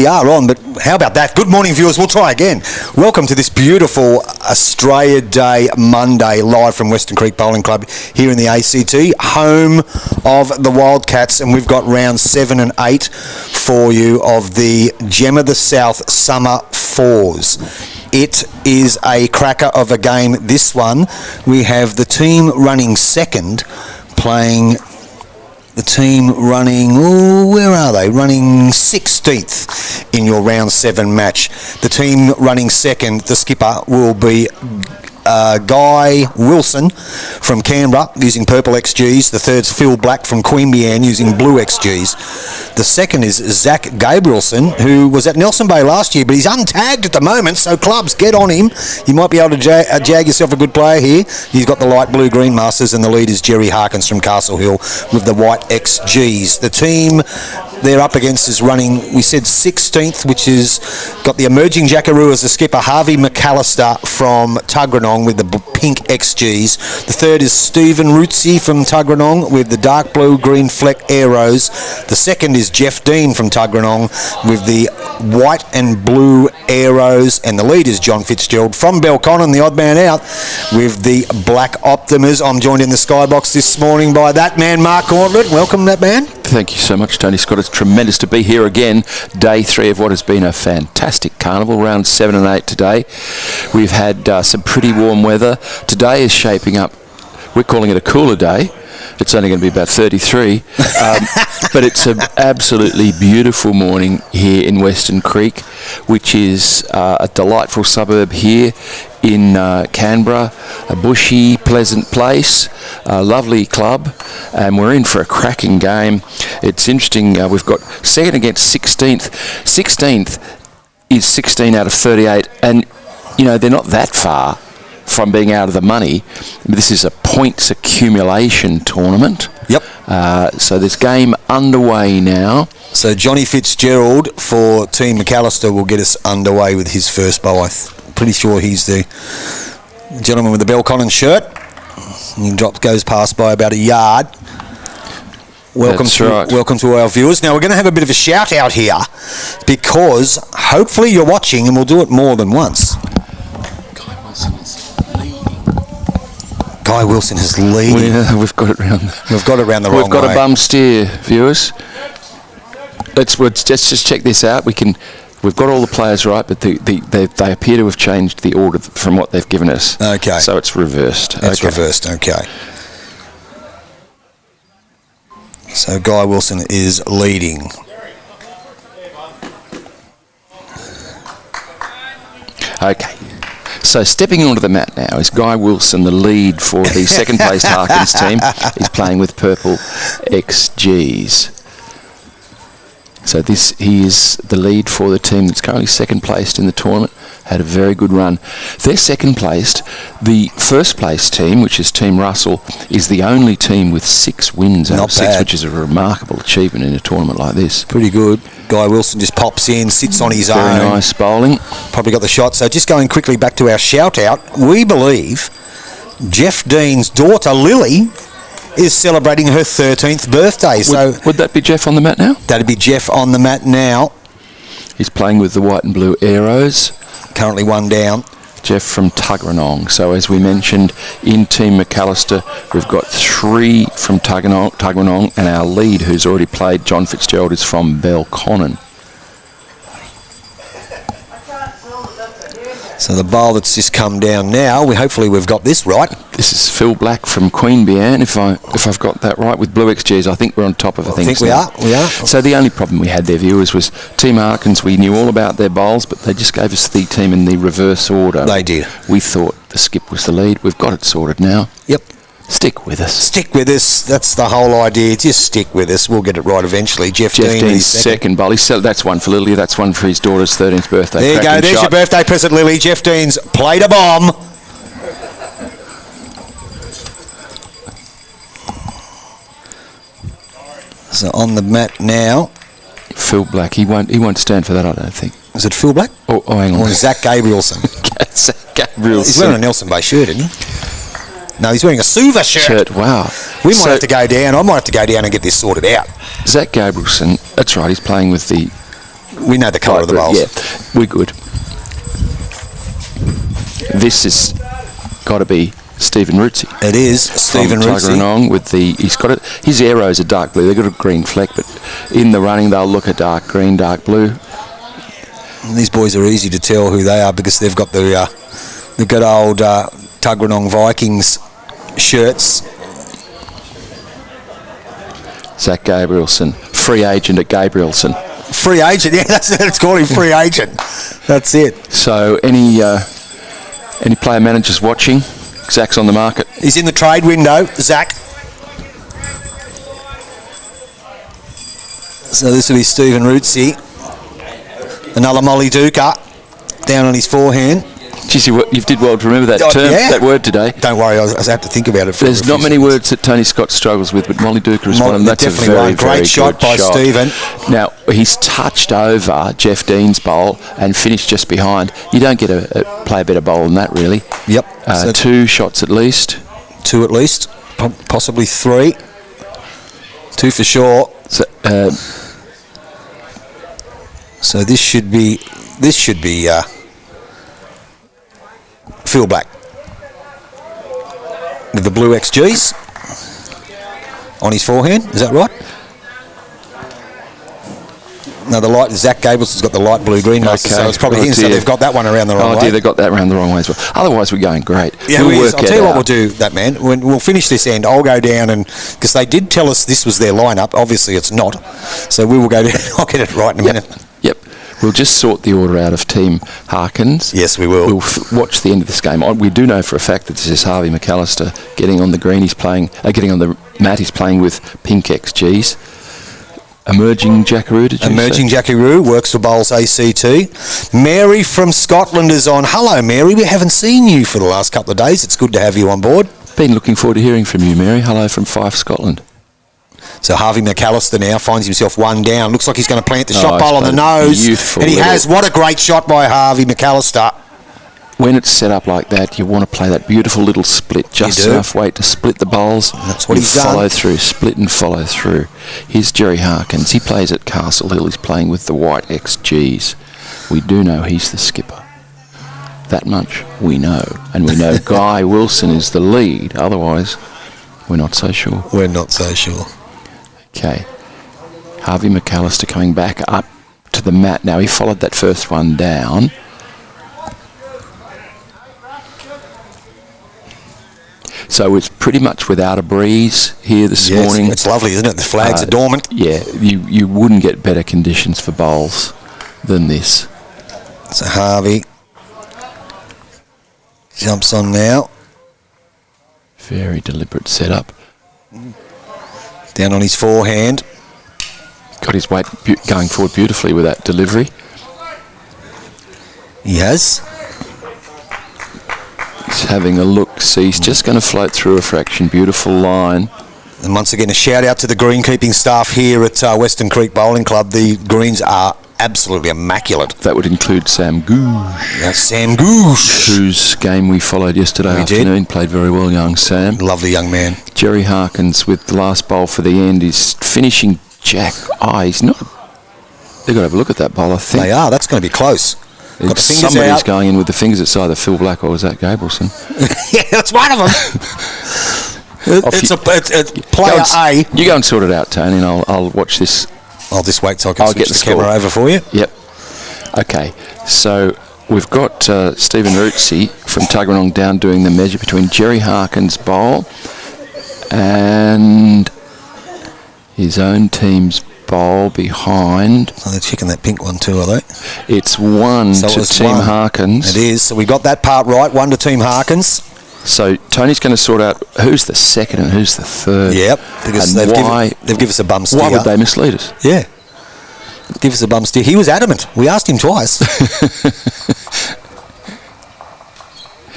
we are on, but how about that? Good morning, viewers. We'll try again. Welcome to this beautiful Australia Day Monday, live from Weston Creek Bowling Club here in the ACT, home of the Wildcats, and we've got rounds 7 and 8 for you of the Gem of the South Summer Fours. It is a cracker of a game, this one. We have the team running second playing the team running, where are they? Running 16th in your round 7 match. The team running second, the skipper, will be Guy Wilson from Canberra using purple XGs. The third's Phil Black from Queanbeyan using blue XGs. The second is Zach Gabrielson, who was at Nelson Bay last year, but he's untagged at the moment, so clubs, get on him. You might be able to jag yourself a good player here. He's got the light blue green masters, and the lead is Jerry Harkins from Castle Hill with the white XGs. The team they're up against is running, we said 16th, which is got the emerging Jackaroo as the skipper, Harvey McAllister from Tuggeranong with the pink XGs. The third is Stephen Rootsey from Tuggeranong with the dark blue green fleck arrows. The second is Jeff Dean from Tuggeranong with the white and blue arrows, and the lead is John Fitzgerald from Belconnen, the odd man out, with the black Optimas. I'm joined in the skybox this morning by that man, Mark Gauntlett. Welcome, that man. Thank you so much, Tony Scott. It's tremendous to be here again. Day 3 of what has been a fantastic carnival. Round 7 and 8 today. We've had some pretty warm weather. Today is shaping up, we're calling it a cooler day. It's only going to be about 33. But it's an absolutely beautiful morning here in Weston Creek, which is a delightful suburb here in Canberra, a bushy, pleasant place, a lovely club, and we're in for a cracking game. It's interesting, we've got second against 16th. 16th is 16 out of 38, and, you know, they're not that far from being out of the money. This is a points accumulation tournament. Yep. So this game underway now. So Johnny Fitzgerald for Team McAllister will get us underway with his first bowl. I'm pretty sure he's the gentleman with the Belconnen shirt. And he goes past by about a yard. Welcome to our viewers. Now we're going to have a bit of a shout out here because hopefully you're watching, and we'll do it more than once. Guy Wilson is leading. We've got it round. We've got it round the wrong way. We've got a bum steer, viewers. Let's just check this out. We've got all the players right, but they appear to have changed the order from what they've given us. Okay. So it's reversed. It's reversed. Okay. So Guy Wilson is leading. Okay. So stepping onto the mat now is Guy Wilson, the lead for the second place Harkins team. He's playing with purple XGs. So he is the lead for the team that's currently second placed in the tournament. Had a very good run. They're second placed. The first place team, which is Team Russell, is the only team with 6 wins out of 6, which is a remarkable achievement in a tournament like this. Pretty good. Guy Wilson just pops in, sits on his own. Very nice bowling. Probably got the shot. So just going quickly back to our shout out, we believe Jeff Dean's daughter Lily is celebrating her 13th birthday. Would that be Jeff on the mat now? That'd be Jeff on the mat now. He's playing with the white and blue arrows. Currently 1 down. Jeff from Tuggeranong. So as we mentioned, in Team McAllister, we've got 3 from Tuggeranong, and our lead, who's already played, John Fitzgerald, is from Belconnen. So the bowl that's just come down now, hopefully we've got this right. This is Phil Black from Queanbeyan, if I've got that right, with blue XGs. I think we're on top of things. We are. So the only problem we had there, viewers, was Team Harkins. We knew all about their bowls, but they just gave us the team in the reverse order. They did. We thought the skip was the lead. We've got it sorted now. Yep. Stick with us. Stick with us. That's the whole idea. Just stick with us. We'll get it right eventually. Jeff Dean's second bowl. That's one for Lily. That's one for his daughter's 13th birthday. There you go. There's your birthday present, Lily. Jeff Dean's played a bomb. So on the mat now, Phil Black. He won't stand for that, I don't think. Is it Phil Black? Oh, hang on. Or Zach Gabrielson? Zach Gabrielson. He's wearing a Nelson Bay shirt, isn't he? No, he's wearing a Suva shirt. Wow. We might have to go down. I might have to go down and get this sorted out. Zach Gabrielson, that's right, he's playing with the We know the colour of the bowls. Yeah, we're good. This has got to be Stephen Rootsey. It is Stephen Rootsey. Tuggeranong with he's got it. His arrows are dark blue. They've got a green fleck, but in the running they'll look a dark green, dark blue. And these boys are easy to tell who they are because they've got the good old Tuggeranong Vikings shirts. Zach Gabrielson, free agent at Gabrielson. Free agent, yeah, that's called him, free agent. That's it. So any player managers watching? Zach's on the market. He's in the trade window, Zach. So this will be Stephen Rootsey. Another Molly Duker down on his forehand. Geez, you did well to remember that term, that word today. Don't worry, I had to think about it. There's not many words that Tony Scott struggles with, but Molly Duker is one of them. That's definitely a very, one. Great very shot by Stephen. Now, he's touched over Jeff Dean's bowl and finished just behind. You don't get play a better bowl than that, really. Yep. So 2 shots at least. 2 at least, possibly 3. 2 for sure. So this should be Phil Black with the blue XGs on his forehand. Is that right? No, the light. Zach Gableson's got the light blue-green license, so it's probably him. So they've got that one around the wrong way. Oh dear, they've got that around the wrong way as well. Otherwise, we're going great. Yeah, I'll tell you what we'll do, that man. When we'll finish this end, I'll go down and because they did tell us this was their lineup. Obviously, it's not. So we will go down. I'll get it right in a minute. Yep. We'll just sort the order out of Team Harkins. Yes, we will. We'll watch the end of this game. We do know for a fact that this is Harvey McAllister getting on the green. He's playing, getting on the mat. He's playing with pink XGs. Emerging Jackaroo, did you Emerging say? Jackaroo works for Bowls ACT. Mary from Scotland is on. Hello, Mary. We haven't seen you for the last couple of days. It's good to have you on board. Been looking forward to hearing from you, Mary. Hello from Fife, Scotland. So Harvey McAllister now finds himself 1 down. Looks like he's going to plant the shot bowl on the nose. And he has. What a great shot by Harvey McAllister. When it's set up like that, you want to play that beautiful little split, just enough weight to split the bowls. And that's what he's done. Follow through, split and follow through. Here's Jerry Harkins. He plays at Castle Hill. He's playing with the white XGs. We do know he's the skipper. That much we know. And we know Guy Wilson is the lead. Otherwise, we're not so sure. We're not so sure. Okay. Harvey McAllister coming back up to the mat now. He followed that first one down. So it's pretty much without a breeze here this morning. It's lovely, isn't it? The flags are dormant. Yeah, you wouldn't get better conditions for bowls than this. So Harvey jumps on now. Very deliberate setup. Down on his forehand. Got his weight going forward beautifully with that delivery. He has. He's having a look. See, he's just going to float through a fraction. Beautiful line. And once again, a shout out to the greenkeeping staff here at Weston Creek Bowling Club. The greens are absolutely immaculate. That would include Sam Goosh. That's Sam Goosh. Whose game we followed yesterday afternoon. Played very well, young Sam. Lovely young man. Jerry Harkins with the last bowl for the end is finishing Jack. He's not. They've got to have a look at that bowl, I think. They are. That's going to be close. Got the fingers Somebody's out. going in with the fingers. It's either Phil Black or Zach Gabrielson. Yeah, that's one of them. It's player A. You go and sort it out, Tony, and I'll watch this. I'll just wait till I can switch get the camera over for you. Yep. Okay, so we've got Stephen Rootsey from Tuggeranong down doing the measure between Jerry Harkins' bowl and his own team's bowl behind. So they're checking that pink one too, are they? It's 1 to Team Harkins. It is. So we got that part right. 1 to Team Harkins. So Tony's going to sort out who's the second and who's the third. Yep, because they've given us a bum steer. Why would they mislead us? Yeah. Give us a bum steer. He was adamant. We asked him twice.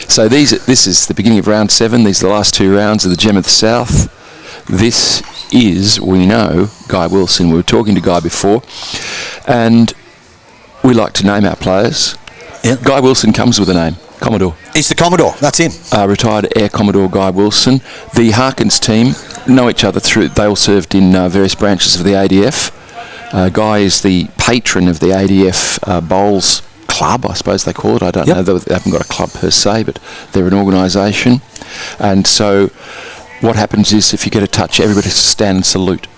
So this is the beginning of round 7. These are the last 2 rounds of the Gem of the South. This is, we know, Guy Wilson. We were talking to Guy before, and we like to name our players. Yep. Guy Wilson comes with a name, Commodore. He's the Commodore. That's him. Retired Air Commodore Guy Wilson. The Harkins team know each other through. They all served in various branches of the ADF. Guy is the patron of the ADF Bowls Club, I suppose they call it. I don't know. They haven't got a club per se, but they're an organisation. And so what happens is if you get a touch, everybody has to stand and salute.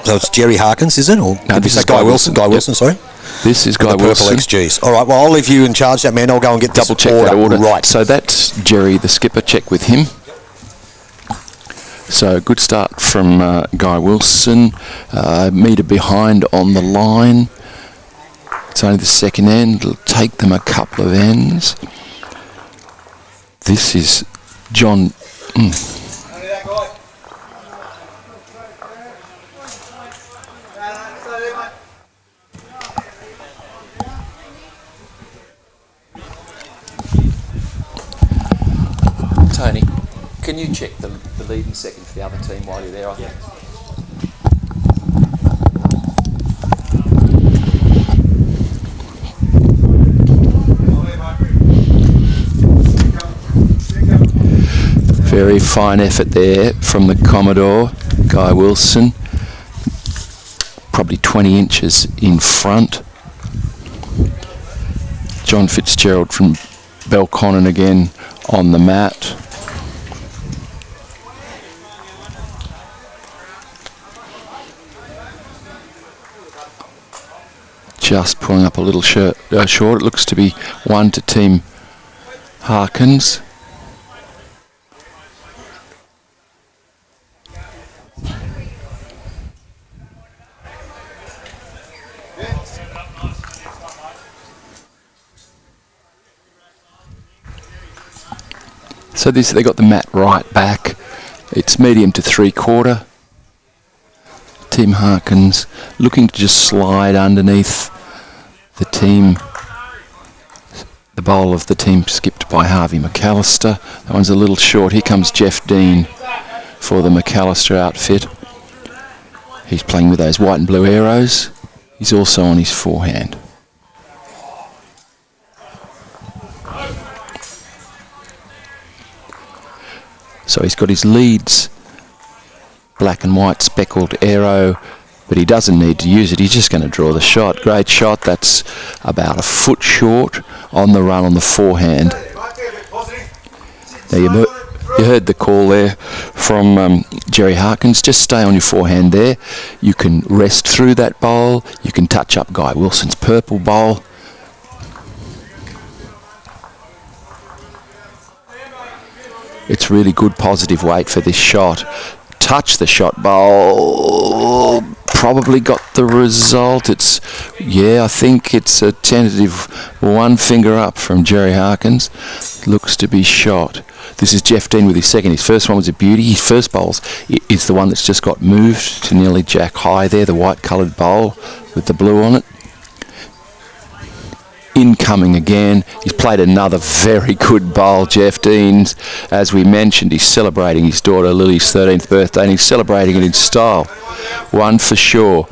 So it's Jerry Harkins, is it? Or no, this is Guy Wilson. Guy Wilson, sorry. This is Guy Wilson. Wilson. Purple XGs. All right, well, I'll leave you in charge of that, man. I'll go and get double check that order. Right. So that's Jerry, the skipper. Check with him. So good start from Guy Wilson. Metre behind on the line. It's only the second end. It'll take them a couple of ends. This is John. Tony, can you check the leading second for the other team while you're there? I think. Very fine effort there from the Commodore, Guy Wilson. Probably 20 inches in front. John Fitzgerald from Belconnen again on the mat. Just pulling up a little short. It looks to be one to Team Harkins. So they got the mat right back. It's medium to 3/4. Team Harkins looking to just slide underneath the team. The bowl of the team skipped by Harvey McAllister. That one's a little short. Here comes Jeff Dean for the McAllister outfit. He's playing with those white and blue arrows. He's also on his forehand. So he's got his leads, black and white speckled arrow, but he doesn't need to use it. He's just going to draw the shot. Great shot. That's about a foot short on the run on the forehand. Now you heard the call there from Jerry Harkins. Just stay on your forehand there. You can rest through that bowl. You can touch up Guy Wilson's purple bowl. It's really good positive weight for this shot. Touch the shot bowl. Probably got the result. I think it's a tentative one finger up from Jerry Harkins. Looks to be shot. This is Jeff Dean with his second. His first one was a beauty. His first bowls is the one that's just got moved to nearly jack high there, the white coloured bowl with the blue on it. Incoming again. He's played another very good bowl, Jeff Deans. As we mentioned, he's celebrating his daughter Lily's 13th birthday, and he's celebrating it in style. One for sure.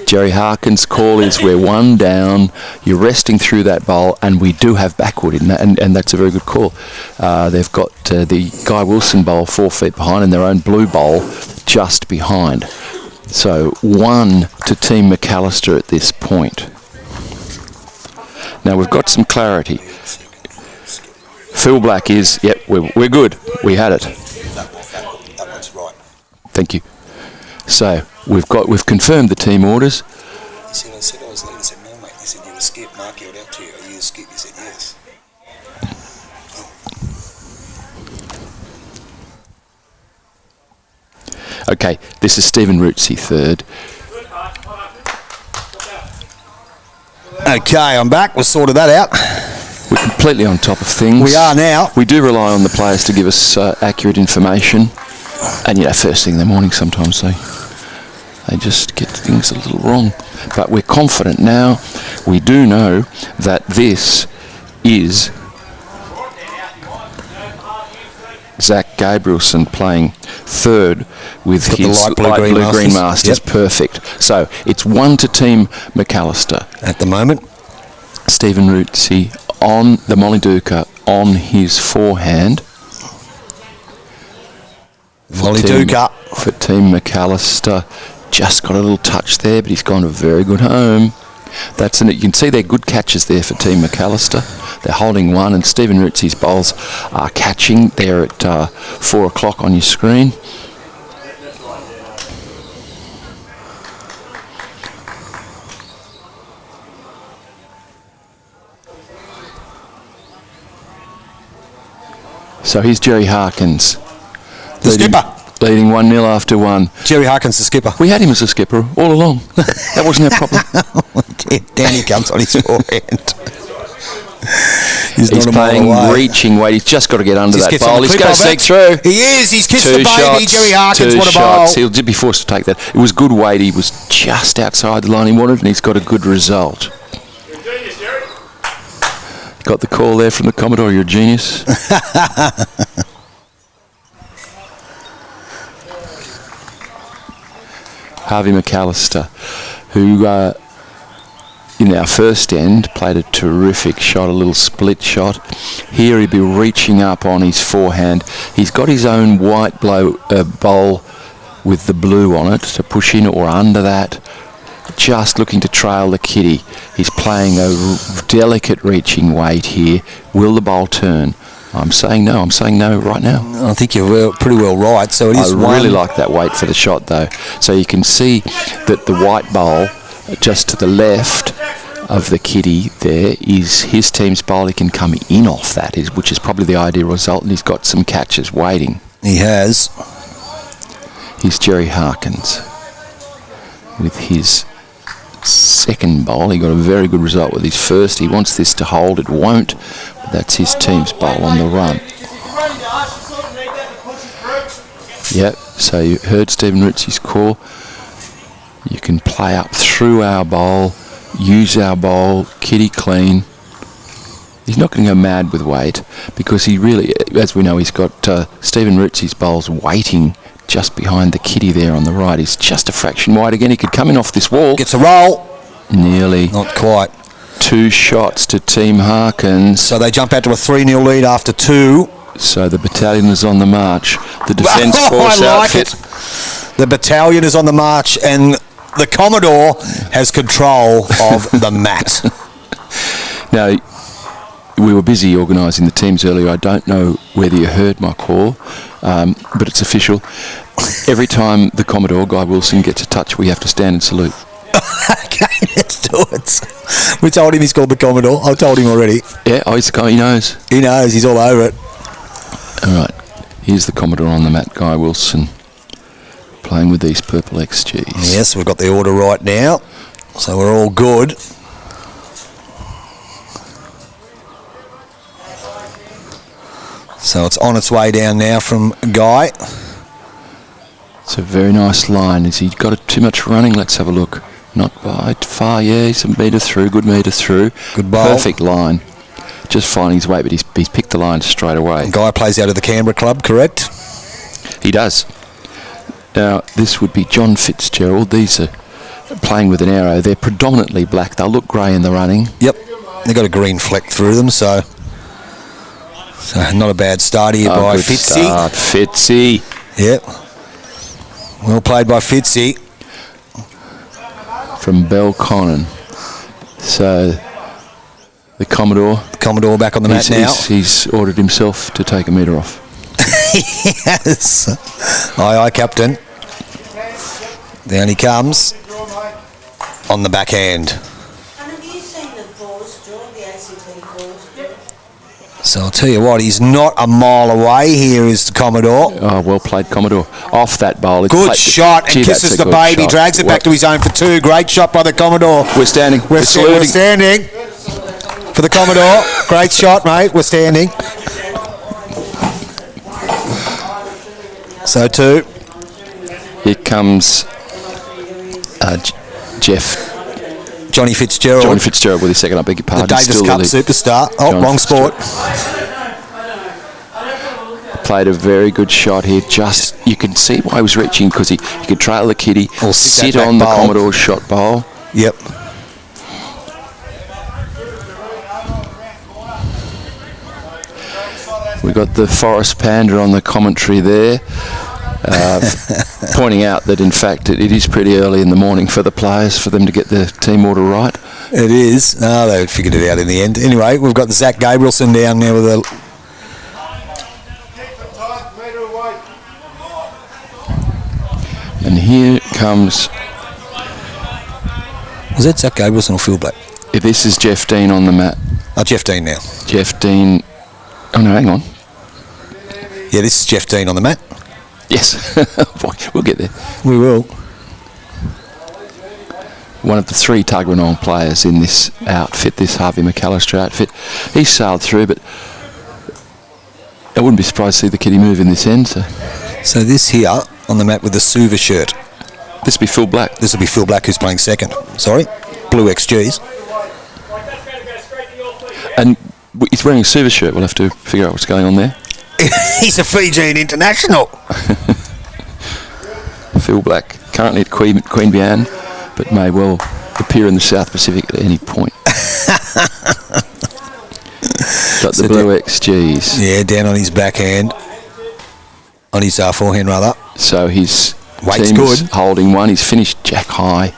Jerry Harkins' call is we're one down. You're resting through that bowl, and we do have backward in that, and that's a very good call. They've got the Guy Wilson bowl 4 feet behind and their own blue bowl just behind. So one to Team McAllister at this point. Now we've got some clarity. Phil Black is, yep, we're good. We had it. That one's right. Thank you. So we've confirmed the team orders. He said, I said I was leading. He said, no, mate. He said, you were skip. Mark yelled out to you. Are you a skip? He said, yes. Okay, this is Stephen Rootsey, third. Okay, I'm back. We've sorted that out. We're completely on top of things. We are now. We do rely on the players to give us accurate information. And, first thing in the morning sometimes they just get things a little wrong. But we're confident now. We do know that this is Zach Gabrielson playing third with his light blue green masters. Yep. Perfect. So it's one to Team McAllister. At the moment. Stephen Rootsey on the Molly Duca on his forehand. Molly Duca. For Team McAllister Just got a little touch there, but he's gone a very good home. That's it. You can see they're good catches there for Team McAllister. They're holding one, and Stephen Ritzy's bowls are catching. They're at 4 o'clock on your screen. So here's Jerry Harkins. The skipper. Leading 1-0 after one. Jerry Harkins, the skipper. We had him as a skipper all along. That wasn't our problem. Down he comes on his forehand. He's playing reaching weight. He's just got to get under that bowl. He's going to sneak through. He is. He's kissed the baby. Jerry Harkins, what a bowl. He'll be forced to take that. It was good weight. He was just outside the line he wanted, and he's got a good result. Got the call there from the Commodore. You're a genius. Harvey McAllister, who in our first end played a terrific shot, a little split shot. Here he'd be reaching up on his forehand. He's got his own white bowl with the blue on it to push in or under that. Just looking to trail the kitty. He's playing a delicate reaching weight here. Will the bowl turn? I'm saying no. I'm saying no right now. I think you're pretty well right. So it is. I really like that weight for the shot, though. So you can see that the white bowl just to the left of the kitty there is his team's bowl. He can come in off that, which is probably the ideal result, and he's got some catches waiting. He has. Here's Jerry Harkins with his second bowl. He got a very good result with his first. He wants this to hold. It won't. That's his team's bowl on the run. Yep, so you heard Stephen Ritzy's call. You can play up through our bowl, use our bowl, kitty clean. He's not going to go mad with weight because he really, as we know, he's got Stephen Ritzy's bowls waiting just behind the kitty there on the right. He's just a fraction wide again. He could come in off this wall. Gets a roll. Nearly. Not quite. 2 shots to Team Harkins. So they jump out to a 3-0 lead after 2. So the battalion is on the march. The Defence Force outfit. The battalion is on the march, and the Commodore has control of the mat. Now, we were busy organising the teams earlier. I don't know whether you heard my call, but it's official. Every time the Commodore, Guy Wilson, gets a touch, we have to stand and salute. Okay, let's do it. We told him he's called the Commodore. I told him already. Yeah, he knows. He knows. He's all over it. All right, here's the Commodore on the mat, Guy Wilson, playing with these purple XGs. Yes, we've got the order right now, so we're all good. So it's on its way down now from Guy. It's a very nice line. Has he got too much running? Let's have a look. Not by far, yeah, he's a metre through, good metre through. Good bowl. Perfect line. Just finding his way, but he's picked the line straight away. Guy plays out of the Canberra club, correct? He does. Now, this would be John Fitzgerald. These are playing with an arrow. They're predominantly black. They'll look grey in the running. Yep. They've got a green fleck through them, so not a bad start here by Fitzy. Start, Fitzy. Yep. Well played by Fitzy. From Belconnen. So the Commodore back on the mat now. He's ordered himself to take a metre off. Yes. Aye, Captain. Down he comes on the backhand. Have you seen the Fours, John, the ACT Fours? So I'll tell you what, he's not a mile away. Here is the Commodore. Oh, well played, Commodore. Off that bowl. Good shot, and kisses the baby. Shot. Drags it back to his own for 2. Great shot by the Commodore. We're standing. We're standing for the Commodore. Great shot, mate. We're standing. So 2. Here comes Johnny Fitzgerald. Johnny Fitzgerald with his second, I beg your pardon. The Davis Cup superstar. Oh, John wrong sport. Played a very good shot here. Just, you can see why he was reaching, because he could trail the kitty, or sit on the Commodore's shot bowl. Yep. We got the Forest Panda on the commentary there. pointing out that, in fact, it is pretty early in the morning for the players for them to get their team order right. It is. No, they figured it out in the end. Anyway, we've got Zach Gabrielson down there with a... And here comes... Was that Zach Gabrielson or Phil Black? This is Jeff Dean on the mat. Oh, Jeff Dean now. Jeff Dean... Oh, no, hang on. Yeah, this is Jeff Dean on the mat. Yes. Boy, we'll get there. We will. One of the 3 Tuggeranong players in this outfit, this Harvey McAllister outfit. He sailed through, but I wouldn't be surprised to see the kitty move in this end. So this here on the mat with the Suva shirt. This will be Phil Black. This will be Phil Black who's playing second. Sorry, blue XGs. And he's wearing a Suva shirt. We'll have to figure out what's going on there. He's a Fijian international. Phil Black, currently at Queanbeyan, but may well appear in the South Pacific at any point. Got the blue XGs. Yeah, down on his backhand. On his forehand, rather. So his weight's team good. Is holding one. He's finished jack high.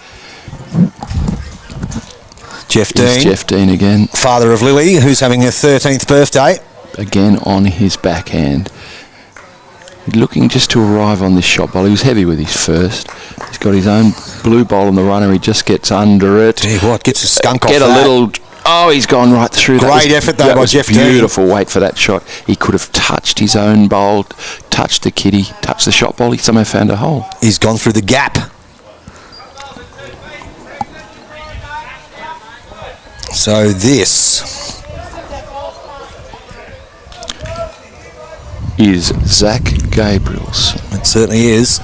Jeff Dean. Here's Jeff Dean again. Father of Lily, who's having her 13th birthday. Again on his backhand. Looking just to arrive on this shot ball. He was heavy with his first. He's got his own blue ball on the runner. He just gets under it. Gee, what? Gets a skunk off Get a that. little... Oh, he's gone right through. Great effort, though, by Jeff Dean. Beautiful weight for that shot. He could have touched his own bowl, touched the kitty, touched the shot ball. He somehow found a hole. He's gone through the gap. So this is Zach Gabriels. It certainly is.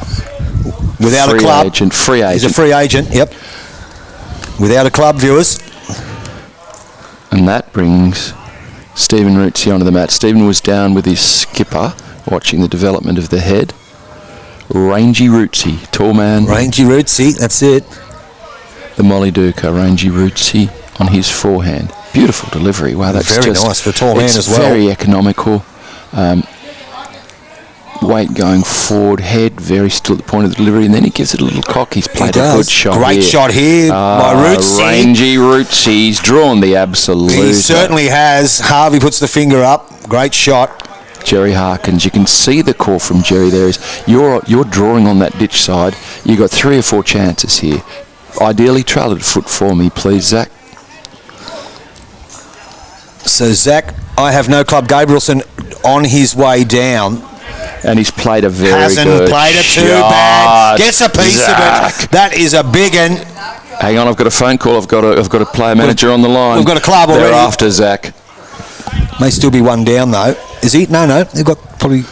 Without a club. Free agent. He's a free agent, yep. Without a club, viewers. And that brings Stephen Rootsey onto the mat. Stephen was down with his skipper, watching the development of the head. Rangy Rootsey, tall man. Rangy Rootsey, that's it. The Molly Duca, Rangy Rootsey on his forehand. Beautiful delivery. Wow, that's very nice for a tall man as well. Very economical. Weight going forward, head very still at the point of the delivery, and then he gives it a little cock. He's played a good shot. Great shot here by Rootsey. Rangy Rootsey. He's drawn the absolute. He certainly has. Harvey puts the finger up. Great shot. Jerry Harkins, you can see the call from Jerry there is you're drawing on that ditch side. You've got 3 or 4 chances here. Ideally trail it a foot for me, please, Zach. So Zach, I have no club. Gabrielson on his way down. And he's played a very Hasn't good played it too shot. bad. Gets a piece Zach. of it. That is a big one. Hang on, I've got a phone call. I've got a player manager on the line. We've got a club already. They're after Zach. May still be one down though. Is he? No. They've got probably.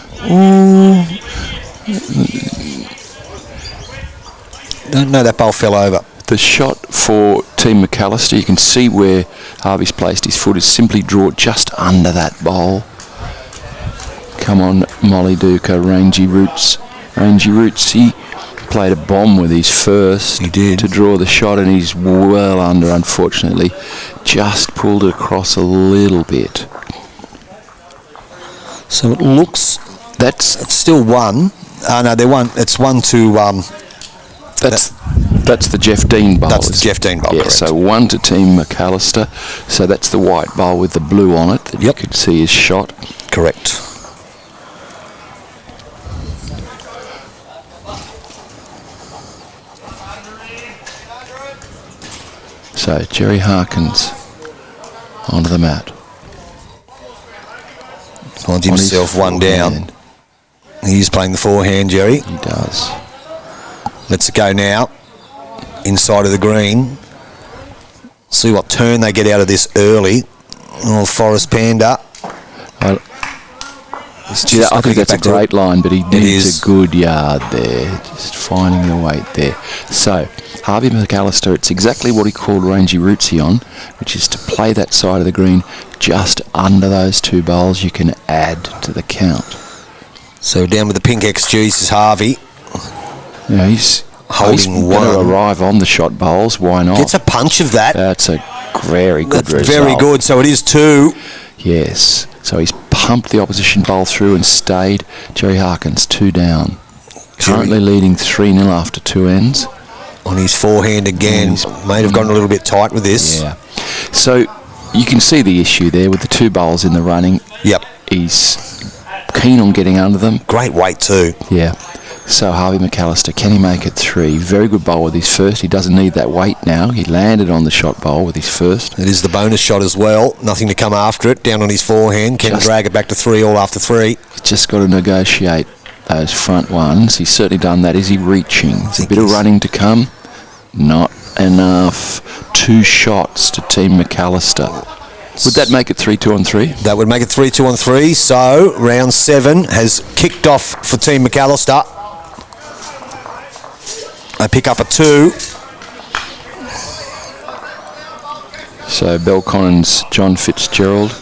Don't know. That bowl fell over. The shot for Team McAllister, you can see where Harvey's placed his foot, is simply draw just under that bowl. Come on, Molly Duca, Rangy Roots. Rangy Roots, he played a bomb with his first. He did. To draw the shot, and he's well under, unfortunately. Just pulled it across a little bit. So it looks... It's still one. No, they're one. It's 1 to... That's the Jeff Dean bowl. That's the Jeff Dean bowl, yeah, correct. so 1 to Team McAllister. So that's the white bowl with the blue on it that you could see his shot. Correct. So Jerry Harkins onto the mat. Finds himself one down. He's playing the forehand, Jerry. He does. Let's go now. Inside of the green. See what turn they get out of this early. Oh, Forest Panda. I think that's a great line, but he needs a good yard there. Just finding the weight there. So, Harvey McAllister, it's exactly what he called Rangy Rootsey on, which is to play that side of the green just under those 2 bowls. You can add to the count. So down with the pink XGs is Harvey. Yeah, he's holding one. To arrive on the shot bowls. Why not? Gets a punch of that. That's a very good result. Very good. So it is 2. Yes. So he's pumped the opposition bowl through and stayed. Jerry Harkins 2 down. Currently leading 3-0 after 2 ends. On his forehand again. May have gotten a little bit tight with this. Yeah. So you can see the issue there with the 2 bowls in the running. Yep. He's keen on getting under them. Great weight too. Yeah. So Harvey McAllister, can he make it 3? Very good bowl with his first. He doesn't need that weight now. He landed on the shot bowl with his first. It is the bonus shot as well. Nothing to come after it. Down on his forehand. Can drag it back to 3 all after 3. He's just got to negotiate those front ones. He's certainly done that. Is he reaching? There's a bit of running to come. Not enough. 2 shots to Team McAllister. Would that make it 3-2 on 3? That would make it 3-2 on 3. So round 7 has kicked off for Team McAllister. They pick up a 2. So Belconnen's John Fitzgerald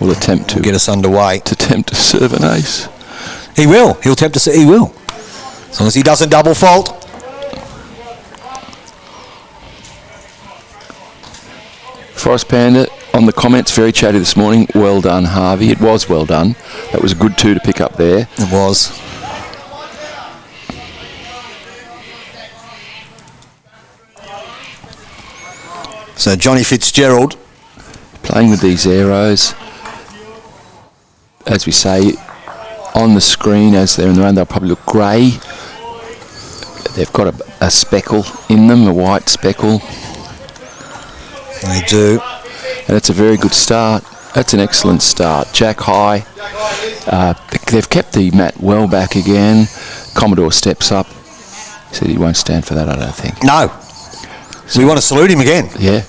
will attempt to get us underway. To attempt to serve an ace. He will. He'll attempt to. He will. As long as he doesn't double fault. Forest Panda on the comments, very chatty this morning. Well done, Harvey. It was well done. That was a good 2 to pick up there. It was. So Johnny Fitzgerald playing with these arrows. As we say, on the screen as they're in the round, they'll probably look grey. They've got a speckle in them, a white speckle. They do. And it's a very good start. That's an excellent start. Jack high. They've kept the mat well back again. Commodore steps up. He said he won't stand for that, I don't think. No. We want to salute him again. Yeah.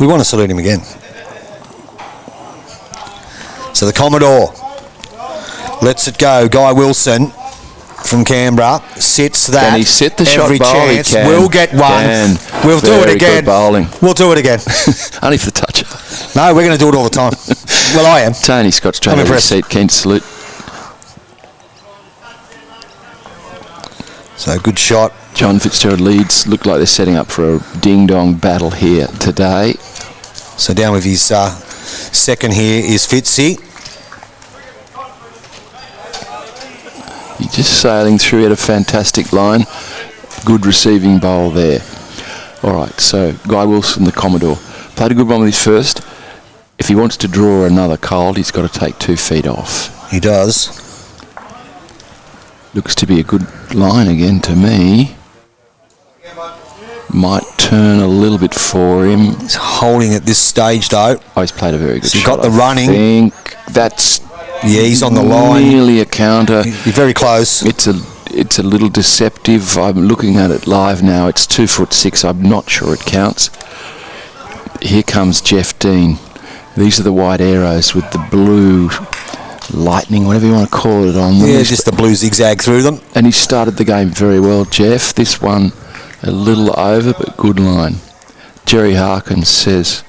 We want to salute him again. So the Commodore lets it go. Guy Wilson from Canberra sits that. Can he sit the every shot bowl? chance. He can. We'll get one. We'll do it again. Good bowling. We'll do it again. Only for the touch. No, we're going to do it all the time. Well, I am. Tony Scott straight over his seat, keen to salute. So good shot. John Fitzgerald leads. Look like they're setting up for a ding-dong battle here today. So down with his second here is Fitzy. He's just sailing through at a fantastic line. Good receiving bowl there. All right, so Guy Wilson, the Commodore, played a good one with his first. If he wants to draw another cold, he's got to take 2 feet off. He does. Looks to be a good line again to me. Might turn a little bit for him. He's holding at this stage though. Oh, he's played a very good so shot. Got the running. I think that's he's on the line. Nearly a counter. You're very close. It's a little deceptive. I'm looking at it live now. It's 2'6". I'm not sure it counts. Here comes Jeff Dean. These are the white arrows with the blue lightning, whatever you want to call it, on them. Yeah, just the blue zigzag through them. And he started the game very well, Jeff. This one a little over, but good line. Jerry Harkins says,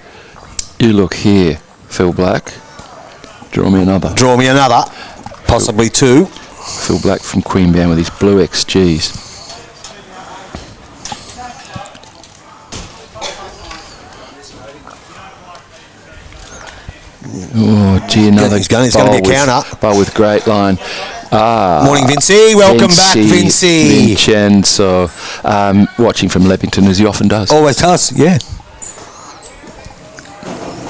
"You look here, Phil Black. Draw me another." Draw me another. Possibly 2. Phil Black from Queanbeyan with his blue XGs. Oh, gee, another He's going to be a counter. But with great line. Morning, Vincey. Welcome back, Vincey. Vincenzo, watching from Leppington, as he often does. Always does, yeah.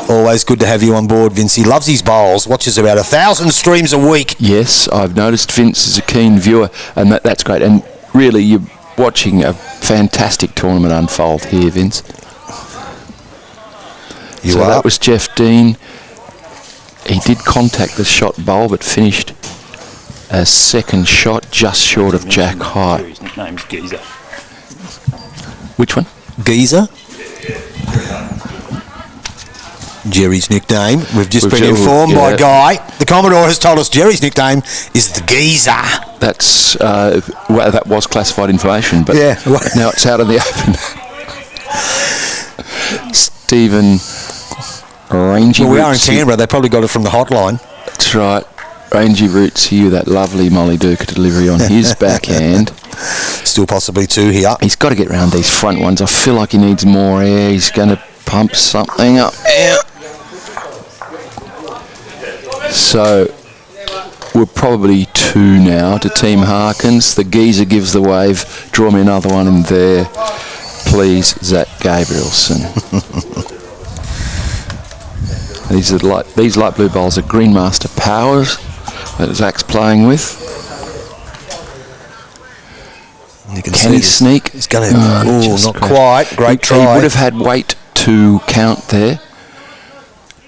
Always good to have you on board, Vincey. Loves his bowls. Watches about 1,000 streams a week. Yes, I've noticed Vince is a keen viewer, and that's great. And really, you're watching a fantastic tournament unfold here, Vince. You are. That was Jeff Dean. He did contact the shot bowl, but finished a second shot just short of Jack High. His nickname's Geezer. Which one? Geezer. Jerry's nickname. We've just been informed by Guy. The Commodore has told us Jerry's nickname is the Geezer. That's well, that was classified information, but yeah. Now it's out in the open. Stephen Rangy. Well, we are in Canberra. They probably got it from the hotline. That's right. Rangy Roots here, that lovely Molly Duca delivery on his backhand. Still possibly 2 here. He's got to get round these front ones. I feel like he needs more air. He's going to pump something up. So we're probably 2 now to Team Harkins. The geezer gives the wave. Draw me another one in there, please, Zach Gabrielson. These light blue bowls are Greenmaster Powers that Zach's playing with. You can Can he sneak? He's going to. Not quite. Great try. He would have had weight to count there.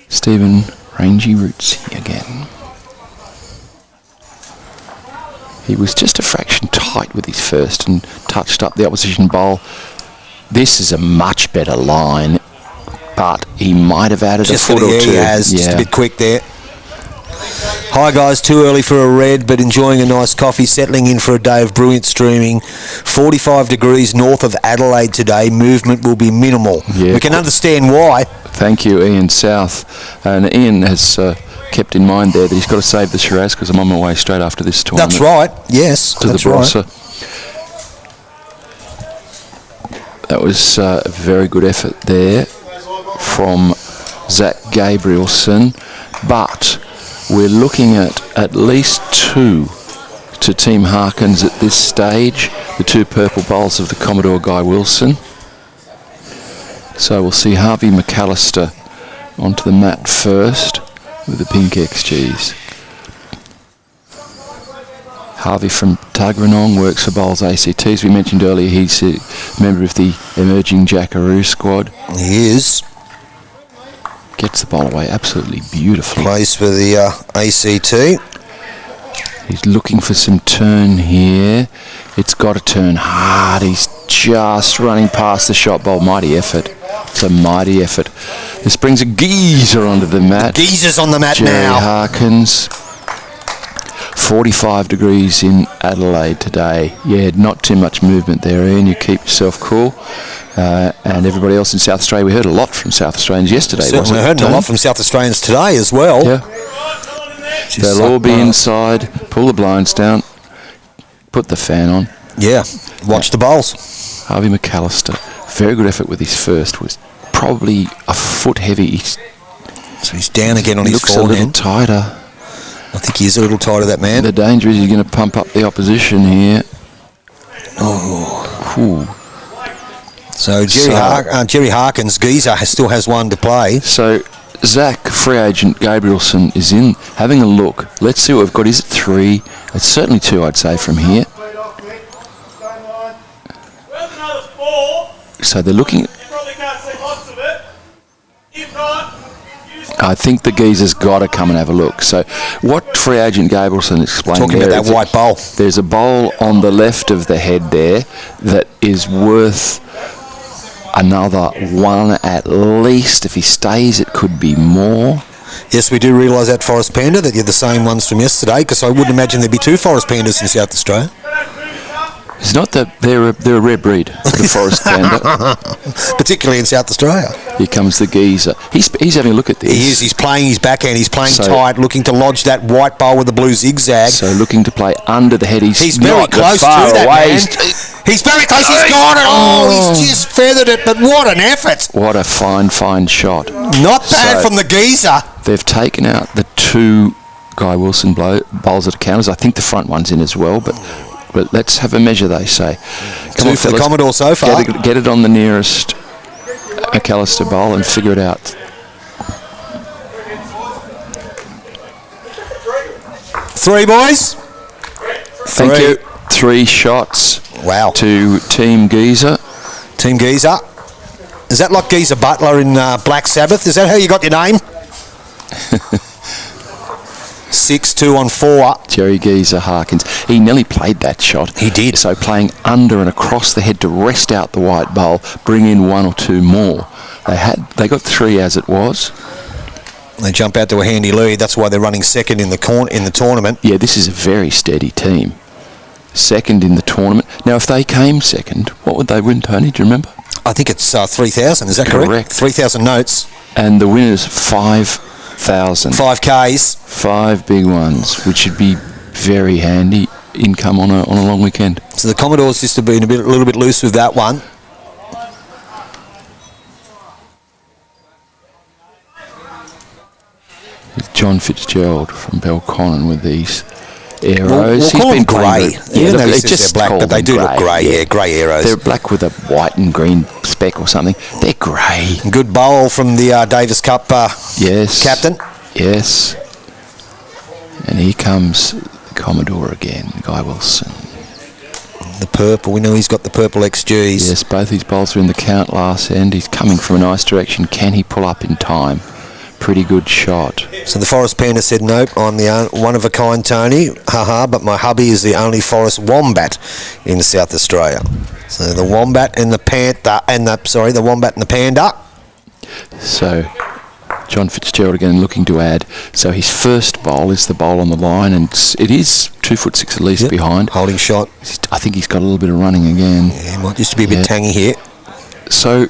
Stephen Rangy Roots again. He was just a fraction tight with his first and touched up the opposition bowl. This is a much better line, but he might have added just a foot or two. He has, just a bit quick there. Hi guys, too early for a red, but enjoying a nice coffee, settling in for a day of brilliant streaming. 45 degrees north of Adelaide today. Movement will be minimal. Yeah, we can understand why. Thank you, Ian South. And Ian has kept in mind there that he's got to save the Shiraz because I'm on my way straight after this tournament. That's right, yes. To that's the Barossa. Right. That was a very good effort there from Zach Gabrielson, but we're looking at least 2 to Team Harkins at this stage, the 2 purple bowls of the Commodore Guy Wilson. So we'll see Harvey McAllister onto the mat first with the pink XGs. Harvey from Tuggeranong works for Bowls ACT. As we mentioned earlier, he's a member of the emerging Jackaroo squad. He is. Gets the ball away absolutely beautifully. Plays for the ACT. He's looking for some turn here. It's got to turn hard. He's just running past the shot bowl. Mighty effort. It's a mighty effort. This brings a geezer onto the mat. The geezer's on the mat Jerry now. Harkins. 45 degrees in Adelaide today. Yeah, not too much movement there, Ian. You keep yourself cool. And everybody else in South Australia, we heard a lot from South Australians yesterday. Certainly heard a lot from South Australians today as well. Yeah. They'll all be inside. Pull the blinds down. Put the fan on. Yeah. Watch the bowls. Harvey McAllister. Very good effort with his first. Was probably a foot heavy. So he's down again on his looks forehand. a little tighter. I think he is a little tighter, that man. The danger is he's going to pump up the opposition here. Oh. Ooh. So Jerry Harkins, geezer, still has one to play. So Zach, free agent Gabrielson, is in, having a look. Let's see what we've got. Is it 3? It's certainly 2, I'd say, from here. So they're looking. I think the geezer's got to come and have a look. So what free agent Gabrielson explained talking there, about that white bowl. There's a bowl on the left of the head there that is worth another 1 at least. If he stays, it could be more. Yes, we do realise that, Forest Panda, that you're the same ones from yesterday, because I wouldn't imagine there'd be 2 Forest Pandas in South Australia. It's not that they're a rare breed, the Forest Panda. Particularly in South Australia. Here comes the geezer. He's having a look at this. He is. He's playing his backhand. He's playing tight, looking to lodge that white bowl with the blue zigzag. So looking to play under the head. He's very close to that, man. He's very close. He's got it. Oh, he's just feathered it. But what an effort. What a fine shot. Not bad from the geezer. They've taken out the 2 Guy Wilson bowls at counters. I think the front one's in as well, but let's have a measure, they say. Come on, for the Commodore so far. Get it on the nearest McAllister bowl and figure it out. 3, boys. Thank you. 3 shots. Wow. To Team Geezer. Team Geezer. Is that like Geezer Butler in Black Sabbath? Is that how you got your name? 6-2 on 4. Jerry Geezer Harkins. He nearly played that shot. He did. So playing under and across the head to rest out the white bowl, bring in 1 or 2 more. They got 3 as it was. They jump out to a handy lead. That's why they're running second in the tournament. Yeah, this is a very steady team. Second in the tournament. Now, if they came second, what would they win, Tony? Do you remember? I think it's 3,000. Is that correct? 3,000 notes. And the winner's 5,000. 5Ks. 5 big ones, which should be very handy income on a long weekend. So the Commodores just have been a little bit loose with that one. John Fitzgerald from Belconnen with these arrows. We'll He's call been them grey. playing Even though he it's says just they're black, but they do look grey. Yeah, grey arrows. They're black with a white and green speck or something. They're grey. Good bowl from the Davis Cup Yes. captain. Yes. And here comes the Commodore again, Guy Wilson. The purple. We know he's got the purple XGs. Yes, both his bowls are in the count last end. He's coming from a nice direction. Can he pull up in time? Pretty good shot. So the Forest Panda said, nope, I'm the one-of-a-kind Tony. Haha, but my hubby is the only Forest Wombat in South Australia. So the Wombat and the Panther, the Wombat and the Panda. So John Fitzgerald again looking to add. So his first bowl is the bowl on the line, and it is 2'6" at least behind. Holding shot. I think he's got a little bit of running again. Yeah, might just be a bit tangy here. So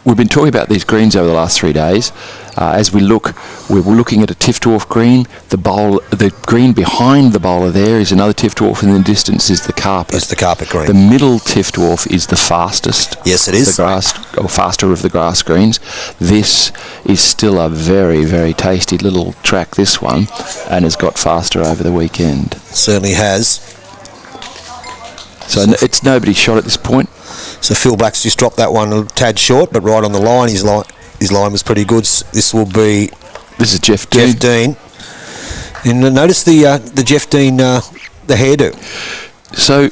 we've been talking about these greens over the last 3 days. As we look, we're looking at a Tiftorf green. The green behind the bowler there is another Tiftorf, and in the distance is the carpet. It's the carpet green. The middle Tiftorf is the fastest. Yes, it is. The grass, or faster of the grass greens. This is still a very, very tasty little track, this one, and has got faster over the weekend. Certainly has. So it's nobody's shot at this point. So Phil Black's just dropped that one a tad short, but right on the line, his line was pretty good. This will be... This is Jeff Dean. And notice the Jeff Dean, the hairdo. So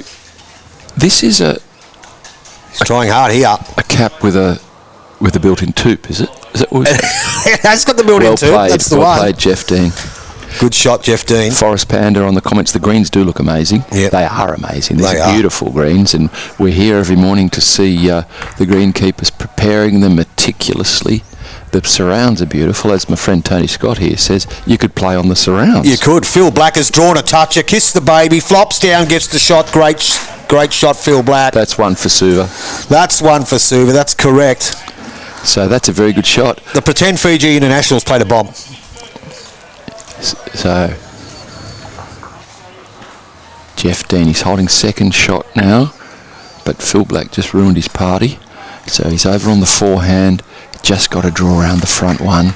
this is He's trying hard here. a cap with a built-in toop, is it? Is that what It's got the built-in too. That's the well one. played, Jeff Dean. Good shot, Jeff Dean. Forest Panda on the comments. The greens do look amazing. Yep. They are amazing. These They are are. beautiful greens, and we're here every morning to see the greenkeepers preparing them meticulously. The surrounds are beautiful, as my friend Tony Scott here says. You could play on the surrounds. You could. Phil Black has drawn a toucher, kissed the baby, flops down, gets the shot. Great shot, Phil Black. That's one for Suva. That's one for Suva. That's correct. So that's a very good shot. The pretend Fiji Internationals played a bomb. So Jeff Dean, he's holding second shot now, but Phil Black just ruined his party. So he's over on the forehand, just got to draw around the front one.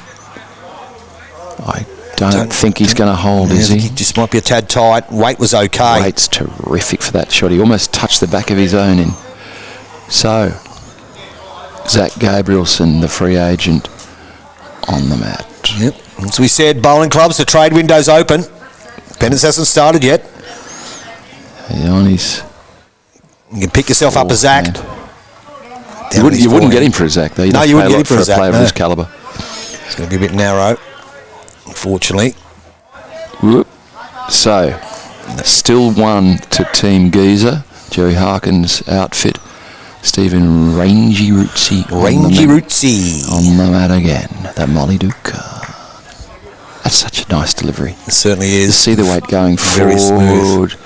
I don't think he's going to hold, is he? He just might be a tad tight. Weight was okay. Weight's terrific for that shot. He almost touched the back of his own in. So Zach Gabrielson, the free agent, on the mat. Yep. As we said, bowling clubs, the trade window's open. Pennants hasn't started yet. He's on his... You can pick yourself up a Zach. You wouldn't get him for a Zach, though. No, you wouldn't get him for a Zach, player no. of his calibre. It's going to be a bit narrow, unfortunately. Whoop. So, still one to Team Geezer. Jerry Harkin's outfit. Stephen Rangy Rootsy. Rangy Rootsy. On the mat again. The Molly Duca. That's such a nice delivery. It certainly is. See the weight going Very forward.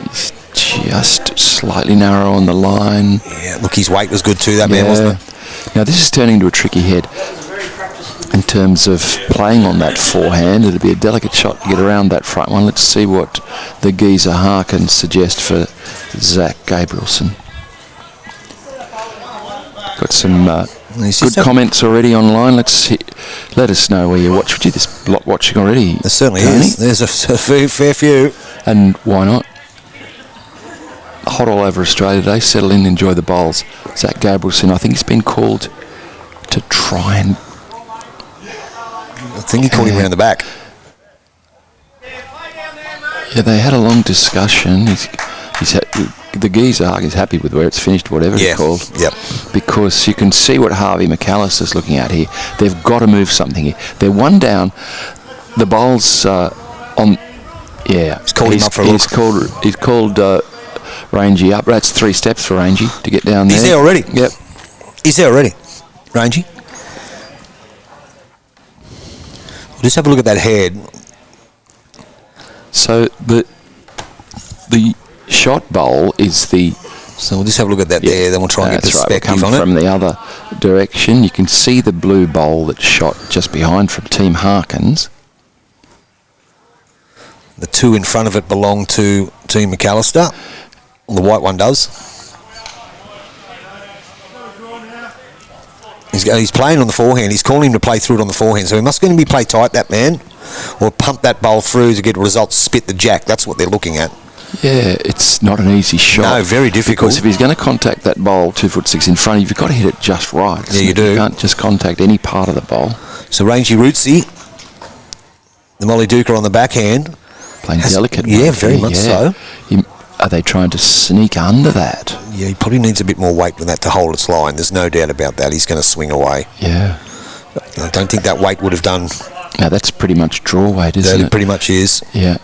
He's just slightly narrow on the line. Yeah, look, his weight was good too, that man, wasn't it? Now this is turning into a tricky head in terms of playing on that forehand. It'll be a delicate shot to get around that front one. Let's see what the Geezer Harkin suggest for Zach Gabrielson. Got some good comments already online. Let us know where you're watching. This lot watching already. There certainly Tony. is. There's a fair few. And why not? Hot all over Australia today. Settle in, enjoy the bowls. Zach Gabrielson, I think he's been called to try and... I think he called him around the back. Yeah, they had a long discussion. The Geezer is happy with where it's finished, whatever it's called. Yep. Because you can see what Harvey McAllister's looking at here. They've got to move something here. They're one down. The bowl's on... Yeah. He's called him up for a look. He's called Rangy up. That's 3 steps for Rangy to get down there. He's there already? Yep. He's there already, Rangy. We'll just have a look at that head. So the shot bowl is the... So we'll just have a look at that there, then we'll try and get That's right. perspective We'll on come it. from the other direction. You can see the blue bowl that's shot just behind from Team Harkins. The 2 in front of it belong to Team McAllister. Well, the white one does. He's playing on the forehand. He's calling him to play through it on the forehand. So he must going to be play tight, that man. or pump that bowl through to get results, spit the jack. That's what they're looking at. Yeah, it's not an easy shot. No, very difficult. Because if he's going to contact that bowl 2'6" in front of you, you've got to hit it just right. Yeah, you do. You can't just contact any part of the bowl. So Rangy Rootsy, the Molly Duker on the backhand. Playing delicate. Yeah, very much so. Are they trying to sneak under that? Yeah, he probably needs a bit more weight with that to hold its line. There's no doubt about that. He's going to swing away. Yeah. I don't think that weight would have done. Now, that's pretty much draw weight, isn't it? It pretty much is. Yeah.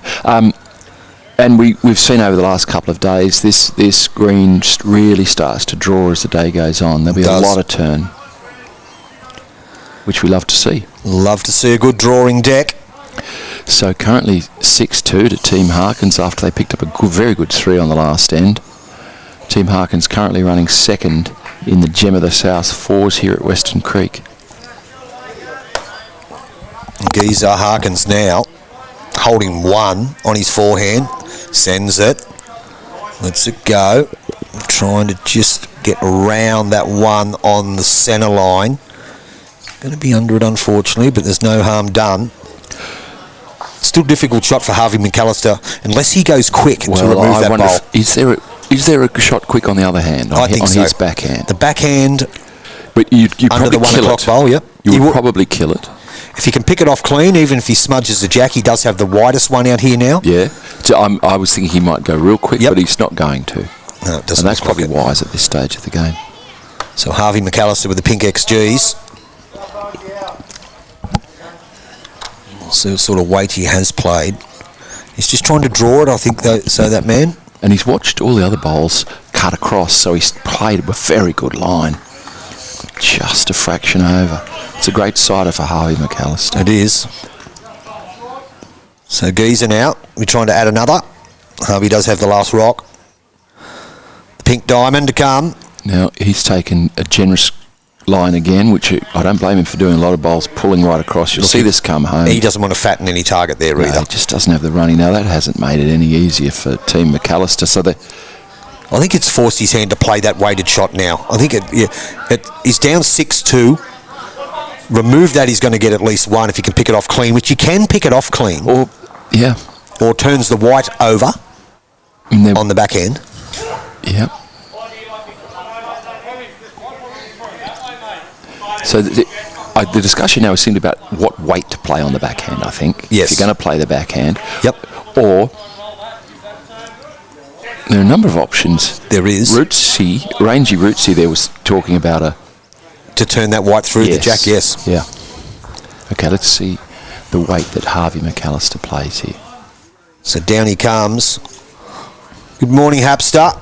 And we've seen over the last couple of days, this green really starts to draw as the day goes on. There'll be a lot of turn, which we love to see. Love to see a good drawing deck. So currently 6-2 to Team Harkins after they picked up a very good 3 on the last end. Team Harkins currently running second in the Gem of the South Fours here at Weston Creek. Geezer Harkins now holding 1 on his forehand. Sends it. Lets it go. Trying to just get around that 1 on the centre line. Going to be under it, unfortunately, but there's no harm done. Still difficult shot for Harvey McAllister unless he goes quick to remove that bowl. Is there a shot quick on the other hand? I think so. His backhand. The backhand. But you under probably the 1 kill o'clock it. bowl. Yep. You would probably kill it. If he can pick it off clean, even if he smudges the jack, he does have the widest one out here now. Yeah. So I was thinking he might go real quick, but he's not going to. No, it doesn't. And that's probably wise at this stage of the game. So Harvey McAllister with the pink XGs. So sort of weight he has played. He's just trying to draw it, I think, so that man. And he's watched all the other bowls cut across, so he's played a very good line. Just a fraction over. It's a great sider for Harvey McAllister. It is. So Geezer now. We're trying to add another. Harvey does have the last rock. The pink diamond to come. Now, he's taken a generous line again, which I don't blame him for doing. A lot of bowls pulling right across. You'll see this come home. He doesn't want to fatten any target there either. He just doesn't have the running. Now, that hasn't made it any easier for Team McAllister. So I think it's forced his hand to play that weighted shot now. I think he's down 6-2. Remove that, he's going to get at least 1 if he can pick it off clean, which you can pick it off clean. Or turns the white over on the back end. Yeah. So the discussion now is simply about what weight to play on the backhand, I think. Yes. If you're going to play the backhand. Yep. Or there are a number of options. There is. Rangy Rootsy there was talking about to turn that white through the jack, yes. Yeah. Okay, let's see the weight that Harvey McAllister plays here. So down he comes. Good morning, Hapster.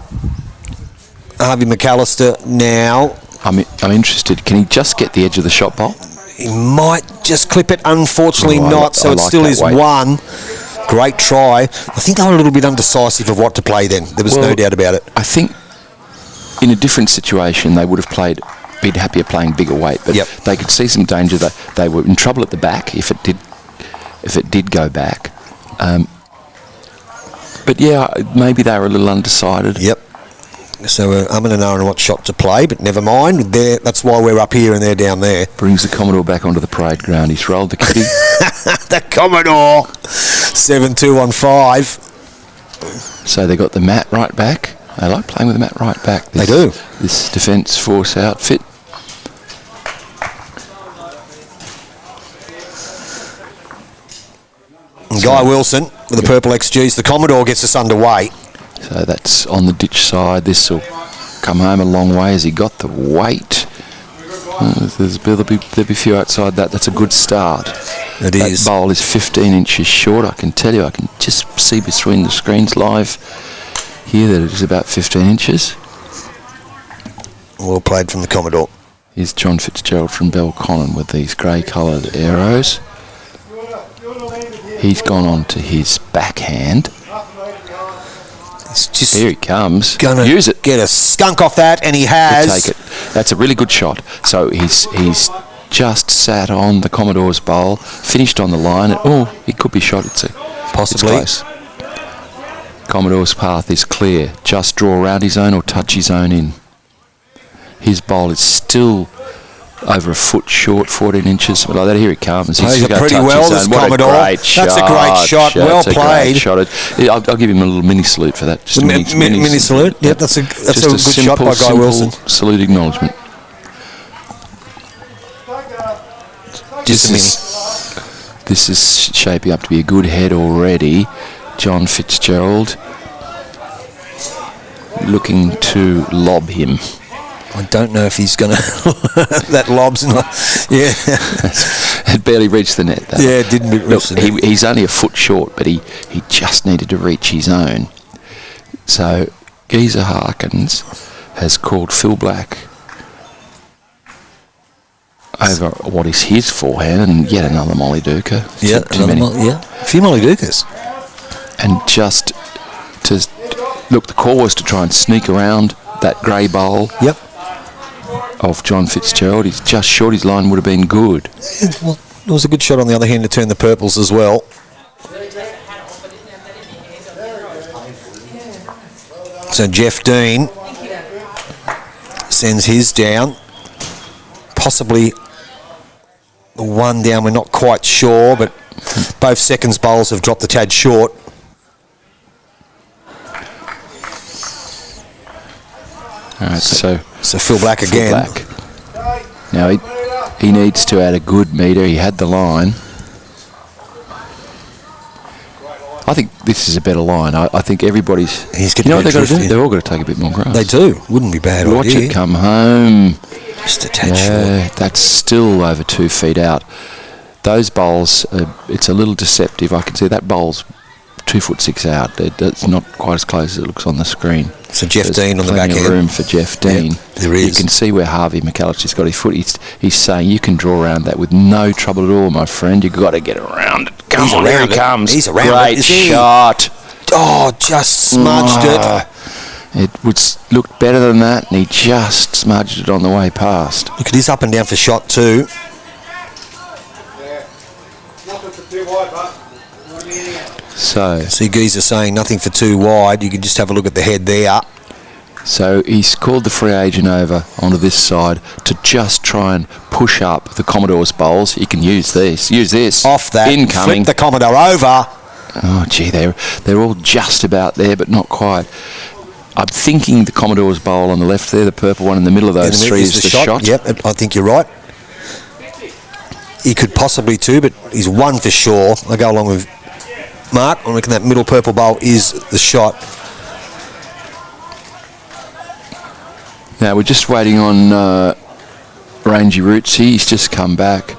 Harvey McAllister now. I'm interested. Can he just get the edge of the shot bowl? He might just clip it. Unfortunately not. So it still is 1. Great try. I think they were a little bit undecisive of what to play then. There was no doubt about it. I think in a different situation they would have been happier playing bigger weight, but they could see some danger. That they were in trouble at the back if it did go back. But yeah, maybe they were a little undecided. Yep. So I'm going to know what shot to play, but never mind. That's why we're up here and they're down there. Brings the Commodore back onto the parade ground. He's rolled the kitty. The Commodore. 7-2 on 5. So they got the mat right back. They like playing with the mat right back. They do. This Defence Force outfit. Guy Wilson with the purple XGs. The Commodore gets us underway. So that's on the ditch side. This will come home a long way. Has he got the weight? There'll be a few outside that. That's a good start. That is. That bowl is 15 inches short. I can tell you, I can just see between the screens live here that it is about 15 inches. Well played from the Commodore. Here's John Fitzgerald from Belconnen with these grey-coloured arrows. He's gone on to his backhand. It's just here he comes. Gonna use it. Get a skunk off that, and he has. Take it. That's a really good shot. So he's just sat on the Commodore's bowl, finished on the line. He could be shot. Possibly. It's close. Commodore's path is clear. Just draw around his own or touch his own in. His bowl is still over a foot short, 14 inches, something like that. Here he comes. He's gonna pretty touch well, his this own. What Commodore. a great shot. That's a great shot. Well That's a played. great shot. I'll give him a little mini salute for that. Just a mini salute. Yep, that's a good simple, shot by Guy Wilson. Salute acknowledgement. This is shaping up to be a good head already. John Fitzgerald looking to lob him. I don't know if he's going to... that lob's not... Yeah. It barely reached the net, though. Yeah, it didn't reach the net. He's only a foot short, but he just needed to reach his own. So, Geezer Harkins has called Phil Black over what is his forehand, and yet another Molly Duker. Yeah, a few Molly Dukers. And just to... Look, the call was to try and sneak around that grey bowl. Yep. Of John Fitzgerald. He's just short. His line would have been good. Yeah, well, it was a good shot on the other hand to turn the purples as well. So Jeff Dean sends his down. Possibly the one down, we're not quite sure, but both seconds bowls have dropped a tad short. All right, so Phil Black again. Black. Now he needs to add a good metre. He had the line. I think this is a better line. I think everybody's... You know what they've got to do? They're all got to take a bit more grass. They do. Wouldn't be bad. Watch it come home. Just a tad short. That's still over 2 feet out. Those bowls, it's a little deceptive. I can see that bowl's 2'6" out. It's not quite as close as it looks on the screen. So Jeff Dean on the back end. Room for Jeff Dean. Yep, there is. You can see where Harvey McAllister's got his foot. He's saying you can draw around that with no trouble at all, my friend. You've got to get around it. Come on, here he comes. He's around Great shot. Oh, just smudged it. It would look better than that, and he just smudged it on the way past. Look at his up and down for shot too. So, see Geezer saying nothing for too wide. You can just have a look at the head there. So he's called the free agent over onto this side to just try and push up the Commodore's bowls. You can use this. Use this. Off that. Incoming. Flip the Commodore over. Oh, gee, they're all just about there, but not quite. I'm thinking the Commodore's bowl on the left there, the purple one in the middle of those three is the shot. Yep, I think you're right. He could possibly too, but he's one for sure. I go along with Mark. I reckon that middle purple bowl is the shot. Now we're just waiting on Rangy Rootsy. He's just come back.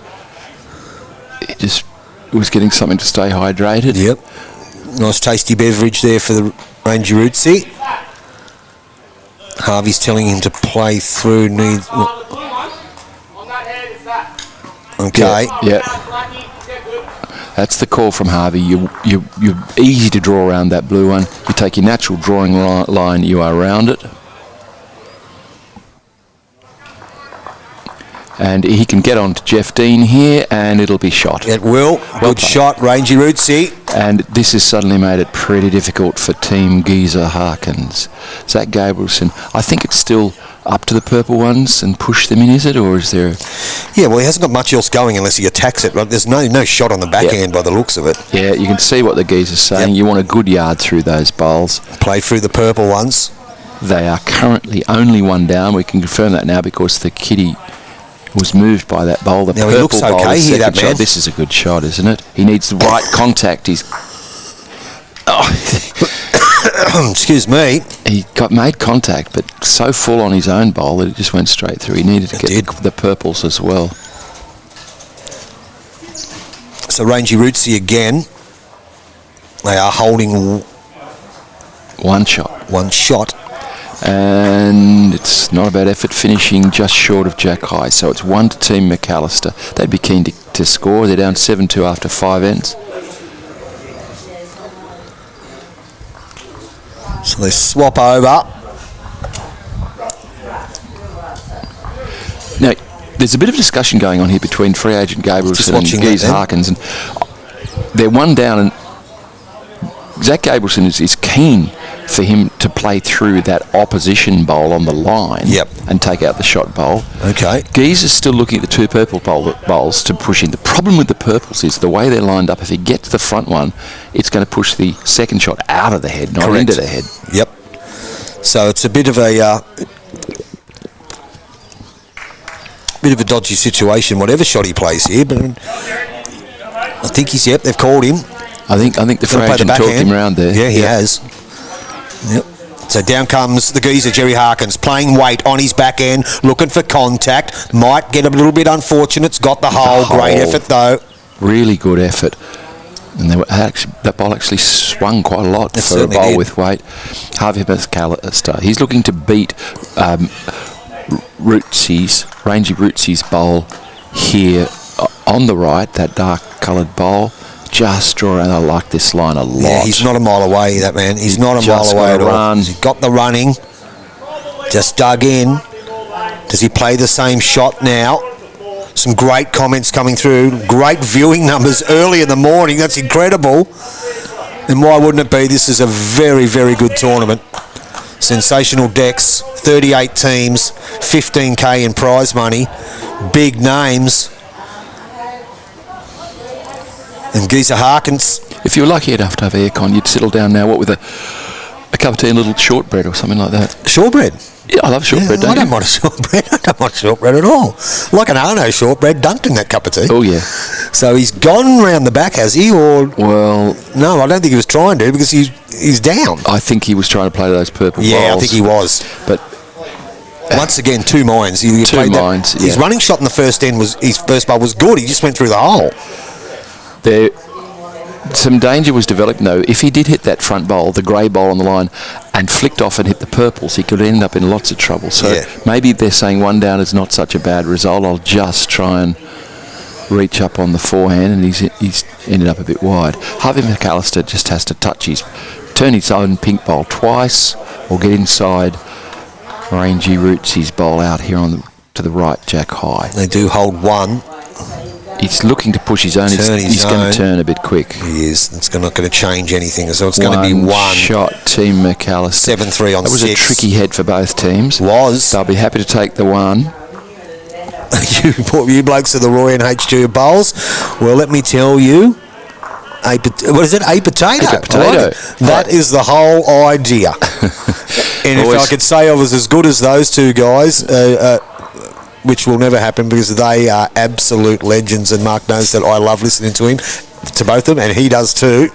He just was getting something to stay hydrated. Yep. Nice tasty beverage there for the Rangy Rootsy. Harvey's telling him to play through. Okay. Yeah. That's the call from Harvey. You're easy to draw around that blue one. You take your natural drawing line, you are around it. And he can get on to Jeff Dean here, and it'll be shot. It will. Well Good shot, Rangy Rootsy. And this has suddenly made it pretty difficult for Team Geezer Harkins. Zach Gabrielson, I think it's still up to the purple ones and push them in, is it? Or is there... Yeah, well, he hasn't got much else going unless he attacks it. Right? There's no shot on the backhand by the looks of it. Yeah, you can see what the Geezer's saying. Yep. You want a good yard through those bowls. Play through the purple ones. They are currently only one down. We can confirm that now because the kitty was moved by that bowl. The now purple he looks okay here, that man. Shot. This is a good shot, isn't it? He needs the right contact. He's... Oh. Excuse me. He made contact, but so full on his own bowl that it just went straight through. He needed to get the purples as well. So Rangy Rootsy again. They are holding one shot. One shot. And it's not a bad effort, finishing just short of Jack High. So it's 1 to Team McAllister. They'd be keen to score. They're down 7-2 after 5 ends. So they swap over. Now, there's a bit of discussion going on here between free agent Gabrielson and Geezer Harkins. And they're one down, and Zach Gabrielson is keen for him to play through that opposition bowl on the line and take out the shot bowl. Okay. Geese is still looking at the two purple bowls to push in. The problem with the purples is the way they're lined up. If he gets the front one, it's going to push the second shot out of the head, not into the head. Yep. So it's a bit of a dodgy situation, whatever shot he plays here. But I think they've called him. I think the frag agent talked him around there. Yeah, he has. Yep. So down comes the geezer, Jerry Harkins, playing weight on his back end, looking for contact. Might get a little bit unfortunate. It's got the hole. Great effort, though. Really good effort. And that ball actually swung quite a lot for a bowl with weight. Harvey McAllister, he's looking to beat Rangy Rootsy's bowl here on the right, that dark coloured bowl. Just draw around. I like this line a lot. Yeah, he's not a mile away, that man. He's not a mile away at all. He's got the running. Just dug in. Does he play the same shot now? Some great comments coming through. Great viewing numbers early in the morning. That's incredible. And why wouldn't it be? This is a very, very good tournament. Sensational decks. 38 teams. 15K in prize money. Big names. And Geezer Harkins. If you were lucky enough to have aircon, you'd settle down now, with a cup of tea and a little shortbread or something like that. Shortbread? Yeah, I love shortbread, I don't mind a shortbread. I don't mind shortbread at all. Like an Arno shortbread dunked in that cup of tea. Oh, yeah. So he's gone round the back, has he? Or well, no, I don't think he was trying to, because he's down. I think he was trying to play those purple balls. Yeah, I think he was. But once again, two minds. Two minds, His running shot in the first end his first ball was good. He just went through the hole. Some danger was developing, though. If he did hit that front bowl, the grey bowl on the line, and flicked off and hit the purples, he could end up in lots of trouble. So maybe they're saying one down is not such a bad result. I'll just try and reach up on the forehand, and he's ended up a bit wide. Harvey McAllister just has to turn his own pink bowl twice, or get inside Rangy Rootsy's bowl out here to the right, jack high. They do hold one. He's looking to push his own. He's going to turn a bit quick. He is. It's not going to change anything. So it's going to be one shot. Team McAllister. 7-3 on 6. That was a tricky head for both teams. They'll be happy to take the one. you blokes are the Roy and HG bowls. Well, let me tell you. What is it? A potato. A potato. Right. That is the whole idea. And if I could say I was as good as those two guys, which will never happen because they are absolute legends, and Mark knows that I love listening to both of them, and he does too.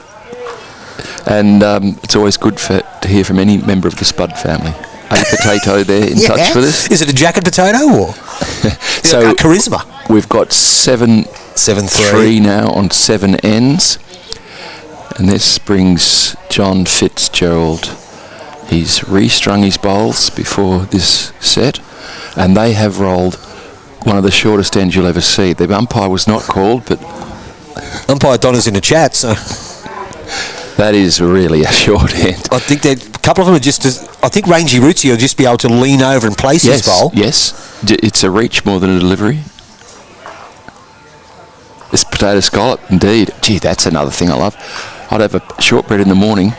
And it's always good to hear from any member of the Spud family. A potato there in touch with us. Is it a jacket potato or so charisma? We've got 7-3 now on 7 ends, and this brings John Fitzgerald. He's restrung his bowls before this set, and they have rolled one of the shortest ends you'll ever see. The umpire was not called, but umpire Donna's in the chat, so that is really a short end. I think that a couple of them are just. I think Rangy Rootsy will just be able to lean over and place his bowl. Yes, it's a reach more than a delivery. This potato scallop, indeed. Gee, that's another thing I love. I'd have a shortbread in the morning.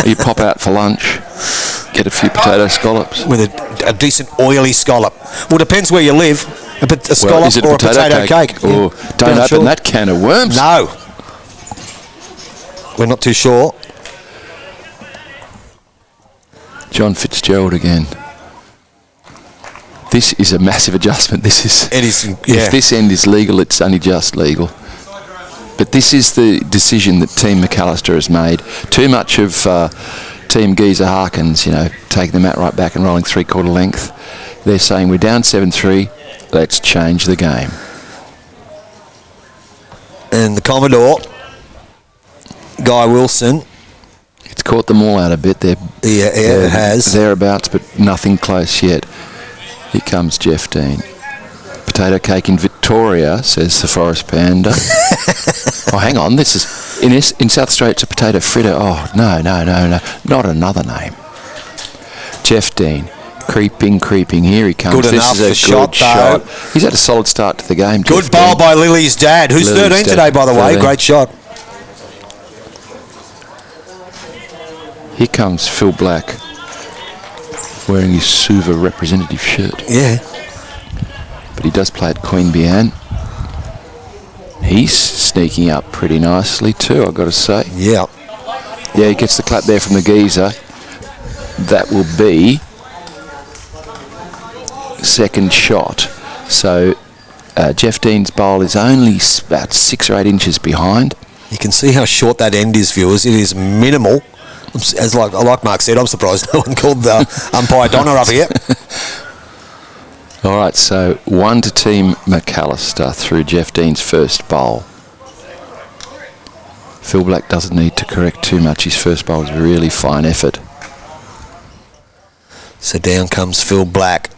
You pop out for lunch, get a few potato scallops. With a decent oily scallop. Well, depends where you live. A scallop is it or a potato cake. Oh, don't open that can of worms. No. We're not too sure. John Fitzgerald again. This is a massive adjustment. It is. If this end is legal, it's only just legal. But this is the decision that Team McAllister has made. Too much of Team Geezer Harkins, taking the mat right back and rolling 3/4 length. They're saying we're down 7-3. Let's change the game. And the Commodore, Guy Wilson. It's caught them all out a bit. It has. Thereabouts, but nothing close yet. Here comes Jeff Dean. Potato cake in Victoria, says the Forest Panda. Oh, hang on. This is in South Australia. It's a potato fritter. Oh, no. Not another name. Jeff Dean. Creeping. Here he comes. Good enough. This is a good shot. He's had a solid start to the game. Good bowl by Lily's dad, who's 13 today, by the way. Great shot. Here comes Phil Black wearing his Suva representative shirt. Yeah. But he does play at Queen Bian. He's sneaking up pretty nicely too, I've got to say. Yeah. Yeah, he gets the clap there from the geezer. That will be second shot. So Jeff Dean's bowl is only about 6 or 8 inches behind. You can see how short that end is, viewers. It is minimal. As like Mark said, I'm surprised no one called the umpire Donna up here. All right, so 1 to Team McAllister through Jeff Dean's first bowl. Phil Black doesn't need to correct too much. His first bowl was a really fine effort. So down comes Phil Black.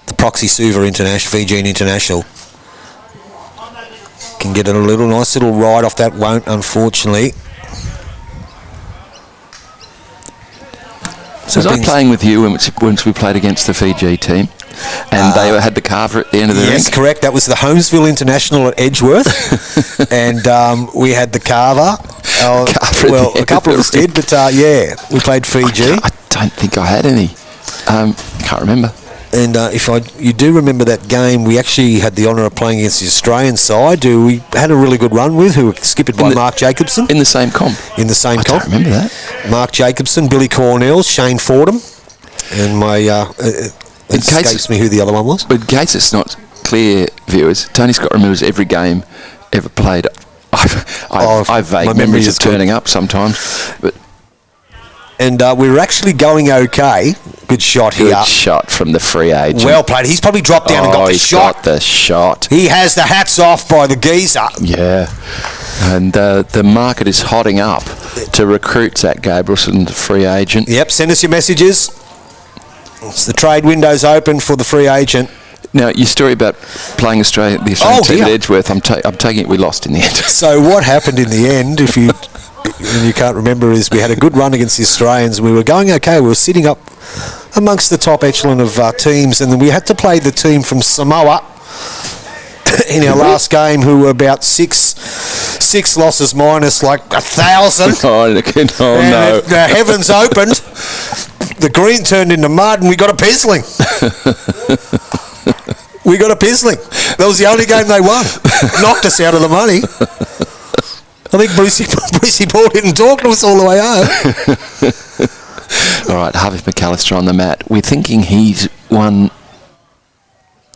The proxy Suva International, Fijian International. Can get a nice little ride off that, won't, unfortunately. So was I playing with you once we played against the Fiji team? And they had the carver at the end of the rink? Yes, correct. That was the Holmesville International at Edgeworth. And we had the carver. Well, a couple of us did, but yeah, we played Fiji. I don't think I had any. Can't remember. And you do remember that game, we actually had the honour of playing against the Australian side, who we had a really good run with, who were skipped by Mark Jacobson. In the same comp? In the same comp. I don't remember that. Mark Jacobson, Billy Cornell, Shane Fordham, and my... it escapes me who the other one was. But in case it's not clear, viewers, Tony Scott remembers every game ever played. I've vague memories of turning up sometimes. But and we were actually going okay. Good shot here. Good shot from the free agent. Well played. He's probably dropped down and got the shot. Got the shot. He has the hats off by the geezer. Yeah. And the market is hotting up to recruit Zach Gabrielson, the free agent. Yep, send us your messages. It's the trade window's open for the free agent. Now, your story about playing the Australian team at Edgeworth, I'm taking it we lost in the end. So what happened in the end, if you can't remember, is we had a good run against the Australians. We were going okay. We were sitting up amongst the top echelon of teams, and then we had to play the team from Samoa in our last game, who were about six losses minus like 1,000. Oh no! The heavens opened. The green turned into mud, and we got a pizzling. We got a pizzling. That was the only game they won. Knocked us out of the money. I think Brucey Paul didn't talk to us all the way home. All right, Harvey McAllister on the mat. We're thinking he's won.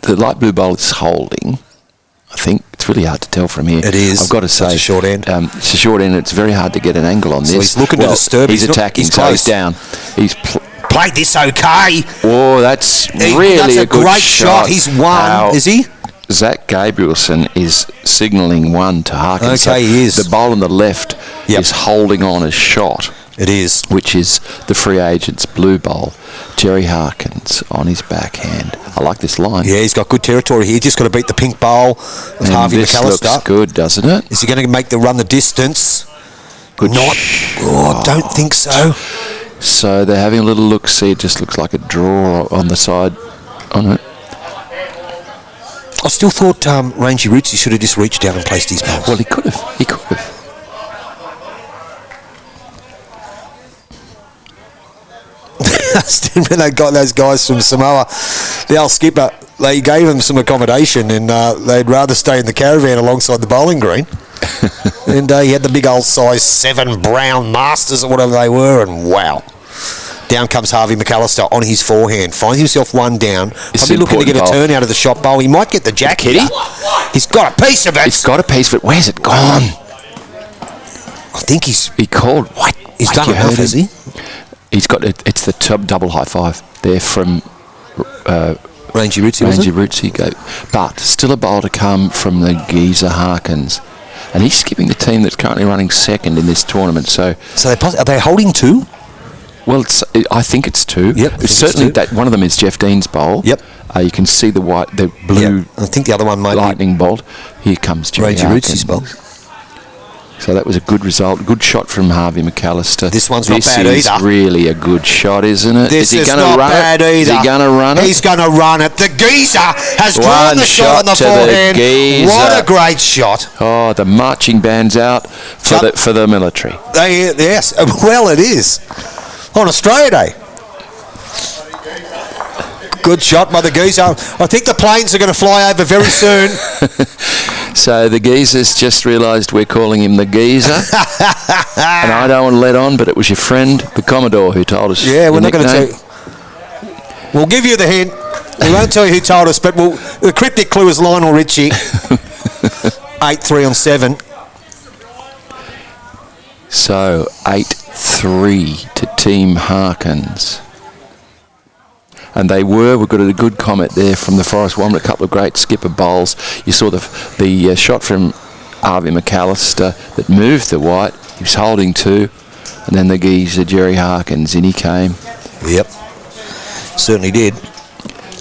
The light blue bowl is holding. I think it's really hard to tell from here. It is. I've got to say, it's a short end. It's a short end. It's very hard to get an angle on this. So he's looking to disturb. He's attacking. So he's down. He's played this okay. Oh, that's really a good great shot. He's won. Is he? Zach Gabrielson is signalling one to Harkins. Okay, he is. The bowl on the left is holding on a shot. It is. Which is the free agent's blue bowl. Jerry Harkins on his backhand. I like this line. Yeah, he's got good territory here. Just got to beat the pink bowl of Harvey McAllister. This looks good, doesn't it? Is he going to run the distance? Good. I don't think so. So they're having a little look-see. It just looks like a draw on the side. On it. I still thought Rangy Ritchie should have just reached down and placed his bowls. Well, he could have. He could have. When they got those guys from Samoa, the old skipper, they gave them some accommodation, and they'd rather stay in the caravan alongside the bowling green. And he had the big old size 7 brown masters or whatever they were, and wow. Down comes Harvey McAllister on his forehand. Finds himself one down. Probably looking to get a turn out of the shot bowl. He might get the jack here. He's got a piece of it. He's got a piece of it. Where's it gone? I think he called. What? He's done enough, has he? He's got it. It's the double high five there from Rangy Ritchie. Rangy Ritchie. But still a bowl to come from the geezer Harkins. And he's skipping the team that's currently running second in this tournament. So are they holding 2? Well, I think it's 2. Yep, it's certainly that one of them is Jeff Dean's bowl. Yep. You can see the blue. Yep. I think the other one might lightning bolt. Here comes Jerry Rangy Ritchie's bowl. So that was a good result. Good shot from Harvey McAllister. This one's not bad This either. is really a good shot, isn't it? This is gonna not run bad it? either. Is he going to run it? He's going to run it. The geezer has drawn One the shot on the shot to the forehand. geezer. What a great shot. Oh, the marching band's out for the military. Yes, well it is. On Australia Day. Good shot by the geezer. I think the planes are going to fly over very soon. So the geezer's just realised we're calling him the geezer. And I don't want to let on, but it was your friend, the Commodore, who told us. Yeah, we're the not going to tell nickname. you. We'll give you the hint. We won't tell you who told us, but the cryptic clue is Lionel Richie. 8-3 on 7. So 8-3 to Team Harkins. And we've got a good comment there from the Forest Woman, a couple of great skipper bowls. You saw the shot from Harvey McAllister that moved the white. He was holding 2. And then the geezer, Jerry Harkins, in he came. Yep, certainly did.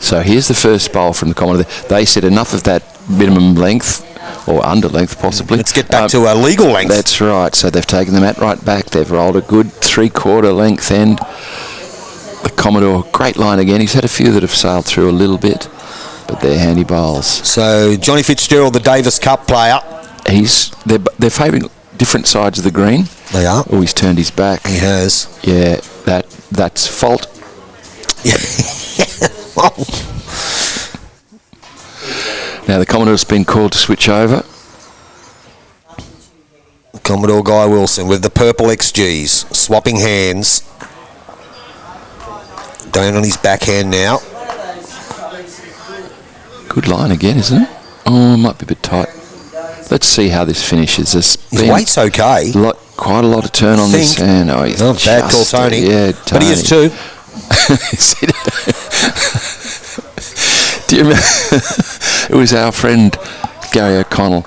So here's the first bowl from the Commodore. They said enough of that minimum length, or under length possibly. Let's get back to a legal length. That's right. So they've taken the mat right back. They've rolled a good 3/4 length end. The Commodore, great line again. He's had a few that have sailed through a little bit, but they're handy bowls. So Johnny Fitzgerald, the Davis Cup player. They're favouring different sides of the green. They are. Oh, he's turned his back. He has. Yeah, that's fault. Now the Commodore's been called to switch over. Commodore Guy Wilson with the purple XGs, swapping hands. Down on his backhand now. Good line again, isn't it? Oh, might be a bit tight. Let's see how this finishes. His weight's okay. Quite a lot of turn on this hand. Oh, he's not bad call, Tony. Yeah, Tony. But he is too. Do you remember? It was our friend Gary O'Connell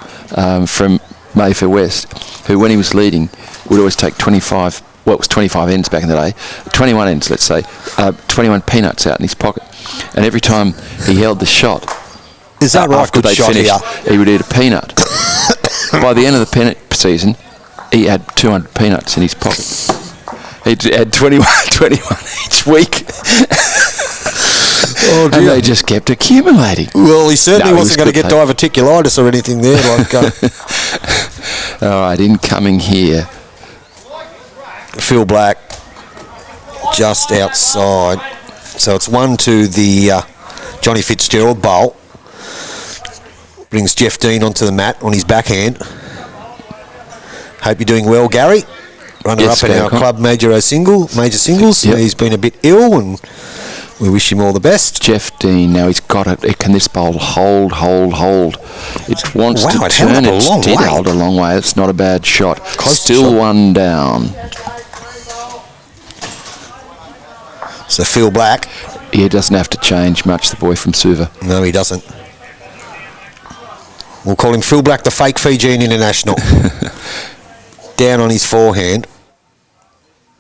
from Mayfair West, who, when he was leading, would always take 25. Well, it was 25 ends back in the day. 21 ends, let's say. 21 peanuts out in his pocket, and every time he held the shot, is that right? After they finished, he would eat a peanut. By the end of the peanut season, he had 200 peanuts in his pocket. He'd had 21 each week. Oh, dear. And they just kept accumulating. Well, he certainly wasn't going to get diverticulitis or anything there. All right, incoming here. Phil Black just outside. So it's 1 to the Johnny Fitzgerald bowl. Brings Jeff Dean onto the mat on his backhand. Hope you're doing well, Gary. Runner-up in our club major singles. Yep. He's been a bit ill, and we wish him all the best. Jeff Dean, now he's got it. Can this bowl hold? It wants to turn. It did hold a long way. It's not a bad shot. Still one down. So Phil Black. He doesn't have to change much, the boy from Suva. No, he doesn't. We'll call him Phil Black, the fake Fijian international. Down on his forehand.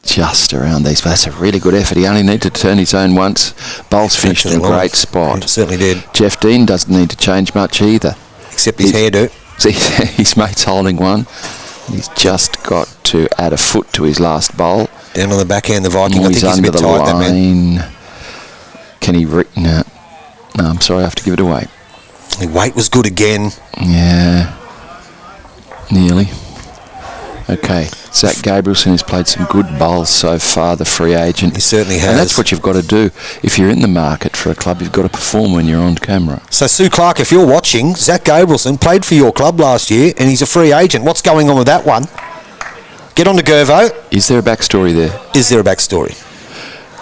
Just around these, but that's a really good effort. He only needed to turn his own once. Bowl's finished in a great spot. He certainly did. Jeff Dean doesn't need to change much either. Except his hairdo. See, his mate's holding one. He's just got to add a foot to his last bowl. Down on the backhand, the Viking. I think he's a bit tight, that man. Can he... No, I'm sorry, I have to give it away. The weight was good again. Yeah. Nearly. Okay, Zach Gabrielson has played some good bowls so far, the free agent. He certainly has. And that's what you've got to do. If you're in the market for a club, you've got to perform when you're on camera. So, Sue Clark, if you're watching, Zach Gabrielson played for your club last year, and he's a free agent. What's going on with that one? Get on to Gervo. Is there a backstory there? Is there a backstory?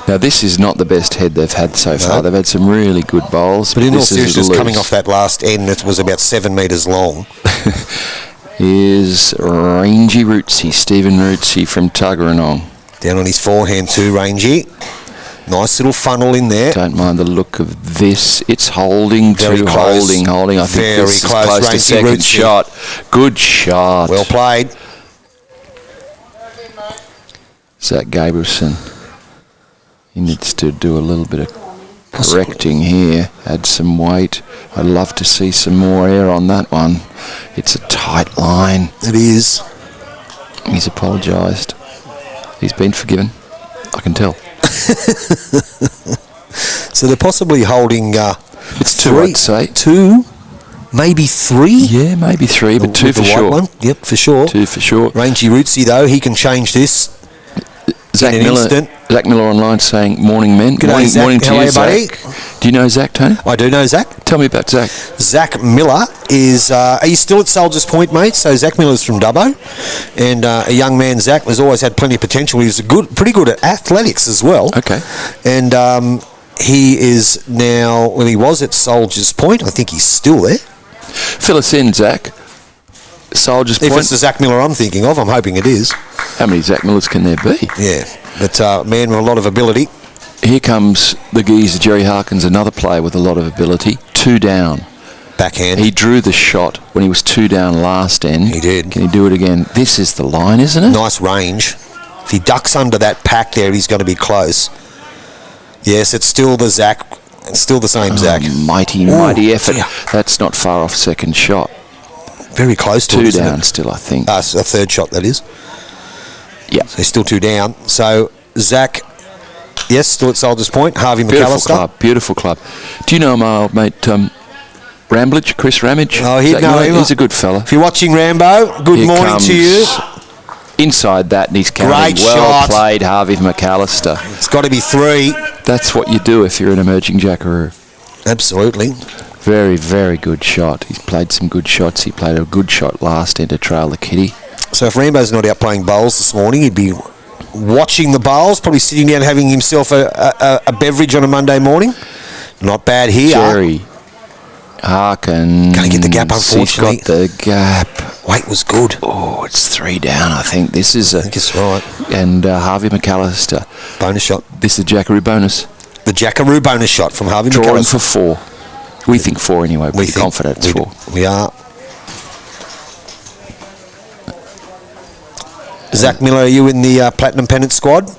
Now, this is not the best head they've had so far. They've had some really good bowls. But in all seriousness, coming off that last end, it was about 7 metres long. Is Rangy Rootsy, Stephen Rootsy from Tuggeranong. Down on his forehand too, Rangy. Nice little funnel in there. Don't mind the look of this. It's holding very to close. holding. I think very this is close. close to second shot. Good shot. Well played. Zach Gabrielson. He needs to do a little bit of correcting here. Add some weight. I'd love to see some more air on that one. It's a tight line. It is. He's apologised. He's been forgiven. I can tell. So they're possibly holding It's two, three, I'd say. two, maybe three. Yeah, maybe three, but two With for the white sure. one. Yep, for sure. Two for sure. Rangy Rootsy, though, he can change this Zach in an Miller, instant. Zach Miller online saying, morning men. G'day, Morning, Zach. morning to How are you, you, buddy? Zach. Do you know Zach, Tony? I do know Zach. Tell me about Zach. Zach Miller is, are you still at Soldiers Point, mate? So Zach Miller's from Dubbo, and a young man, Zach, has always had plenty of potential. He's pretty good at athletics as well. Okay. And he is now, well, he was at Soldiers Point. I think he's still there. Fill us in, Zach. Soldiers If Point. it's the Zach Miller I'm thinking of, I'm hoping it is. How many Zach Millers can there be? Yeah, but man with a lot of ability. Here comes the geezer, Jerry Harkins, another player with a lot of ability. 2 down. Backhand. He drew the shot when he was 2 down last end. He did. Can he do it again? This is the line, isn't it? Nice range. If he ducks under that pack there, he's going to be close. Yes, it's still the Zach. It's still the same Zach. Mighty effort. Yeah. That's not far off second shot. Very close to 2 it, isn't down it? still, I think. A third shot, that is. Yeah. So he's still 2 down. So Zach, yes, still at Soldiers Point. Harvey Beautiful McAllister. club. Beautiful club. Do you know my old mate Ramblage, Chris Ramage? Oh, he'd Zach know Miller? him. He's a good fella. If you're watching Rambo, good Here morning to you. comes inside that, and he's counting. Great Well shot. played, Harvey McAllister. It's got to be 3. That's what you do if you're an emerging jackaroo. Absolutely. Very, very good shot. He's played some good shots. He played a good shot last end to trail the kitty. So if Rambo's not out playing bowls this morning, he'd be watching the bowls, probably sitting down having himself a beverage on a Monday morning. Not bad here. Jerry Harkins. Can't get the gap, unfortunately. He's got the gap. Weight was good. Oh, it's 3 down, I think. This is I think it's right. And Harvey McAllister. Bonus shot. This is the Jackaroo bonus. The Jackaroo bonus shot from Harvey Drawing McAllister. for 4. We think 4 anyway. We're confident it's 4. We are. Zach Miller, are you in the Platinum Pennant squad?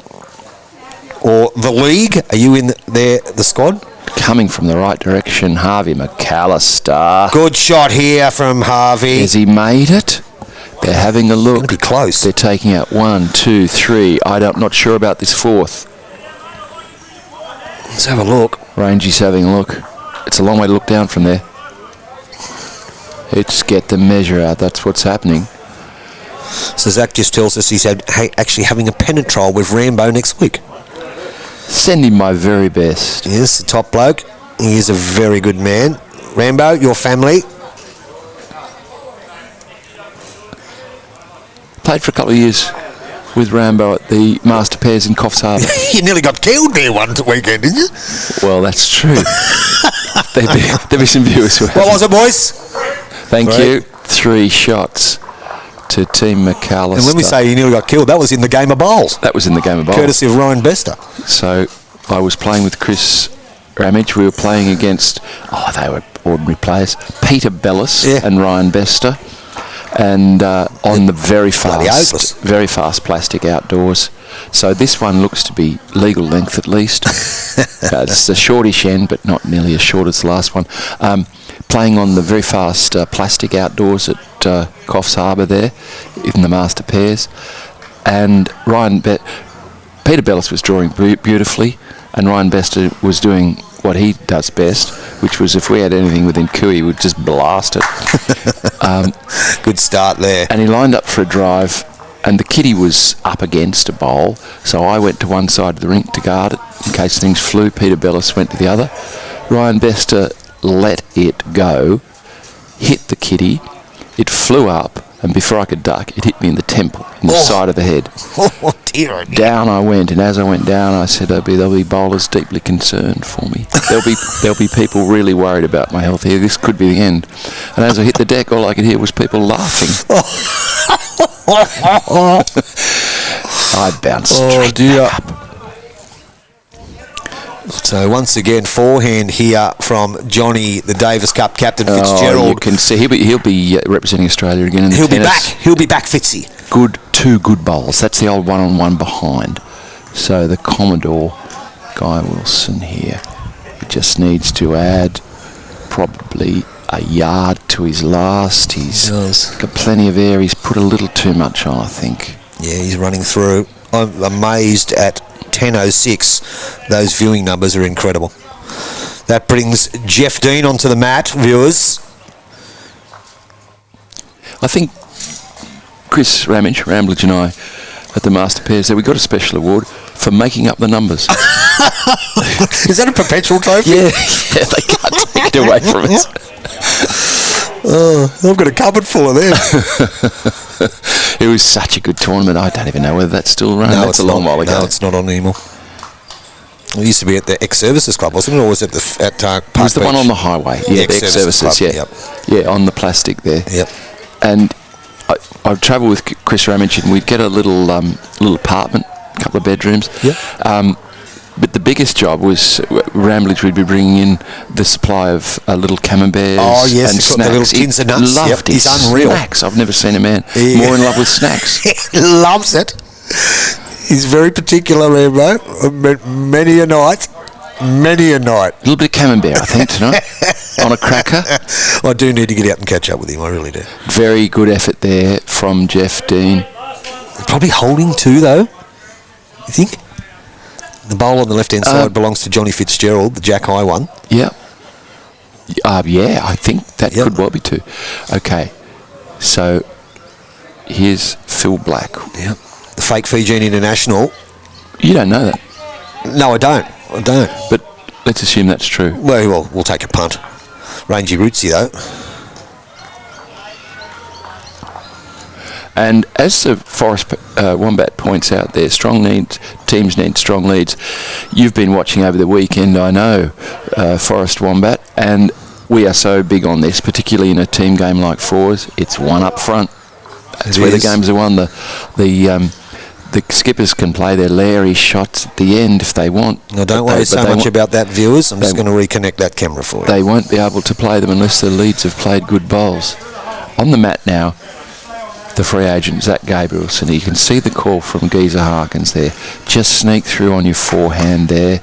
Or the league? Are you in the squad? Coming from the right direction, Harvey McAllister. Good shot here from Harvey. Has he made it? They're having a look. It's going to be close. They're taking out 1, 2, 3. I'm not sure about this 4th. Let's have a look. Rangy's having a look. It's a long way to look down from there. Let's get the measure out. That's what's happening. So Zach just tells us he's actually having a pennant trial with Rambo next week. Send him my very best. Yes, the top bloke. He is a very good man. Rambo, your family. Played for a couple of years with Rambo at the Master Pairs in Coffs Harbour. You nearly got killed there one weekend, didn't you? Well, that's true. There'll be some viewers who have. What was it, boys? Thank Right. you. 3 shots to Team McAllister. And when we say you nearly got killed, that was in the game of bowls, that was in the game of bowls. courtesy of Ryan Bester. So I was playing with Chris Ramage. We were playing against, they were ordinary players, Peter Bellis and Ryan Bester. And on the very fast plastic outdoors. So this one looks to be legal length at least. It's a shortish end, but not nearly as short as the last one. Playing on the very fast plastic outdoors at Coffs Harbour there in the Master Pairs. And Peter Bellis was drawing beautifully, and Ryan Bester was doing what he does best, which was if we had anything within cooey, we'd just blast it. Good start there. And he lined up for a drive, and the kitty was up against a bowl, so I went to one side of the rink to guard it in case things flew. Peter Bellis went to the other. Ryan Bester let it go, hit the kitty, it flew up, and before I could duck, it hit me in the temple, in the side of the head. Oh, dear. Down I went, and as I went down, I said, there'll be bowlers deeply concerned for me. There'll be people really worried about my health here. This could be the end. And as I hit the deck, all I could hear was people laughing. I bounced straight back up. So once again, forehand here from Johnny, the Davis Cup captain Fitzgerald. You can see he'll be representing Australia again in the He'll tennis. be back. He'll be back, Fitzy. Two good bowls. That's the old one-on-one behind. So the Commodore, Guy Wilson here, he just needs to add probably a yard to his last. He's got plenty of air. He's put a little too much on, I think. Yeah, he's running through. I'm amazed at 10:06. Those viewing numbers are incredible. That brings Jeff Dean onto the mat, viewers. I think Chris Ramblage and I at the Master Pairs there, we got a special award for making up the numbers. Is that a perpetual trophy? Yeah, they can't take it away from us. Oh, I've got a cupboard full of them. It was such a good tournament. I don't even know whether that's still running. No, That's a long while ago. No, it's not on anymore. It used to be at the Ex-Services Club, wasn't it? Or was it at Park It was the Beach? one on the highway. Yeah, the Ex-Services, Club, yeah. yep. Yeah, on the plastic there. Yep. And I'd travel with Chris Ramage and we'd get a little apartment, a couple of bedrooms. Yep. But the biggest job was Ramblage would be bringing in the supply of little camemberts Oh, yes, and he's got the snacks. little tins of nuts. Loved Yep, his he's unreal. snacks. I've never seen a man Yeah. more in love with snacks. Loves it. He's very particular, Rambo. Many a night. Many a night. A little bit of camembert, I think, tonight, on a cracker. I do need to get out and catch up with him, I really do. Very good effort there from Jeff Dean. Probably holding two, though, you think? The bowl on the left-hand side belongs to Johnny Fitzgerald, the Jack High one. Yeah. Yeah, I think that Yep. could well be two. Okay, so here's Phil Black. Yep. The fake Fijian International. You don't know that, No, I don't. but let's assume that's true. Well, we'll take a punt. Rangy Rootsy, though. And as the Forest Wombat points out there, teams need strong leads. You've been watching over the weekend, I know, Forest Wombat, and we are so big on this, particularly in a team game like Fours. It's one up front. That's where the games are won. The skippers can play their Larry shots at the end if they want. Now, don't worry so much about that, viewers. I'm just going to reconnect that camera for you. They won't be able to play them unless the leads have played good bowls. On the mat now, the free agent, Zach Gabrielson. You can see the call from Geezer Harkins there. Just sneak through on your forehand there.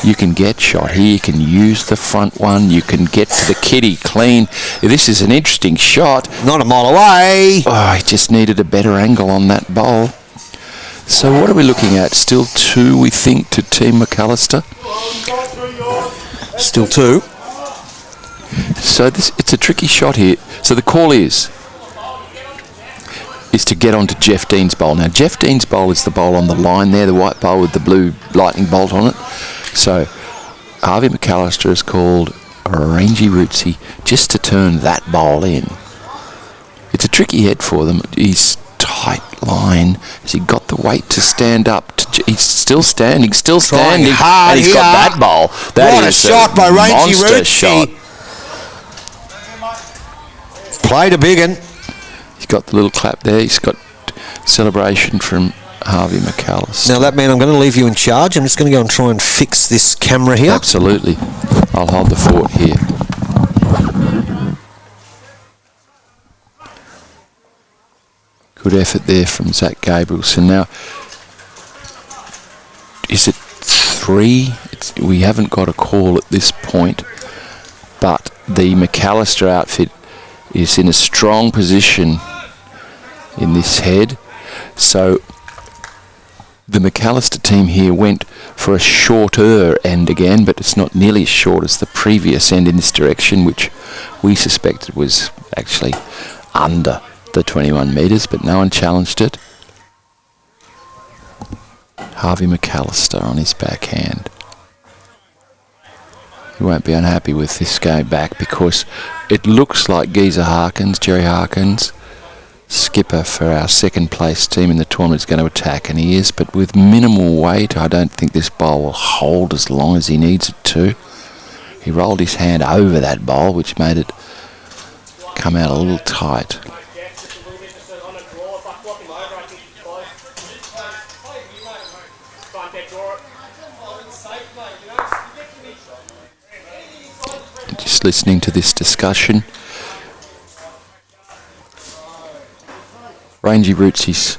You can get shot here. You can use the front one. You can get to the kitty clean. This is an interesting shot. Not a mile away. Oh, he just needed a better angle on that bowl. So what are we looking at? Still two, we think, to Team McAllister. Still two. So it's a tricky shot here. So the call is to get onto Jeff Dean's bowl. Now, Jeff Dean's bowl is the bowl on the line there, the white bowl with the blue lightning bolt on it. So Harvey McAllister has called Rangy Rootsy just to turn that bowl in. It's a tricky head for them. He's tight line. Has he got the weight to stand up? He's still standing, Trying hard and he's here. got that bowl. That What a is shot by Rangy monster Rootsy. shot. Played a big one. He's got the little clap there. He's got celebration from Harvey McAllister. Now, that man, I'm going to leave you in charge. I'm just going to go and try and fix this camera here. Absolutely. I'll hold the fort here. Good effort there from Zach Gabrielson. Now, is it three? We haven't got a call at this point, but the McAllister outfit is in a strong position in this head. So the McAllister team here went for a shorter end again, but it's not nearly as short as the previous end in this direction, which we suspected was actually under the 21 metres, but no one challenged it. Harvey McAllister on his backhand. He won't be unhappy with this going back because it looks like Geezer Harkins, Jerry Harkins, skipper for our second place team in the tournament, is going to attack, and he is, but with minimal weight. I don't think this bowl will hold as long as he needs it to. He rolled his hand over that bowl, which made it come out a little tight. Just listening to this discussion. Rangy Rootsy's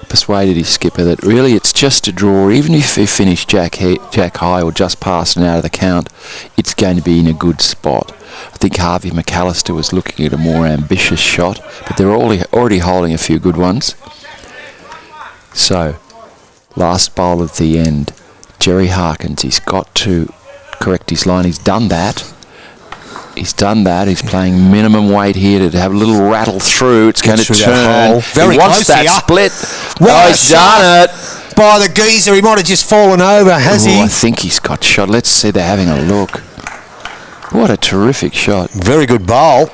persuaded his skipper that really it's just a draw. Even if he finished Jack high or just past and out of the count, it's going to be in a good spot. I think Harvey McAllister was looking at a more ambitious shot, but they're already holding a few good ones. So, last bowl at the end. Jerry Harkins, he's got to correct his line. He's done that. He's playing minimum weight here to have a little rattle through. It's going to turn. Very he wants close that here. split. What a He's shot done it. by the geezer. He might have just fallen over, has he? I think he's got shot. Let's see. They're having a look. What a terrific shot. Very good bowl.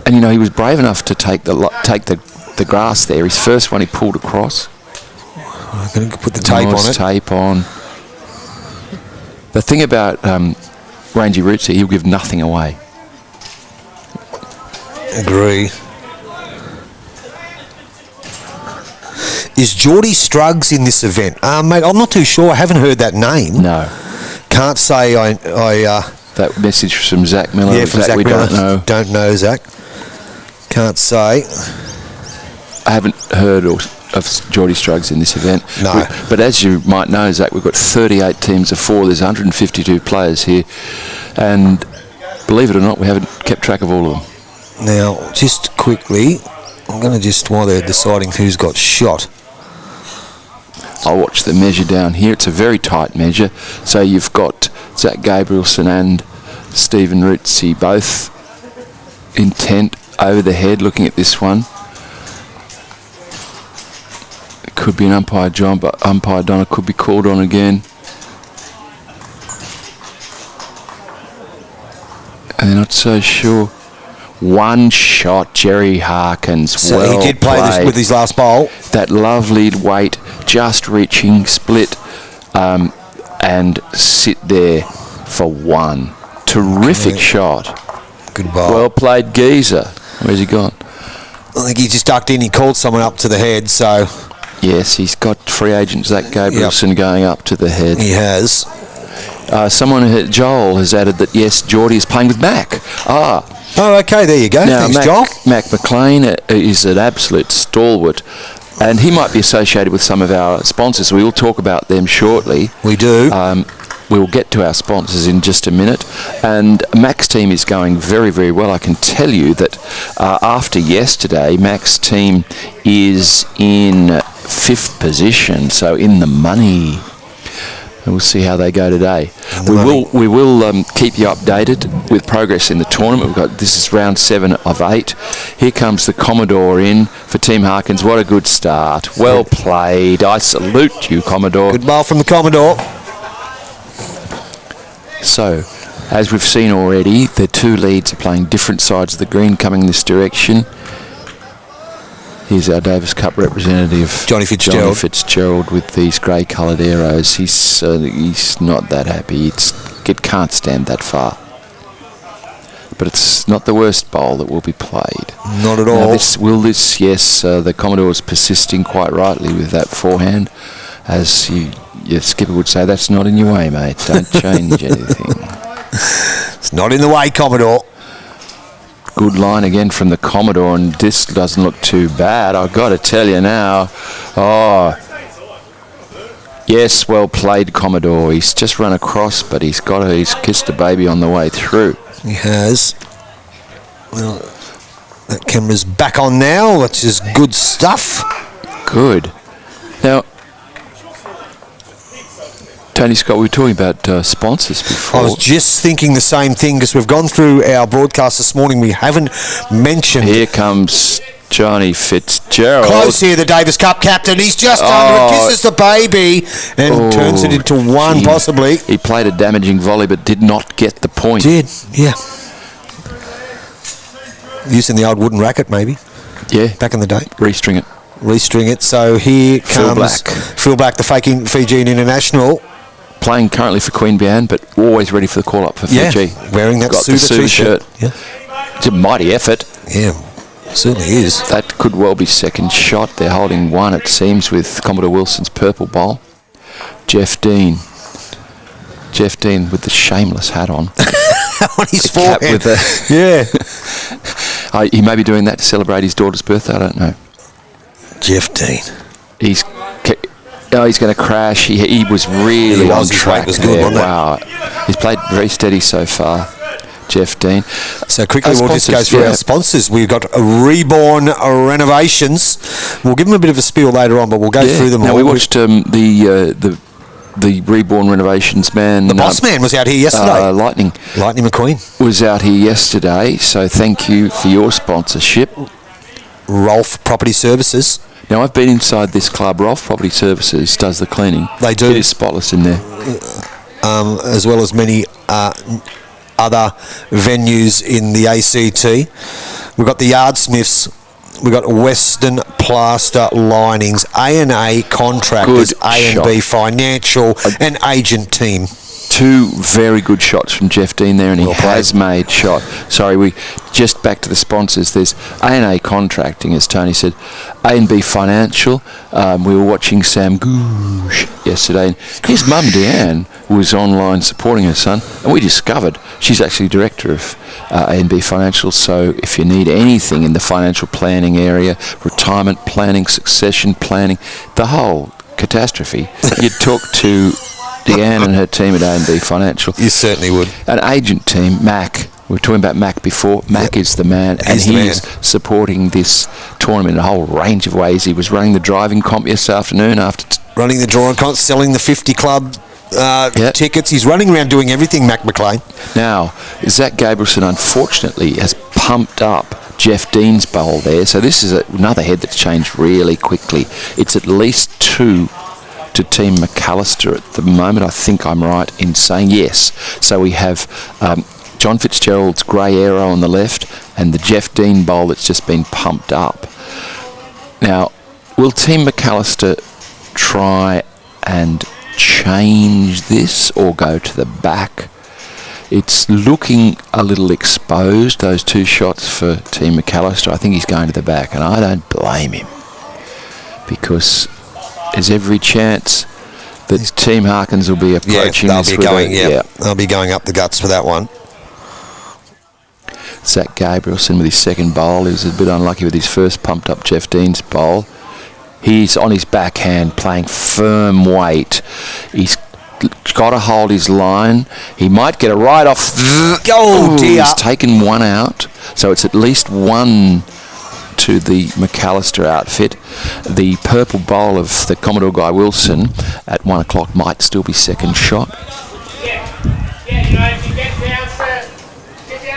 And, you know, he was brave enough to take the grass there. His first one he pulled across. I'm going to put the tape on it. Tape on. The thing about Rangy Rootsy, he'll give nothing away. Agree. Is Geordie Struggs in this event? Mate, I'm not too sure. I haven't heard that name. No. Can't say I That message from Zach Miller. yeah, from Zach we Miller. don't know. Don't know, Zach. Can't say. I haven't heard of Geordie Struggs in this event. No. But as you might know, Zach, we've got 38 teams of 4. There's 152 players here. And believe it or not, we haven't kept track of all of them. Now, just quickly, I'm going to just, while they're deciding who's got shot. I'll watch the measure down here. It's a very tight measure. So you've got Zach Gabrielson and Stephen Rootsy both intent over the head looking at this one. It could be an umpire John, but umpire Donna could be called on again. And they're not so sure. One shot, Jerry Harkins. So well he did play this with his last bowl. That lovely weight, just reaching, split, and sit there for one. Terrific shot. Good bowl. Well played, Geezer. Where's he gone? I think he just ducked in. He called someone up to the head, so... Yes, he's got free agent Zach Gabrielson going up to the head. He has. Joel has added that, yes, Geordie is playing with Mac. Oh, okay, there you go. Now, Thanks, Joel. Mac McLean is an absolute stalwart, and he might be associated with some of our sponsors. We will talk about them shortly. We do. We'll get to our sponsors in just a minute. And Mac's team is going very, very well. I can tell you that after yesterday, Mac's team is in 5th position, so in the money. And we'll see how they go today. We will keep you updated with progress in the tournament. This is round 7 of 8. Here comes the Commodore in for Team Harkins. What a good start. Well played. I salute you, Commodore. Good bowl from the Commodore. So, as we've seen already, the two leads are playing different sides of the green, coming this direction. Here's our Davis Cup representative, Johnny Fitzgerald with these grey-coloured arrows. He's not that happy. It can't stand that far. But it's not the worst bowl that will be played. Not at all. The Commodore's persisting quite rightly with that forehand. As your skipper would say, that's not in your way, mate. Don't change anything. It's not in the way, Commodore. Good line again from the Commodore, and this doesn't look too bad. I've got to tell you now. Oh, yes, well played, Commodore. He's just run across, but he's kissed the baby on the way through. He has. Well, that camera's back on now, which is good stuff. Good. Now, Tony Scott, we were talking about sponsors before. I was just thinking the same thing because we've gone through our broadcast this morning. We haven't mentioned... Here comes Johnny Fitzgerald. Close here, the Davis Cup captain. He's just under it, kisses the baby and turns it into one, possibly. He played a damaging volley but did not get the point. Did, yeah. Using the old wooden racket, maybe. Yeah. Back in the day. Restring it. So here comes Phil Black, the Fijian international. Playing currently for Queen Bian, but always ready for the call-up for Fiji. Wearing that Suda shirt. Yeah. It's a mighty effort. Yeah, certainly is. That could well be second shot. They're holding one, it seems, with Commodore Wilson's purple bowl. Jeff Dean with the shameless hat on. On his forehead. Cap with yeah. He may be doing that to celebrate his daughter's birthday, I don't know. Jeff Dean. He's going to crash. He was really on track was good, there. wasn't it? Wow. He's played very steady so far. Jeff Dean. So quickly, Our we'll just go sponsors, through yeah. our sponsors. We've got Reborn Renovations. We'll give them a bit of a spiel later on, but we'll go through them Now, all. we watched the Reborn Renovations man. The boss man was out here yesterday. Lightning McQueen. was out here yesterday, so thank you for your sponsorship. Rolf Property Services. Now, I've been inside this club. Rolf Property Services does the cleaning. They do. It is spotless in there. As well as many other venues in the ACT. We've got the Yardsmiths. We've got Western Plaster Linings, A&A Contractors, Good A&B Financial, and Agent Team. Two very good shots from Jeff Dean there, and he Well played. has made shot. Sorry, we just back to the sponsors. There's A&A Contracting, as Tony said, A&B Financial. We were watching Sam Goosh yesterday, and his mum Deanne was online supporting her son, and we discovered she's actually director of A&B Financial. So if you need anything in the financial planning area, retirement planning, succession planning, the whole catastrophe, you'd talk to Deanne and her team at A&B Financial. You certainly would. An agent team, Mac. We were talking about Mac before. Mac is the man, and He's the he's man. supporting this tournament in a whole range of ways. He was running the driving comp this afternoon after Running the drawing con, selling the 50 club tickets. He's running around doing everything, Mac McLean. Now, Zach Gabrielson, unfortunately, has pumped up Jeff Dean's bowl there. So this is another head that's changed really quickly. It's at least 2 to Team McAllister at the moment. I think I'm right in saying yes. So we have John Fitzgerald's grey arrow on the left and the Jeff Dean bowl that's just been pumped up. Now, will Team McAllister try and change this or go to the back? It's looking a little exposed, those 2 shots for Team McAllister. I think he's going to the back, and I don't blame him, because there's every chance that Team Harkins will be approaching this with they'll be going up the guts for that one. Zach Gabrielson with his second bowl. He was a bit unlucky with his first pumped up Jeff Dean's bowl. He's on his backhand playing firm weight. He's got to hold his line. He might get a right off. Oh dear. He's taken one out. So it's at least 1 to the McAllister outfit. The purple bowl of the Commodore Guy Wilson at 1 o'clock might still be second shot. Yeah, you know, if you get down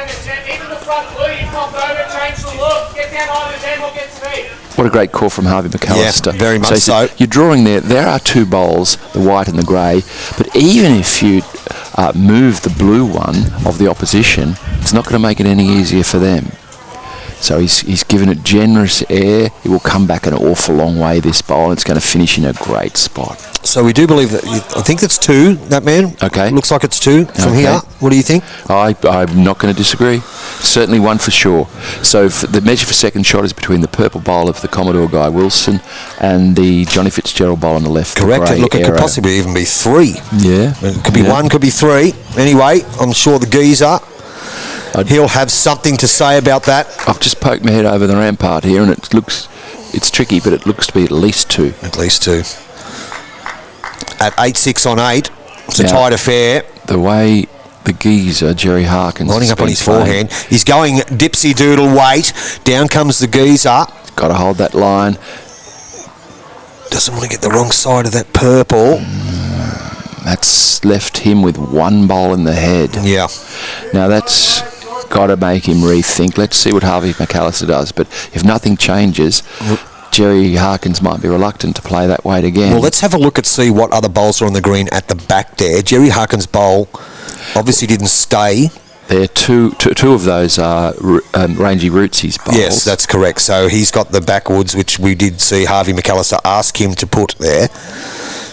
to 10, even the front blue, you pop over, change the look, get down high to 10, we'll get speed. What a great call from Harvey McAllister. Yeah, very much so. You're drawing there are 2 bowls, the white and the grey, but even if you move the blue one of the opposition, it's not going to make it any easier for them. So he's given it generous air. It will come back an awful long way, this bowl. It's going to finish in a great spot. So we do believe that. I think that's 2, that man. Okay. Looks like it's 2 from Okay. here. What do you think? I'm not going to disagree. Certainly 1 for sure. So the measure for second shot is between the purple bowl of the Commodore Guy Wilson and the Johnny Fitzgerald bowl on the left. Correct. The grey Look, it could arrow. possibly even be 3. Yeah. It could be Yeah. 1, could be 3. Anyway, I'm sure the geezer, he'll have something to say about that. I've just poked my head over the rampart here, and it's tricky, but it looks to be at least 2. At least 2. At 8-6 on 8, it's a Now, tight affair. The way the geezer, Jerry Harkins, Lining has up on been his playing, forehand. He's going dipsy doodle weight. Down comes the geezer. got to hold that line. Doesn't want to get the wrong side of that purple. That's left him with 1 bowl in the head. Yeah. Now that's got to make him rethink. Let's see what Harvey McAllister does. But if nothing changes, Jerry Harkins might be reluctant to play that weight again. Well, let's have a look and see what other bowls are on the green at the back there. Jerry Harkins' bowl obviously didn't stay. There, two of those are Rangy Rootsy's bowls. Yes, that's correct. So he's got the backwoods, which we did see Harvey McAllister ask him to put there.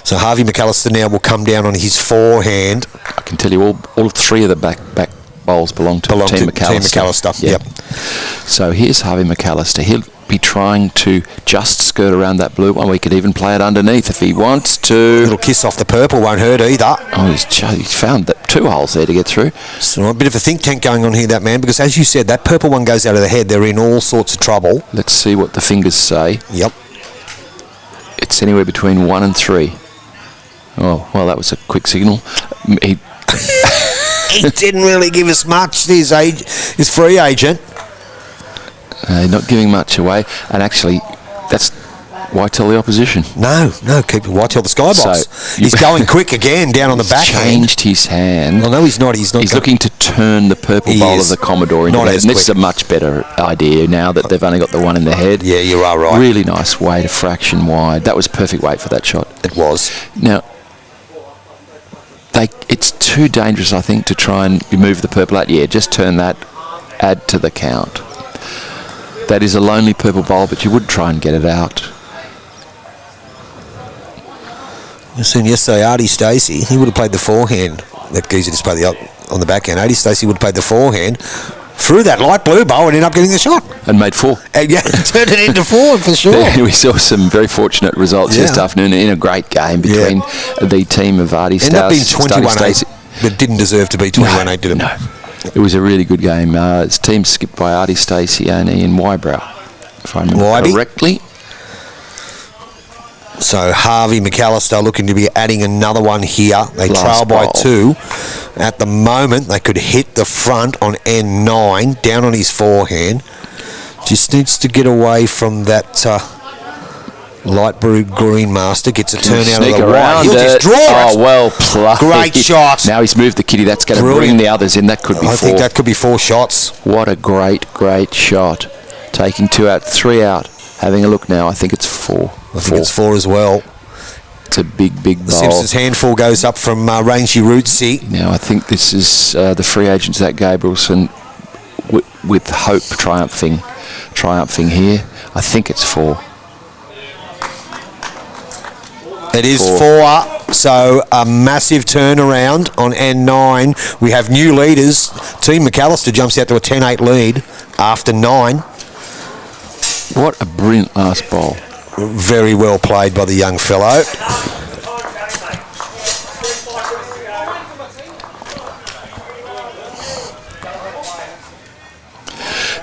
So Harvey McAllister now will come down on his forehand. I can tell you all 3 of the back bowls belong to Team McAllister. Yep. So here's Harvey McAllister. He'll be trying to just skirt around that blue one. We could even play it underneath if he wants to. Little kiss off the purple won't hurt either. Oh, he's found that 2 holes there to get through. So a bit of a think tank going on here, that man, because as you said, that purple one goes out of the head. They're in all sorts of trouble. Let's see what the fingers say. Yep. It's anywhere between 1 and 3. Oh, well, that was a quick signal. He didn't really give us much, his free agent. Not giving much away. And actually, that's why tell the opposition. No, keep it. Why tell the skybox? So He's going quick again down on the back end. Changed his hand. Well, no, he's not. He's looking to turn the purple bowl of the Commodore into Not that. as And this is a quick. much better idea now that they've only got the one in the head. Yeah, you are right. Really nice weight, a fraction wide. That was perfect weight for that shot. It was. Now, it's too dangerous, I think, to try and remove the purple out. Yeah, just turn that, add to the count. That is a lonely purple bowl, but you would try and get it out. I seen yesterday Artie Stacey, he would have played the forehand. That geezer just played on the backhand. Artie Stacey would have played the forehand, threw that light blue bowl and ended up getting the shot. And made 4. And yeah, turned it into 4 for sure. We saw some very fortunate results this afternoon in a great game between the team of Artie Ended up being Stacey. 21-8, but didn't deserve to be 21-8, did it? No. It was a really good game. It's team skipped by Artie Stacey and Ian Wybrow, if I remember correctly. So Harvey McAllister looking to be adding another one here. They trail Last by bowl. 2. At the moment, they could hit the front on N9, down on his forehand. Just needs to get away from that light blue green master. Gets a turn out of the wide. He'll just draw it. Oh, well played. Great shot. Now he's moved the kitty. That's going to bring the others in. That could be 4. I think that could be 4 shots. What a great shot. Taking 2 out, 3 out. Having a look now, I think it's 4. I think it's 4 as well. It's a big bowl. The Simpsons handful goes up from Rangy Rootsy. Now I think this is the free agent Zach Gabrielson with hope triumphing here. I think it's 4. It is 4, so a massive turnaround on N9. We have new leaders. Team McAllister jumps out to a 10-8 lead after 9. What a brilliant last bowl. Very well played by the young fellow.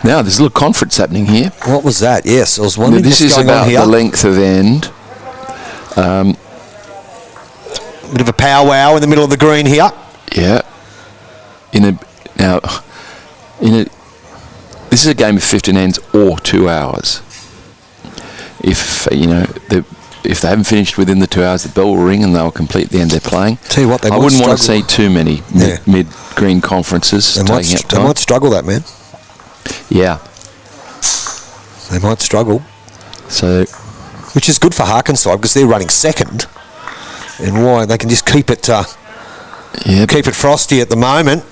Now there's a little conference happening here. What was that? Yes, I was wondering This is about the length of end. Bit of a powwow in the middle of the green here. Yeah. This is a game of 15 ends or 2 hours. If if they haven't finished within the 2 hours, the bell will ring and they'll complete the end they're playing. Tell you what, they I might wouldn't want to struggle. see too many mid-green conferences taking up They time. might struggle, that man. Yeah. They might struggle. So, which is good for Harkenside because they're running second. And why they can just keep it keep it frosty at the moment.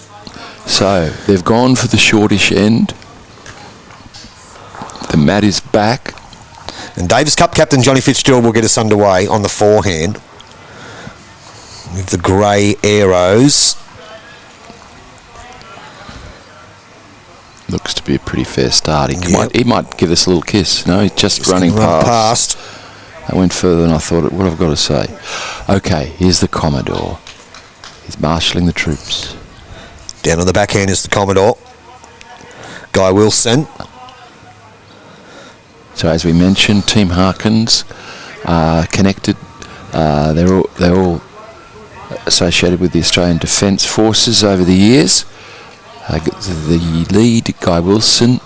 So they've gone for the shortish end. The mat is back. And Davis Cup captain Johnny Fitzgerald will get us underway on the forehand with the grey arrows. Looks to be a pretty fair start. He might give us a little kiss. No, he's just running past. That went further than I thought it would. I've got to say. Okay, here's the Commodore. He's marshalling the troops. Down on the backhand is the Commodore. Guy Wilson. So as we mentioned, Team Harkins connected. They're all associated with the Australian Defence Forces over the years. The lead, Guy Wilson,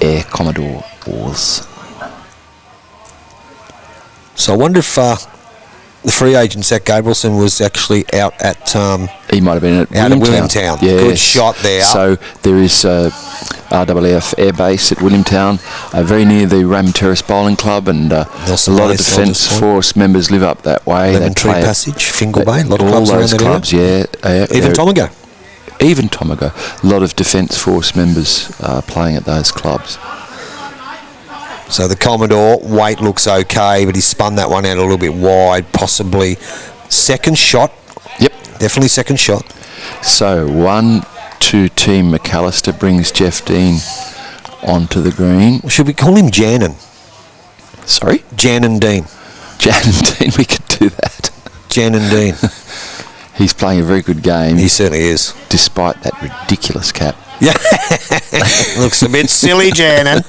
Air Commodore Wilson. So I wonder if the free agent Zach Gabrielson was actually out at he might have been at Williamtown. Yeah. Good shot there. So there is RAAF Air Base at Williamtown, very near the Raymond Terrace Bowling Club, and a lot of Defence Force members live up that way. Lemon Tree Passage, Fingal Bay, a lot of all clubs those around clubs, that Even Tomago. Even Tomago. A lot of Defence Force members playing at those clubs. So the Commodore, weight looks okay, but he spun that one out a little bit wide, possibly second shot. Yep. Definitely second shot. So 1-2 Team McAllister brings Jeff Dean onto the green. Well, should we call him Janin? Sorry? Jan and Dean. Jan and Dean, we could do that. Jan and Dean. He's playing a very good game. He certainly is. Despite that ridiculous cap. Yeah. Looks a bit silly, Janin.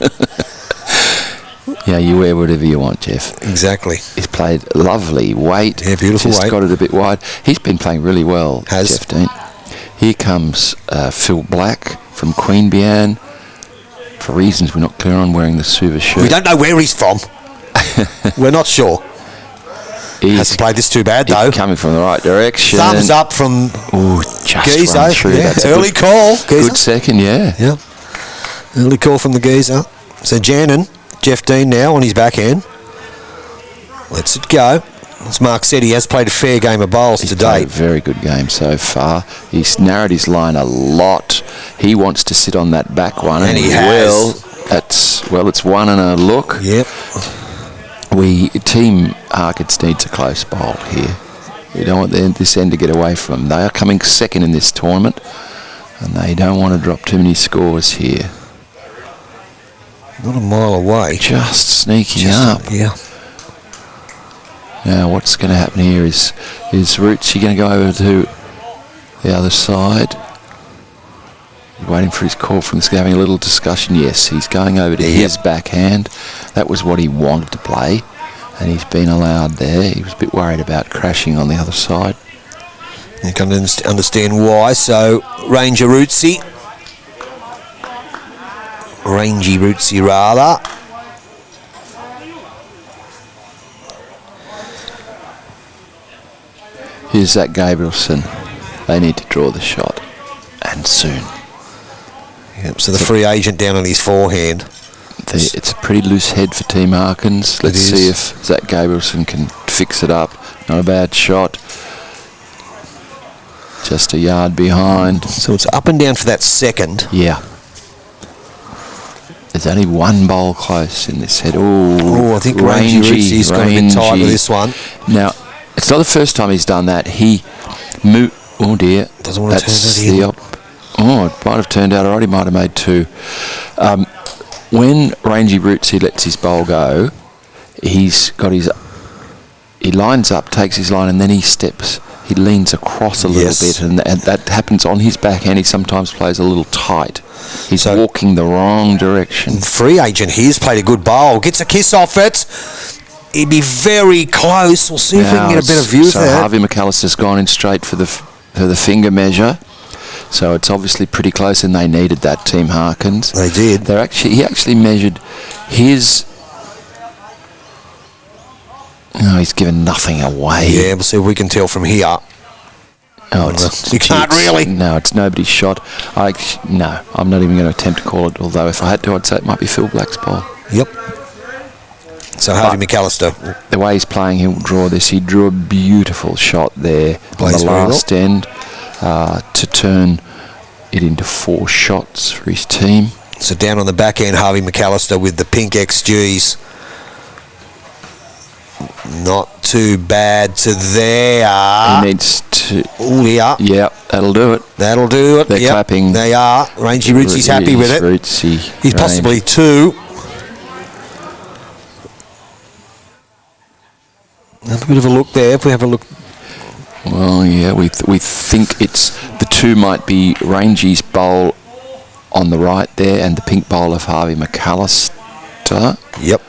Yeah, you wear whatever you want, Jeff. Exactly. He's played lovely weight. Yeah, beautiful Just weight. got it a bit wide. He's been playing really well, Jeff Dean. Here comes Phil Black from Queanbeyan. For reasons we're not clear on, wearing the Suva shirt. We don't know where he's from. We're not sure. Hasn't played this too bad, though. Coming from the right direction. Thumbs up from Geezer. Yeah. Early call. Geezer. Good second, yeah. Yeah. Early call from the Geezer. So Jeff Dean now on his backhand. Lets it go. As Mark said, he has played a fair game of bowls to date. A very good game so far. He's narrowed his line a lot. He wants to sit on that back one, and he has. It's one and a look. Yep. Team Harkins needs a close bowl here. We don't want this end to get away from them. They are coming second in this tournament, and they don't want to drop too many scores here. Not a mile away. Just sneaking up. Yeah. Now what's going to happen here is Rootsy going to go over to the other side? He's waiting for his call from this guy, having a little discussion. Yes, he's going over to his backhand. That was what he wanted to play, and he's been allowed there. He was a bit worried about crashing on the other side. You can understand why. So Rangy Rootsy rather. Here's Zach Gabrielson. They need to draw the shot, and soon. Yep, so the free agent down on his forehand. It's a pretty loose head for Team Harkins. Let's see if Zach Gabrielson can fix it up. Not a bad shot. Just a yard behind. So it's up and down for that second. Yeah. There's only one bowl close in this head. Oh, I think Rangy's going to be tight with this one. Now, it's not the first time he's done that. He moved. Oh dear. Doesn't want to turn it in. It might have turned out already. Might have made two. When Rangy Rootsy lets his bowl go, he lines up, takes his line, and then he leans across a little bit, and that happens on his backhand. He sometimes plays a little tight. He's walking the wrong direction. The free agent here's played a good bowl. Gets a kiss off it. He'd be very close. We'll see if we can get a better view of that. So Harvey McAllister's gone in straight for the finger measure. So it's obviously pretty close, and they needed that, Team Harkins. They did. He actually measured his. Oh, he's given nothing away. Yeah, we'll see if we can tell from here. Oh, you can't really. No, it's nobody's shot. I'm not even going to attempt to call it. Although if I had to, I'd say it might be Phil Black's ball. Yep. So Harvey McAllister. The way he's playing, he'll draw this. He drew a beautiful shot there on the last end to turn it into 4 shots for his team. So down on the back end, Harvey McAllister with the pink XGs. Not too bad to there. He needs to. Oh, yeah. Yeah, that'll do it. That'll do it. They're clapping. They are. Rangy Rootsy's happy with it. He's possibly 2. Another bit of a look there. If we have a look. Well, yeah, we think it's the 2 might be Rangy's bowl on the right there, and the pink bowl of Harvey McAllister. Yep.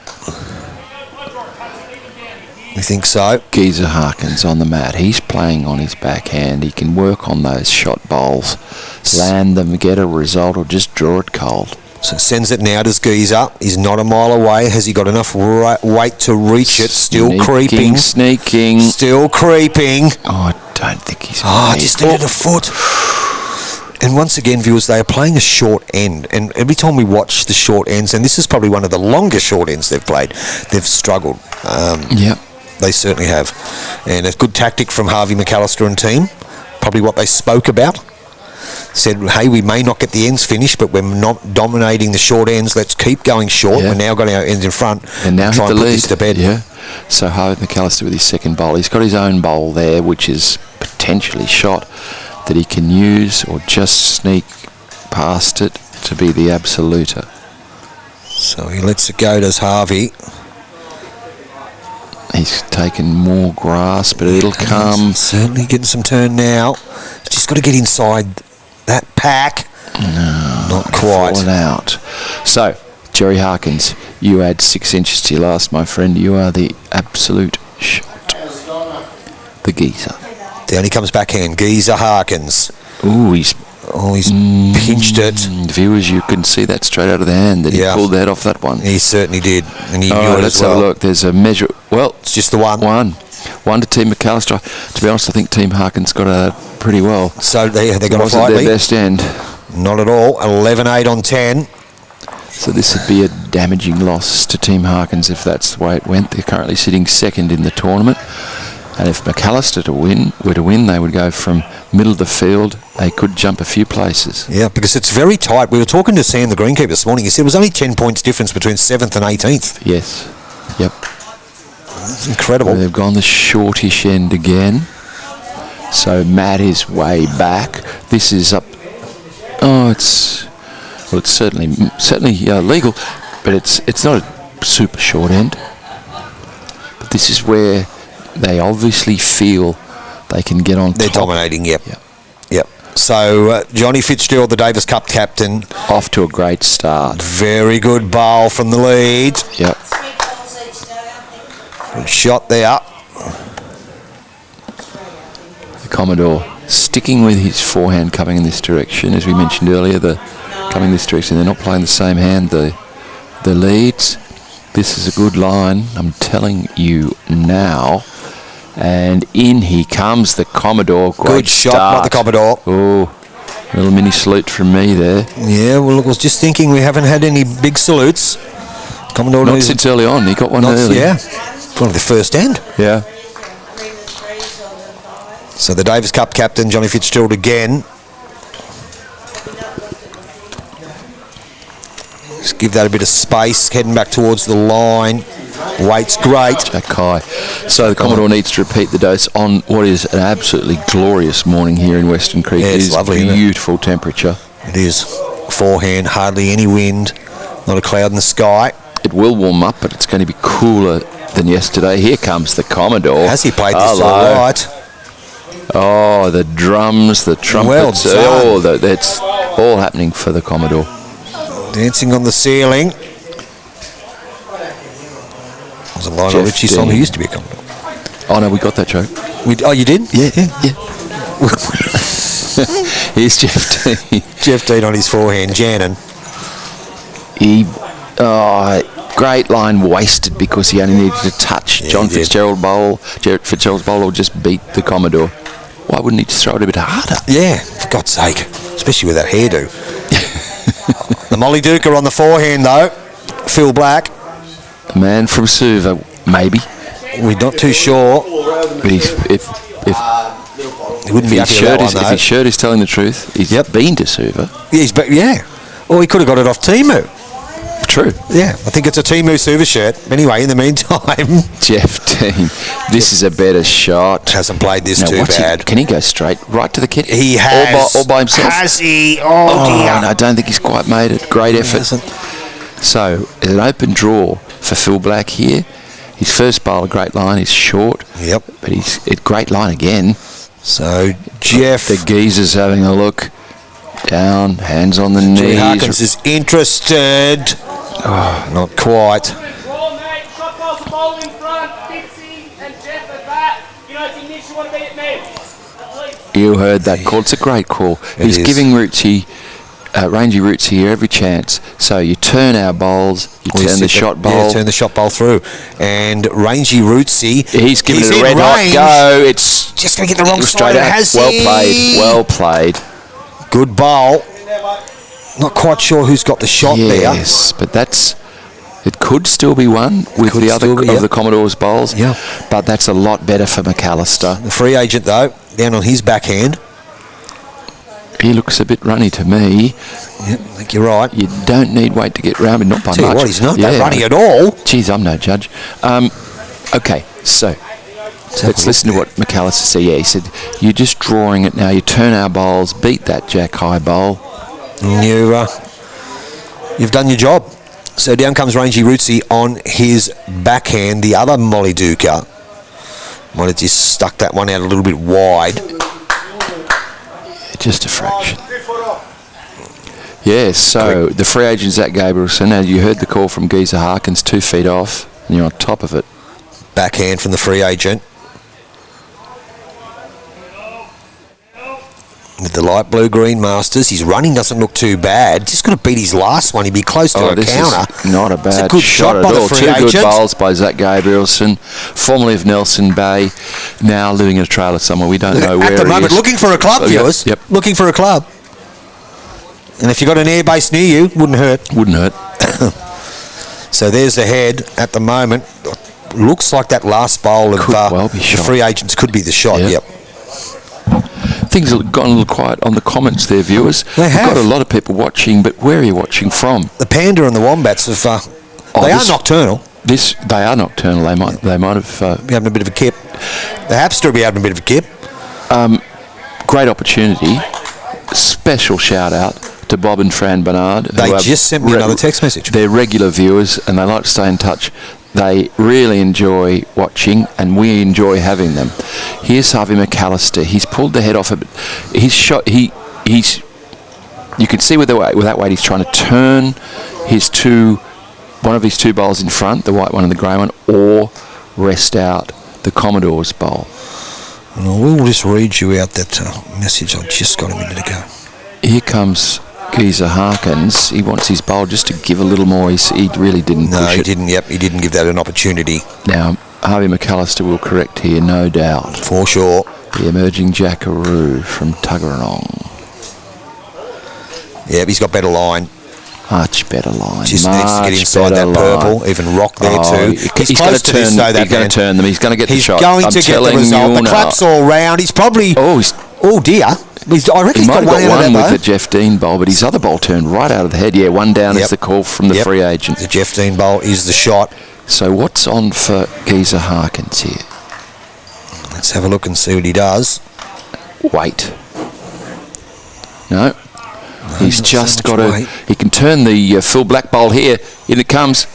We think so. Geezer Harkins on the mat. He's playing on his backhand. He can work on those shot bowls, land them, get a result, or just draw it cold. So sends it now to Geezer. He's not a mile away. Has he got enough weight to reach it? Still creeping. Sneaking. Still creeping. Oh, I don't think he's... just needed a foot. And once again, viewers, they are playing a short end. And every time we watch the short ends, and this is probably one of the longest short ends they've played, they've struggled. Yep. They certainly have. And a good tactic from Harvey McAllister and team. Probably what they spoke about. Said, hey, we may not get the ends finished, but we're not dominating the short ends. Let's keep going short. Yeah. We're now got our ends in front. And now try hit and the put lead. This to bed. Yeah. So Harvey McAllister with his second bowl. He's got his own bowl there, which is potentially shot, that he can use or just sneak past it to be the absoluter. So he lets it go, does Harvey. He's taken more grass, but it'll come. Certainly getting some turn now. He's just got to get inside that pack. No, not quite. Fallen out. So, Jerry Harkins, you add 6 inches to your last, my friend. You are the absolute shot. The Geezer. Down he comes backhand. Geezer Harkins. Ooh, he's pinched it. Viewers, you can see that straight out of the hand that he pulled the head off that one. He certainly did, and he knew it let's as well. have a look. There's a measure. Well, It's just the one. One to Team McAllister. To be honest, I think Team Harkins got out pretty well. So they got off Wasn't lightly. their best end. Not at all. 11-8 on 10. So this would be a damaging loss to Team Harkins if that's the way it went. They're currently sitting second in the tournament. And if McAllister were to win, they would go from middle of the field. They could jump a few places. Yeah, because it's very tight. We were talking to Sam, the greenkeeper, this morning. He said it was only 10 points difference between 7th and 18th. Yes. Yep. It's incredible. They've gone the shortish end again. So Matt is way back. This is up. Oh, it's certainly legal, but it's not a super short end. But this is where they obviously feel they can get on top. They're dominating, yep. So Johnny Fitzgerald, the Davis Cup captain. Off to a great start. Very good bowl from the lead. Yep. 3 balls each day, I think. Good shot there. The Commodore sticking with his forehand coming in this direction. As we mentioned earlier, coming this direction. They're not playing the same hand, the leads. This is a good line, I'm telling you now. And in he comes, the Commodore. Great Good shot, start. not the Commodore. Oh, a little mini salute from me there. Yeah, well, I was just thinking we haven't had any big salutes. Commodore Not since early on. He got one early. Yeah, it's one of the first end. Yeah. 3s on the 5. So the Davis Cup captain, Johnny Fitzgerald again. Just give that a bit of space, heading back towards the line. Weight's great. Jack high. So the Commodore needs to repeat the dose on what is an absolutely glorious morning here in Weston Creek. Yeah, it's it is lovely, isn't it? beautiful temperature. It is. Forehand, hardly any wind, not a cloud in the sky. It will warm up, but it's going to be cooler than yesterday. Here comes the Commodore. Has he played this Hello. all right? Oh, the drums, the trumpets. Well done. That's all happening for the Commodore. Dancing on the ceiling. There's a Lionel Jeff Richie song who Dean. used to be a Commodore. Oh, no, we got that joke. Oh, you did? Yeah. Here's Jeff Dean. Jeff Dean on his forehand, Jannon. Great line wasted because he only needed to touch. Yeah, John he did. Fitzgerald's bowl will just beat the Commodore. Why wouldn't he just throw it a bit harder? Yeah, for God's sake. Especially with that hairdo. The Molly Duker on the forehand, though. Phil Black. A man from Suva, maybe. We're not too sure. But if He wouldn't be his happy with that one, if though. his shirt is telling the truth, he's been to Suva. Yeah, he's back, yeah. Or he could have got it off Timu. True. Yeah, I think it's a Timu Suva shirt. Anyway, in the meantime, Jeff Dean. This is a better shot. hasn't played this Now, too bad. Can he go straight right to the kit? He has. All by himself? Has he? Oh, dear. and I don't think he's quite made it. Great effort. hasn't. So, it's an open draw for Phil Black here. His first bowl, a great line, is short. Yep. But he's a great line again. So, Jeff. The geezer's having a look. Down, hands on the Jimmy knees. Harkins is interested. Not quite. Draw, mate. Shot balls are bowling in front. Fitzy and Jeff at bat. You know, if you miss, you want to be at me. You heard that call. It's a great call. He's is. giving Rangy Roots here every chance. So you turn our bowls, you turn the shot bowl. Yeah, turn the shot bowl through. And Rangy Rootsy. He's giving it a in red hot range. go. It's Just going to get the wrong straight side. out. Has Well he? played. Well played. Good bowl. Not quite sure who's got the shot there. Yes, but it could still be one with Could the other still be, of yep. the Commodore's bowls. Yep. But that's a lot better for McAllister. The free agent, though, down on his backhand. He looks a bit runny to me. Yep, I think you're right. You don't need weight to get round, but not by Tell you much. what, he's not that runny at all. Geez, I'm no judge. Okay, so let's listen to what McAllister said. Yeah, he said, you're just drawing it now. You turn our bowls, beat that Jack High bowl. You've done your job. So down comes Rangy Rootsy on his backhand. The other Molly Duker might have just stuck that one out a little bit wide. Just a fraction. Yeah, so the free agent Zach Gabrielson, now you heard the call from Geezer Harkins, 2 feet off, and you're on top of it. Backhand from the free agent. with the light blue-green Masters. His running doesn't look too bad. Just got to beat his last one. He'd be close to a this counter. Is not a bad It's a good shot by at the all. free Two agent. good bowls by Zach Gabrielson, formerly of Nelson Bay, now living in a trailer somewhere. We don't know where At the he moment, is. looking for a club, viewers. Yep. Looking for a club. And if you've got an airbase near you, wouldn't hurt. Wouldn't hurt. So there's the head at the moment. Looks like that last bowl of Could well be the shot. free agents could be the shot. Yep. Yep. Things have gone a little quiet on the comments there, viewers. They We've have. got a lot of people watching, but where are you watching from? The panda and the wombats have. They are nocturnal. They are nocturnal. They might have. Be having a bit of a kip. The Hapster will be having a bit of a kip. Great opportunity. Special shout out to Bob and Fran Bernard. They who are just sent me another text message. They're regular viewers and they like to stay in touch. They really enjoy watching and we enjoy having them. Here's Harvey McAllister. He's pulled the head off a bit. He's shot. He's. You can see with that weight he's trying to turn one of his two bowls in front, the white one and the grey one, or rest out the Commodore's bowl. And I will just read you out that message I just got a minute ago. Here comes Geezer Harkins. He wants his bowl just to give a little more. He really didn't No, push he it. didn't. Yep, he didn't give that an opportunity. Now, Harvey McAllister will correct here, no doubt. For sure. The emerging Jackaroo from Tuggeranong. Yep, he's got better line. Much better line. Just needs to get Much inside better that purple. line. Even Rock there too. He's going to turn. He's going to turn them. He's going to get the He's shot. going I'm to get the telling result. you The now. claps all round. He's probably. Oh dear. I reckon He he's might got have one got out one of that with the Jeff Dean bowl, but his other bowl turned right out of the head. Yeah, one down is the call from the free agent. The Jeff Dean bowl is the shot. So what's on for Geezer Harkins here? Let's have a look and see what he does. Wait. No. He's not just so got much to. weight. He can turn the full black bowl here. In it comes.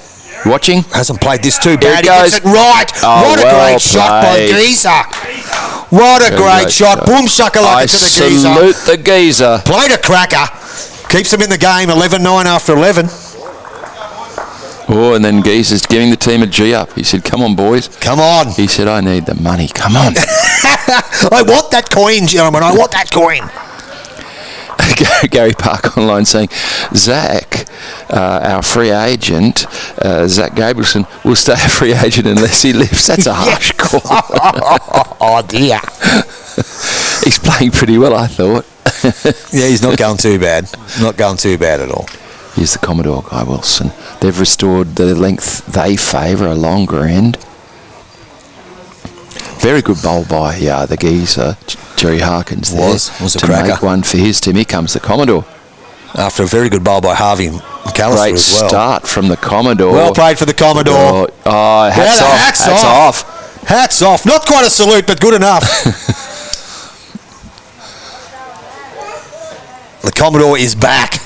Watching. Hasn't played this too Here bad. it He gets goes. it right. Oh, What a well great shot by played. Geezer. What a great shot. Boom shaka laka I to the Geezer. salute the Geezer. Played a cracker. Keeps him in the game. 11-9 after 11. Oh, and then Geezer's giving the team a G up. He said, "Come on, boys." Come on. He said, "I need the money. Come on." I want that coin, gentlemen. I want that coin. Gary Park online saying, Zach, our free agent, Zach Gabrielson, will stay a free agent unless he leaves. That's a harsh call. Oh, dear. He's playing pretty well, I thought. Yeah, he's not going too bad. Not going too bad at all. Here's the Commodore Guy Wilson. They've restored the length they favour, a longer end. Very good bowl by the Geezer, Jerry Harkins there. Was a to cracker. make one for his team. Here comes the Commodore. After a very good bowl by Harvey McAllister Great as well. start from the Commodore. Well played for the Commodore. Oh, hats Yeah, off. hats off. Hats off. Not quite a salute, but good enough. The Commodore is back.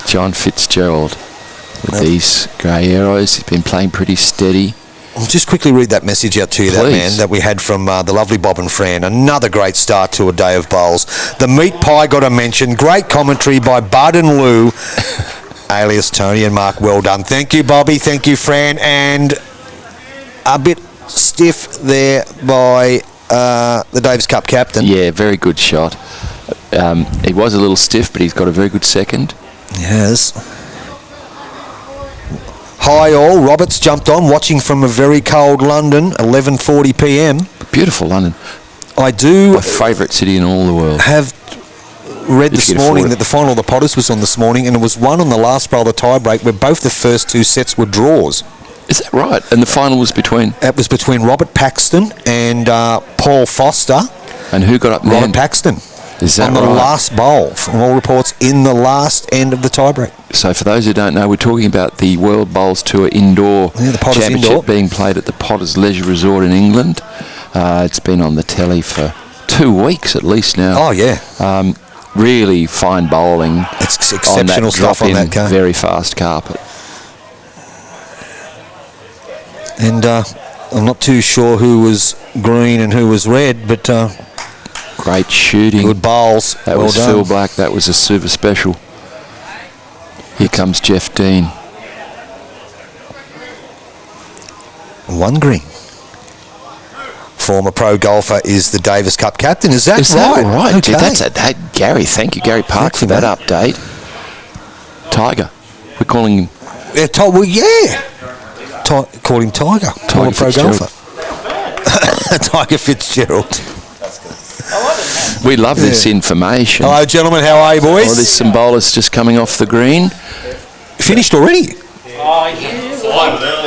John Fitzgerald with these grey arrows. He's been playing pretty steady. I'll just quickly read that message out to you, that Please. man, that we had from the lovely Bob and Fran. Another great start to a day of bowls. The meat pie got a mention. Great commentary by Bud and Lou, alias Tony and Mark. Well done. Thank you, Bobby. Thank you, Fran. And a bit stiff there by the Davis Cup captain. Yeah, very good shot. He was a little stiff, but he's got a very good second. Yes. Hi all, Roberts jumped on, watching from a very cold London, 11:40 p.m. Beautiful London. I do My favourite city in all the world. have read If this you can morning afford that it. the final of the Potters was on this morning, and it was one on the last bowl of the tie-break where both the first two sets were draws. Is that right? And the final was between... It was between Robert Paxton and Paul Foster. And who got up Robert then? Paxton. Is that on the right? last bowl, from all reports, in the last end of the tie-break. So for those who don't know, we're talking about the World Bowls Tour Indoor the Potters Championship Indoor. being played at the Potters Leisure Resort in England. It's been on the telly for 2 weeks at least now. Oh, yeah. Really fine bowling. It's on exceptional that stuff on drop-in, that car. very fast carpet. And I'm not too sure who was green and who was red, but Great shooting. good bowls. That well was done. Phil Black. That was a super special. Here comes Jeff Dean. One green. former pro golfer, is the Davis Cup captain. Is that Is right? that right? Okay. Hey, Gary, thank you, Gary Park, for that update. Tiger. We're calling him Yeah, call him Tiger. Call him pro Fitzgerald. golfer. Tiger Fitzgerald. We love this information. Hello, gentlemen. How are you, boys? Oh, there's some bowlers just coming off the green. Finished already?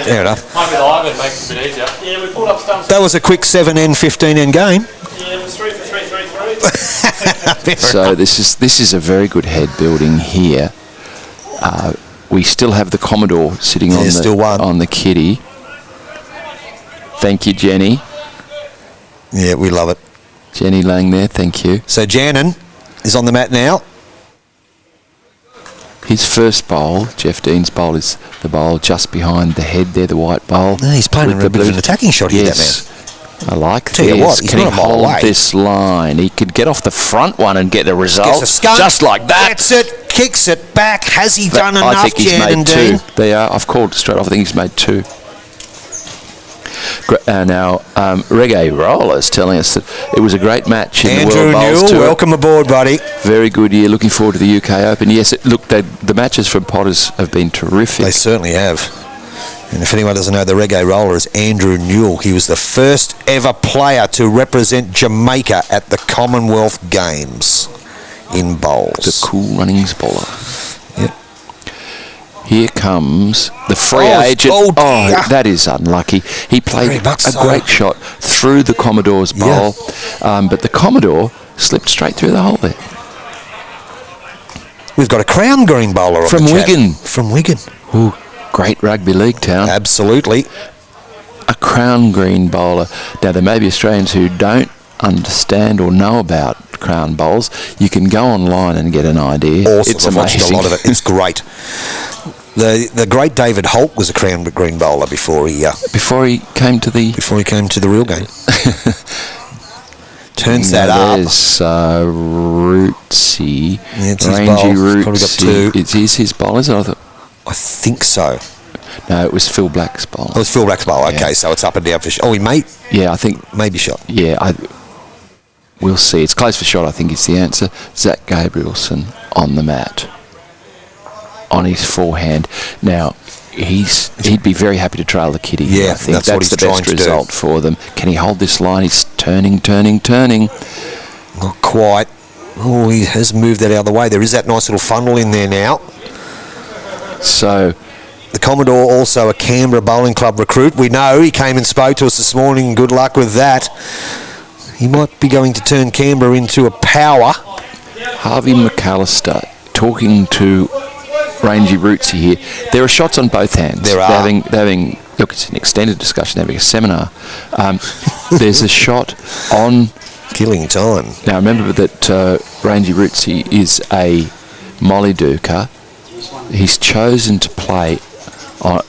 Fair enough. Might be the Ivan makes it a bit easier. Yeah, we pulled up stumps. That was a quick 7N, 15N game. Yeah, it was 3 for 3, 3, 3. So this is a very good head building here. We still have the Commodore sitting on the kitty. Thank you, Jenny. Yeah, we love it. Jenny laying there, thank you. So Jannon is on the mat now. His first bowl, Jeff Dean's bowl, is the bowl just behind the head there, the white bowl. No, he's playing with a the bit of blue- an attacking shot here, Yes. I like Tell you this. what, he's Can he not a mile hold away. this line? He could get off the front one and get the result. Gets a skunk, just like that. Gets it, kicks it back. Has he done enough, I think he's Jannon made Dean? 2. They are. I've called straight off. I think he's made 2. Now, Reggae Roller's telling us that it was a great match in Andrew the World Bowls Newell, Tour. welcome aboard, buddy. Very good year. Looking forward to the UK Open. Yes, the matches from Potters have been terrific. They certainly have. And if anyone doesn't know, the Reggae Roller is Andrew Newell. He was the first ever player to represent Jamaica at the Commonwealth Games in bowls. The cool runnings bowler. Yep. Here comes the free Oh, agent. oh dear. That is unlucky. He played Very much a so. great shot through the Commodore's bowl, but the Commodore slipped straight through the hole there. We've got a crown green bowler on From the chat. Wigan. From Wigan. Ooh, great rugby league town. Absolutely. A crown green bowler. Now, there may be Australians who don't understand or know about crown bowls. You can go online and get an idea. Awesome. It's I've watched amazing. a lot of it. It's great. The great David Holt was a crown green bowler before he came to the real game. Turns that up. There's Rootsy. Yeah, it's his Rangy bowl. Rootsy. Probably got 2. It is his bowl, is it? I think so. No, it was Phil Black's bowl. Oh, it's Phil Black's bowl. Okay, Yeah. so it's up and down for shot. Oh, he may Yeah, I think. maybe shot. Yeah, we'll see. It's close for shot, I think is the answer. Zach Gabrielson on the mat, on his forehand. Now, he'd be very happy to trail the kitty. Yeah, I think that's what he's the trying best to do. result for them. Can he hold this line? He's turning. Not quite. Oh, he has moved that out of the way. There is that nice little funnel in there now. So The Commodore, also a Canberra Bowling Club recruit. We know he came and spoke to us this morning. Good luck with that. He might be going to turn Canberra into a power. Harvey McAllister talking to Rangy Rootsy here. There are shots on both hands. There are. They're having look, it's an extended discussion, having a seminar. There's a shot on... Killing time. Now, remember that Rangy Rootsy is a Molly Duker. He's chosen to play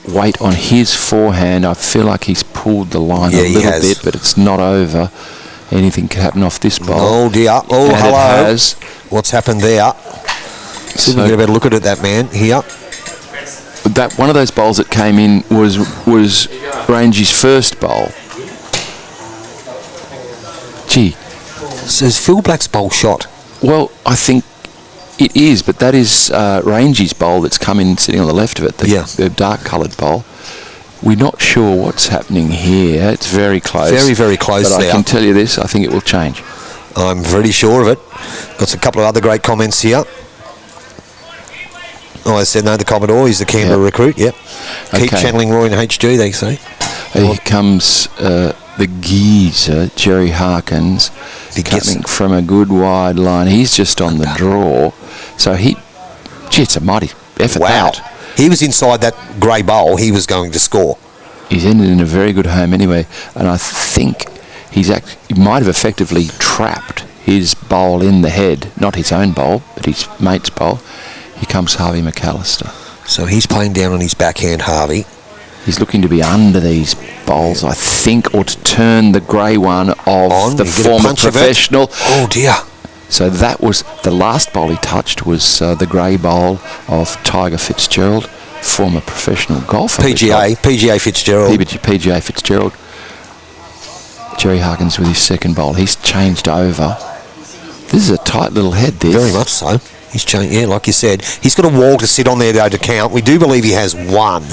weight on his forehand. I feel like he's pulled the line a little bit, but it's not over. Anything could happen off this bowl. Oh, dear. Oh, And hello. it has. What's happened there? So we can get a better look at it, that man. Here. That one of those bowls that came in was Rangy's first bowl. Gee. So is Phil Black's bowl shot? Well, I think it is, but that is Rangy's bowl that's come in sitting on the left of it, the dark coloured bowl. We're not sure what's happening here. It's very close. Very, very close but there. I can tell you this, I think it will change. I'm pretty sure of it. Got a couple of other great comments here. Oh, I said no, the Commodore, he's the Canberra recruit, yep. Keep Okay. channeling Roy in HG, they say. Here comes the geezer, Jerry Harkins, coming from a good wide line. He's just on the draw. So it's a mighty effort. Wow. That. He was inside that grey bowl, he was going to score. He's ended in a very good home anyway, and I think he might have effectively trapped his bowl in the head, not his own bowl, but his mate's bowl. Here comes Harvey McAllister. So he's playing down on his backhand, Harvey. He's looking to be under these bowls, I think, or to turn the grey one of the You get a former punch of it. professional. Oh dear. So that was the last bowl he touched was the grey bowl of Tiger Fitzgerald, former professional golfer. PGA Fitzgerald. PGA Fitzgerald. Jerry Harkins with his second bowl. He's changed over. This is a tight little head, this. Very much so. He's changed, yeah, like you said. He's got a wall to sit on there, though, to count. We do believe he has one.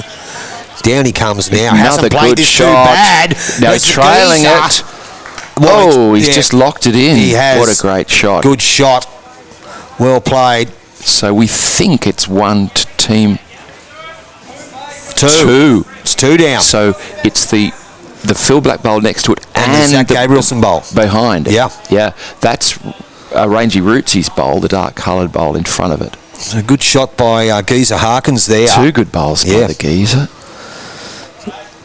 Down he comes now. Another Hasn't played good this shot. too bad. Now There's he's the trailing geezer. it. Well, Whoa, he's yeah, just locked it in. He has. What a great shot. Good shot. Well played. So we think it's 1 to team Two. It's 2 down. So it's the Phil Black bowl next to it And the Zach Gabrielson bowl. behind it. Yeah. Yeah, that's Rangy Rootsy's bowl, the dark coloured bowl in front of it. A good shot by Geezer Harkins there. 2 good bowls by the geezer.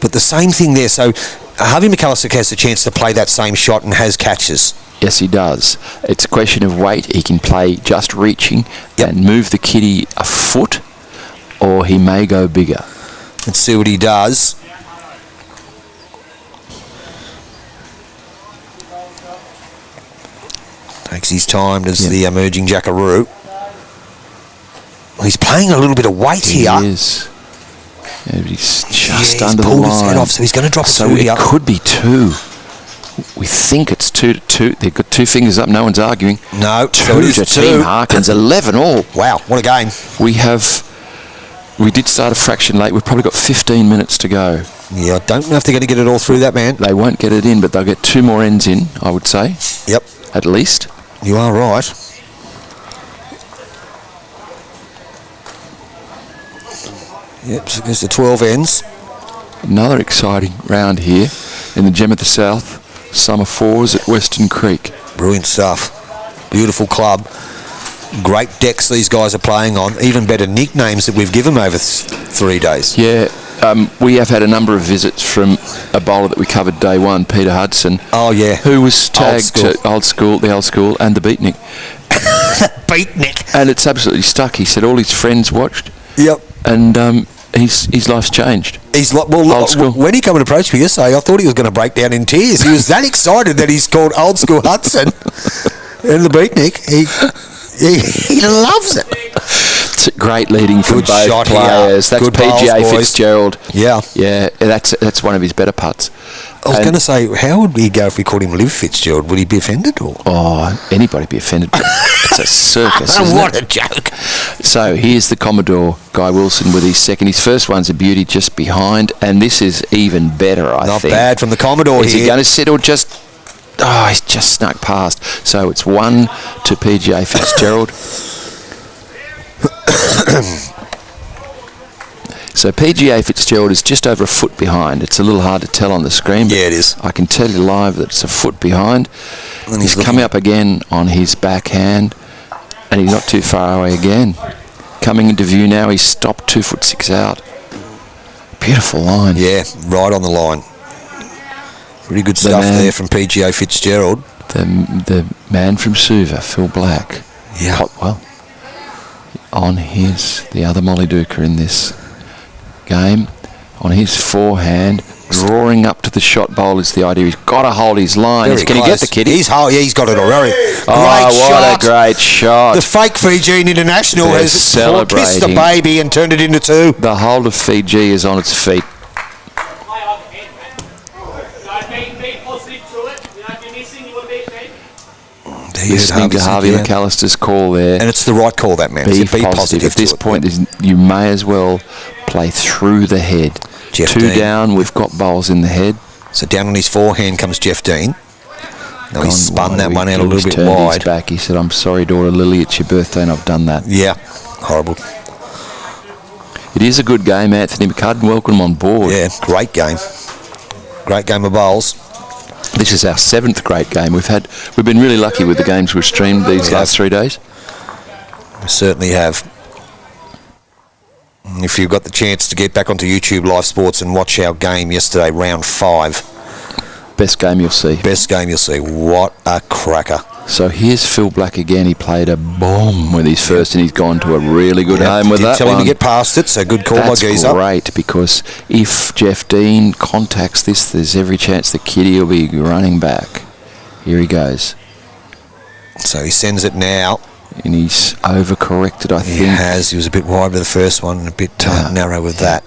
But the same thing there. So Harvey McAllister has a chance to play that same shot and has catches. Yes, he does. It's a question of weight. He can play just reaching and move the kitty a foot, or he may go bigger. Let's see what he does. Takes his time, does the emerging Jackaroo. He's playing a little bit of weight here. He is. Yeah, but he's just He's under the pulled line. his head off, so he's going to drop So a 2 it here. could be 2. We think it's 2 to 2. They've got 2 fingers up. No one's arguing. No, 2 so it is to 2. Team Harkins. 11 all. Wow, what a game. We did start a fraction late. We've probably got 15 minutes to go. Yeah, I don't know if they're going to get it all through that, man. They won't get it in, but they'll get 2 more ends in, I would say. Yep, At least. you are right. Yep, so goes to 12 ends. Another exciting round here in the Gem of the South Summer Fours at Weston Creek. Brilliant stuff. Beautiful club. Great decks these guys are playing on. Even better nicknames that we've given them over 3 days. Yeah, we have had a number of visits from a bowler that we covered day 1, Peter Hudson. Oh, yeah. Who was tagged Old to the old school, and the beatnik. Beatnik. And it's absolutely stuck. He said all his friends watched. Yep. And his life's changed. He's like, well, Old school. when he come and approached me yesterday, I thought he was going to break down in tears. He was that excited that he's called Old School Hudson and the Beatnik. He loves it. It's great leading from Good both shot here. players. That's Good bowls, PGA boys. Fitzgerald. Yeah. Yeah, that's one of his better putts. I was going to say, how would we go if we called him Liv Fitzgerald? Would he be offended? Or? Oh, anybody be offended? It's a circus, isn't What it? a joke. So here's the Commodore, Guy Wilson, with his second. His first one's a beauty just behind, and this is even better, I Not think. bad from the Commodore Is here. he going to sit or just... Oh, he's just snuck past. So it's 1 to PGA Fitzgerald. So PGA Fitzgerald is just over a foot behind. It's a little hard to tell on the screen. But Yeah, it is. I can tell you live that it's a foot behind. And He's he's coming up again on his backhand, and he's not too far away again. Coming into view now, he's stopped 2'6" out. Beautiful line. Yeah, right on the line. Pretty good stuff there from PGA Fitzgerald. The man from Suva, Phil Black. Yeah. Potwell. On the other Molly Duker in this game, on his forehand, drawing up to the shot bowl is the idea. He's got to hold his line. Very Can he close. get the kitty? He's got it already. Great Oh, what shot. a great shot. The fake Fijian International They're has kissed the celebrating. baby and turned it into 2. The whole of Fiji is on its feet. Play on the head, man. Be positive to it. If you're missing, you want to be a team. Listening to Harvey McAllister's call there. And it's the right call, that man. Be So positive. At this to it. point, you may as well play through the head. Jeff 2 Dean. down, we've got bowls in the head. So down on his forehand comes Jeff Dean. No, he Gone spun that wide. one out a He little bit turned wide. his back. He said, "I'm sorry, daughter Lily, it's your birthday and I've done that." Yeah, horrible. It is a good game, Anthony McCudden. Welcome on board. Yeah, great game. Great game of bowls. This is our 7th great game. We've been really lucky with the games we've streamed these last 3 days. We certainly have. If you've got the chance to get back onto YouTube Live Sports and watch our game yesterday, round 5. Best game you'll see. Best game you'll see. What a cracker. So here's Phil Black again. He played a bomb with his first, and he's gone to a really good home with Did that tell one. him to get past it, so good call That's by Geezer. great, because if Jeff Dean contacts this, there's every chance the kitty will be running back. Here he goes. So he sends it now. And he's overcorrected, I He think. has. He was a bit wide with the first one and a bit narrow with that.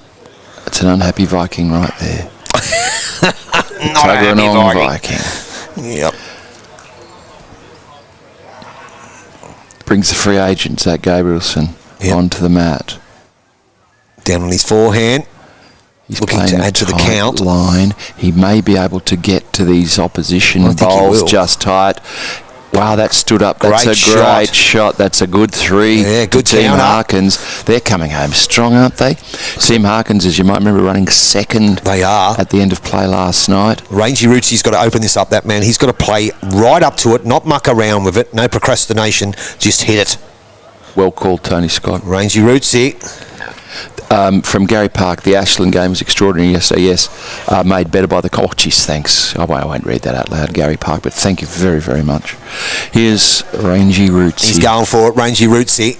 It's an unhappy Viking right there. Not a happy Tuggeranong Viking. Viking. Yep. Brings the free agent, Zach Gabrielson, onto the mat. Down on his forehand. He's looking playing to add to the tight count. line. He may be able to get to these opposition I think he bowls will. just tight. Wow, that stood up. That's Great a great shot. That's a good three. Yeah, good Team counter. Harkins. They're coming home strong, aren't they? Team Harkins, as you might remember, running second. They are. At the end of play last night. Rangy Rootsy's got to open this up, that man. He's got to play right up to it, not muck around with it. No procrastination. Just hit it. Well called, Tony Scott. Rangy Rootsy. From Gary Park, the Ashland game was extraordinary yesterday, yes. Made better by the... Oh, geez, thanks. I won't read that out loud, Gary Park, but thank you very, very much. Here's Rangy Rootsy. He's going for it, Rangy Rootsy.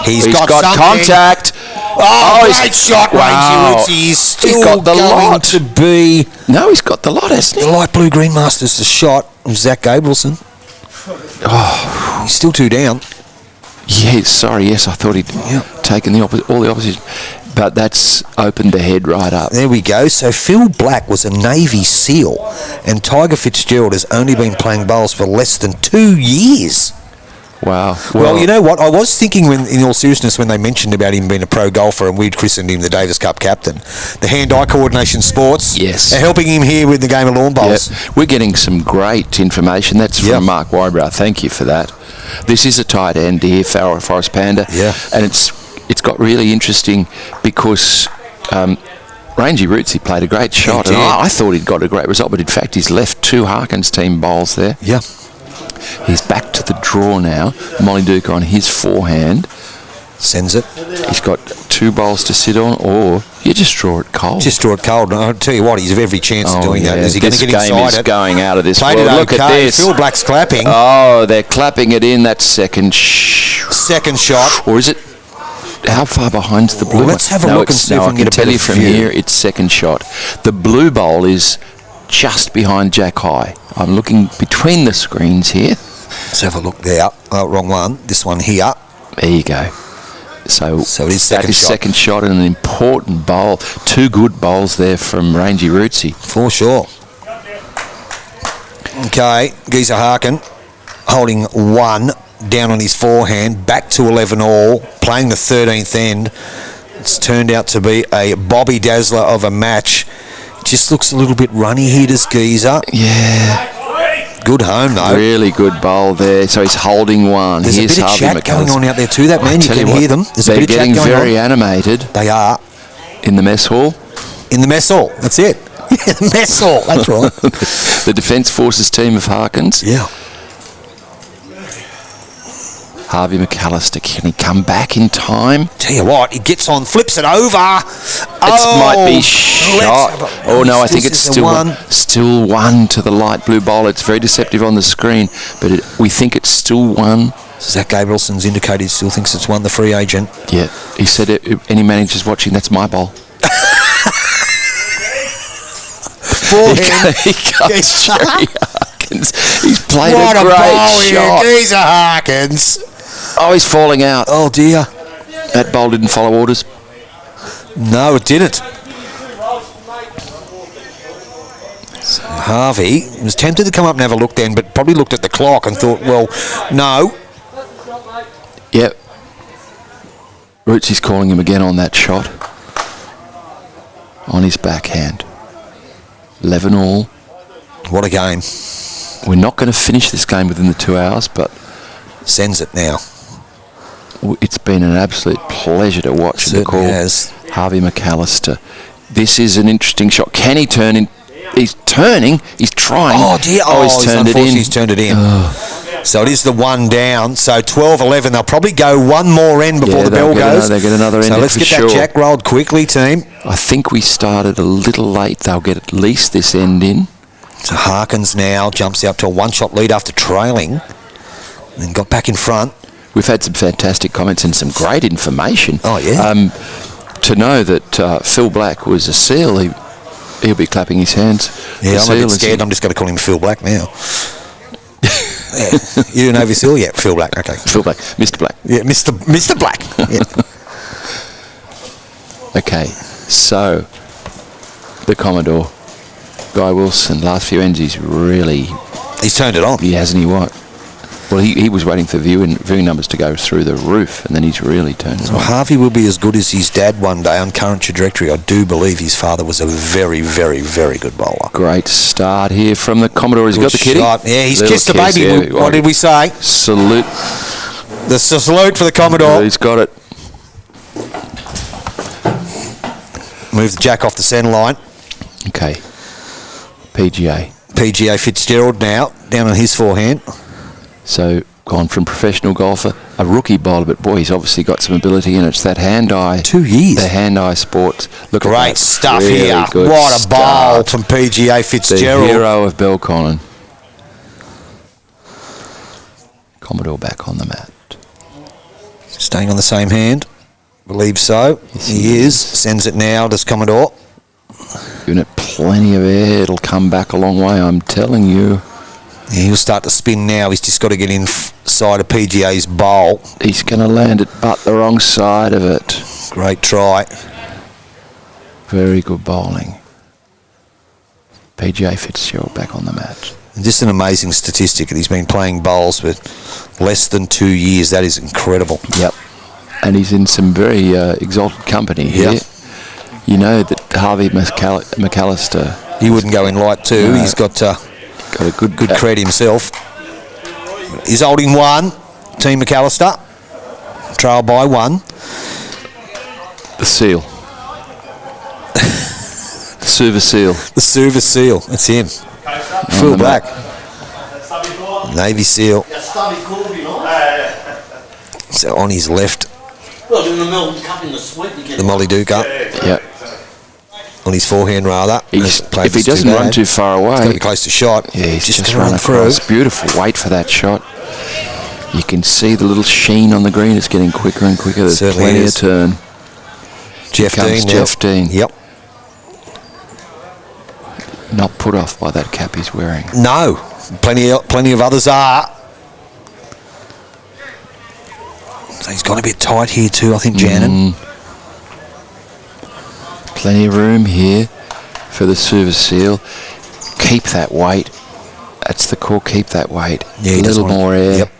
He's got contact. Oh, great shot, wow. Rangy Rootsy. He's still got the going lot. to be... No, he's got the lot, hasn't The he? light blue green masters the shot of Zach Gabrielson. Oh, He's still 2 down. yeah, sorry, yes, I thought he'd taken all the opposition. But that's opened the head right up. There we go. So Phil Black was a Navy SEAL, and Tiger Fitzgerald has only been playing bowls for less than 2 years. Wow. Well, you know what? I was thinking, in all seriousness, when they mentioned about him being a pro golfer and we'd christened him the Davis Cup captain, the hand-eye coordination sports are helping him here with the game of lawn bowls. Yep. We're getting some great information. That's from Mark Wybrow. Thank you for that. This is a tight end here, Forest Panda. Yeah. And it's got really interesting because Rangy Rootsy played a great shot. And I thought he'd got a great result, but in fact he's left 2 Harkins team bowls there. Yeah. He's back to the draw now. Molly Duke on his forehand. Sends it. He's got 2 bowls to sit on, or you just draw it cold. Just draw it cold. I'll tell you what, he's every chance of doing that. Is he going to get this game inside is it? going out of this Played world. it Look okay. at this. Phil Black's clapping. Oh, they're clapping it in. That second shot. Or is it... How far behind's the blue? Well, let's have a look and see if we I can can get a tell better you from view. here, it's second shot. The blue bowl is just behind Jack High. I'm looking between the screens here. Let's have a look there. Oh, wrong one. This one here. There you go. So it is second shot. Second shot and an important bowl. 2 good bowls there from Rangy Rootsy. For sure. Okay, Geezer Harkin holding 1 down on his forehand, back to 11 all, playing the 13th end. It's turned out to be a Bobby Dazzler of a match. Just looks a little bit runny here, does Geezer. Yeah. Good home, though. Really good bowl there. So he's holding 1. There's Here's a bit of Harvey chat going McCullers. on out there too, that man. You can hear them. There's a they're bit of chat getting going very on. animated. They are. In the mess hall. In the mess hall. That's it. The mess hall. That's right. The Defence Forces team of Harkins. Yeah. Harvey McAllister, can he come back in time? Tell you what, he gets on, flips it over. It might be shot. Oh no, I think it's still still 1 to the light blue bowl. It's very deceptive on the screen, but we think it's still 1. Zach Gabrielson's indicated he still thinks it's 1, the free agent. Yeah, he said any manager's watching, that's my bowl. Forehand. He goes Jerry Harkins. He's played What a great bowl shot. here, Geezer Harkins. Oh, he's falling out. Oh dear. That bowl didn't follow orders. No, it didn't. Harvey was tempted to come up and have a look then, but probably looked at the clock and thought, well, no. Yep. Rootsy's calling him again on that shot. On his backhand. 11 all. What a game. We're not going to finish this game within the 2 hours, but... Sends it now. It's been an absolute pleasure to watch and to call Harvey McAllister. This is an interesting shot. Can he turn in? He's turning. He's trying. Oh dear. He's turned it in. He's turned it in. So it is the 1 down. So 12-11. They'll probably go 1 more end before the bell goes. They'll get another end. So let's get that jack rolled quickly, team. I think we started a little late. They'll get at least this end in. So Harkins now jumps out to a 1-shot lead after trailing. And then got back in front. We've had some fantastic comments and some great information. Oh, yeah. To know that Phil Black was a SEAL, he'll be clapping his hands. Yeah, I'm a bit scared. I'm just going to call him Phil Black now. Yeah. You didn't know your SEAL yet? Phil Black, okay. Phil Black, Mr. Black. Yeah, Mr. Black. Yeah. Okay, so the Commodore. Guy Wilson, last few ends, he's really... He's turned it on. He hasn't, he what? Well, he was waiting for viewing numbers to go through the roof, and then he's really turned it on. Well, Harvey will be as good as his dad one day on current trajectory. I do believe his father was a very, very, very good bowler. Great start here from the Commodore. He's got the kitty. Shot. Yeah, he's Little kissed the kiss, baby. yeah. What did we say? Salute. The salute for the Commodore. He's got it. Move the jack off the centre line. Okay. PGA Fitzgerald now, down on his forehand. So, gone from professional golfer, a rookie bowler, but boy, he's obviously got some ability, and it's that hand-eye. 2 years. The hand-eye sport. Look at Great that. stuff Really here. good What a bowl start. from PGA Fitzgerald. The hero of Belconnen. Commodore back on the mat. Staying on the same hand. Believe so. He is. Sends it now, does Commodore. Giving it plenty of air. It'll come back a long way, I'm telling you. Yeah, he'll start to spin now. He's just got to get inside of PGA's bowl. He's going to land it, but the wrong side of it. Great try. Very good bowling. PGA Fitzgerald back on the mat. And just an amazing statistic. He's been playing bowls for less than 2 years. That is incredible. Yep. And he's in some very exalted company here. You know that Harvey McAllister... He wouldn't go in light two. No. He's got a good cred himself. He's holding one. Team McAllister. Trail by one. The seal. The Suva seal. The Suva seal. That's him. Full black. Navy seal. So on his left, Well, in the Melbourne Cup in the sweep, you get the Molly Duke up. Yep. On his forehand, rather. If he doesn't run too far He's got to away... be close to shot. Yeah, he's just gonna run across. Beautiful. Wait for that shot. You can see the little sheen on the green. It's getting quicker and quicker. There's Certainly plenty is. of turn. Jeff Here comes Dean. Jeff Dean. Yep. Not put off by that cap he's wearing. No. Plenty of others are. So he's got a bit tight here too, I think, Janin. Plenty of room here for the Suva seal. Keep that weight. That's the call. Keep that weight. Yeah, a little more air. Yep.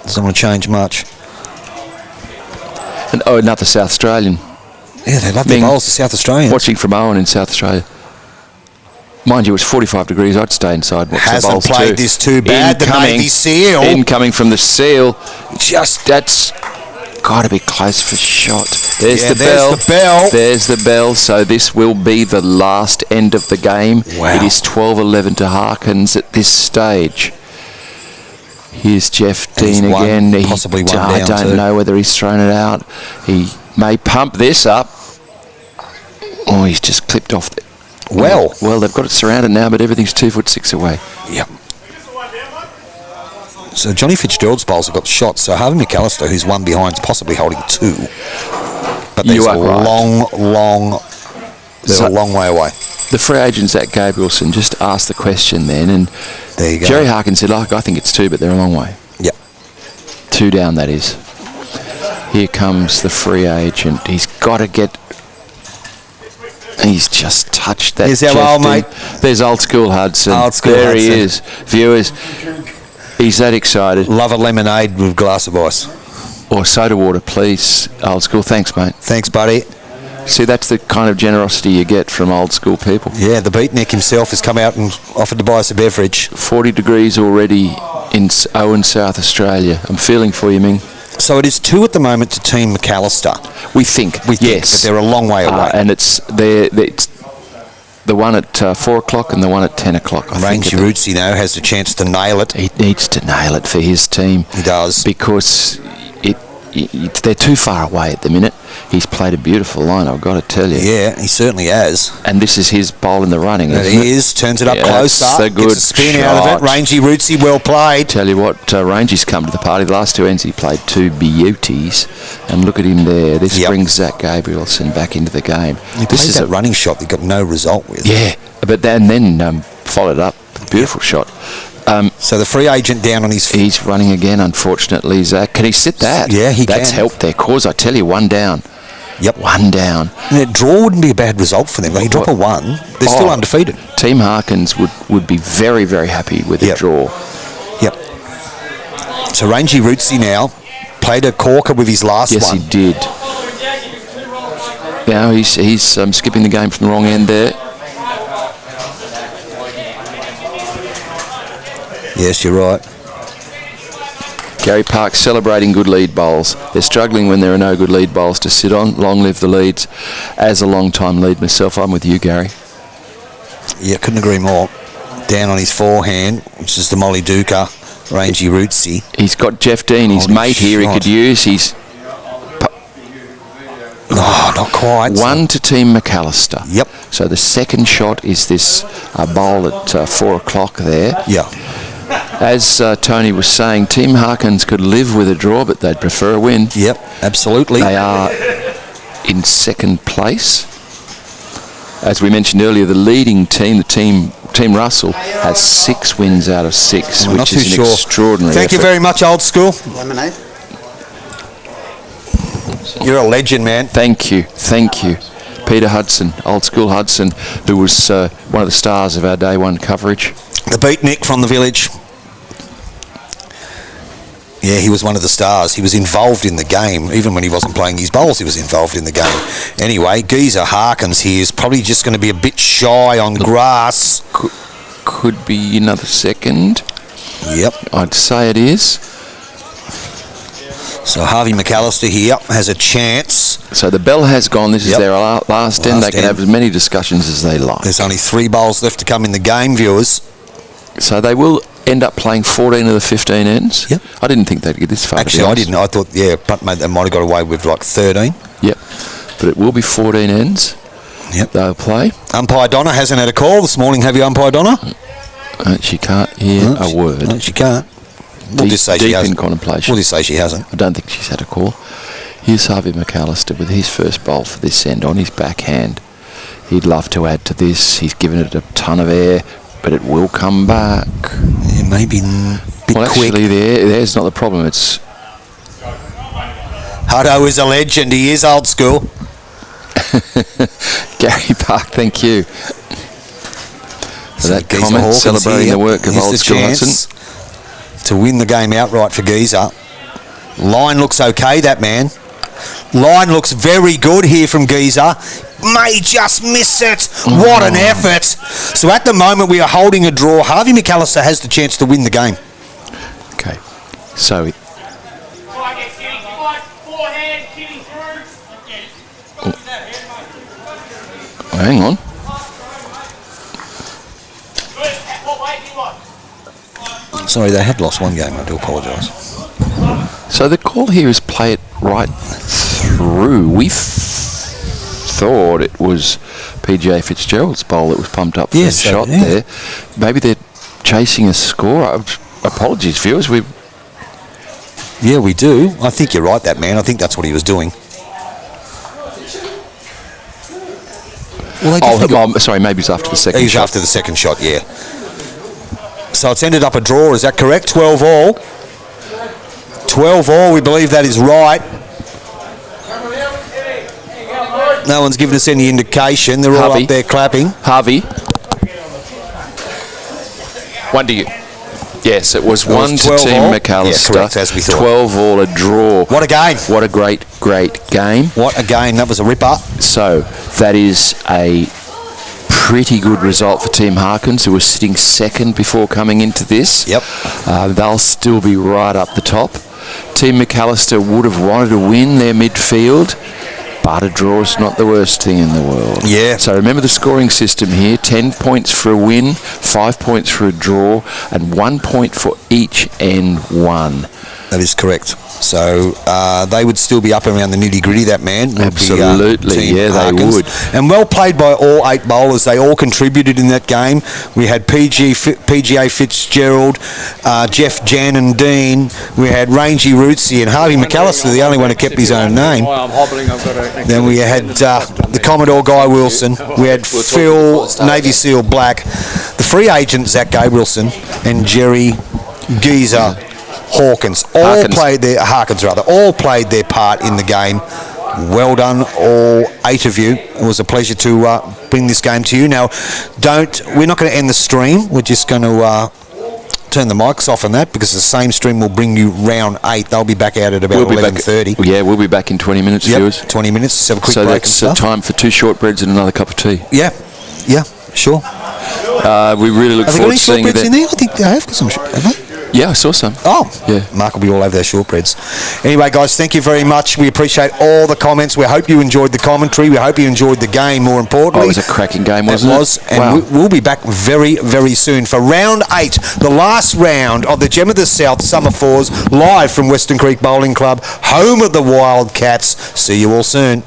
Doesn't want to change much. And another South Australian. Yeah, they love their bowls, the South Australians. Watching from Owen in South Australia. Mind you, it was 45 degrees. I'd stay inside and watch the Hasn't bowls played too. this too bad. The Navy seal. Incoming from the seal. That's got to be close for shot. There's the bell. There's the bell. So this will be the last end of the game. Wow. It is 12-11 to Harkins at this stage. Here's Jeff Dean again. Possibly one I down don't too. know whether he's thrown it out. He may pump this up. Oh, he's just clipped off. Well, they've got it surrounded now, but everything's 2'6" away. Yep. So Johnny Fitzgerald's bowls have got shots. So Harvey McAllister, who's one behind, is possibly holding two. But there's a long way away. The free agent Zach Gabrielson just asked the question then, and there you go. Jerry Harkins said, "Look, I think it's two, but they're a long way." Yep. Two down, that is. Here comes the free agent. He's got to get. He's just touched that. Here's our old mate. There's old school Hudson. Old school there Hudson. he is. Viewers, he's that excited. Love a lemonade with a glass of ice. Or soda water, please. Old school. Thanks, mate. Thanks, buddy. See, that's the kind of generosity you get from old school people. Yeah, the beatnik himself has come out and offered to buy us a beverage. 40 degrees already in Owen, South Australia. I'm feeling for you, Ming. So it is two at the moment to Team McAllister. We think, yes. But they're a long way away. And it's the one at 4 o'clock and the one at 10 o'clock. Rangy Rootsy now has the chance to nail it. He needs to nail it for his team. He does. Because they're too far away at the minute. He's played a beautiful line, I've got to tell you. Yeah, he certainly has. And this is his bowl in the running, isn't it? It is. Turns it up closer. That's a good gets a spin shot. out of it. Rangy Rootsy, well played. Tell you what, Rangy's come to the party. The last two ends he played two beauties. And look at him there. This brings Zach Gabrielson back into the game. This is a running shot that got no result with. Yeah, but then followed up. Beautiful shot. So the free agent down on his... He's running again, unfortunately, Zach. Can he sit that? Yeah, he can. That's helped their cause, I tell you, one down. Yep. 1 down. And a draw wouldn't be a bad result for them. They drop a 1, they're still undefeated. Team Harkins would be very, very happy with a draw. Yep. So Rangy Rootsy now played a corker with his last one. Yes, he did. Now he's skipping the game from the wrong end there. Yes, you're right. Gary Park celebrating good lead bowls. They're struggling when there are no good lead bowls to sit on. Long live the leads. As a long-time lead myself, I'm with you, Gary. Yeah, couldn't agree more. Down on his forehand, which is the Molly Duca, Rangy Rootsy. He's got Jeff Dean, his mate here, he could use. He's... No, not quite. 1 to Team McAllister. Yep. So the second shot is this bowl at 4 o'clock there. Yeah. As Tony was saying, Team Harkins could live with a draw, but they'd prefer a win. Yep, absolutely. They are in second place. As we mentioned earlier, the leading team, Team Russell, has 6 wins out of 6, which is an extraordinary Thank you effort. very much, Old School. Lemonade. You're a legend, man. Thank you. Peter Hudson, Old School Hudson, who was one of the stars of our Day 1 coverage. The beatnik from the village. Yeah, he was one of the stars. He was involved in the game. Even when he wasn't playing his bowls, he was involved in the game. Anyway, Geezer Harkins here is probably just going to be a bit shy on grass. Could be another second. Yep. I'd say it is. So Harvey McAllister here has a chance. So the bell has gone. This is their last end. They can have as many discussions as they like. There's only 3 bowls left to come in the game, viewers. So they will end up playing 14 of the 15 ends. Yep. I didn't think they'd get this far. Actually, I didn't. I thought, but mate, they might have got away with like 13. Yep. But it will be 14 ends. Yep. They'll play. Umpire Donna hasn't had a call this morning. Have you, Umpire Donna? She can't hear a word. No, she can't. We'll just say she deep hasn't. in contemplation. We'll just say she hasn't. I don't think she's had a call. Here's Harvey McAllister with his first bowl for this end on his backhand. He'd love to add to this. He's given it a ton of air, but it will come back. Yeah, maybe a bit Well, quick. actually, there's not the problem. It's Hutto is a legend. He is Old School. Gary Park. Thank you for So that Geezer comment, Hawkins celebrating here. the work of Here's Old the School chance Hudson. to win the game outright for Geezer. Line looks okay, that man. Line looks very good here from Geezer. May just miss it. What an effort. So at the moment we are holding a draw. Harvey McAllister has the chance to win the game. Okay, so hang on. Sorry, they had lost one game. I do apologise. So the call here is play it right through. We thought it was PGA Fitzgerald's bowl that was pumped up for the shot there. Maybe they're chasing a score. Apologies, viewers. Yeah, we do. I think you're right, that man. I think that's what he was doing. Well, sorry, maybe it's after the second he's shot. after the second shot, yeah. So it's ended up a draw, is that correct? 12 all. 12 all, we believe that is right. No one's given us any indication. They're all Harvey. up there clapping. Harvey. 1 to you. Yes, it was 1 to 12 Team all. McAllister. Yeah, correct, as we thought. 12 all, a draw. What a game. What a great game. What a game. That was a ripper. So that is a pretty good result for Team Harkins, who was sitting second before coming into this. Yep. They'll still be right up the top. Team McAllister would have wanted to win their midfield, but a draw is not the worst thing in the world. Yeah. So remember the scoring system here: 10 points for a win, 5 points for a draw, and 1 point for each end won. That is correct. So they would still be up around the nitty-gritty, that man. Would Absolutely, be, Team yeah, they Harkins. would. And well played by all 8 bowlers. They all contributed in that game. We had PGA Fitzgerald, Jeff Jan and Dean. We had Rangy Rootsy and Harvey McAllister, the only one who kept his own name. Then we had the Commodore Guy Wilson. We had Phil Navy SEAL Black, the free agent Zach Gabrielson, and Jerry Geezer Hawkins all played their part in the game. Well done, all 8 of you. It was a pleasure to bring this game to you. Now, we're not going to end the stream. We're just going to turn the mics off on that, because the same stream will bring you round 8. They'll be back out at about 11:30. Yeah, we'll be back in 20 minutes, viewers. 20 minutes. Let's have a quick So break. that's and stuff. time for 2 shortbreads and another cup of tea. Yeah, sure. We really look Have they got forward any to seeing you shortbreads in there. there? I think they have got some. Have they? Yeah, I saw some. Oh, Yeah. Mark will be all over their shortbreads. Anyway, guys, thank you very much. We appreciate all the comments. We hope you enjoyed the commentary. We hope you enjoyed the game, more importantly. Oh, it was a cracking game, wasn't it? It was. And Wow. we'll be back very, very soon for round 8, the last round of the Gem of the South Summer Fours, live from Weston Creek Bowling Club, home of the Wildcats. See you all soon.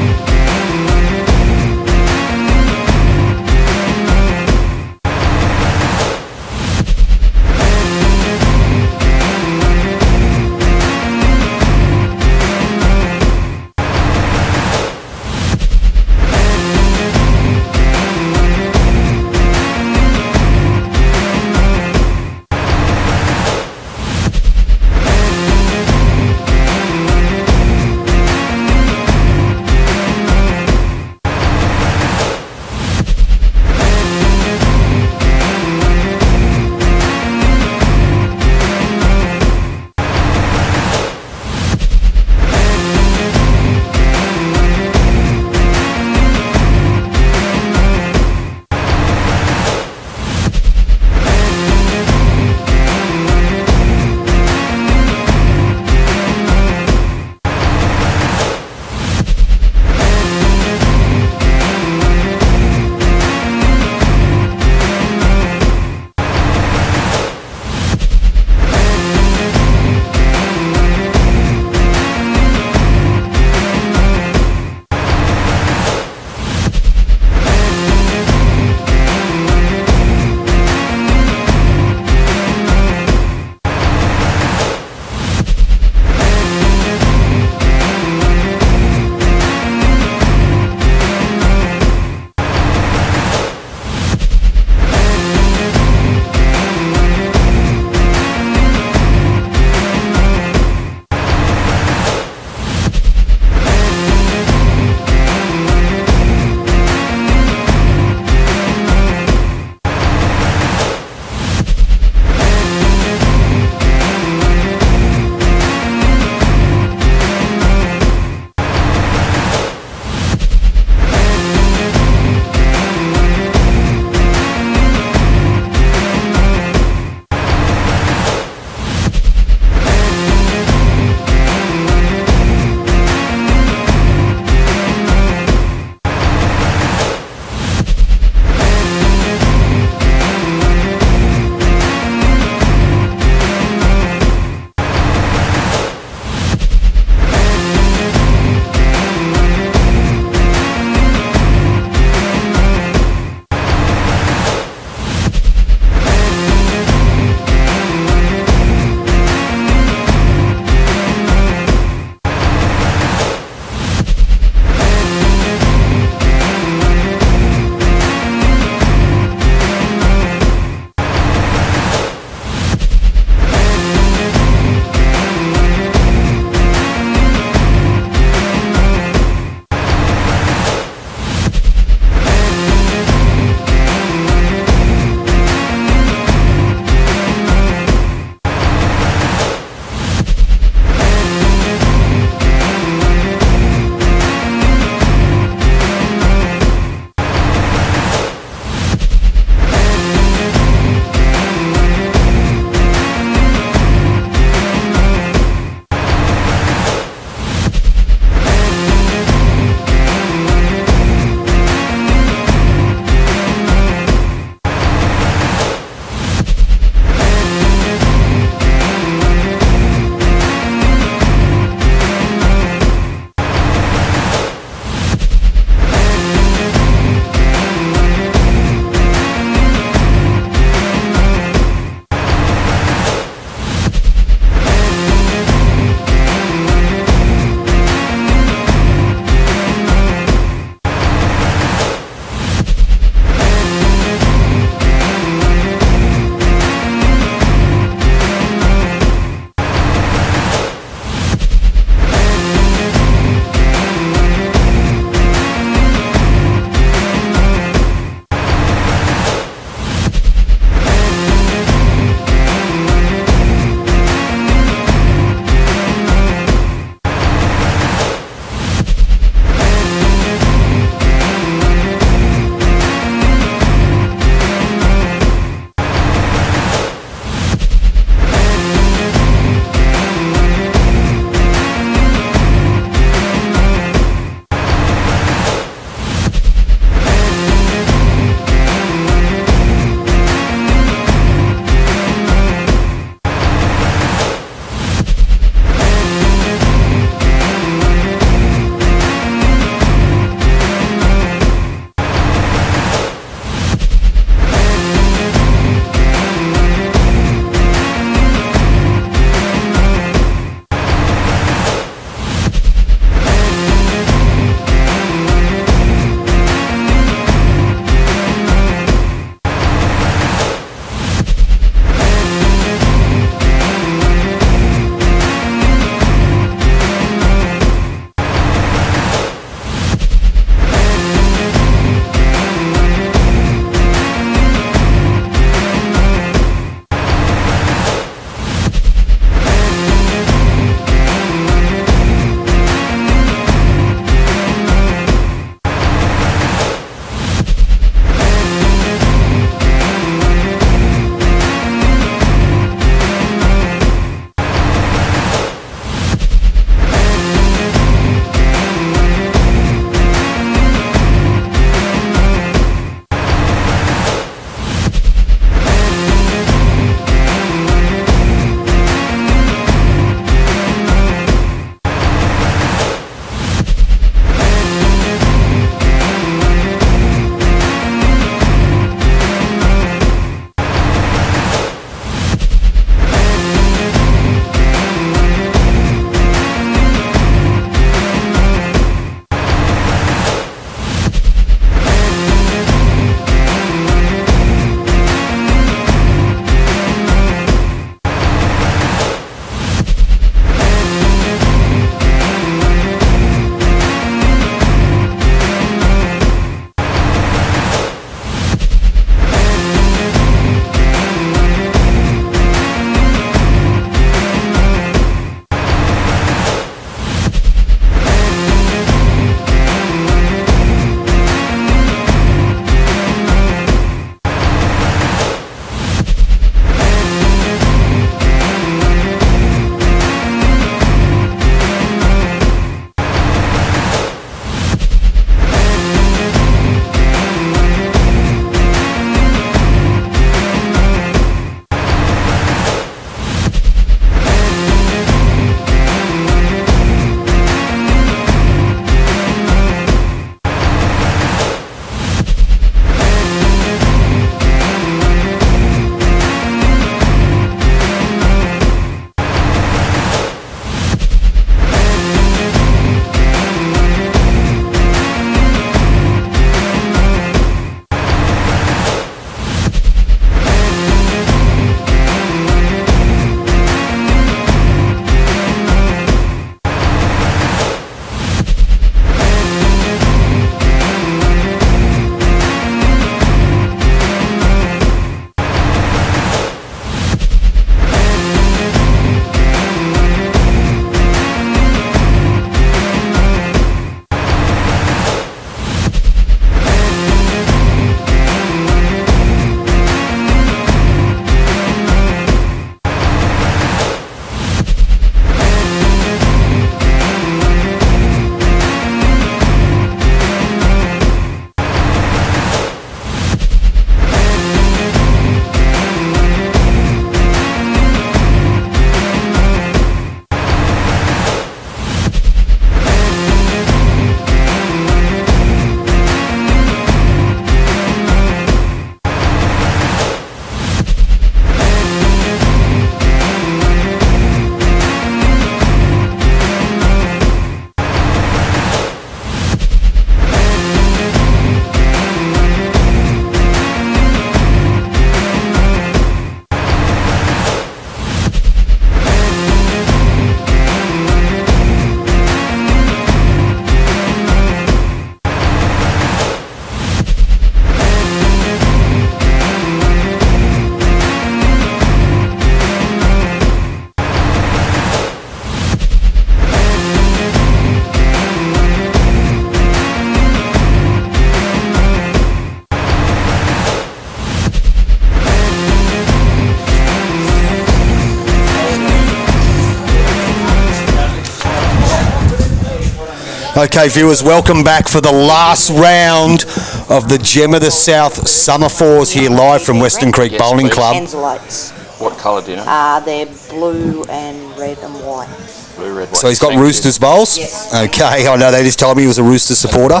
Okay, viewers, welcome back for the last round of the Gem of the South Summer Fours here live from Weston Creek Yes, Bowling please. Club. Tanzolites. What colour do you know? They're blue and red and white. Blue, red, white. So he's got Thank you. Roosters bowls? Yes. Okay, I know they just told me he was a Roosters supporter.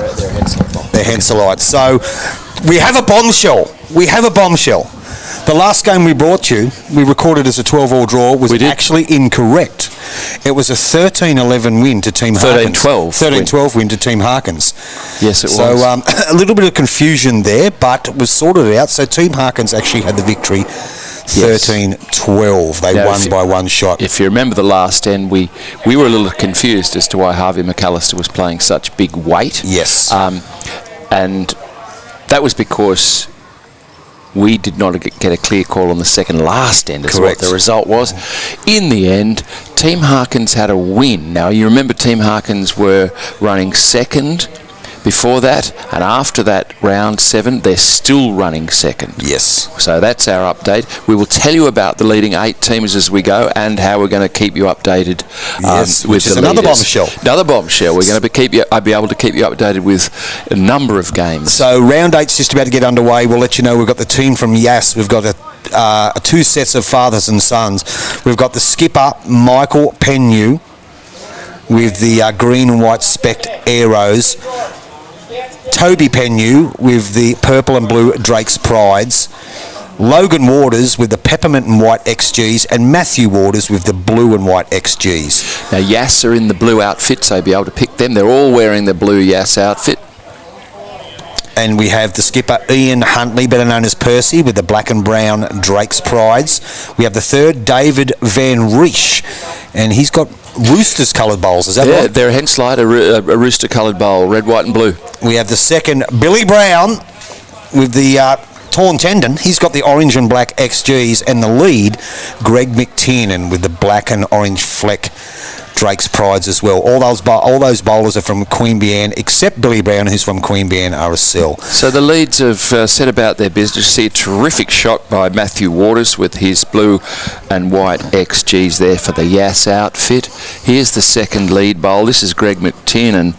They're Henselites. So we have a bombshell. The last game we brought you, we recorded as a 12-all draw, was We did. actually incorrect. It was a 13-11 win to Team Harkins. 13-12 win to Team Harkins. Yes, it was. So a little bit of confusion there, but it was sorted out. So Team Harkins actually had the victory 13-12. They Now, won by one shot. If you remember the last end, we were a little confused as to why Harvey McAllister was playing such big weight. Yes. And that was because we did not get a clear call on the second last end as to what Correct. the result was. In the end, Team Harkins had a win. Now, you remember Team Harkins were running second before that, and after that round 7, they're still running second. Yes. So that's our update. We will tell you about the leading 8 teams as we go and how we're going to keep you updated Yes, with which is the another leaders. bombshell. Another bombshell. We're going to I'll be able to keep you updated with a number of games. So round 8's just about to get underway. We'll let you know we've got the team from Yass. We've got a 2 sets of fathers and sons. We've got the skipper, Michael Pennew, with the green and white specked arrows. Toby Pennew with the purple and blue Drake's Prides. Logan Waters with the peppermint and white XGs, and Matthew Waters with the blue and white XGs. Now, Yass are in the blue outfit, so you'll be able to pick them. They're all wearing the blue Yass outfit. And we have the skipper, Ian Huntley, better known as Percy, with the black and brown Drake's Prides. We have the third, David Van Riesch, and he's got Roosters coloured bowls. Is that Yeah, right? they're a Henslide, a rooster coloured bowl, red, white and blue. We have the second, Billy Brown, with the torn tendon. He's got the orange and black XGs, and the lead, Greg McTiernan, with the black and orange fleck Drake's Prides as well. All those bowlers are from Queanbeyan, except Billy Brown, who's from Queanbeyan RSL. So the leads have set about their business. See a terrific shot by Matthew Waters with his blue and white XGs there for the Yass outfit. Here's the second lead bowl. This is Greg McTiernan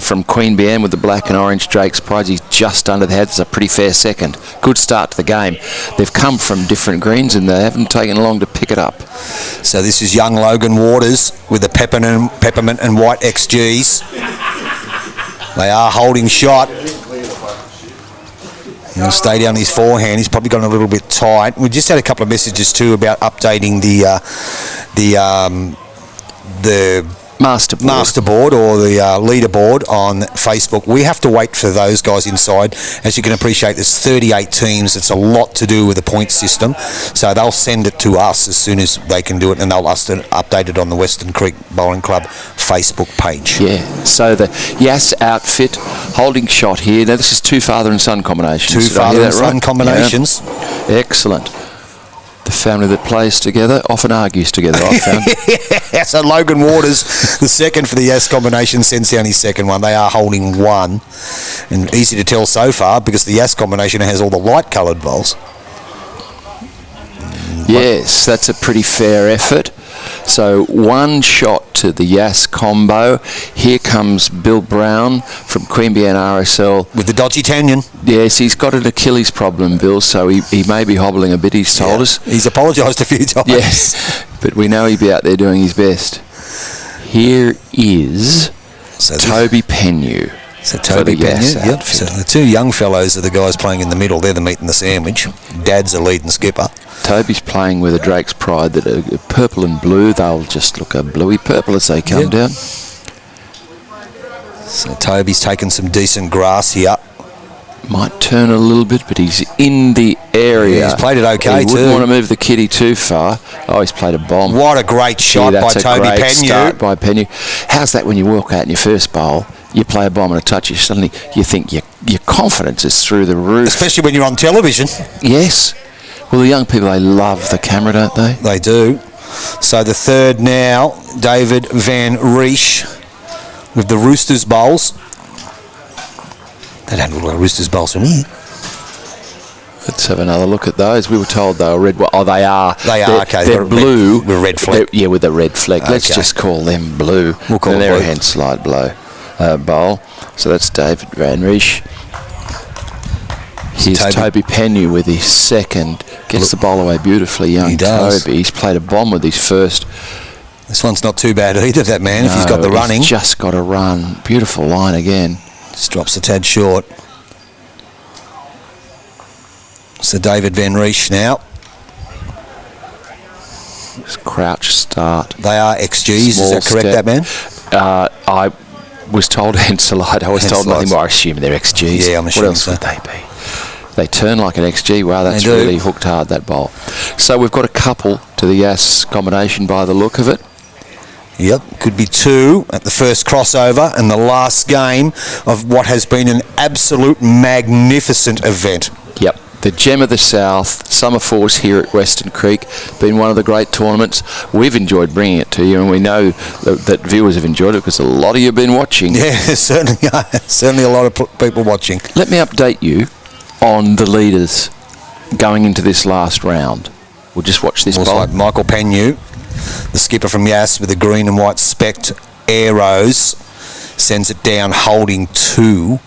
from Queanbeyan with the black and orange Drake's Prides. He's just under the head. It's a pretty fair second. Good start to the game. They've come from different greens and they haven't taken long to pick it up. So this is young Logan Waters with the peppermint and white XGs. They are holding shot. He'll stay down his forehand. He's probably gone a little bit tight. We just had a couple of messages too about updating the masterboard or the leaderboard on Facebook. We have to wait for those guys inside. As you can appreciate, there's 38 teams. It's a lot to do with the point system. So they'll send it to us as soon as they can do it, and they'll update it on the Weston Creek Bowling Club Facebook page. Yeah, so the Yass outfit holding shot here. Now this is 2 father and son combinations. Two Did I hear father and that son right? combinations. Yeah. Excellent. The family that plays together often argues together, I've found. So Logan Waters, the second for the Yes combination, sends down his second one. They are holding one. And easy to tell so far because the Yes combination has all the light coloured bowls. Yes, that's a pretty fair effort. So 1 shot to the Yass combo. Here comes Bill Brown from Queanbeyan RSL. With the dodgy tannion. Yes, he's got an Achilles problem, Bill, so he may be hobbling a bit, he's told us. He's apologised a few times. Yes, but we know he'll be out there doing his best. Here is Toby Pennew. So Toby Pennew, yep. So the 2 young fellows are the guys playing in the middle. They're the meat and the sandwich. Dad's a lead and skipper. Toby's playing with a Drake's Pride that are purple and blue. They'll just look a bluey purple as they come down. So Toby's taken some decent grass here. Might turn a little bit, but he's in the area. Yeah, he's played it okay he too. Wouldn't want to move the kitty too far. Oh, he's played a bomb. What a great shot by Toby Pennew. Start Pennew. by Pennew. How's that when you walk out in your first bowl, you play a bomb and a touch, suddenly you think your confidence is through the roof. Especially when you're on television. Yes. Well, the young people, they love the camera, don't they? They do. So the third now, David Van Riesch with the Roosters bowls. They don't look like Roosters bowls from here. Let's have another look at those. We were told they were red. Oh, they are. They are, okay. They're blue. With red fleck. Yeah, with a red fleck. Let's Okay. just call them blue. We'll call and them they're blue. a hand slide blue. bowl. So that's David Van Riesch. Here's Toby Pennu with his second. Gets the bowl away beautifully, young Toby. He's played a bomb with his first. This one's not too bad either, that man, if he's got the running. He's just got a run. Beautiful line again. Just drops a tad short. So David Van Riesch now. Crouch start. They are XGs, is that correct, that man? I was told Ensalada. I was told nothing more. I assume they're XGs. Yeah, I'm assuming What else would they be? They turn like an XG. Wow, that's really hooked hard, that bowl. So we've got a couple to the Yass combination by the look of it. Yep, could be two at the first crossover and the last game of what has been an absolute magnificent event. Yep. The Gem of the South, Summer Fours here at Weston Creek, been one of the great tournaments. We've enjoyed bringing it to you, and we know that viewers have enjoyed it because a lot of you have been watching. Yeah, certainly are. Certainly a lot of people watching. Let me update you on the leaders going into this last round. We'll just watch this bowl. Like Michael Pennu, the skipper from Yass with the green and white specked arrows, sends it down holding 2.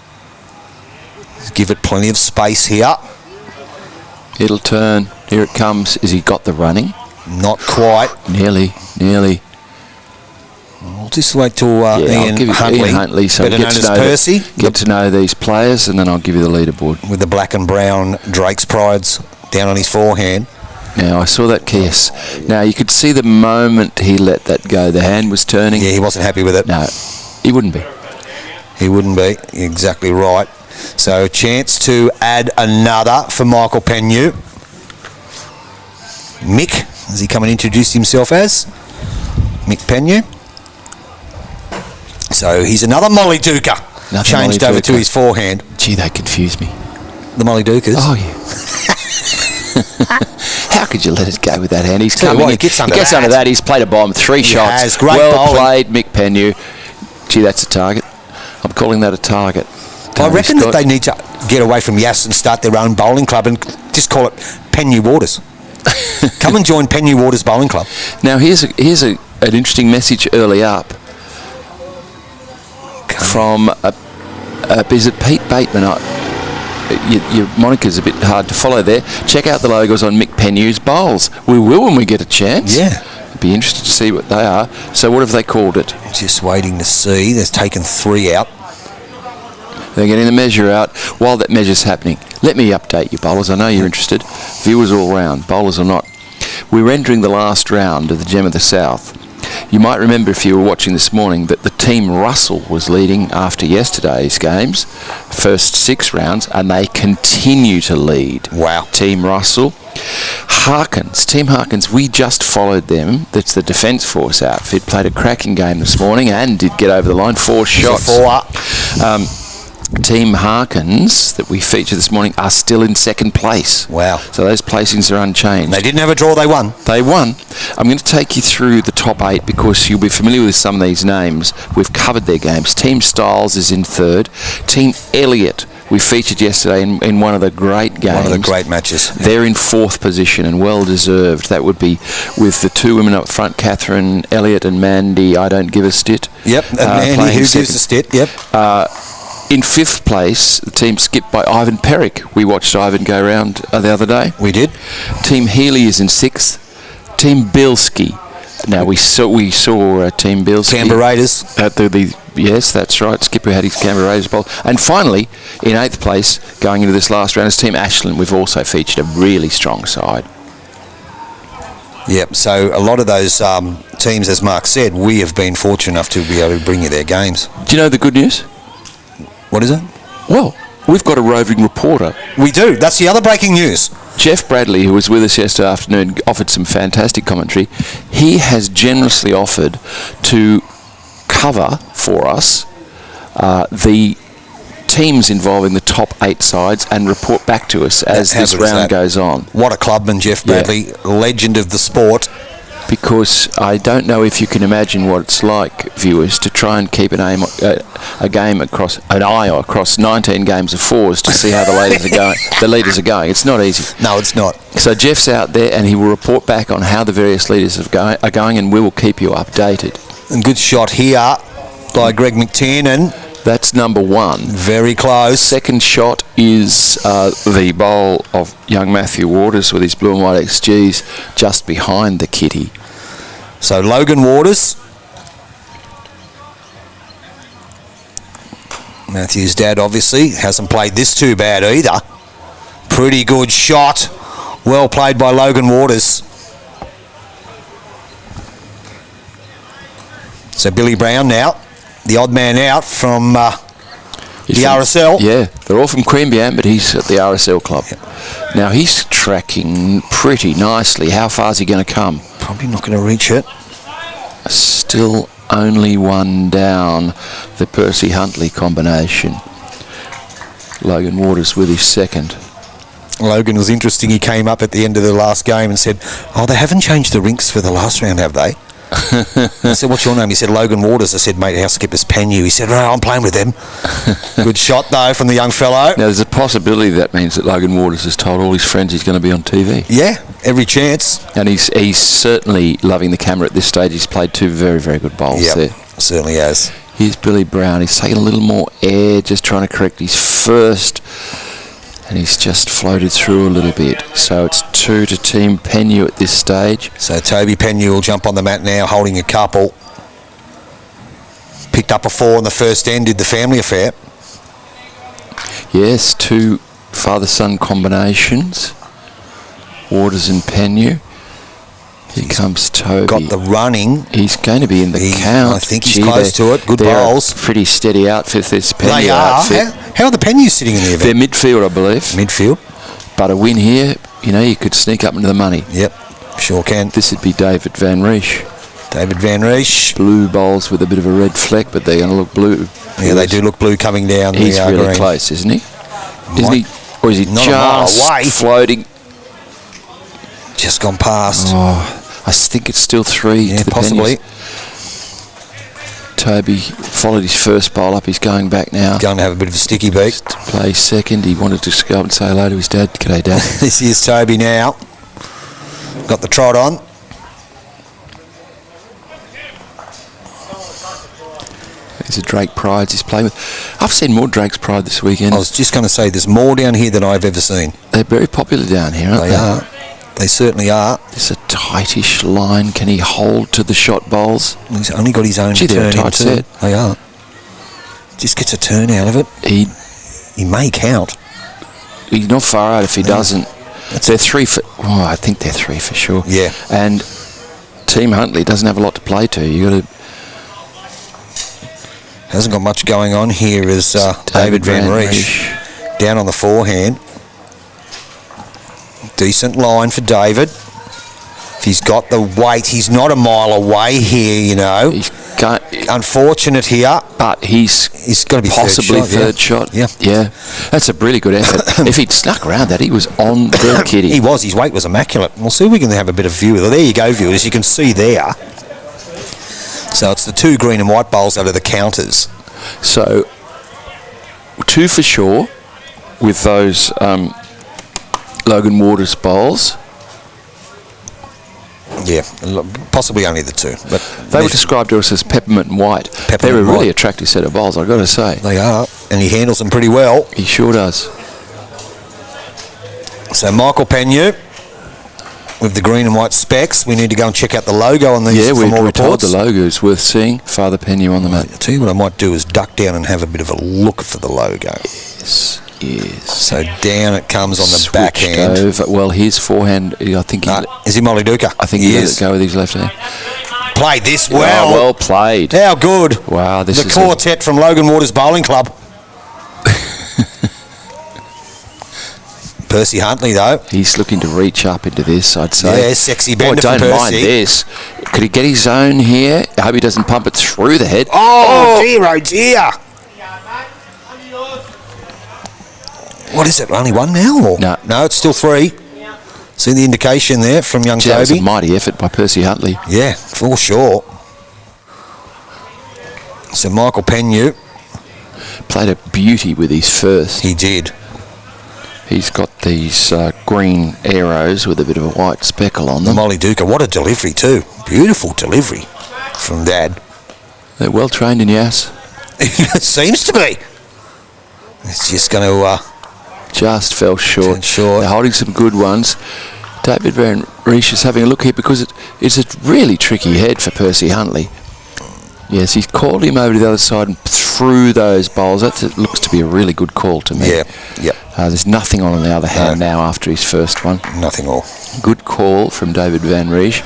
Give it plenty of space here. It'll turn. Here it comes. Has he got the running? Not quite. Nearly. We'll just wait till Ian Huntley, so better known as Percy. Get to know these players, and then I'll give you the leaderboard. With the black and brown Drake's Prides down on his forehand. Now, I saw that kiss. Now, you could see the moment he let that go. The hand was turning. Yeah, he wasn't happy with it. No, he wouldn't be. He wouldn't be. Exactly right. So, chance to add another for Michael Pennu. Mick, as he come and introduce himself as. Mick Pennu. So, he's another Molly Duker. Changed over to his forehand. Gee, they confuse me. The Molly Dukers? Oh, yeah. How could you let us go with that hand? He's coming. He gets under that. He's played a bomb. 3 shots. Has. Great well bowling. played, Mick Pennu. Gee, that's a target. I'm calling that a target. I reckon that they need to get away from Yass and start their own bowling club and just call it Pennu Waters. Come and join Pennu Waters Bowling Club. Now, here's an interesting message early up from is it Pete Bateman? Your moniker's a bit hard to follow there. Check out the logos on Mick Pennu's bowls. We will when we get a chance. Yeah. Be interested to see what they are. So what have they called it? Just waiting to see. They've taken 3 out. They're getting the measure out. While that measure's happening, let me update you, bowlers. I know you're interested. Viewers all round, bowlers or not. We're entering the last round of the Gem of the South. You might remember, if you were watching this morning, that the Team Russell was leading after yesterday's games, first 6 rounds, and they continue to lead. Wow. Team Russell. Team Harkins, we just followed them. That's the Defence Force outfit. Played a cracking game this morning and did get over the line. 4 shots. 4. Team Harkins that we feature this morning are still in 2nd place. Wow. So those placings are unchanged. They didn't have a draw, they won. They won. I'm going to take you through the top 8 because you'll be familiar with some of these names. We've covered their games. Team Styles is in 3rd. Team Elliott, we featured yesterday in one of the great games. One of the great matches. They're in 4th position and well deserved. That would be with the 2 women up front, Catherine Elliott and Mandy I Don't Give a Stit. Yep, and Mandy Who Gives a Stit, yep. In 5th place, the team skipped by Ivan Perrick. We watched Ivan go round the other day. We did. Team Healy is in 6th. Team Bilski. Now we saw Team Bilski. Canberra Raiders. Yes, that's right. Skipper had his Canberra Raiders bowl. And finally, in 8th place, going into this last round, is Team Ashland. We've also featured a really strong side. Yep, so a lot of those teams, as Mark said, we have been fortunate enough to be able to bring you their games. Do you know the good news? What is it? Well, we've got a roving reporter. We do. That's the other breaking news. Jeff Bradley, who was with us yesterday afternoon, offered some fantastic commentary. He has generously offered to cover for us the teams involving the top 8 sides and report back to us as this round goes on. What a clubman, Jeff Bradley, legend of the sport. Because I don't know if you can imagine what it's like, viewers, to try and keep an eye across 19 games of fours to see how the leaders are going. It's not easy. No, it's not. So Jeff's out there and he will report back on how the various leaders are going, and we will keep you updated. And good shot here by Greg McTiernan. That's number 1. Very close. Second shot is the bowl of young Matthew Waters with his blue and white XGs just behind the kitty. So Logan Waters, Matthew's dad, obviously hasn't played this too bad either. Pretty good shot. Well played by Logan Waters. So Billy Brown now, the odd man out from the RSL. Yeah, they're all from Queanbeyan, but he's at the RSL club. Yep. Now he's tracking pretty nicely. How far is he going to come? Probably not going to reach it. Still only 1 down, the Percy Huntley combination. Logan Waters with his second. Logan was interesting. He came up at the end of the last game and said, "Oh, they haven't changed the rinks for the last round, have they?" I said, "What's your name?" He said, "Logan Waters." I said, "Mate, our skipper's Penyu." He said, "No, I'm playing with them." Good shot, though, from the young fellow. Now, there's a possibility that means that Logan Waters has told all his friends he's going to be on TV. Yeah, every chance. And he's certainly loving the camera at this stage. He's played 2 very, very good bowls there. Certainly has. Here's Billy Brown. He's taking a little more air, just trying to correct his first. And he's just floated through a little bit. So it's 2 to Team Penyu at this stage. So Toby Penyu will jump on the mat now, holding a couple. Picked up a 4 in the first end, did the family affair. Yes, 2 father-son combinations. Waters and Penyu. Here comes Toby. Got the running. He's going to be in the count. I think he's close to it. Good they're bowls. a pretty steady outfit, this Penyu They are. outfit. How are the Penyus sitting in the They're event? midfield, I believe. Midfield. But a win here, you could sneak up into the money. Yep, sure can. This would be David Van Riesch. David Van Riesch. Blue bowls with a bit of a red fleck, but they're going to look blue. Yeah, they do look blue coming down. He's the really green. close, isn't he? Isn't he? Or is he Not a mile just away. floating? Just gone past. Oh, I think it's still 3 Yeah, to the possibly. Pennies. Toby followed his first bowl up. He's going back now. Going to have a bit of a sticky beat. To play second. He wanted to go up and say hello to his dad. G'day, Dad. This is Toby now. Got the trot on. There's a Drake Prides he's playing with. I've seen more Drake's Pride this weekend. I was just going to say there's more down here than I've ever seen. They're very popular down here, aren't they? They are. They certainly are. There's a tightish line. Can he hold to the shot bowls? He's only got his own Gee, they're a turn tight into. set. They are. Just gets a turn out of it. He may count. He's not far out if he doesn't. They're 3 for... Oh, I think they're 3 for sure. Yeah. And Team Huntley doesn't have a lot to play to. You got to... Hasn't got much going on here as David Van Riesch down on the forehand. Decent line for David. If he's got the weight, he's not a mile away here, He's got, Unfortunate here. but he's got to be possibly third shot. Yeah. That's a really good effort. If he'd snuck around that, he was on the kitty. He was. His weight was immaculate. We'll see if we can have a bit of view of it. There you go, viewers. You can see there. So it's the 2 green and white bowls out of the counters. So 2 for sure with those Logan Waters bowls. Yeah, possibly only the 2. But They were described to us as peppermint and white. They're a really attractive set of bowls, I've got to say. They are, and he handles them pretty well. He sure does. So Michael Penyu with the green and white specs. We need to go and check out the logo on these. Yeah, for more we're told reports. the logo's worth seeing. Father Penyu on the mat. I'll tell you what I might do is duck down and have a bit of a look for the logo. Yes. So down it comes on the Switched backhand. over. Well, his forehand, I think is he Molly Duca? I think he let it go with his left hand. Played this well. Oh, well played. How good. Wow, this the is quartet from Logan Waters Bowling Club. Percy Huntley, though. He's looking to reach up into this, I'd say. Yeah, sexy Boy, bender from don't mind Percy. this. Could he get his own here? I hope he doesn't pump it through the head. Oh, dear, oh dear. What is it? Only 1 now? Or? No, it's still 3. See the indication there from young That was Toby? a mighty effort by Percy Huntley. Yeah, for sure. So Michael Penyu. Played a beauty with his first. He did. He's got these green arrows with a bit of a white speckle on them. Molly Duca, what a delivery too. Beautiful delivery from Dad. They're well trained in Yass. It seems to be. It's just going to... Just fell short. short. They're holding some good ones. David Van Riesch is having a look here because it's a really tricky head for Percy Huntley. Yes, he's called him over to the other side and through those bowls. That looks to be a really good call to me. Yeah. There's nothing on the other hand now after his first one. Nothing all. Good call from David Van Riesch.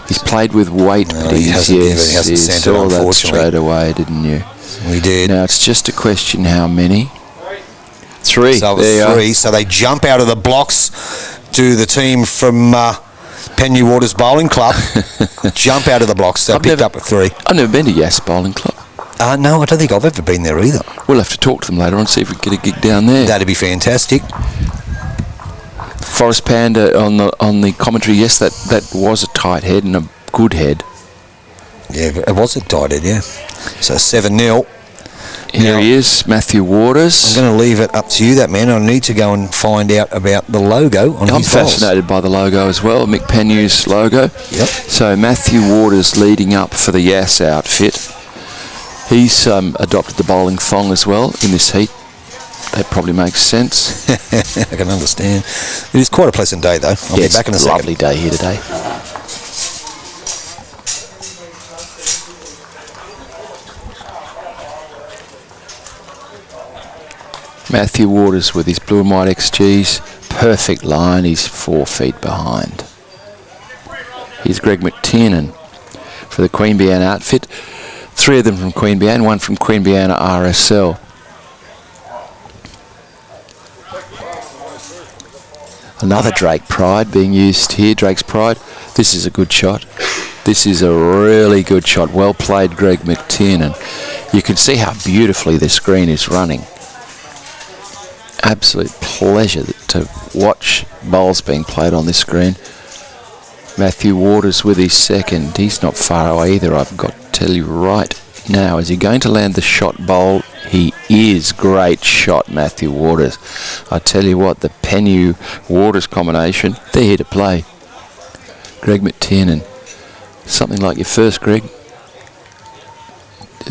He's played with weight, but he hasn't sent it, saw that unfortunately. straight away, didn't you? We did. Now it's just a question how many. 3. So it was 3. So they jump out of the blocks to the team from Penny Waters Bowling Club. Jump out of the blocks. They picked up a 3. I've never been to Yass Bowling Club. No, I don't think I've ever been there either. We'll have to talk to them later on, see if we can get a gig down there. That'd be fantastic. Forrest Panda on the commentary. Yes, that was a tight head and a good head. Yeah, it was a tight head, yeah. So 7-0. Here he is, Matthew Waters. I'm going to leave it up to you, that man. I need to go and find out about the logo on I'm his bowls. fascinated by the logo as well, Mick Penu's logo. Yep. So Matthew Waters leading up for the Yass outfit. He's adopted the bowling thong as well in this heat. That probably makes sense. I can understand. It is quite a pleasant day, though. I'll be back in a it's a second. lovely day here today. Matthew Waters with his blue and white XGs. Perfect line. He's 4 feet behind. Here's Greg McTiernan for the Queanbeyan outfit. 3 of them from Queanbeyan, 1 from Queanbeyan RSL. Another Drake Pride being used here. Drake's Pride. This is a good shot. This is a really good shot. Well played, Greg McTiernan. You can see how beautifully the screen is running. Absolute pleasure to watch bowls being played on this screen. Matthew Waters with his second. He's not far away either, I've got to tell you right now. Is he going to land the shot bowl? He is. Great shot, Matthew Waters. I tell you what, the Penu Waters combination, they're here to play. Greg McTiernan. Something like your first, Greg.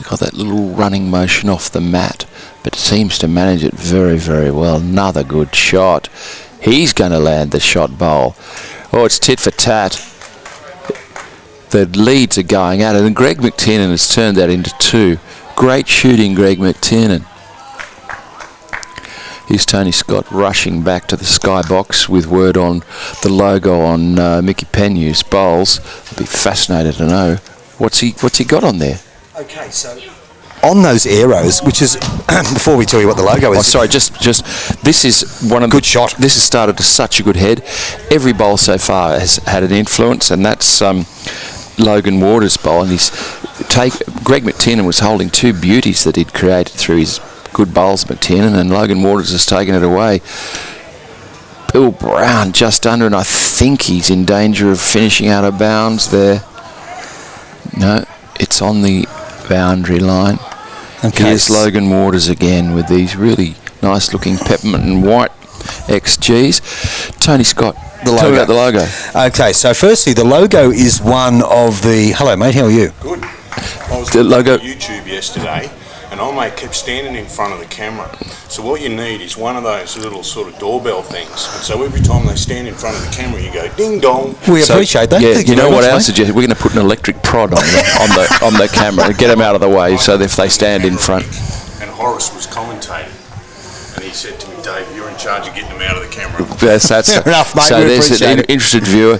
Got that little running motion off the mat, but seems to manage it very, very well. Another good shot. He's going to land the shot bowl. Oh, it's tit for tat. The leads are going at it, and Greg McTiernan has turned that into 2. Great shooting, Greg McTiernan. Here's Tony Scott rushing back to the skybox with word on the logo on Mickey Penu's bowls. I'd be fascinated to know what's he got on there. Okay, so on those arrows, which is before we tell you what the logo is. Oh, sorry, just this is one of good shot. This has started to such a good head. Every bowl so far has had an influence, and that's Logan Waters' bowl. And Greg McTiernan was holding 2 beauties that he'd created through his good bowls, McTiernan, and Logan Waters has taken it away. Bill Brown just under, and I think he's in danger of finishing out of bounds there. No, it's on the boundary line. Okay. Here's Logan Waters again with these really nice looking peppermint and white XGs. Tony Scott, tell me about the logo. Okay, so firstly, the logo is one of the... Hello, mate, how are you? Good. I was The looking logo- at YouTube yesterday, and old mate kept standing in front of the camera. So what you need is one of those little sort of doorbell things. And so every time they stand in front of the camera, you go ding dong. We appreciate that. Yeah, Thank you know very what much, else mate. suggest? We're going to put an electric prod on the camera and get them out of the way so that if they stand in front. And Horace was commentating, and he said to me, Dave, you're in charge of getting them out of the camera. That's Fair enough, mate. So We there's appreciate an it. interested viewer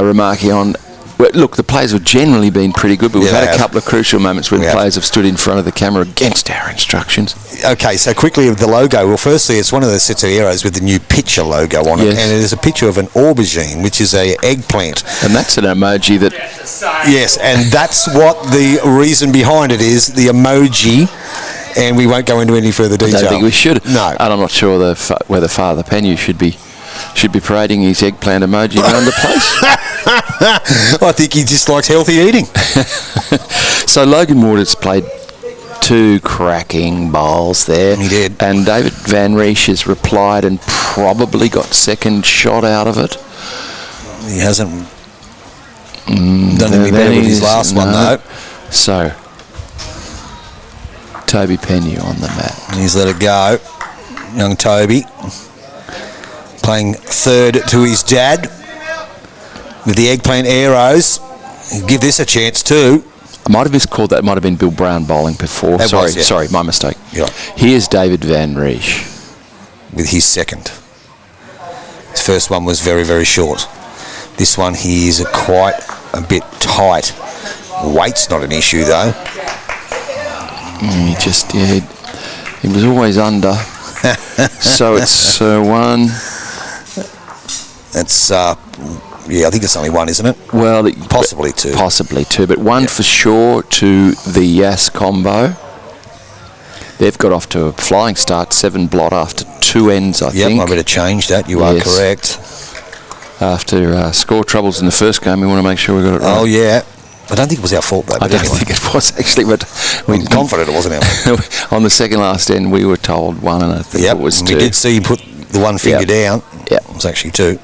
remarking on. Well, look, the players have generally been pretty good, but we've Yeah, had they a have. couple of crucial moments when We have. players have stood in front of the camera against our instructions. Okay, so quickly with the logo. Well, firstly, it's one of the sets of arrows with the new picture logo on it, Yes. and it is a picture of an aubergine, which is a eggplant. And that's an emoji that Yes, and that's what the reason behind it is, the emoji, and we won't go into any further I detail. don't think we should. No. And I'm not sure whether Father Penu should be parading his eggplant emoji around the place. I think he just likes healthy eating. So Logan Waters played 2 cracking bowls there. He did. And David Van Riesch has replied and probably got second shot out of it. He hasn't done any better with his last one, though. So, Toby Penny on the mat. He's let it go. Young Toby playing third to his dad with the eggplant arrows. Give this a chance too. I might have miscalled that. It might have been Bill Brown bowling before. That Sorry, was, yeah. sorry, my mistake. Yeah. Here's David Van Riech. With his second. His first one was very, very short. This one he is quite a bit tight. Weight's not an issue though. He just, yeah, he was always under. So it's one. That's, yeah, I think it's only one, isn't it? Well, Possibly two. Possibly two, but one for sure to the Yas combo. They've got off to a flying start, 7 blot after 2 ends, I think. Yep, I better change that. You are correct. After score troubles in the first game, we want to make sure we got it right. Oh, yeah. I don't think it was our fault, though. I don't think it was, actually, but I'm confident it wasn't our fault. on the second last end, we were told 1, and I think it was 2. We did see you put the one finger down. Yeah. It was actually 2.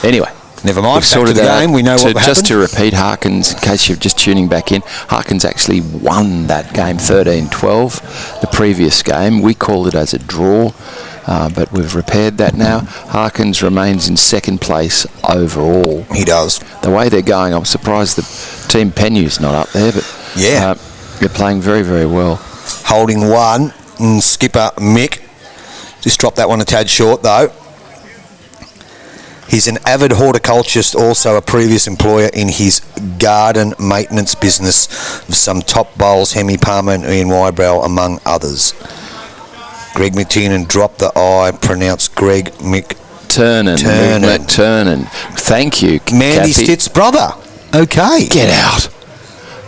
Anyway. Never mind. We've sorted the that game. We know what happened. Just to repeat, Harkins, in case you're just tuning back in, Harkins actually won that game 13-12. The previous game, we called it as a draw, but we've repaired that now. Harkins remains in second place overall. He does. The way they're going, I'm surprised the team Penu's not up there, but they're playing very, very well. Holding one, and skipper Mick just dropped that one a tad short though. He's an avid horticulturist, also a previous employer in his garden maintenance business with some top bowls, Hemi Palmer and Ian Wybrow, among others. Greg McTiernan dropped the I, pronounced Greg McTiernan. Thank you, Mandy Kathy. Stitt's brother. Okay. Get out.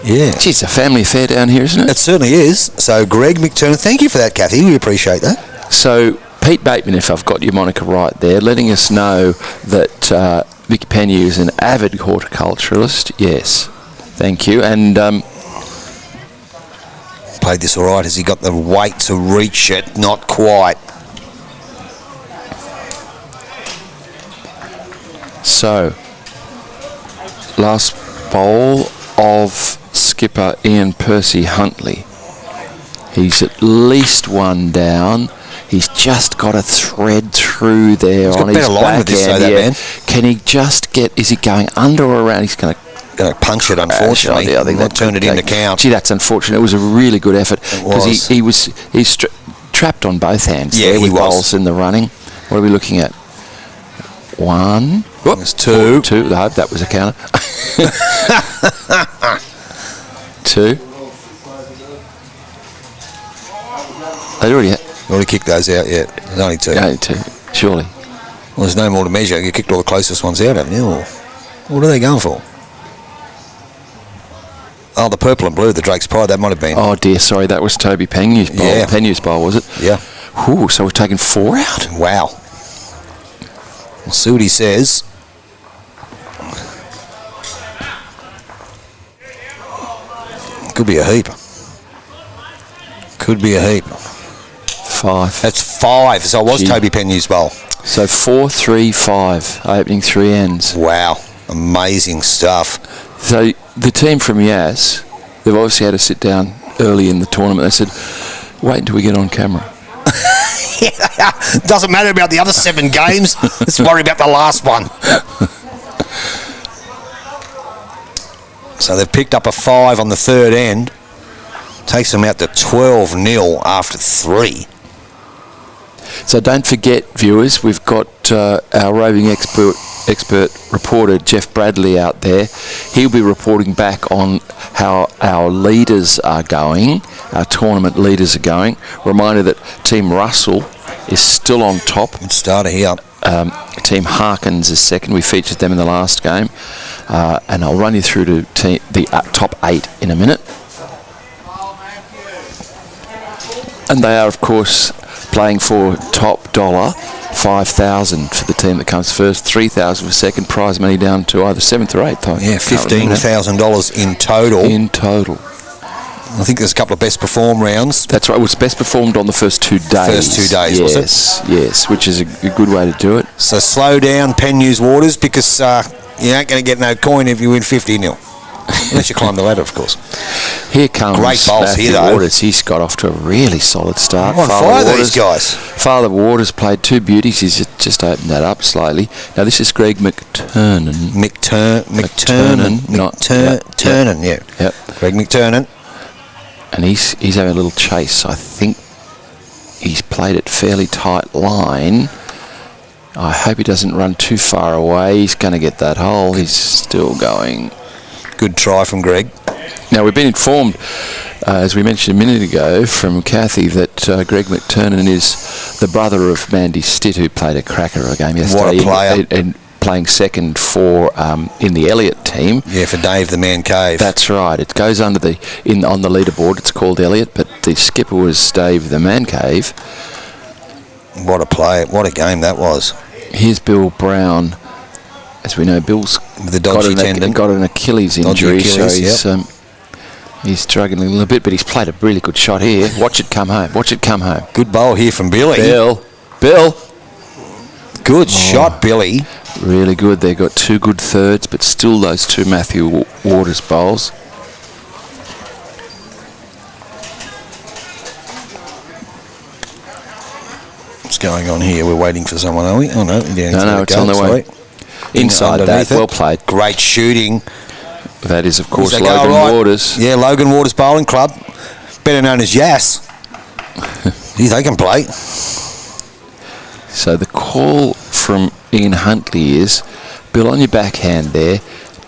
Yeah. Gee, it's a family affair down here, isn't it? It certainly is. So Greg McTiernan, thank you for that, Kathy. We appreciate that. So Pete Bateman, if I've got your moniker right there, letting us know that Mickey Penny is an avid horticulturalist. Yes, thank you. And played this all right. Has he got the weight to reach it? Not quite. So, last bowl of skipper Ian Percy Huntley. He's at least one down. He's just got a thread through there on his back end. Can he just get? Is he going under or around? He's going to punch it. Unfortunately, I think that turned it into count. Gee, that's unfortunate. It was a really good effort because he's trapped on both hands. Yeah, there he with was. bowls in the running. What are we looking at? 1. Whoops, 2. 2. I hope that was a counter. 2. They'd already kicked those out yet. There's only 2. Only 2, surely. Well, there's no more to measure. You kicked all the closest ones out, haven't you? Or what are they going for? Oh, the purple and blue, the Drake's Pride, that might have been. Oh dear, sorry, that was Toby Penu's bowl. Yeah. Penu's bowl, was it? Yeah. Ooh, so we've taken 4 out. Wow. We'll see what he says. Could be a heap. Could be a heap. 5. That's 5. So it was Toby Penu's bowl. So 4, 3, 5, opening 3 ends. Wow. Amazing stuff. So the team from Yas, they've obviously had to sit down early in the tournament. They said, wait until we get on camera. Doesn't matter about the other 7 games. Let's worry about the last one. So they've picked up a 5 on the third end. Takes them out to 12-0 after 3. So don't forget, viewers, we've got our roving expert reporter Jeff Bradley out there. He'll be reporting back on how our leaders are going, our tournament leaders are going. Reminder that Team Russell is still on top. Good starter here. Team Harkins is second. We featured them in the last game. And I'll run you through to the top 8 in a minute. And they are, of course, playing for top dollar, 5,000 for the team that comes first, 3,000 for second, prize money down to either 7th or 8th. Yeah, $15,000 in total. In total. I think there's a couple of best perform rounds. That's right. It was best performed on the first 2 days. First 2 days, was it? Yes, which is a good way to do it. So slow down, Pen News Waters, because you ain't going to get no coin if you win 50-0. Unless you climb the ladder, of course. Here comes Great bowls Matthew here, though. Waters. He's got off to a really solid start. On fire, these guys. Father Waters played 2 beauties. He's just opened that up slightly. Now, this is Greg McTurnan. McTurnan, yeah. Yep. Greg McTurnan. And he's having a little chase. I think he's played it fairly tight line. I hope he doesn't run too far away. He's going to get that hole. He's still going. Good try from Greg. Now, we've been informed, as we mentioned a minute ago, from Kathy, that Greg McTurnan is the brother of Mandy Stitt, who played a cracker of a game yesterday. What a player. And playing second for in the Elliott team. Yeah, for Dave the Man Cave. That's right. It goes under on the leaderboard. It's called Elliott, but the skipper was Dave the Man Cave. What a play. What a game that was. Here's Bill Brown. As we know, Bill's With the dodgy tendon. got an Achilles injury, so he's struggling a little bit, but he's played a really good shot here. Watch it come home. Watch it come home. Good bowl here from Billy. Bill. Good shot, Billy. Really good. They've got 2 good thirds, but still those 2 Matthew Waters bowls. What's going on here? We're waiting for someone, are we? Oh, no. No, it's on the way. Inside that. Well played. Great shooting. That is, of course, They go Logan right. Waters. Yeah, Logan Waters Bowling Club, better known as Yass. Gee, they can play. So the call from Ian Huntley is, Bill, on your backhand there,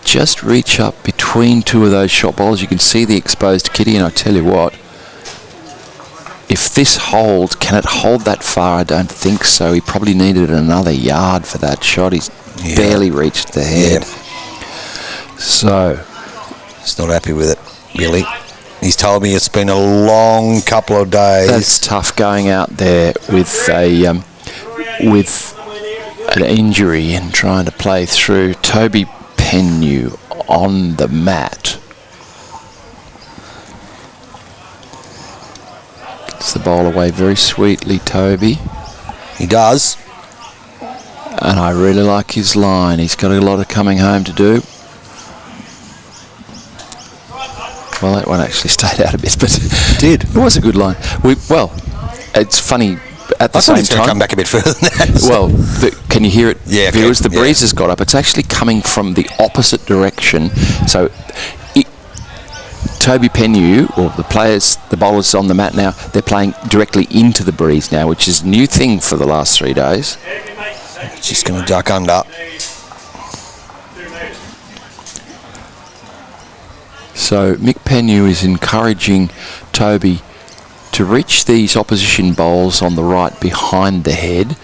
just reach up between 2 of those shot bowls. You can see the exposed kitty, and I tell you what, if this holds, can it hold that far? I don't think so. He probably needed another yard for that shot. He's barely reached the head. Yeah. So, he's not happy with it, really. He's told me it's been a long couple of days. that's tough going out there with an injury and trying to play through. Toby Pennu on the mat. Gets the ball away very sweetly, Toby. He does. And I really like his line. He's got a lot of coming home to do. Well, that one actually stayed out a bit, but It did. It was a good line. It's funny. At the I thought same it's going to time, come back a bit further than that. well, can you hear it? Yeah, Viewers, okay, the breeze has got up. It's actually coming from the opposite direction. So, Toby Pennu, or the bowlers on the mat now, they're playing directly into the breeze now, which is a new thing for the last 3 days. It's just going to duck under. So Mick Pennu is encouraging Toby to reach these opposition bowls on the right behind the head,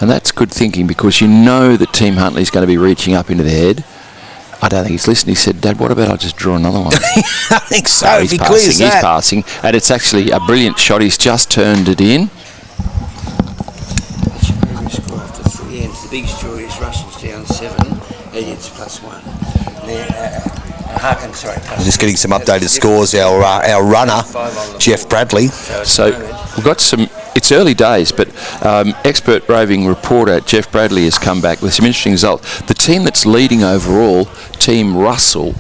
and that's good thinking because you know that Team Huntley's going to be reaching up into the head. I don't think he's listening. He said, "Dad, what about I just draw another one?" I think so. No, if he he's clears passing, that. he's passing, and it's actually a brilliant shot. He's just turned it in. Score after 3 ends. The big story is Russell's down 7, Elliott's +1. Harkin, sorry. We're just getting some updated scores. Our runner, Jeff Bradley. So we've got some. It's early days, but expert roving reporter Jeff Bradley has come back with some interesting results. The team that's leading overall, Team Russell,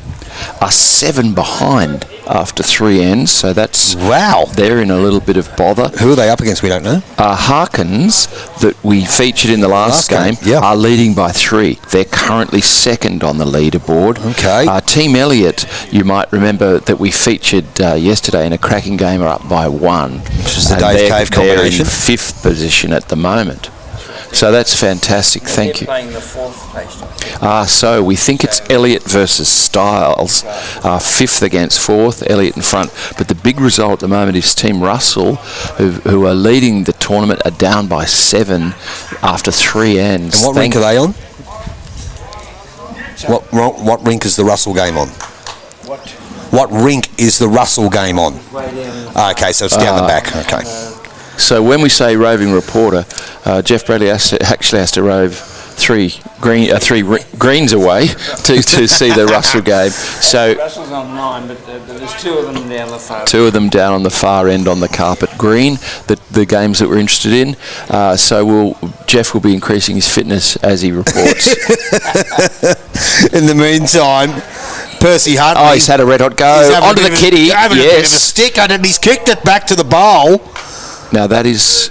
are 7 behind after 3 ends. So that's Wow. They're in a little bit of bother. Who are they up against? We don't know. Harkins, that we featured in the last game, yeah. are leading by 3. They're currently second on the leaderboard. Okay. Team Elliott, you might remember that we featured yesterday in a cracking game, are up by 1. Which is the And Dave Cave they're combination. in 5th position at the moment. So that's fantastic. Thank you. They're playing the 4th place. So we think it's Elliott versus Styles, 5th against 4th, Elliott in front. But the big result at the moment is Team Russell, who are leading the tournament, are down by 7 after 3 ends. And what rink are they on? What rink is the Russell game on? What rink is the Russell game on? Okay, so it's down the back. Okay. So when we say roving reporter, Jeff Bradley actually has to rove 3 greens away to see the Russell game. So Russell's on 9, but there's 2 of them down the far. 2 of them down on the far end on the carpet green, the games that we're interested in. So Jeff will be increasing his fitness as he reports. In the meantime, Percy Huntley. Oh, he's had a red hot go. He's having Onto a the bit of kitty. having a bit of a Yes. stick, and he's kicked it back to the bowl. Now that is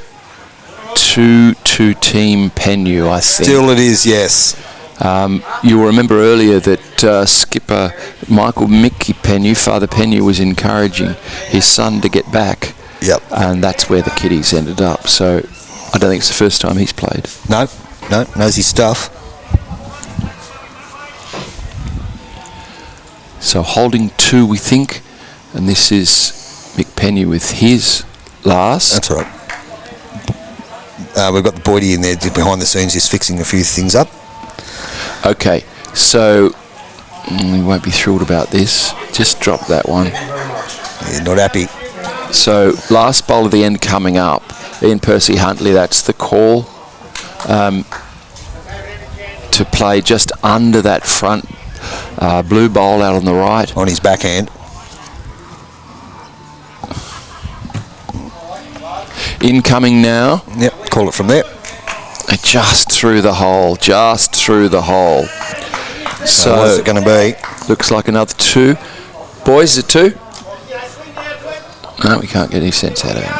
2 Team Penyu, I think. Still it is, yes. You'll remember earlier that skipper Mickey Penyu, Father Penyu, was encouraging his son to get back. Yep. And that's where the kiddies ended up. So I don't think it's the first time he's played. No, knows his stuff. So holding 2, we think. And this is Mick Penyu with his last. That's all right. We've got the Boydie in there behind the scenes, just fixing a few things up. Okay, so we won't be thrilled about this. Just drop that one. Yeah, not happy. So last bowl of the end coming up. Ian Percy Huntley, that's the call. To play just under that front blue bowl out on the right. On his backhand. Incoming now. Yep, call it from there. Just through the hole. Just through the hole. So what's it going to be? Looks like another 2. Boys, is it 2? No, we can't get any sense out of it.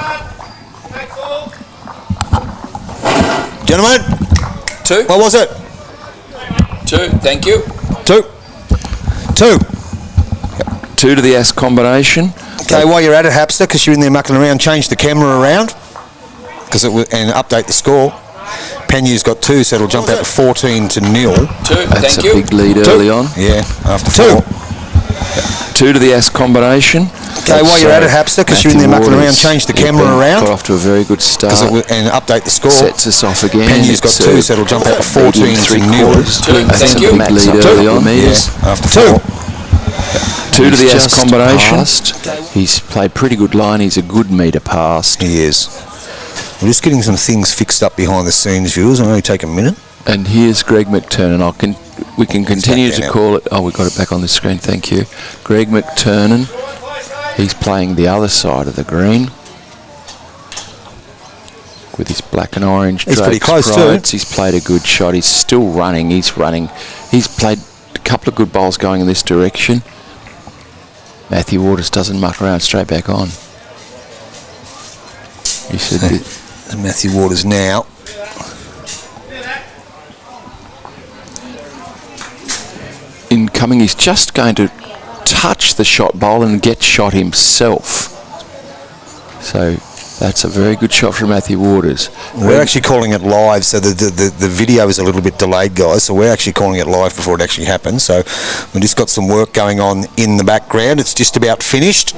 Gentlemen, 2? what was it? 2, thank you. 2. 2. 2 to the S combination. Okay, while you're at it, Hapster, because you're in there mucking around, change the camera around and update the score. Penyu's got 2, so it'll jump out to 14-0. 2, that's a big lead 2. early on. Yeah, after 2. 4. 2 to the S combination. Okay, while you're at it, Hapster, because you're in there mucking around, change the camera around got off to a very good start. and update the score. Sets us off again. Penyu's got 2, so it'll jump out to 14-0. That's a big lead early on. Yeah, after 2. 2 to the S just combination. passed. He's played pretty good line. He's a good meter past. He is. We're just getting some things fixed up behind the scenes, viewers. It'll only take a minute. And here's Greg McTurnan. We can continue to now. call it. Oh, we got it back on the screen. Thank you. Greg McTurnan. He's playing the other side of the green with his black and orange. He's pretty drapes close prides. too. He's played a good shot. He's still running. He's running. He's played a couple of good bowls going in this direction. Matthew Waters doesn't muck around, straight back on. He said Matthew Waters now. incoming, he's just going to touch the shot bowl and get shot himself. So that's a very good shot from Matthew Waters. We're actually calling it live, so the video is a little bit delayed, guys. So we're actually calling it live before it actually happens. So we've just got some work going on in the background. It's just about finished.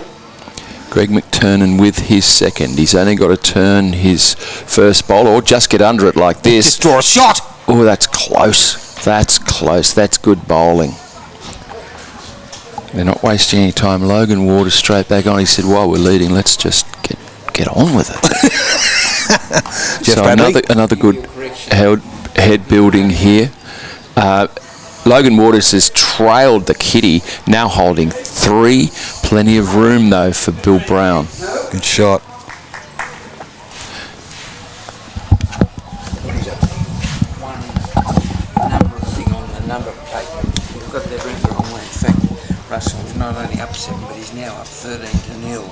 Greg McTurnan with his second. He's only got to turn his first bowl or just get under it like this. Just draw a shot. Oh, that's close. That's close. That's good bowling. They're not wasting any time. Logan Waters straight back on. He said, while we're leading, let's just get on with it. Jeff So Bradley. another good head building here. Logan Waters has trailed the kitty, now holding 3. Plenty of room, though, for Bill Brown. Good shot. Number plate. We've got that read the wrong way. In fact, Russell's not only up 7, but he's now up 13-0.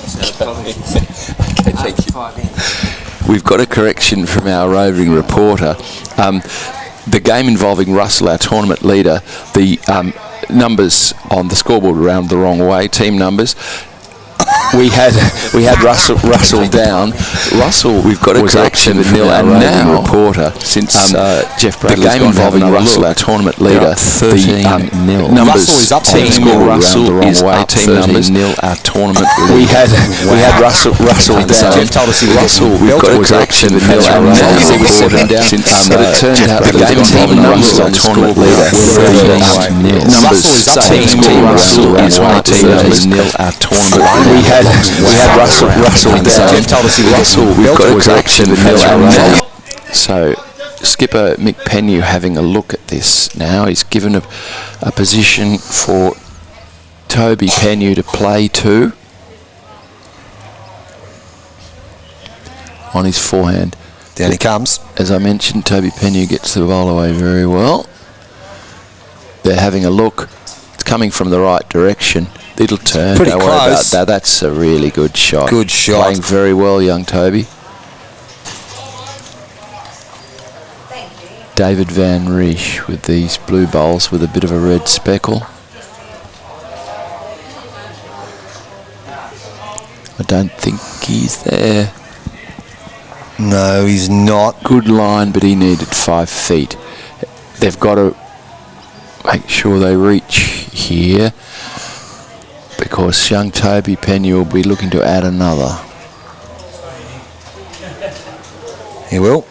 So apologies. Okay, thank you. 5 ends. We've got a correction from our roving reporter. The game involving Russell, our tournament leader, the numbers on the scoreboard were around the wrong way, team numbers. We had Russell down. Russell, we've got a correction from our roving reporter since Jeff Bradley's the game involving Russell, our tournament leader, 13-0. Numbers Russell is up team on the score score. Russell the wrong way. Team numbers 13-0. Our tournament we had Russell down. Jeff told us he was Russell, we've got a correction from our roving reporter since it turned out the game involving Russell, our tournament leader, 13-0. Numbers team score Russell is wrong. Team numbers 0. Our tournament we had Russell down. Jeff told us he was Russell, we've got a correction now. So skipper Mick Penyu having a look at this now. He's given a position for Toby Penyu to play to on his forehand. Down he comes. As I mentioned, Toby Penyu gets the bowl away very well. They're having a look. It's coming from the right direction. It'll turn. Pretty Don't worry about close. that. That's a really good shot. Good shot. Playing very well, young Toby. David Van Riesch with these blue bowls with a bit of a red speckle. I don't think he's there. No, he's not. Good line, but he needed 5 feet. They've got to make sure they reach here because young Toby Penny will be looking to add another. He will.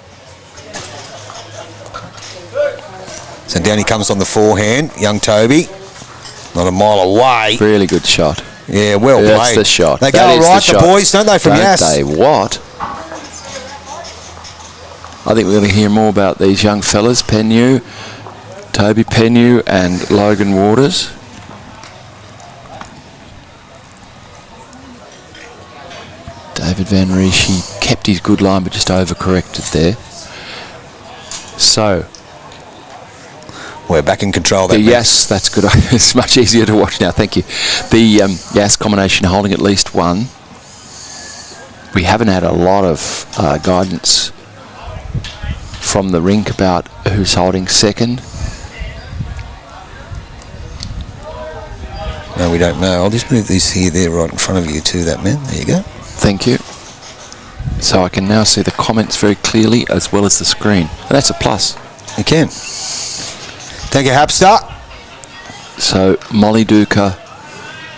So down he comes on the forehand, young Toby. Not a mile away. Really good shot. Yeah, well played. That's the shot. They That go is right, the the shot. boys, don't they, from Don't Yass? they? What? I think we're going to hear more about these young fellas, Penyu, Toby Penyu and Logan Waters. David Van Riesch, he kept his good line but just overcorrected there. So, We're back in control. That yes, that's good. It's much easier to watch now, thank you. The Yass combination holding at least one. We haven't had a lot of guidance from the rink about who's holding second. No, we don't know. I'll just move these here, there, right in front of you too, that man. There you go. Thank you. So I can now see the comments very clearly as well as the screen. And that's a plus. You can. Thank you, Hapster. So Molly Duca,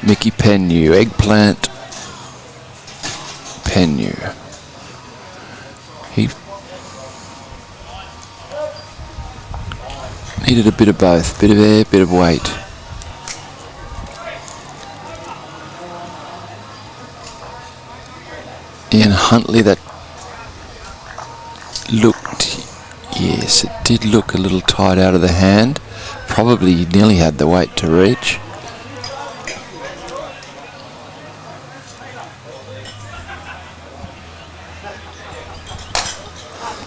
Mickey Penyu, Eggplant Penyu. He needed a bit of both, bit of air, bit of weight. Ian Huntley, that looked, yes, it did look a little tight out of the hand. Probably he nearly had the weight to reach.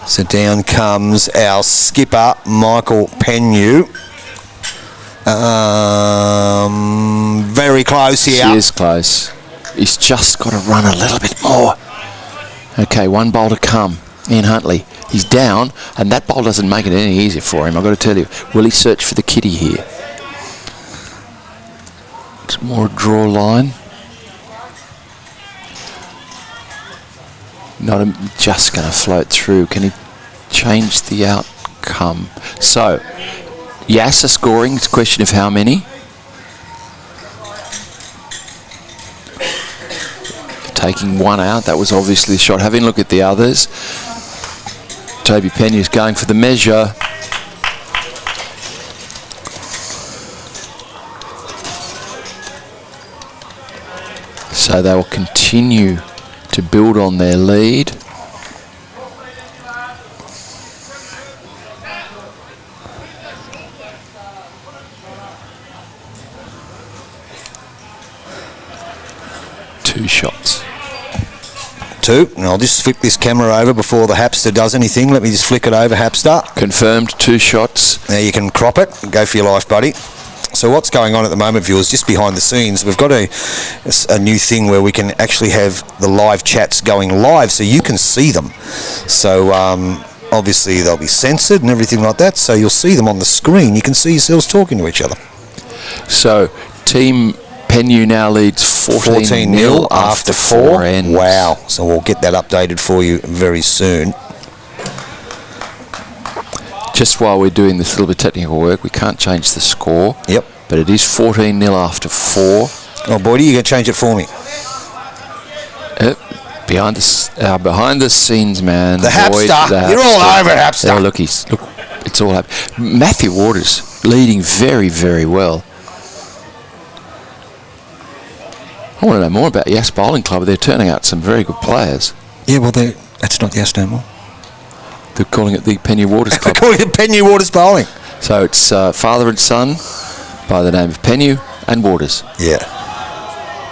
So down comes our skipper, Michael Penyu. Very close here. He is close. He's just got to run a little bit more. Okay, one bowl to come. Ian Huntley. He's down, and that bowl doesn't make it any easier for him, I've got to tell you. Will he search for the kitty here? It's more a draw line. Not just going to float through. Can he change the outcome? So, Yass are scoring. It's a question of how many. Taking one out, that was obviously the shot. Having a look at the others, Toby Penyu's going for the measure. So they will continue to build on their lead. Two shots. Two, and I'll just flip this camera over before the Hapster does anything. Let me just flick it over, Hapster. Confirmed, 2 shots. Now you can crop it and go for your life, buddy. So what's going on at the moment, viewers, just behind the scenes, we've got a new thing where we can actually have the live chats going live so you can see them. So obviously they'll be censored and everything like that, so you'll see them on the screen. You can see yourselves talking to each other. So Team Penyu now leads 14-0 after 4 ends. Wow. So we'll get that updated for you very soon. Just while we're doing this little bit of technical work, we can't change the score. Yep. But it is 14-0 after 4. Oh, Boydie, you going to change it for me? Behind the scenes man. The Boyd, Hapster. You're all over it, Hapster. Oh, look, it's all happening. Matthew Waters leading very, very well. I want to know more about Yass Bowling Club. They're turning out some very good players. Yeah, well, that's not Yass no more. They're calling it the Penny Waters Club. They're calling it Penny Waters Bowling. So it's father and son by the name of Penny and Waters. Yeah.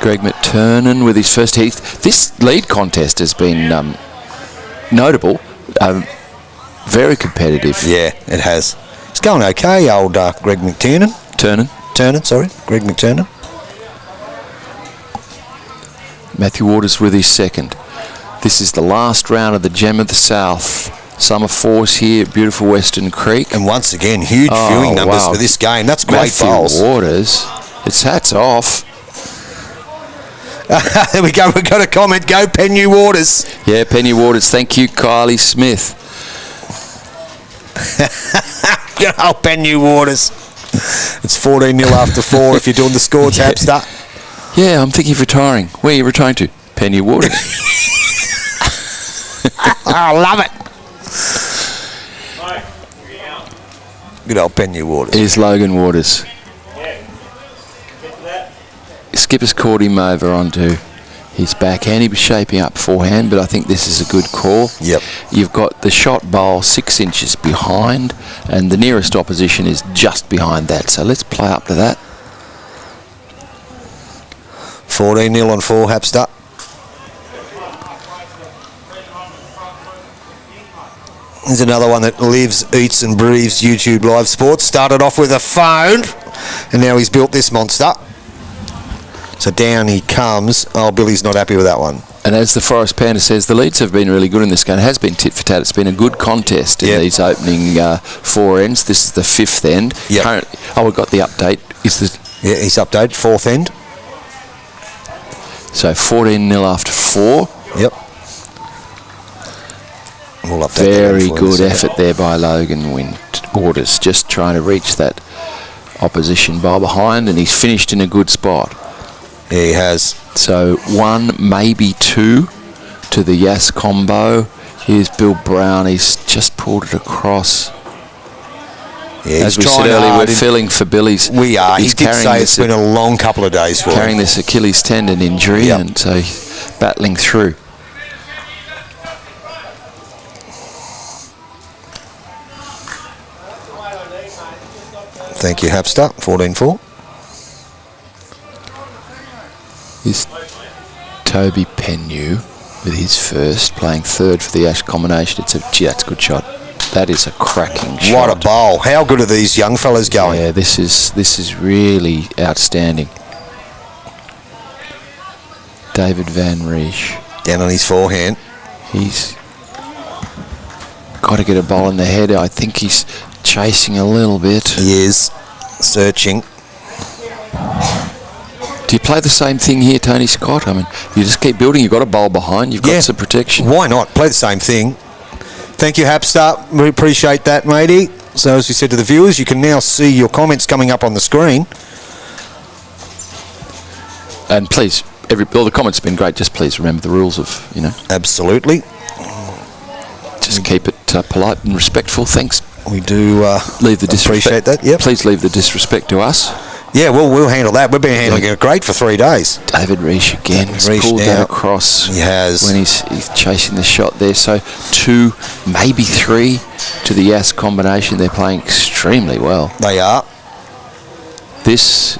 Greg McTurnan with his first heat. This lead contest has been notable, very competitive. Yeah, it has. It's going okay, old Greg McTurnan. McTurnan, sorry. Greg McTurnan. Matthew Waters with his second. This is the last round of the Gem of the South Summer Fours here at beautiful Weston Creek. And once again, huge viewing numbers for this game. That's great bowls. Matthew Waters, it's hats off. There we go. We've got a comment. Go Penny Waters. Yeah, Penny Waters. Thank you, Kylie Smith. Good old Penny Waters. It's 14-0 after 4 if you're doing the score, Tapster. Yeah, I'm thinking of retiring. Where are you retiring to? Penny Waters. I love it. Good old Penny Waters. Here's Logan Waters. Skipper's caught him over onto his backhand. He was shaping up forehand, but I think this is a good call. Yep. You've got the shot bowl 6 inches behind, and the nearest opposition is just behind that. So let's play up to that. 14-0 on 4, Hapster. There's another one that lives, eats and breathes YouTube Live Sports. Started off with a phone, and now he's built this monster. So down he comes. Oh, Billy's not happy with that one. And as the Forest Panda says, the leads have been really good in this game. It has been tit for tat. It's been a good contest in these opening 4 ends. This is the 5th end. Yep. We've got the update. Yeah, he's updated, 4th end. So 14-0 after 4. Yep. We'll update Very good effort there by Logan Waters, just trying to reach that opposition bowl behind, and he's finished in a good spot. Yeah, he has. So 1, maybe 2 to the Yass combo. Here's Bill Brown. He's just pulled it across. Yeah, as we said earlier, we're feeling for Billy's. We are. He did say it's been a long couple of days for him. Carrying this Achilles tendon injury, and so he's battling through. Thank you, Hapster. 14-4. Is Toby Pennu with his first, playing third for the Ash combination. Gee, that's a good shot. That is a cracking shot. What a bowl. How good are these young fellas going? Yeah, this is really outstanding. David Van Riesch. Down on his forehand. He's got to get a bowl in the head. I think he's chasing a little bit. He is. Searching. Do you play the same thing here, Tony Scott? I mean, you just keep building. You've got a bowl behind. You've got some protection. Why not? Play the same thing. Thank you, Hapster. We appreciate that, matey. So as we said to the viewers, you can now see your comments coming up on the screen. And please, all the comments have been great. Just please remember the rules of, Absolutely. Just keep it polite and respectful. Thanks. We do leave the disrespect. Appreciate that. Yep. Please leave the disrespect to us. Yeah, we'll handle that. We've been handling it great for 3 days. David Riesch again. He's pulled that across. He has. When he's chasing the shot there. So 2, maybe 3 to the Yass combination. They're playing extremely well. They are. This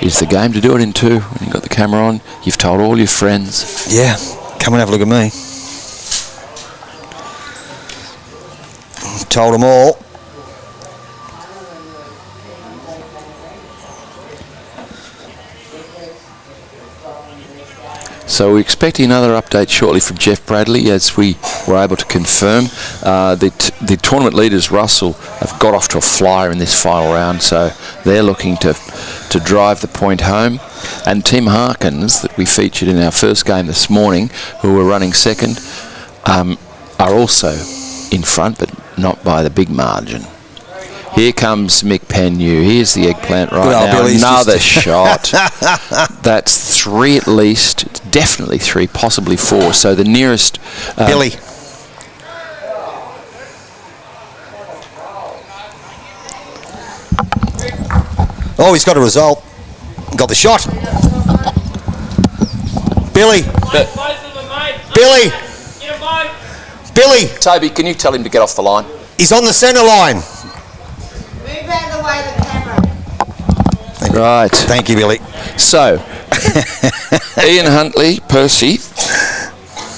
is the game to do it in 2. When you've got the camera on, you've told all your friends. Yeah, come and have a look at me. Told them all. So we're expecting another update shortly from Jeff Bradley, as we were able to confirm. The tournament leaders, Russell, have got off to a flyer in this final round, so they're looking to drive the point home. And Tim Harkins, that we featured in our first game this morning, who were running second, are also in front, but not by the big margin. Here comes Mick Pennu. Here's the eggplant right now. Another shot. That's 3 at least. It's definitely 3, possibly 4. So the nearest... Billy. Oh, he's got a result. Got the shot. Billy. Billy. Billy. Toby, can you tell him to get off the line? He's on the centre line. Move out of the way of the camera. Right. Thank you, Billy. So, Ian Huntley, Percy,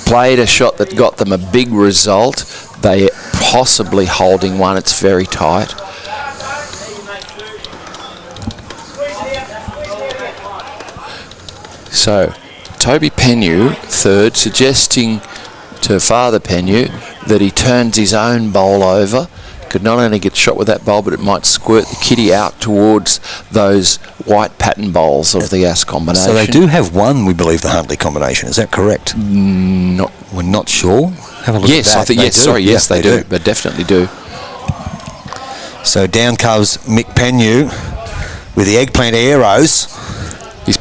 played a shot that got them a big result. They possibly holding one. It's very tight. So, Toby Penyu, third, suggesting to Father Penyu that he turns his own bowl over. Could not only get shot with that bowl, but it might squirt the kitty out towards those white pattern bowls of the ass combination. So they do have one, we believe, the Huntley combination. Is that correct? We're not sure. Have a look Yes, at that. I think, They yes, do. sorry, yes, Yeah, they do. They definitely do. So down comes Mick Penyu with the eggplant arrows. He's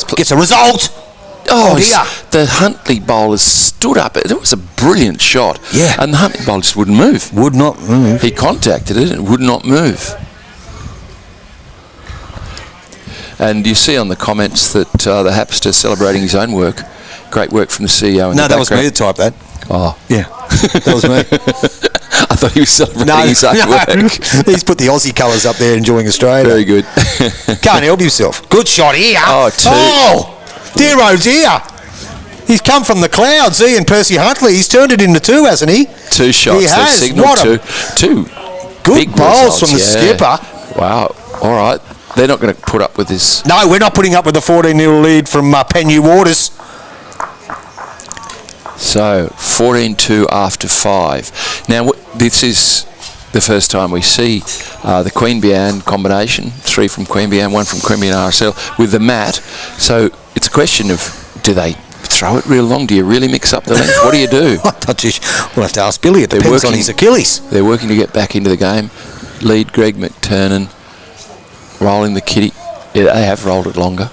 Gets a result. Oh, dear. the Huntley bowler stood up. It was a brilliant shot. Yeah. And the Huntley bowler just wouldn't move. Would not move. He contacted it and would not move. And you see on the comments that the Hapster celebrating his own work. Great work from the CEO. No, that was me that typed that. Oh. Yeah, that was me. I thought he was celebrating his own work. He's put the Aussie colours up there, enjoying Australia. Very good. Can't help himself. Good shot here. Oh, two. Oh, Dero's here. He's come from the clouds, Ian Percy Huntley. He's turned it into two, hasn't he? Two shots. He has. Signaled What two good big bowls results, from the skipper. Wow. All right. They're not going to put up with this. No, we're not putting up with the 14-0 lead from Penyu Waters. So, 14-2 after 5. Now, this is the first time we see the Queanbeyan combination, 3 from Queanbeyan, 1 from Queanbeyan RSL, with the mat. So, it's a question of, do they throw it real long? Do you really mix up the length? What do you do? We'll have to ask Billy. It depends on his Achilles. They're working to get back into the game. Lead Greg McTurnan, rolling the kitty. Yeah, they have rolled it longer.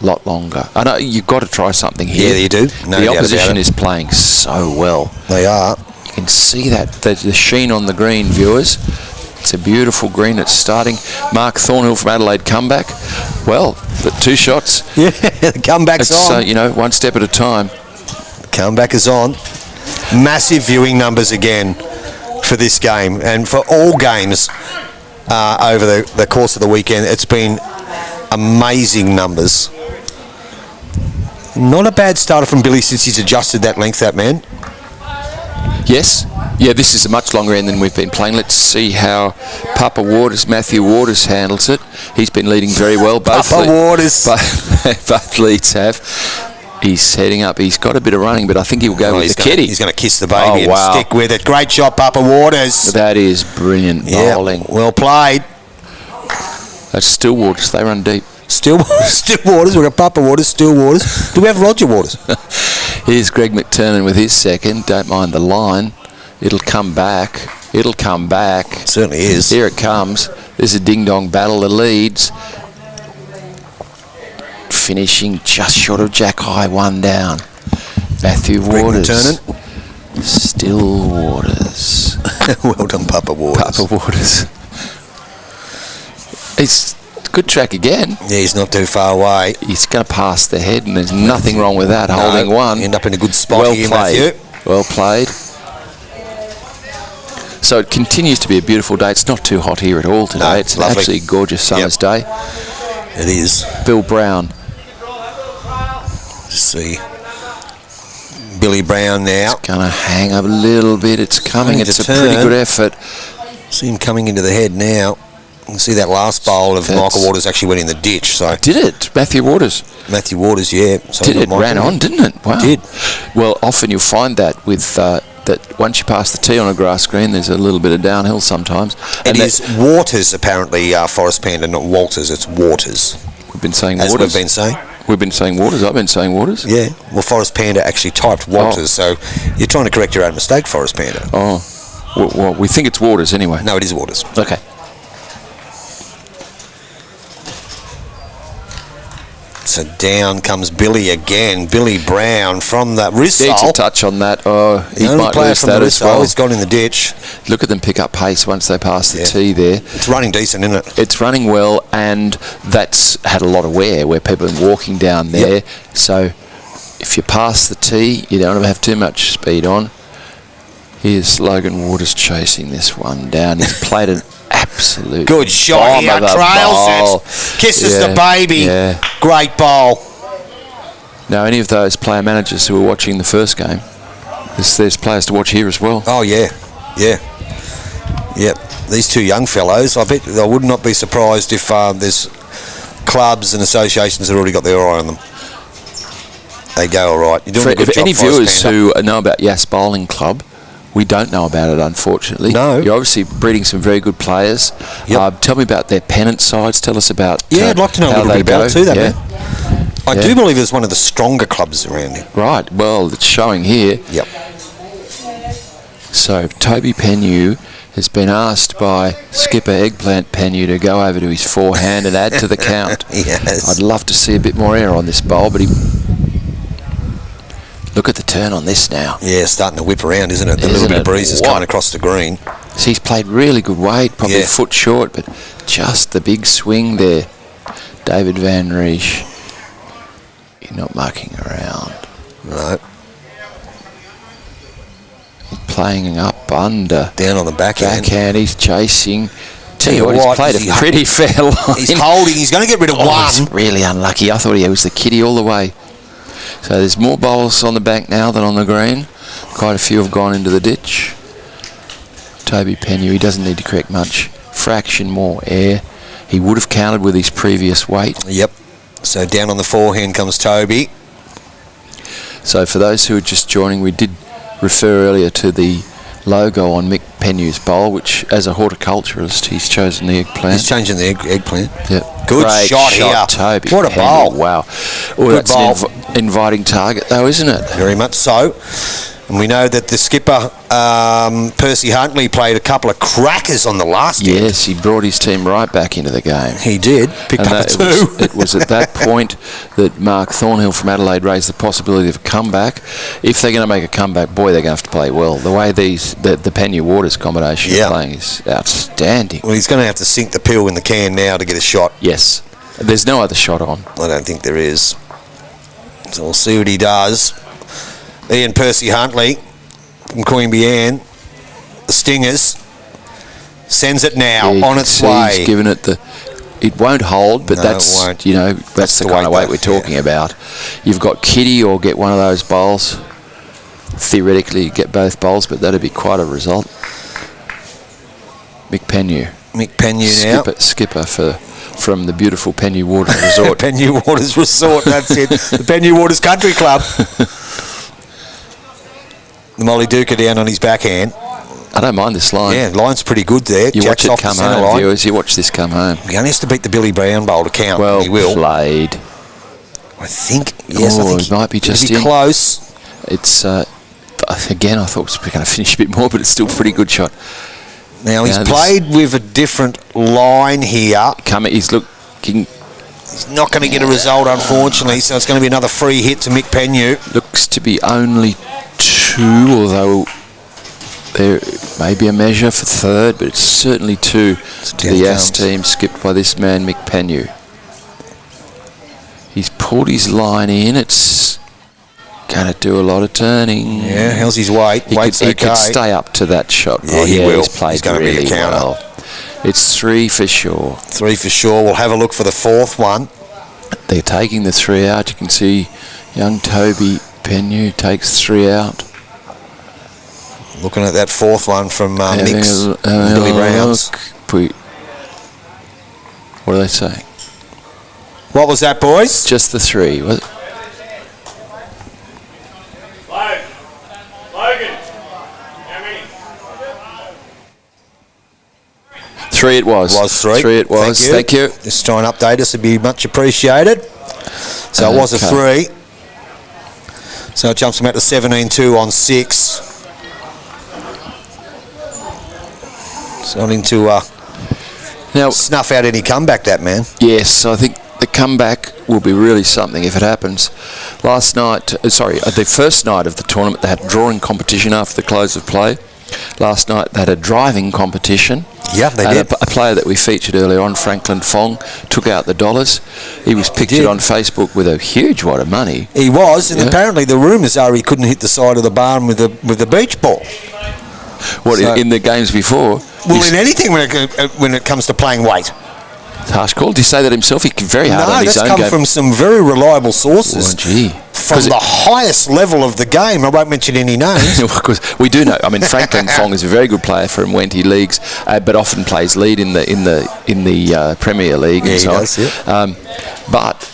Lot longer. I know you've got to try something here. Yeah, you do. No the doubt opposition about it. is playing so well. They are. You can see that the sheen on the green, viewers. It's a beautiful green. It's starting. Mark Thornhill from Adelaide comeback. Well, the 2 shots. Yeah, the comeback's It's on. one step at a time. Comeback is on. Massive viewing numbers again for this game and for all games over the course of the weekend. It's been amazing numbers. Not a bad starter from Billy since he's adjusted that length, that man. Yes. Yeah, this is a much longer end than we've been playing. Let's see how Matthew Waters handles it. He's been leading very well. Waters. Both leads have. He's heading up. He's got a bit of running, but I think he'll go with the kitty. He's going to kiss the baby and wow. stick with it. Great shot, Papa Waters. That is brilliant bowling. Well played. That's Still Waters. They run deep. Still Waters. We've got Papa Waters, Still Waters. Do we have Roger Waters? Here's Greg McTurnan with his second. Don't mind the line. It'll come back. It'll come back. It certainly is. Here it comes. There's a ding-dong battle. The leads. Finishing just short of Jack High, 1 down. Matthew Waters. McTurnan. Still Waters. Well done, Papa Waters. Papa Waters. It's good track again. Yeah, he's not too far away. He's going to pass the head, and there's nothing wrong with that. Holding one. End up in a good spot Well here, played. Matthew. Well played. So it continues to be a beautiful day. It's not too hot here at all today. No, It's an lovely. absolutely gorgeous summer's day. It is. Bill Brown. Let's see. Billy Brown now. Going to hang up a little bit. It's coming. It's It's a a pretty turn. good effort. See him coming into the head now. You can see that last bowl of That's- Michael Waters actually went in the ditch. So Did it? Matthew Waters. Matthew Waters, yeah. So Did not it? Michael. Ran on, didn't it? Wow. Did. Well, often you'll find that with that once you pass the tee on a grass green, there's a little bit of downhill sometimes. It is Waters, apparently, Forest Panda, not Walters. It's Waters, We've been saying as Waters. we've been saying. We've been saying Waters. I've been saying Waters. Yeah. Well, Forest Panda actually typed Walters, so you're trying to correct your own mistake, Forest Panda. Oh. Well, we think it's Waters anyway. No, it is Waters. Okay. So down comes Billy again. Billy Brown from the wrist Needs hole. a touch on that. Oh, he The only might player lose from the that wrist as well. hole. He's gone in the ditch. Look at them pick up pace once they pass the Yeah. tee there. It's running decent, isn't it? It's running well, and that's had a lot of wear where people are walking down there. Yep. So if you pass the tee, you don't have too much speed on. Here's Logan Waters chasing this one down. He's played an absolute Good shot bomb here. of a Trails bowl. it. Kisses Yeah, the baby. Yeah. Great bowl. Now, any of those player managers who were watching the first game, there's players to watch here as well. Oh, yeah. Yeah. Yep. These two young fellows, I bet I would not be surprised if there's clubs and associations that already got their eye on them. They go all right. You're doing a good If job any for us, viewers Panda. who know about Yass Bowling Club, we don't know about it, unfortunately. No. You're obviously breeding some very good players. Yep. Tell me about their pennant sides. Tell us about Yeah, I'd like to know a how little they bit about it go. too, that, Yeah. man. I do believe it's one of the stronger clubs around here. Right. Well, it's showing here. Yep. So Toby Penyu has been asked by skipper Eggplant Penyu to go over to his forehand and add to the count. Yes. I'd love to see a bit more air on this bowl, but look at the turn on this now. Yeah, starting to whip around, isn't it? The little Isn't bit it? of breeze is What? coming across the green. So he's played really good weight, probably Yeah. a foot short, but just the big swing there. David Van Riesch, you're not mucking around. No. Playing up under. Down on the backhand. Backhand, he's chasing. Tell you you what, he's what, played is a he- pretty fair line. He's holding. He's going to get rid of He's one. really unlucky. I thought he was the kiddie all the way. So there's more bowls on the bank now than on the green. Quite a few have gone into the ditch. Toby Penyu, he doesn't need to correct much. Fraction more air. He would have counted with his previous weight. Yep. So down on the forehand comes Toby. So for those who are just joining, we did refer earlier to the logo on Mick Penyu's bowl, which as a horticulturist, he's chosen the eggplant. He's changing the eggplant. Yep. Good Great shot here. Toby What a Penyu. bowl. Wow. Well, Good that's bowl. an inviting target though, isn't it? Very much so. And we know that the skipper, Percy Huntley, played a couple of crackers on the last end. Yes, he brought his team right back into the game. He did. Picked And up a that- two. it was at that point that Mark Thornhill from Adelaide raised the possibility of a comeback. If they're going to make a comeback, boy, they're going to have to play well. The way the Penyu Waters combination Yeah. are playing is outstanding. Well, he's going to have to sink the pill in the can now to get a shot. Yes. There's no other shot on. I don't think there is. So we'll see what he does. Ian Percy Huntley from Queanbeyan, Anne, the Stingers, sends it now Yeah, you on can its see way. He's given it the... It won't hold, but No, that's, it won't. you know, that's the the kind of weight weight though, we're talking about. You've got Kitty or get one of those bowls. Theoretically, you get both bowls, but that'd be quite a result. Mick Penyu. Mick Penyu now. Skipper from the beautiful Penyu Waters Resort. Penyu Waters Resort, that's it. The Penyu Waters Country Club. The Molly Duker down on his backhand. I don't mind this line. Yeah, line's pretty good there. You Jack's watch off it the come centre home, line. viewers. You watch this come home. He only has to beat the Billy Brown bowl to count. Well and he will. played. I think. Yes, I Oh, think it might be just it'll in. close. It's again. I thought it was going to finish a bit more, but it's still a pretty good shot. Now he's Now this- played with a different line here. He's looking. He's not going to get a result, unfortunately, so it's going to be another free hit to Mick Penyu. Looks to be only two, although there may be a measure for third, but it's certainly two to down the it Yass comes. team, skipped by this man, Mick Penyu. He's pulled his line in. It's going to do a lot of turning. Yeah, how's his weight? He Weight's could okay. stay up to that shot. Yeah, he will. He's played He's gonna be a really counter. well. It's three for sure. 3 for sure. We'll have a look for the fourth one. They're taking the three out. You can see young Toby Penyu takes three out. Looking at that fourth one from Having Nick's a Billy Brown's. look. What are they saying? What was that, boys? Just the three. Was it? Logan, how many? Three it was. Was 3. Three it was. Thank you. Just try and update us. It'd be much appreciated. So it was a Okay. 3. So it jumps him out to 17-2 on 6. Starting to Now, snuff out any comeback, that man. yes, I think the comeback will be really something if it happens. Last night, the first night of the tournament, they had a drawing competition after the close of play. Last night, they had a driving competition. Yeah, they And did. a player that we featured earlier on, Franklin Fong, took out the dollars. He was pictured did. on Facebook with a huge wad of money. He was, and Yeah. apparently the rumours are he couldn't hit the side of the barn with the beach ball. What So- in the games before? Well, he's- in anything when it comes to playing weight. harsh call. Did he say that himself? He can very hard No, on his that's own come game. from some very reliable sources. Oh, gee. From 'Cause the highest level of the game. I won't mention any names. Because we do know. I mean, Franklin Fong is a very good player from Wenty leagues, but often plays lead in the Premier League Yeah, and he so does, on. But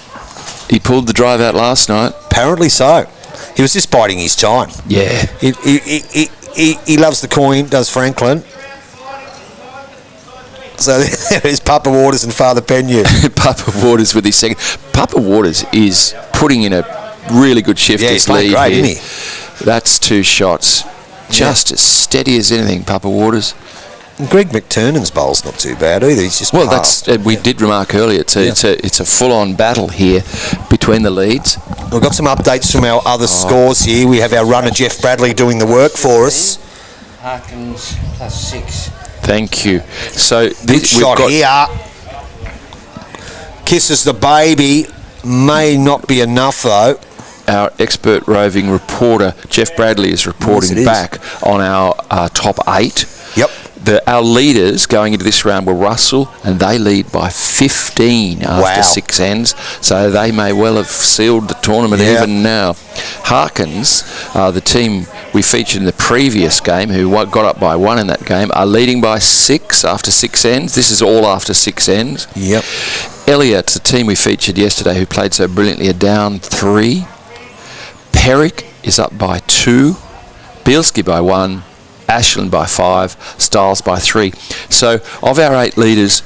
He pulled the drive out last night. Apparently so. He was just biding his time. Yeah. He loves the coin, does Franklin. So there's Papa Waters and Father Penyu. Papa Waters with his second. Papa Waters is putting in a really good shift. Yeah, His he's playing lead great, here. isn't he? That's 2 shots. Just as steady as anything, Papa Waters. And Greg McTurnan's bowl's not too bad either. He's just passed. We did remark earlier. It's a full-on battle here between the leads. We've got some updates from our other scores here. We have our runner Jeff Bradley doing the work for us. Harkins +6. Thank you. So Good this we've shot got here. Kisses the baby. May not be enough though. our expert roving reporter Jeff Bradley is reporting Yes, it is. back on our top 8. Yep. Our leaders going into this round were Russell, and they lead by 15 after 6 ends, so they may well have sealed the tournament even now. Harkins, the team we featured in the previous game, who got up by 1 in that game, are leading by 6 after 6 ends. This is all after 6 ends. Yep. Elliott, the team we featured yesterday, who played so brilliantly, are down 3. Perrick is up by 2. Bielski by 1. Ashland by 5, Stiles by 3. So of our 8 leaders,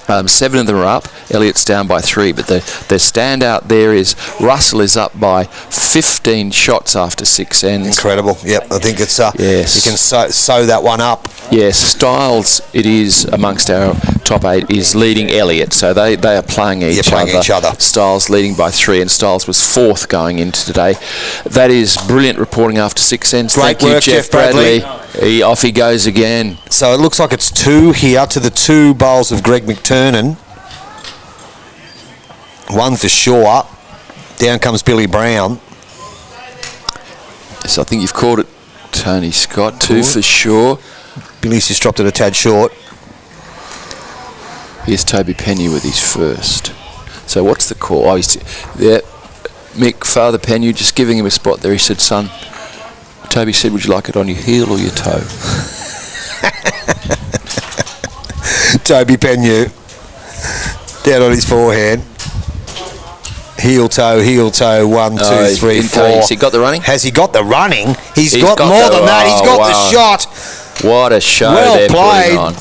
7 of them are up. Elliott's down by 3, but the standout there is Russell is up by 15 shots after 6 ends. Incredible. Yep. I think it's Yes. you can sew that one up. Yes, Stiles, it is amongst our top 8, is leading Elliott, so they are playing each other. Stiles leading by 3, and Stiles was 4th going into today. That is brilliant reporting after 6 ends. Great Thank you, work, Jeff Bradley. Off he goes again. So it looks like it's 2 here to the 2 bowls of Greg McTurnan. 1 for sure. Down comes Billy Brown. So I think you've called it, Tony Scott. 2 for sure. Billy's just dropped it a tad short. Here's Toby Penny with his first. So what's the call? Oh, he's there. Mick, Father Penny, just giving him a spot there. He said, son, Toby said, would you like it on your heel or your toe? Toby Penyu. Down on his forehand. Heel toe, 1, 2, 3, 4. Has he got the running? Has he got the running? He's got got more the- than that. He's got wow. the shot. What a show Well they're played. putting on.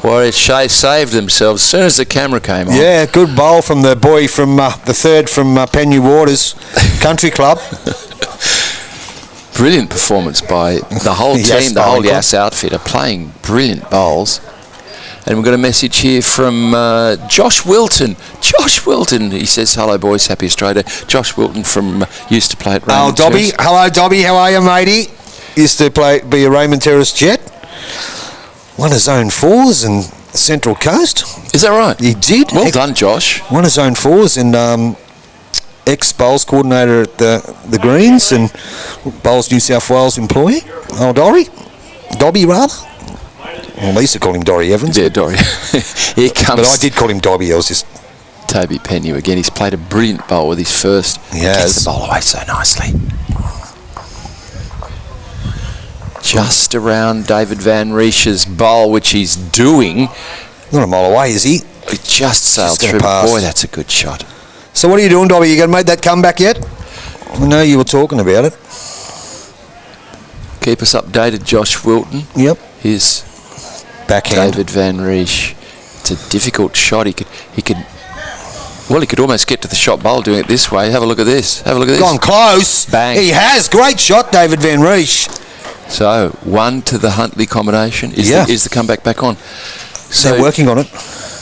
Well, it saved themselves as soon as the camera came on. Yeah, good bowl from the boy from the third from Penny Waters Country Club. Brilliant performance by the whole Yes, team, the whole bowling club. Yass outfit are playing brilliant bowls. And we've got a message here from Josh Wilton. Josh Wilton, he says, hello boys, happy Australia. Josh Wilton from used to play at Raymond Oh, Dobby. Terrace. Hello, Dobby. How are you, matey? Used to be a Raymond Terrace Jet. Won a Zone 4s in Central Coast. Is that right? He did. Well done, Josh. Won a Zone 4s and ex-bowls coordinator at the Greens and Bowls New South Wales employee. Oh, Dobby rather. Well, I used to call him Dorry Evans. Yeah, Dory. Here comes But I did call him Dobby. I was just... Toby Penny again. He's played a brilliant bowl with his first. He has. Gets the bowl away so nicely. Just around David Van Riech's bowl, which he's doing. Not a mile away, is he? It just sailed gone through. past. Boy, that's a good shot. So what are you doing, Dobby? You going to make that comeback yet? I know you were talking about it. Keep us updated, Josh Wilton. Yep. Here's Backhand. David Van Riech. It's a difficult shot. He could almost get to the shot bowl doing it this way. Have a look at this. Have a look at this. Gone close. Bang. He has. Great shot, David Van Riech. So 1 to the Huntley combination. Is the comeback back on? So They're working on it.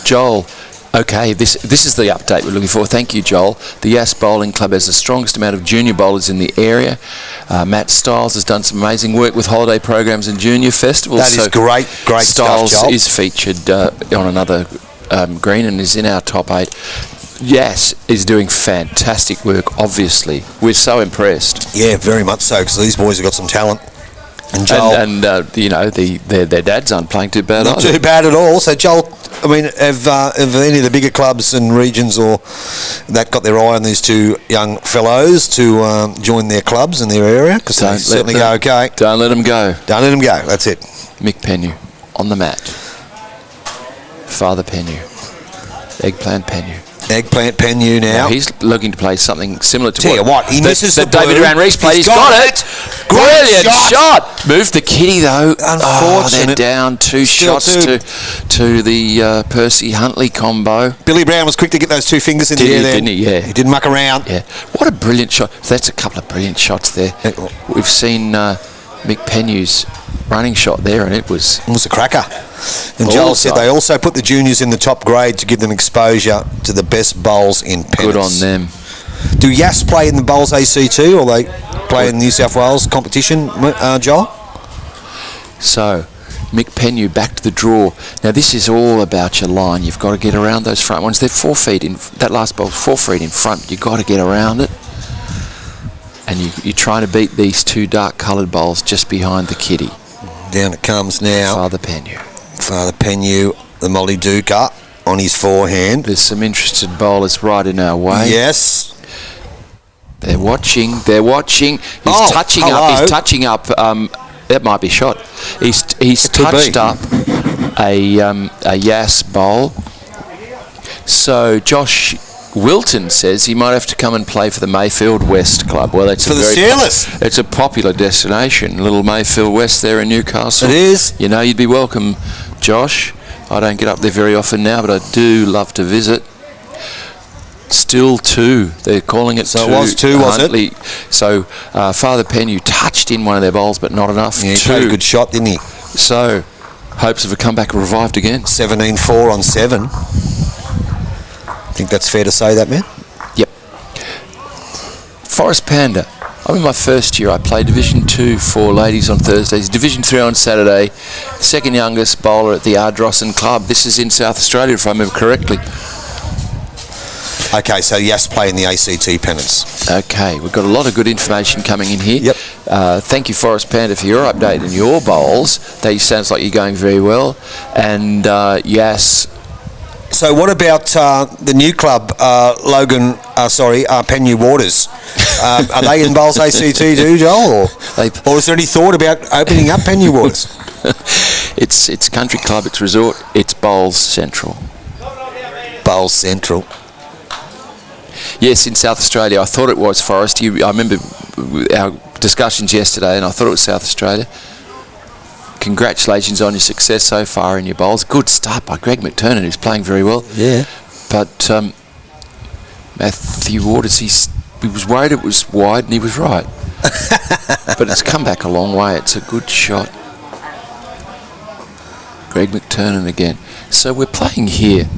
Joel, okay, this is the update we're looking for. Thank you, Joel. The Yass Bowling Club has the strongest amount of junior bowlers in the area. Matt Stiles has done some amazing work with holiday programs and junior festivals. That is great Stiles stuff, Joel. is featured on another green and is in our top 8. Yass is doing fantastic work, obviously. We're so impressed. Yeah, very much so, because these boys have got some talent. And Joel... And their dads aren't playing too bad Not either. too bad at all. So, Joel, I mean, have any of the bigger clubs and regions or that got their eye on these 2 young fellows to join their clubs in their area? Because they certainly go okay. Don't let them go. Don't let them go. That's it. Mick Penny on the mat. Father Penny. Eggplant Penny. Eggplant Penyu now. He's looking to play something similar to Tell you what, he misses the David blue. Van Rees played. He's He's got got it. it. Brilliant Great shot. Moved the kitty though. Unfortunate. They're down 2 Still shots two. to the Percy Huntley combo. Billy Brown was quick to get those 2 fingers in the air there. Didn't he? Yeah. He didn't muck around. Yeah. What a brilliant shot. That's a couple of brilliant shots there. We've seen Mick Penyu's running shot there, and it was a cracker. And Joel said they also put the juniors in the top grade to give them exposure to the best bowls in pennants. good on them. Do Yass play in the bowls ACT, or they play in New South Wales competition, Joel? So, Mick Penyu back to the draw. Now this is all about your line. You've got to get around those front ones. They're 4 feet in. That last bowl's 4 feet in front. You've got to get around it. And you're trying to beat these 2 dark coloured bowls just behind the kitty. Down it comes now. Father Penyu. Father Penyu, the Molly Duker on his forehand. There's some interested bowlers right in our way. Yes. They're watching. They're watching. He's touching hello. up. He's touching up. That might be shot. He's touched up a Yass bowl. So Josh Wilton says he might have to come and play for the Mayfield West Club. Well, it's For the Steelers. It's a popular destination, little Mayfield West there in Newcastle. It is. You know, you'd be welcome, Josh. I don't get up there very often now, but I do love to visit. Still 2. They're calling it 2. So it was 2, was it? So Father Penyu touched in one of their bowls, but not enough. Yeah, he 2. played a good shot, didn't he? So hopes of a comeback revived again. 17-4 on 7. I think that's fair to say that, man. Yep. Forest Panda. I'm in my first year. I play Division 2 for ladies on Thursdays, Division 3 on Saturday. Second youngest bowler at the Ardrossan Club. This is in South Australia, if I remember correctly. Okay, so Yass play in the ACT pennants. Okay, we've got a lot of good information coming in here. Yep. Thank you, Forest Panda, for your update and your bowls. They sounds like you're going very well. And Yass. So what about the new club, Penyu Waters? Are they in bowls ACT too, Joel? Or is there any thought about opening up Penyu Waters? It's country club, it's resort, it's Bowls Central. Bowls Central. Yes, in South Australia. I thought it was Forest. I remember our discussions yesterday, and I thought it was South Australia. Congratulations on your success so far in your bowls. Good start by Greg McTurnan, who's playing very well. Yeah. But Matthew Waters, he was worried it was wide, and he was right. But it's come back a long way. It's a good shot. Greg McTurnan again. So we're playing here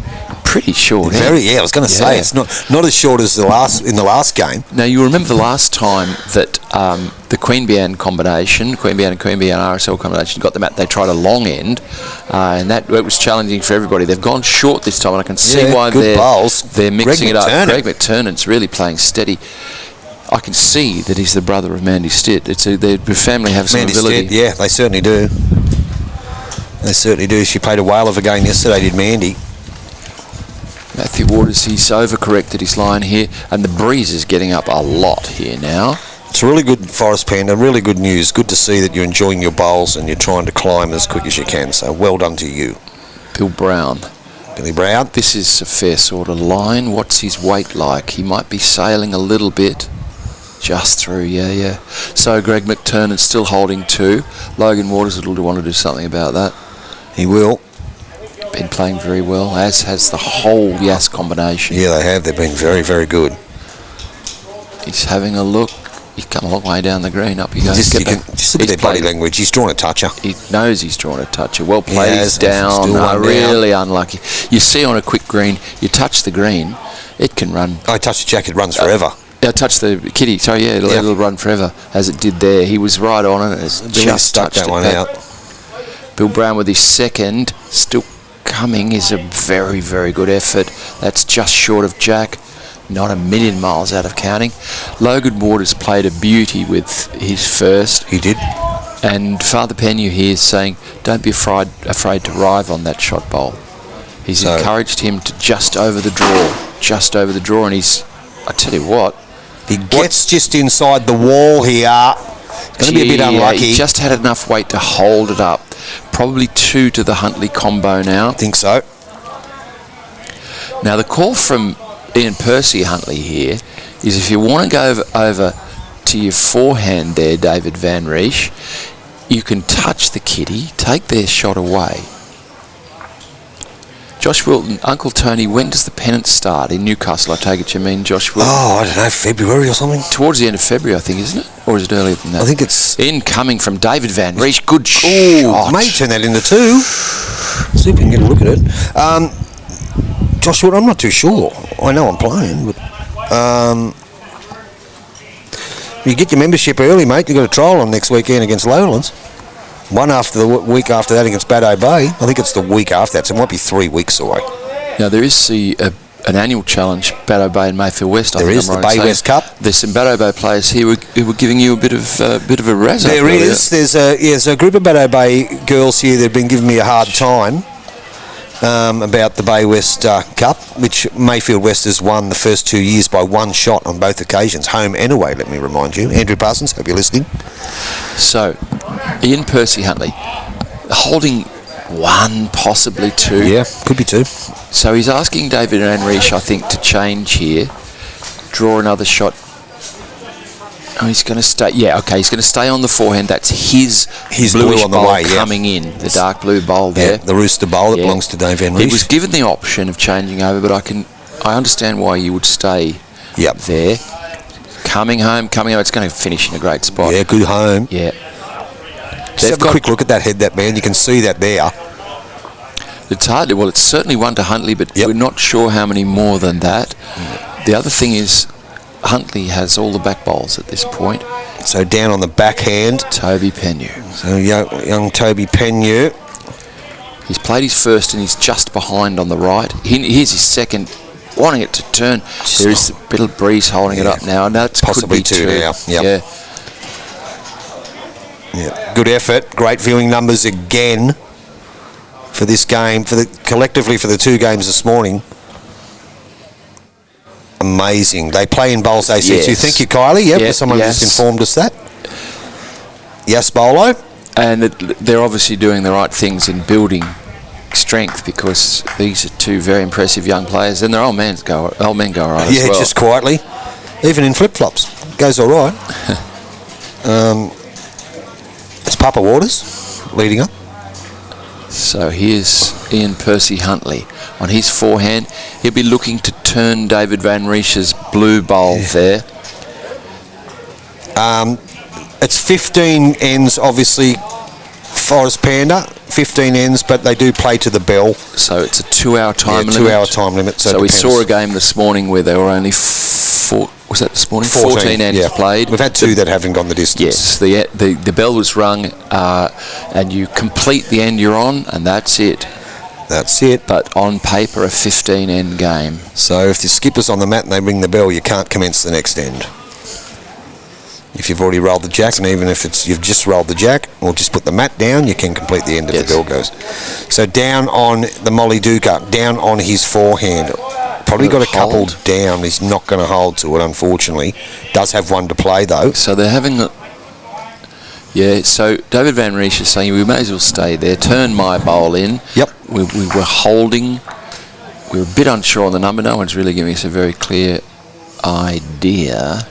pretty short. I was going to say it's not as short as the last game. Now you remember the last time that the Queanbeyan combination, Queanbeyan and Queanbeyan RSL combination, got them at. They tried a long end, and that it was challenging for everybody. They've gone short this time, and I can see why they're mixing it up. Greg McTurnan's really playing steady. I can see that he's the brother of Mandy Stitt. Their family have some ability. Stitt, yeah, they certainly do. They certainly do. She played a whale of a game yesterday, did Mandy. Matthew Waters, he's overcorrected his line here, and the breeze is getting up a lot here now. It's really good, Forest Panda, really good news. Good to see that you're enjoying your bowls and you're trying to climb as quick as you can, so well done to you. Bill Brown. Billy Brown. This is a fair sort of line. What's his weight like? He might be sailing a little bit. Just through, yeah. So Greg McTurnan's still holding 2. Logan Waters will want to do something about that. He will. Been playing very well, as has the whole Yass combination. Yeah, they have. They've been very, very good. He's having a look. He's come a long way down the green. Up he goes. Just look at their body language. He's drawn a toucher. He knows he's drawn a toucher. Well played. He's down. Still Really unlucky. You see on a quick green, you touch the green, it can run. I touch the jacket, runs forever. I touched the kitty. So yeah, it'll run forever as it did there. He was right on it. It's just stuck touched that one out. Bill Brown with his second, still coming, is a very, very good effort. That's just short of Jack. Not a million miles out of counting. Logan Waters played a beauty with his first. He did. And Father Penyu here is saying, don't be afraid to arrive on that shot bowl. He's encouraged him to just over the draw, and I tell you what. He gets just inside the wall here. Going to be a bit unlucky. He just had enough weight to hold it up. Probably 2 to the Huntley combo now. I think so. Now the call from Ian Percy Huntley here is if you want to go over to your forehand there, David Van Riesch, you can touch the kitty, take their shot away. Josh Wilton, Uncle Tony, when does the pennant start in Newcastle? I take it you mean Josh Wilton? Oh, I don't know, February or something. Towards the end of February, I think, isn't it? Or is it earlier than that? I think it's... Incoming from David Van Riesch. Good Oh, shot. may turn that into 2. See if we can get a look at it. Josh Wood, I'm not too sure. I know I'm playing, but you get your membership early, mate. You've got a trial on next weekend against Lowlands. One after the week after that against Baddo Bay. I think it's the week after that, so it might be 3 weeks away. Now, there is an annual challenge, Baddo Bay and Mayfield West. There is the Bay West Cup. There's some Baddo Bay players here who were giving you a bit of a razz. There is. There's a group of Baddo Bay girls here that have been giving me a hard time about the Bay West Cup, which Mayfield West has won the first 2 years by 1 shot on both occasions, home and away, let me remind you. Andrew Parsons, hope you're listening. So, Ian Percy Huntley, holding 1, possibly 2. Yeah, could be 2. So he's asking David Van Riesch, I think, to change here, draw another shot. Oh, he's going to stay. Yeah, okay, he's going to stay on the forehand. That's his bluish blue on the bowl way, yeah. coming in, the dark blue bowl there. Yeah, the rooster bowl that belongs to Dave Van Riesch. He was given the option of changing over, but I understand why you would stay there. Coming home, it's going to finish in a great spot. Yeah, good home. Yeah. Just have a quick look at that head, that man. You can see that there. It's hardly, well, it's certainly 1 to Huntley, but we're not sure how many more than that. The other thing is, Huntley has all the back bowls at this point. So down on the backhand, Toby Penyu. So young Toby Penyu. He's played his first and he's just behind on the right. Here's his second, wanting it to turn. There is a bit of breeze holding it up now. And that's possibly could be 2 now. Yeah. Yeah. Good effort. Great viewing numbers again for this game, collectively for the 2 games this morning. Amazing. They play in bowls AC2. Yes. Thank you, Kylie. Yep, Yep, someone yes. just informed us that. Yes, Bolo. And they're obviously doing the right things in building strength, because these are 2 very impressive young players, and their old men go all right as well. Yeah, just quietly. Even in flip-flops. Goes all right. It's Papa Waters leading up. So here's Ian Percy Huntley on his forehand. He'll be looking to turn David Van Riesch's blue bowl there. It's 15 ends, obviously, Forest Panda. 15 ends, but they do play to the bell. So it's a 2-hour time limit. 2-hour time limit. So we saw a game this morning where there were only 4. Was that this morning? 14 ends played. We've had 2 that haven't gone the distance. Yes, the bell was rung, and you complete the end you're on, and that's it. That's it. But on paper, a 15-end game. So if the skipper's on the mat and they ring the bell, you can't commence the next end. If you've already rolled the jack, and even if you've just rolled the jack, or just put the mat down, you can complete the end if the bell goes. So down on the Molly Duca, down on his forehand. Probably got a couple down. He's not going to hold to it, unfortunately. Does have 1 to play, though. So they're having a... Yeah, so David Van Riesch is saying we may as well stay there. Turn my bowl in. Yep. We were holding. We were a bit unsure on the number. No one's really giving us a very clear idea.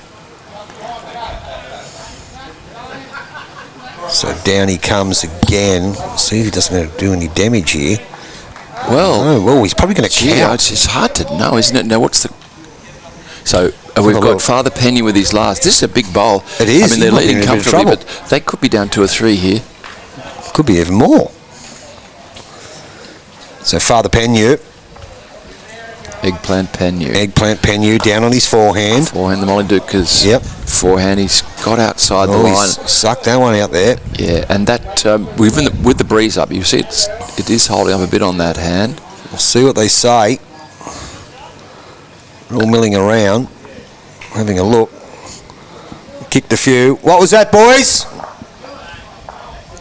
So down he comes again. See if he doesn't do any damage here. Well, he's probably going to count. It's hard to know, isn't it? Now, what's the... So we've got Father Penny with his last. This is a big bowl. It is. I mean, they're leading comfortably, but they could be down 2 or 3 here. Could be even more. So Father Penyu. Eggplant Penyu down on his forehand. Forehand, the Molly Duca's forehand. He's got outside the line. He's sucked that one out there. Yeah, and that with the breeze up, you see it is holding up a bit on that hand. We'll see what they say. All milling around, having a look. Kicked a few. What was that, boys?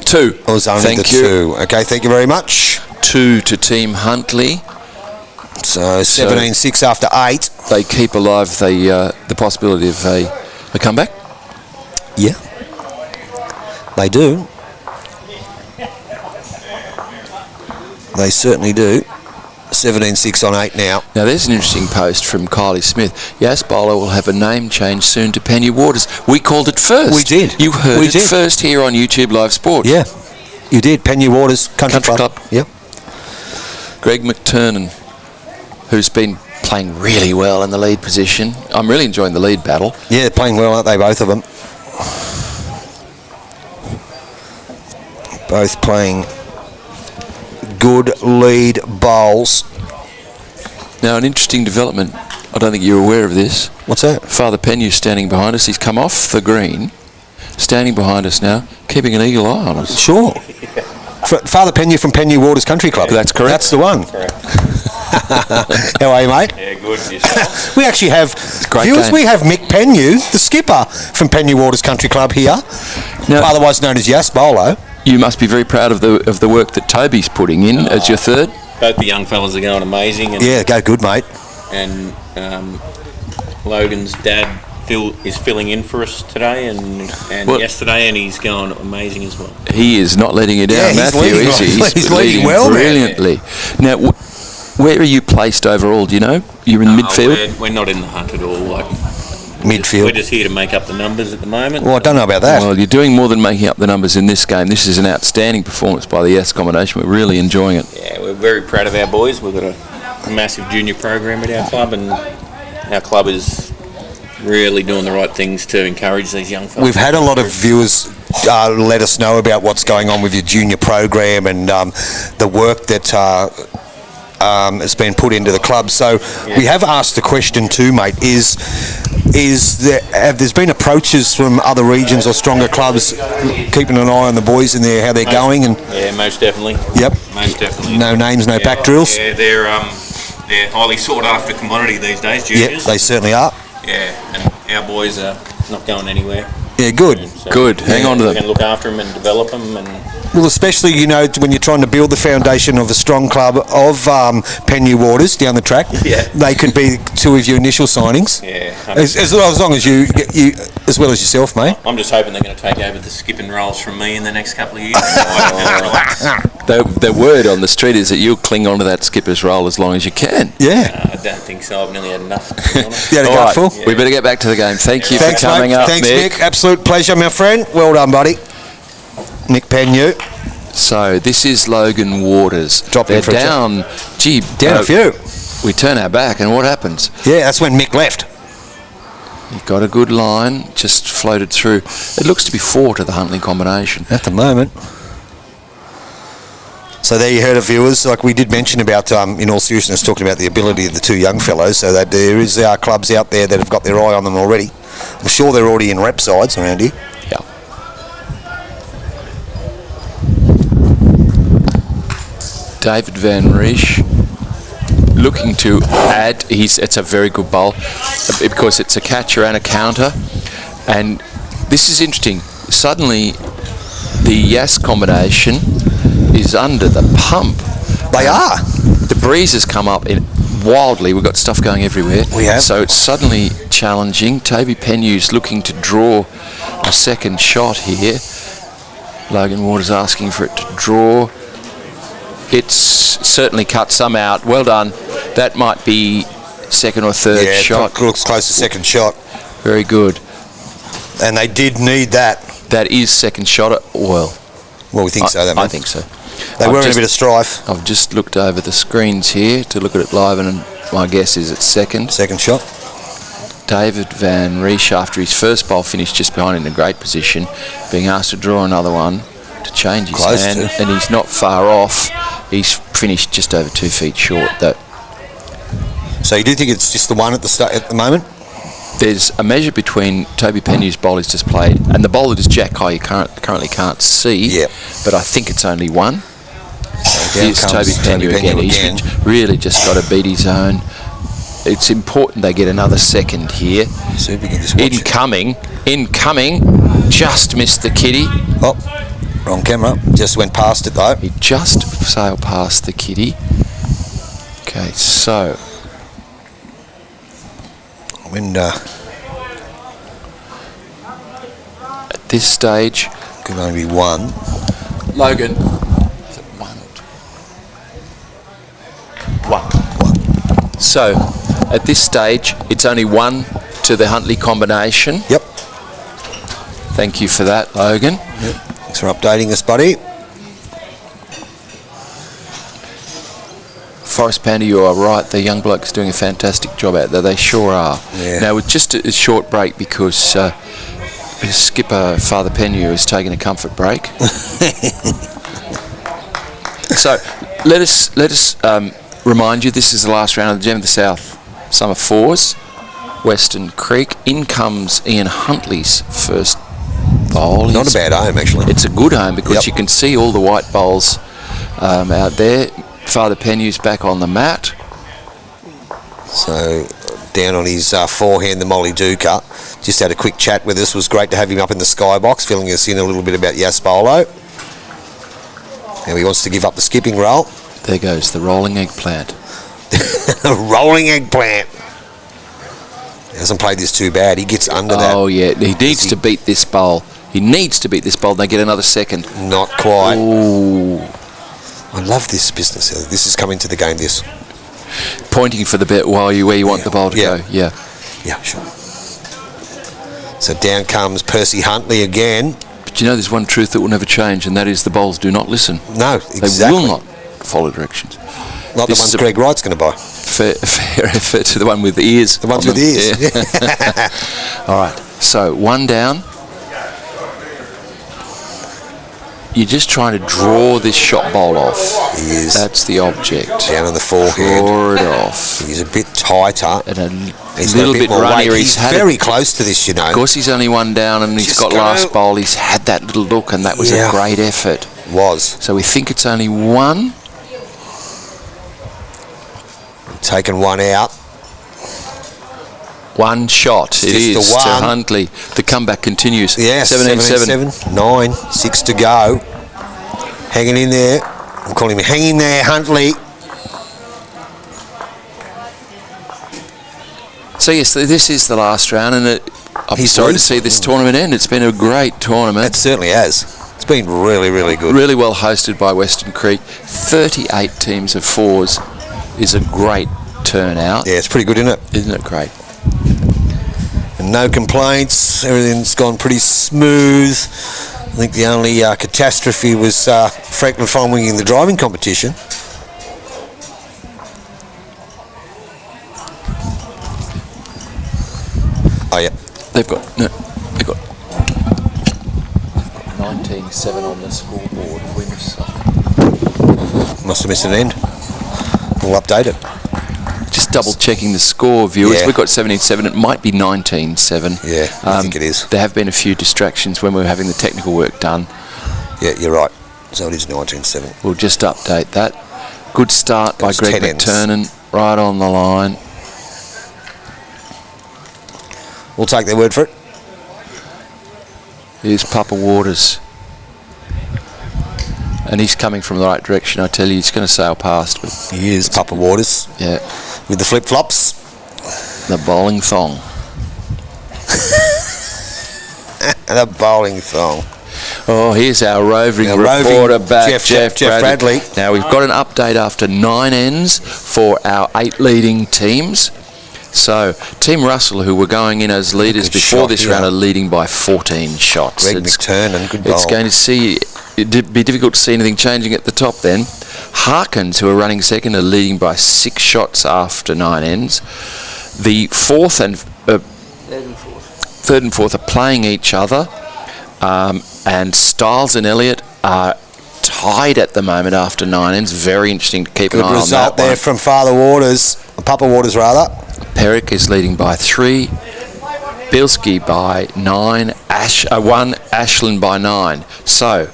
2. It was only the 2. Okay, thank you very much. 2 to Team Huntley. So 17-6 after 8. They keep alive the possibility of a comeback. Yeah, they do. They certainly do. 17-6 on 8 now. Now there's an interesting post from Kylie Smith. Yas Bowler will have a name change soon to Penny Waters. We called it first. We did. You heard We it did. first here on YouTube Live Sport. Yeah, you did. Penny Waters Country Club. Yep. Greg McTurnan, who's been playing really well in the lead position. I'm really enjoying the lead battle. Yeah, playing well, aren't they, both of them? Both playing good lead bowls. Now, an interesting development. I don't think you're aware of this. What's that? Father Penu's standing behind us. He's come off the green, standing behind us now, keeping an eagle eye on us. Sure. Father Penny from Penny Waters Country Club. That's correct. That's the one. How are you, mate? Yeah, good. Yourself? We actually have great viewers. game. We have Mick Penny, the skipper from Penny Waters Country Club here, Now, otherwise known as Yas Bolo. you must be very proud of the work that Toby's putting in as your third. Both the young fellas are going amazing, and, Yeah, go good, mate. and Logan's dad is filling in for us today and Well- yesterday, and he's going amazing as well. He is not letting you down, Yeah, he's Matthew, leading is he? well. He's leading well, man. brilliantly. Now, where are you placed overall? Do you know? You're in midfield. We're not in the hunt at all. Like, Midfield. we're just here to make up the numbers at the moment. Well, I don't know about that. Well, you're doing more than making up the numbers in this game. This is an outstanding performance by the Yes combination. We're really enjoying it. Yeah, we're very proud of our boys. We've got a massive junior program at our club, and our club is really doing the right things to encourage these young fellas. We've had a lot of viewers let us know about what's going on with your junior program and the work that has been put into the club. So we have asked the question too, mate, have there's been approaches from other regions or stronger clubs keeping an eye on the boys and how they're going? And Yeah, most definitely. Yep. Most definitely. No names, no back drills? Yeah, they're highly sought after commodity these days, Yep, juniors. they certainly are. Yeah, and our boys are not going anywhere. Yeah, good. So Good. Hang on to We're them. going to look after them and develop them, and Well, especially, you know, when you're trying to build the foundation of a strong club of Penny Waters down the track, Yeah. they could be two of your initial signings. yeah. As long as you, as well as yourself, mate. I'm just hoping they're going to take over the skipping roles from me in the next couple of years. I The word on the street is that you'll cling on to that skipper's role as long as you can. Yeah. don't think so. I've nearly had enough. To be honest. You had a All go right, full? we better get back to the game. Thank you Thanks, for coming mate. up, Thanks, Mick. Mick. Absolute pleasure, my friend. Well done, buddy. Nick Penyu. So this is Logan Waters. Dropped in They're for a down. Gee, Down a few. We turn our back, and what happens? Yeah, that's when Mick left. He got a good line, just floated through. It looks to be 4 to the Huntley combination. At the moment. So there you heard it, viewers. Like we did mention about, in all seriousness, talking about the ability of the two young fellows, so that there is clubs out there that have got their eye on them already. I'm sure they're already in rep sides around here. Yeah. David Van Riesch looking to add. It's a very good bowl because it's a catcher and a counter. And this is interesting. Suddenly, the Yas combination is under the pump. They are. The breeze has come up wildly. We've got stuff going everywhere. We have. So it's suddenly challenging. Toby Penu's looking to draw a second shot here. Logan Waters asking for it to draw. It's certainly cut some out. Well done. That might be second or third Yeah, shot. looks close to second shot. Very good. And they did need that. That is second shot at oil. Well, we think so. That I think so. They were in a bit of strife. I've just looked over the screens here to look at it live, and my guess is it's second. Second shot. David Van Riesch, after his first bowl, finished just behind in a great position, being asked to draw another one to change his Close hand, to. and he's not far off. He's finished just over 2 feet short, though. So you do think it's just the one at the moment? There's a measure between Toby Penu's bowl he's just played and the bowl that is Jack High you currently can't see, Yep. but I think it's only one. Down Here's Toby comes Penu again. He's really just got to beat his own. It's important they get another second here. See if we can just watch it. Incoming, just missed the kitty. Oh, wrong camera. Just went past it though. He just sailed past the kitty. Okay, so When at this stage, could only be one. Logan. Is it one? So, at this stage, it's only 1 to the Huntley combination. Yep. Thank you for that, Logan. Yep. Thanks for updating us, buddy. Forrest Panda, you are right. The young bloke's doing a fantastic job out there. They sure are. Yeah. Now, with just a short break because skipper Father Penu is taking a comfort break. So, let us remind you, this is the last round of the Gem of the South Summer Fours. Weston Creek. In comes Ian Huntley's first bowl. Not a bad home, actually. It's a good home because Yep. you can see all the white bowls out there. Father Penu's back on the mat. So, down on his forehand, the Molly Duca. Just had a quick chat with us. It was great to have him up in the skybox, filling us in a little bit about Yaspolo. Now he wants to give up the skipping roll. There goes the rolling eggplant. Rolling eggplant. Hasn't played this too bad. He gets under that. Oh, yeah. He needs to beat this bowl. He needs to beat this bowl. They get another second. Not quite. Ooh. I love this business. This is coming to the game, this. Pointing for the bit while where you want the bowl to go. Yeah. Yeah, sure. So down comes Percy Huntley again. But you know, there's one truth that will never change, and that is the bowls do not listen. No, exactly. They will not follow directions. Not the ones Greg Wright's going to buy. Fair effort to the one with the ears. The ones with the ears. Yeah. All right. So, 1 down. You're just trying to draw this shot bowl off. He is. That's the object. Down on the forehand. Draw it off. He's a bit tighter. And a He's little got a bit more runnier. weight. He's very close to this, you know. Of course, he's only 1 down, and he's Just got go. last bowl. He's had that little look, and that was a great effort. Was. So we think it's only 1. Taken 1 out. 1 shot. It just is the to one. Huntley. The comeback continues. Yes, 17-7. 9, 6 to go. Hanging in there. I'm calling him hanging there, Huntley. So yes, this is the last round, and I'm He's sorry to losing. see this tournament end. It's been a great tournament. It certainly has. It's been really, really good. Really well hosted by Weston Creek. 38 teams of fours is a great turnout. Yeah, it's pretty good, isn't it? Isn't it great? And no complaints. Everything's gone pretty smooth. I think the only catastrophe was Franklin Farm winning the driving competition. Oh, yeah. They've got 19-7 on the scoreboard. We missed something. Must have missed an end. We'll update it. Just double checking the score, viewers. Yeah. We've got 17-7. It might be 19-7. Yeah, I think it is. There have been a few distractions when we were having the technical work done. Yeah, you're right. So it is 19-7. We'll just update that. Good start by It's Greg 10 ends. McTurnan, right on the line. We'll take their word for it. Here's Papa Waters. And he's coming from the right direction, I tell you. He's going to sail past. But He is Papa Waters yeah, with the flip-flops. the bowling thong. And a bowling thong. Oh, here's our roving Our reporter roving back, Jeff Bradley. Now, we've got an update after 9 ends for our 8 leading teams. So, Team Russell, who were going in as leaders Good before shot, this yeah. round, are leading by 14 shots. Greg McTurnan, good bowl. It's going to be difficult to see anything changing at the top then. Harkins, who are running second, are leading by 6 shots after 9 ends. The third and fourth are playing each other. And Stiles and Elliott are tied at the moment after 9 ends. Very interesting to keep an Good eye on result that there one. from Father Waters, Papa Waters rather. Perrick is leading by 3. Bilski by 9. 1. Ashland by 9. So,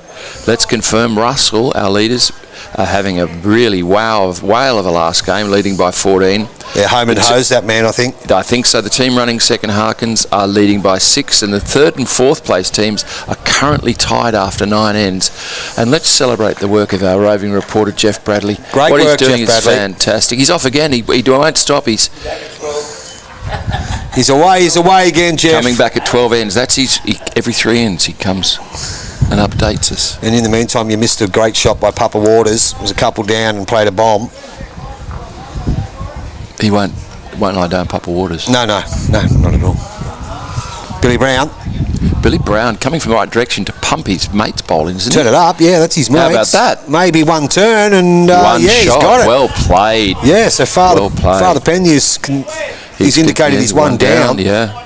let's confirm Russell, our leaders, are having a really whale of a last game, leading by 14. They're home and hose, that man, I think. I think so. The team running second, Harkins, are leading by 6, and the third and fourth place teams are currently tied after 9 ends. And let's celebrate the work of our roving reporter, Jeff Bradley. Great what work, he's doing Jeff is Bradley. fantastic. He's off again. He won't stop. He's He's away again, Jeff. coming back at 12 ends. That's every 3 ends he comes and updates us. And in the meantime, you missed a great shot by Papa Waters. It was a couple down and played a bomb. He won't lie down Papa Waters. No, not at all. Billy Brown. Billy Brown coming from the right direction to pump his mate's bowling, isn't Turn he? it up, yeah, that's his mate. How about that? Maybe one turn and One yeah, shot. he's got it. Well played. Yeah, so Father Well played. He's indicated he's one down. Yeah.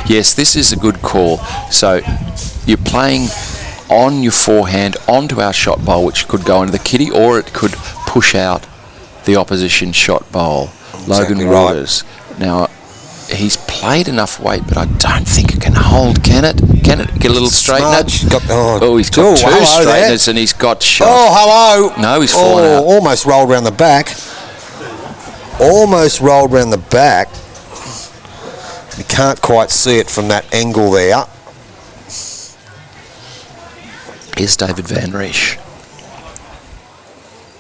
Yes, this is a good call. So you're playing on your forehand onto our shot bowl, which could go into the kitty, or it could push out the opposition shot bowl. Exactly Logan right. Waters. Now, he's played enough weight, but I don't think it can hold, can it? Can it get a little straightener? Smudge. He's got two hello straighteners there. and he's got shot. Oh, hello. No, he's fallen out. Almost rolled round the back. Almost rolled round the back. You can't quite see it from that angle there. Here's David Van Riesch.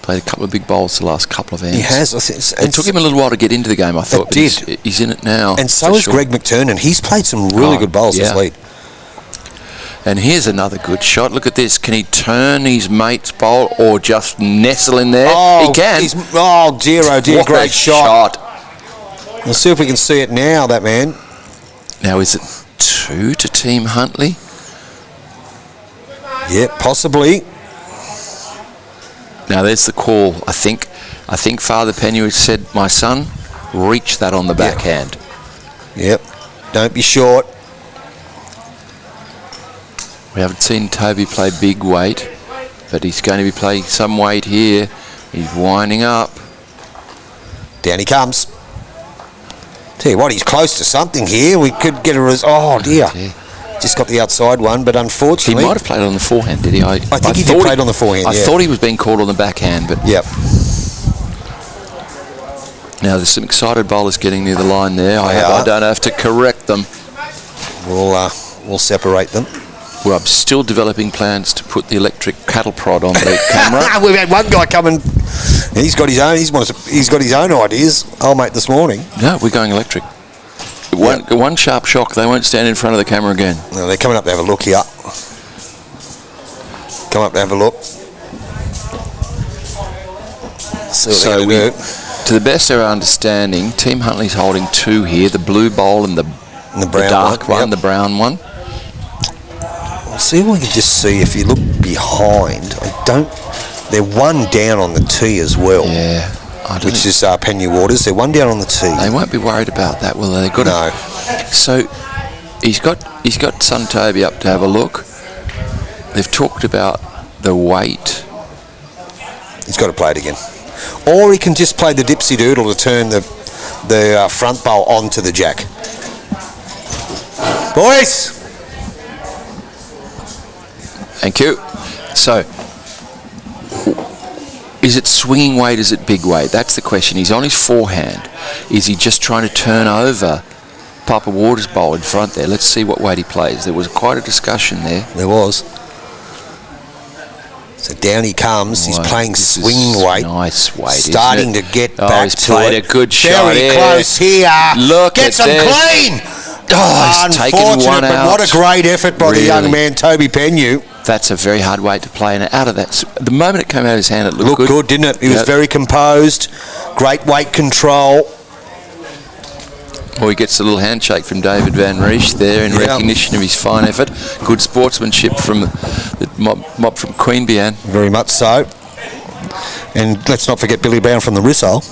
Played a couple of big bowls the last couple of ends. He has. It took him a little while to get into the game, I thought. It did. But he's in it now. And so for is sure. Greg McTurnan. He's played some really good bowls this lead. And here's another good shot. Look at this. Can he turn his mate's bowl or just nestle in there? He can. Oh dear, What great a shot. We'll see if we can see it now, that man. Now, is it 2 to Team Huntley? Yeah, possibly. Now, there's the call, I think. I think Father Penny said, my son, reach that on the backhand. Yep. Don't be short. We haven't seen Toby play big weight, but he's going to be playing some weight here. He's winding up. Down he comes. Tell you what, he's close to something here. We could get a oh dear. Just got the outside one, but He unfortunately... might have played on the forehand, did he? I think he did play on the forehand, I yeah. thought he was being called on the backhand, but... Yep. Now, there's some excited bowlers getting near the line there. I are. don't have to correct them. We'll separate them. Well, I'm still developing plans to put the electric cattle prod on the camera. We've had one guy come and he's got his own. He's got his own ideas. Old mate this morning. No, we're going electric. One sharp shock, they won't stand in front of the camera again. No, they're coming up to have a look here. Come up to have a look. See what So they're going to do. to the best of our understanding, Team Huntley's holding 2 here, the blue bowl and the brown dark one, yep. the brown one. See if we can just see if you look behind. They're one down on the tee as well. Yeah. Which is Penny Waters. They're one down on the tee. They won't be worried about that, will they? No. So he's got son Toby up to have a look. They've talked about the weight. He's got to play it again. Or he can just play the dipsy doodle to turn the front bowl onto the jack. Boys! Thank you. So, is it swinging weight? Is it big weight? That's the question. He's on his forehand. Is he just trying to turn over Papa Waters' bowl in front there? Let's see what weight he plays. There was quite a discussion there. There was. So down he comes. He's playing This is swing weight. Nice weight. Starting isn't to it? get back he's to played it. a good shot Very here. close here. Look Gets at him this. clean. Oh, he's taken Unfortunate, one but out. what a great effort by the young Really. man, Toby Penyu. That's a very hard weight to play, and out of that, the moment it came out of his hand, it looked Looked good, didn't it? He was very composed. Great weight control. Well, he gets a little handshake from David Van Riesch there in recognition of his fine effort. Good sportsmanship from the mob from Queanbeyan. Very much so. And let's not forget Billy Brown from the Rissole.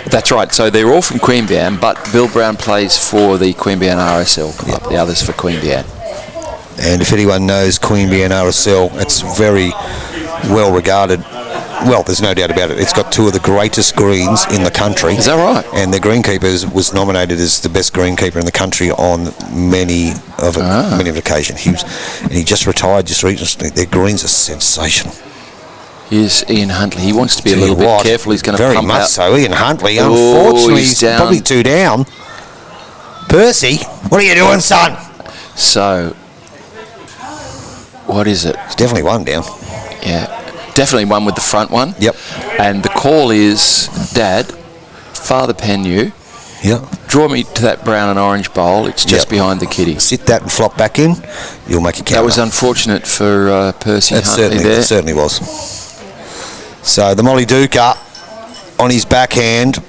That's right. So they're all from Queanbeyan, but Bill Brown plays for the Queanbeyan RSL club. The others for Queanbeyan. And if anyone knows Queanbeyan RSL, it's very well regarded. Well, there's no doubt about it. It's got 2 of the greatest greens in the country. Is that right? And the greenkeeper was nominated as the best greenkeeper in the country on many of occasions. He just retired just recently. Their greens are sensational. Here's Ian Huntley. He wants to be a little bit careful. He's going to very pump much out. so. Ian Huntley, Oh, unfortunately, he's he's down. probably 2 down. Percy, what are you doing, son? So, what is it? It's definitely 1 down. Yeah, definitely one with the front one. Yep. And the call is, Dad, Father Penyu, draw me to that brown and orange bowl. It's just behind the kitty. Sit that and flop back in. You'll make a count. That was unfortunate for Percy Huntley there. It certainly was. So the Molly Duker on his backhand.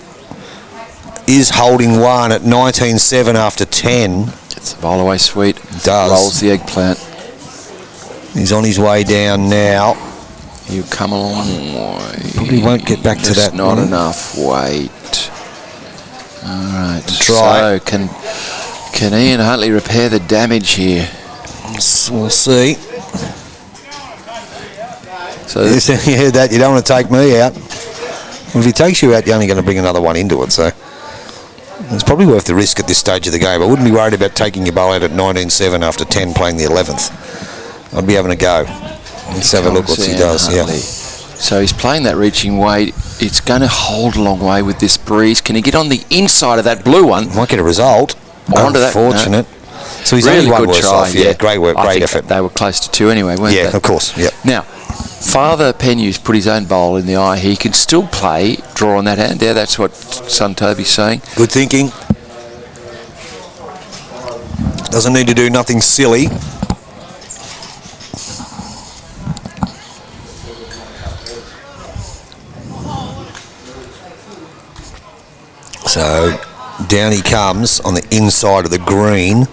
is holding one at 19-7 after 10. Gets the bowl away sweet. Does. Rolls the eggplant. He's on his way down now. You come a long way. Probably won't get back to Just that. not one. enough weight. All right. Try. So can Ian Huntley repair the damage here? We'll see. So You heard that? You don't want to take me out. Well, if he takes you out, you're only going to bring another one into it. So it's probably worth the risk at this stage of the game. I wouldn't be worried about taking your bowl out at 19-7 after 10 playing the 11th. I'd be having a go. Let's have a look what he does. Yeah. So he's playing that reaching weight. It's going to hold a long way with this breeze. Can he get on the inside of that blue one? Might get a result. Onto that, Unfortunate. So he's Really only one good worse try. off. Yeah, great work, I great think effort. They were close to 2 anyway, weren't Yeah, they? of course. Yeah. Now, Father Penu's put his own bowl in the eye. He can still play, draw on that hand there. That's what son Toby's saying. Good thinking. Doesn't need to do nothing silly. So down he comes on the inside of the green.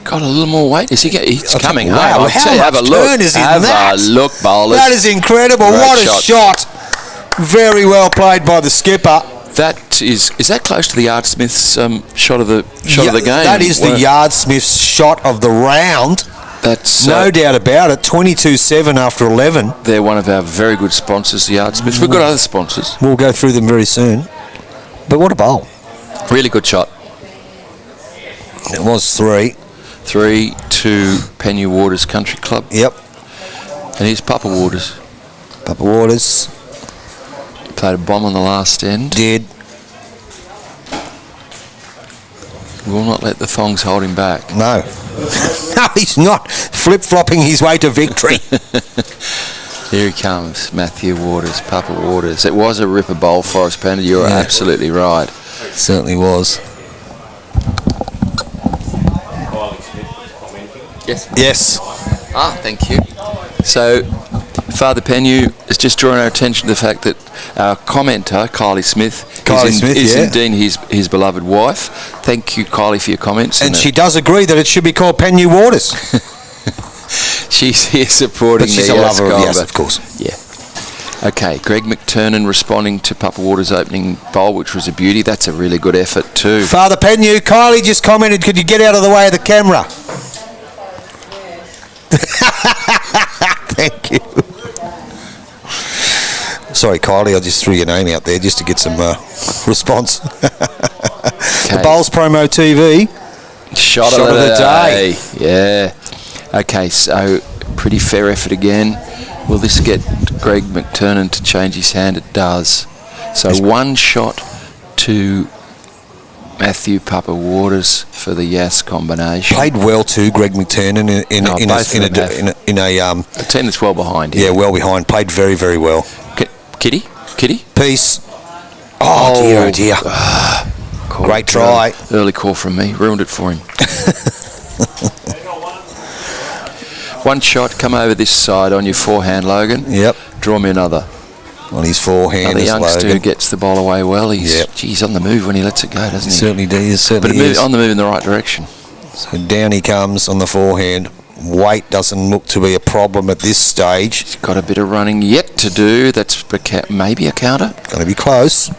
Got a little more weight. Is he? He's coming. Wow, I'll how tell you, have a much look. turn is in Have that? a look, bowlers. That is incredible. Great What a shot. shot. Very well played by the skipper. That is that close to the Art Smith's shot of the game? That is the Yardsmith's shot of the round. That's No doubt about it. 22-7 after 11. They're one of our very good sponsors, the Art Smiths. We've got other sponsors. We'll go through them very soon. But what a bowl. Really good shot. It was 3. 3 to Penu Waters Country Club. Yep. And here's Papa Waters. Papa Waters Played a bomb on the last end. did. Will not let the thongs hold him back. No. No, he's not flip-flopping his way to victory. Here he comes, Matthew Waters, Papa Waters. It was a ripper bowl, Forrest Panda. You're absolutely right. Certainly was. Yes. Ah, thank you. So, Father Penu has just drawn our attention to the fact that our commenter, Kylie Smith, is indeed his beloved wife. Thank you, Kylie, for your comments. And she does agree that it should be called Penu Waters. She's here supporting But she's the a lover of Combo. yes, of course. Yeah. Okay, Greg McTurnan responding to Papa Waters' opening bowl, which was a beauty. That's a really good effort too. Father Penu, Kylie just commented, could you get out of the way of the camera? Thank you. Sorry, Kylie, I just threw your name out there just to get some response. The Bowls Promo TV. Shot of the day. Yeah. Okay, so pretty fair effort again. Will this get Greg McTurnan to change his hand? It does. So one shot to Matthew Papa Waters for the Yass combination. Played well too, Greg McTurnan in a a team that's well behind. yeah, well behind. Played very, very well. Kitty? Peace. Oh dear, oh dear. Great try. Early call from me. Ruined it for him. One shot, come over this side on your forehand, Logan. Yep. Draw me another. On his forehand, Another is youngster Logan. who gets the ball away well. He's on the move when he lets it go, doesn't he? Certainly does. Certainly But is. on the move in the right direction. So down he comes on the forehand. Weight doesn't look to be a problem at this stage. He's got a bit of running yet to do. That's maybe a counter. Going to be close.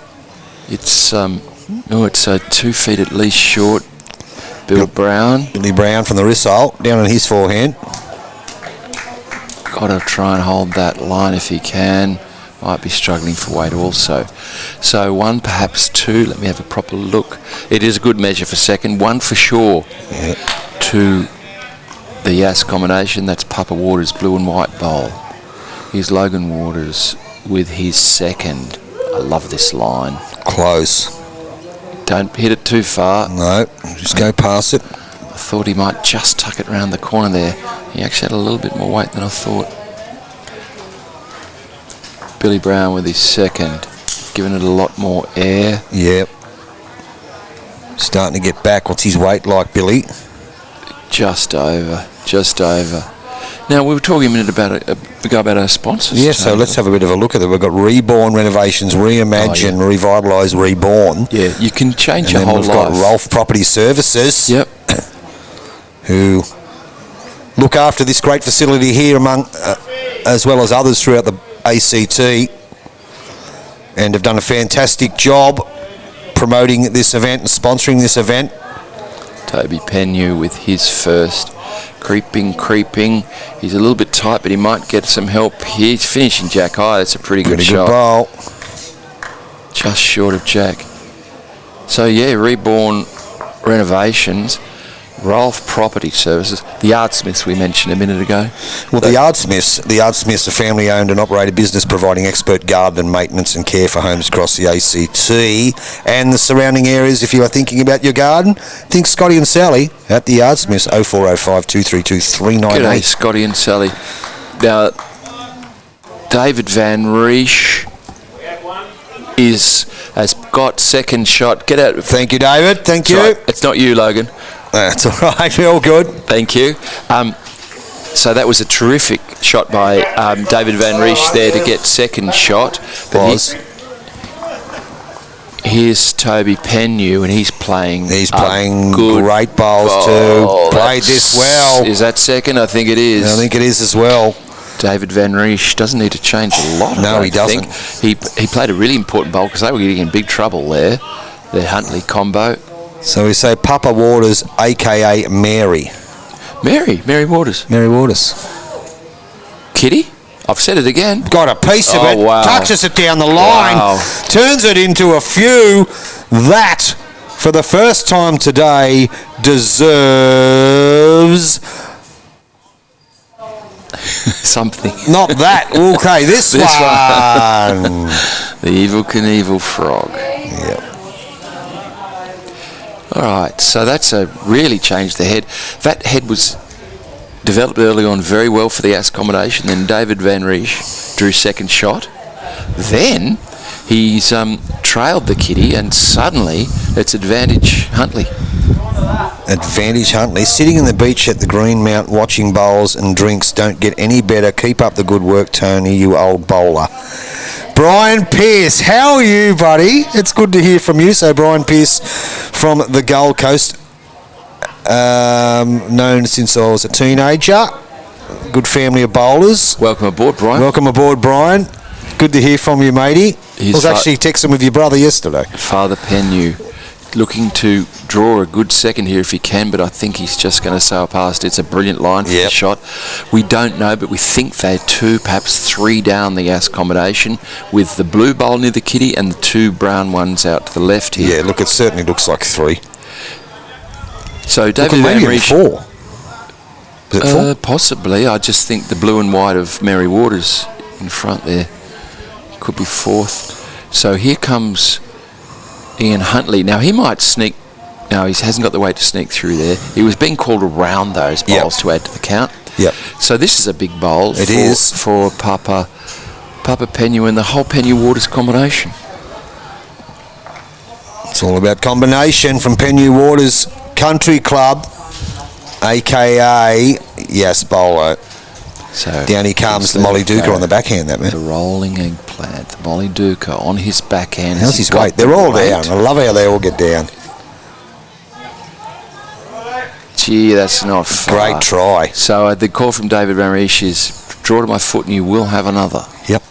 It's 2 feet at least short. Billy Brown. Billy Brown from the Rissole down on his forehand. Got to try and hold that line if he can. Might be struggling for weight also. So 1, perhaps 2. Let me have a proper look. It is a good measure for second. 1 for sure. Yeah. To the Yass combination. That's Papa Waters' blue and white bowl. Here's Logan Waters with his second. I love this line. Close. Don't hit it too far. No, just go past it. I thought he might just tuck it round the corner there. He actually had a little bit more weight than I thought. Billy Brown with his second, giving it a lot more air. Yep. Starting to get back. What's his weight like, Billy? Just over. Now, we were talking a minute about our sponsors. Yeah, so Tony. let's have a bit of a look at it. We've got Reborn Renovations, Reimagine, Revitalise, Reborn. Yeah, you can change And your then whole we've life. got Rolf Property Services, Yep. who look after this great facility here among, as well as others throughout the ACT, and have done a fantastic job promoting this event and sponsoring this event. Toby Penyu with his first. Creeping. He's a little bit tight, but he might get some help. He's finishing Jack high. That's a pretty good shot. Bowl. Just short of Jack. So, yeah, Reborn Renovations, Rolf Property Services, the Artsmiths we mentioned a minute ago. Well, the Artsmiths, a family-owned and operated business providing expert garden and maintenance and care for homes across the ACT and the surrounding areas. If you are thinking about your garden, think Scotty and Sally at the Artsmiths, 0405 232 398. G'day, Scotty and Sally. Now, David Van Riesch has got second shot. Get out. Thank you, David. Thank you. Sorry, it's not you, Logan. That's all right. We're all good. Thank you. So that was a terrific shot by David Van Riesch there to get second shot. But here's Toby Penyu, and he's playing. He's playing good great bowls ball. too. Played this well. Is that second? I think it is. I think it is as well. David Van Riesch doesn't need to change a lot. No, he I don't doesn't. think. He played a really important bowl because they were getting in big trouble there. The Huntley combo. So we say Papa Waters, a.k.a. Mary. Mary Waters. Mary Waters. Kitty? I've said it again. Got a piece of Oh, it, wow. touches it down the line, Wow. turns it into a few. That, for the first time today, deserves... Something. Not that. Okay, this This one. The Evil Knievel Frog. Yep. All right, so that's really changed the head. That head was developed early on very well for the ass combination. Then David Van Riesch drew second shot. Then he's trailed the kitty, and suddenly it's advantage Huntley. Advantage Huntley. Sitting in the beach at the Green Mount watching bowls and drinks don't get any better. Keep up the good work, Tony, you old bowler. Brian Pearce, how are you, buddy? It's good to hear from you. So Brian Pearce from the Gold Coast, known since I was a teenager. Good family of bowlers. Welcome aboard, Brian. Welcome aboard, Brian. Good to hear from you, matey. I was actually texting with your brother yesterday. Father Penyu looking to draw a good second here if he can, but I think he's just going to sail past. It's a brilliant line for the shot. We don't know, but we think they're two, perhaps three down the ass combination, with the blue bowl near the kitty and the two brown ones out to the left here. Yeah, look, it certainly looks like three. So David Van Riesch, four. Is it four? possibly. I just think the blue and white of Mary Waters in front there could be fourth. So here comes Ian Huntley. Now he might sneak. No, he hasn't got the weight to sneak through there. He was being called around those bowls to add to the count. Yep. So this is a big bowl. It is for Papa Penyu and the whole Penyu Waters combination. It's all about combination from Penyu Waters Country Club, a.k.a. Yes Bowler. So down he comes, the Molly Duker on the backhand, that man. The rolling eggplant, the Molly Duker on his backhand. How's his weight? They're all down. I love how they all get down. Gee, that's not far. Great try. So the call from David Van Riesch is, draw to my foot and you will have another. Yep.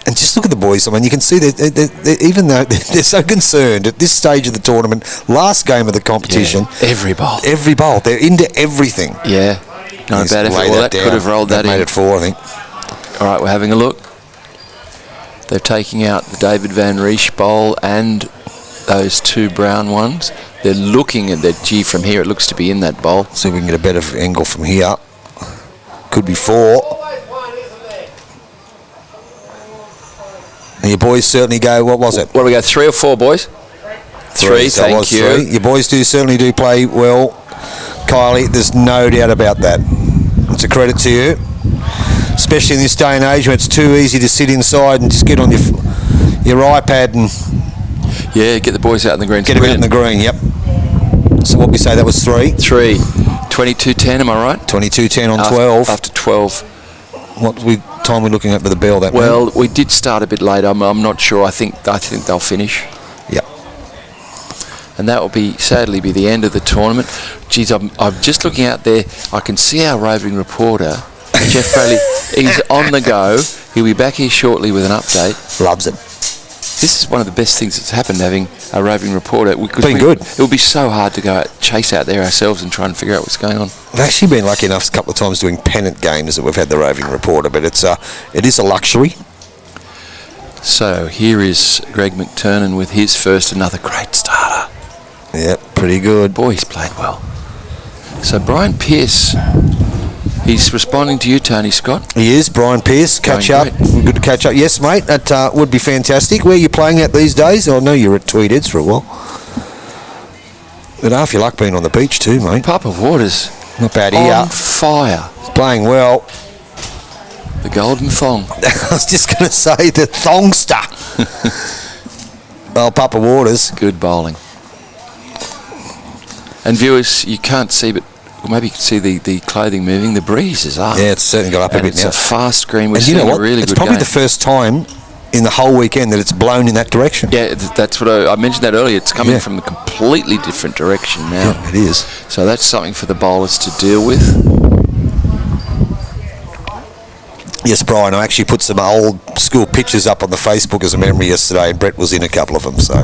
And just look at the boys. I mean, you can see that even though they're so concerned at this stage of the tournament, last game of the competition. Yeah, every bowl. Every bowl. They're into everything. Yeah. Not He's a bad effort. laid Well, that that down. could have rolled that in. Made it four, I think. All right, we're having a look. They're taking out the David Van Riesch bowl and those two brown ones. They're looking at that. Gee, from here it looks to be in that bowl. See if we can get a better angle from here. Could be four. And your boys certainly go, what was it? What do we go, 3 or 4, boys? Three, so it thank was you. three. Your boys certainly do play well, Kylie. There's no doubt about that. It's a credit to you, especially in this day and age when it's too easy to sit inside and just get on your iPad and Yeah, get the boys out in the green. get them out in the green. Yep. So what we say, that was three. 3. 22-10, am I right? 22-10 on After- 12. After 12. What time we looking at for the bell? That Well, we did start a bit late. I'm not sure. I think they'll finish. Yep. And that will sadly be the end of the tournament. Geez, I'm just looking out there. I can see our roving reporter, Jeff Bailey. He's on the go. He'll be back here shortly with an update. Loves it. This is one of the best things that's happened, having a roving reporter. Been good. It would be so hard to go chase out there ourselves and try and figure out what's going on. We've actually been lucky enough a couple of times doing pennant games that we've had the roving reporter, but it is a luxury. So here is Greg McTurnan with his first, another great starter. Yep, pretty good. Boy, he's played well. So Brian Pearce, he's responding to you, Tony Scott. He is. Brian Pearce, catch Going up. Good to catch up. Yes, mate, that would be fantastic. Where are you playing at these days? I know you're at Tweedheads for a while. But half your luck being on the beach too, mate. Papa Waters, Not bad on here. fire. Playing well. The golden thong. I was just going to say the thongster. Well, Papa Waters. Good bowling. And viewers, you can't see, but maybe you can see the clothing moving. The breeze is up. Yeah, it's certainly got up a And bit it's now. a fast green. We're And you seeing know what? a really It's good probably game. the first time in the whole weekend that it's blown in that direction. Yeah, that's what I mentioned that earlier. It's coming Yeah. from a completely different direction now. Yeah, it is. So that's something for the bowlers to deal with. Yes, Brian, I actually put some old school pictures up on the Facebook as a memory yesterday, and Brett was in a couple of them, so,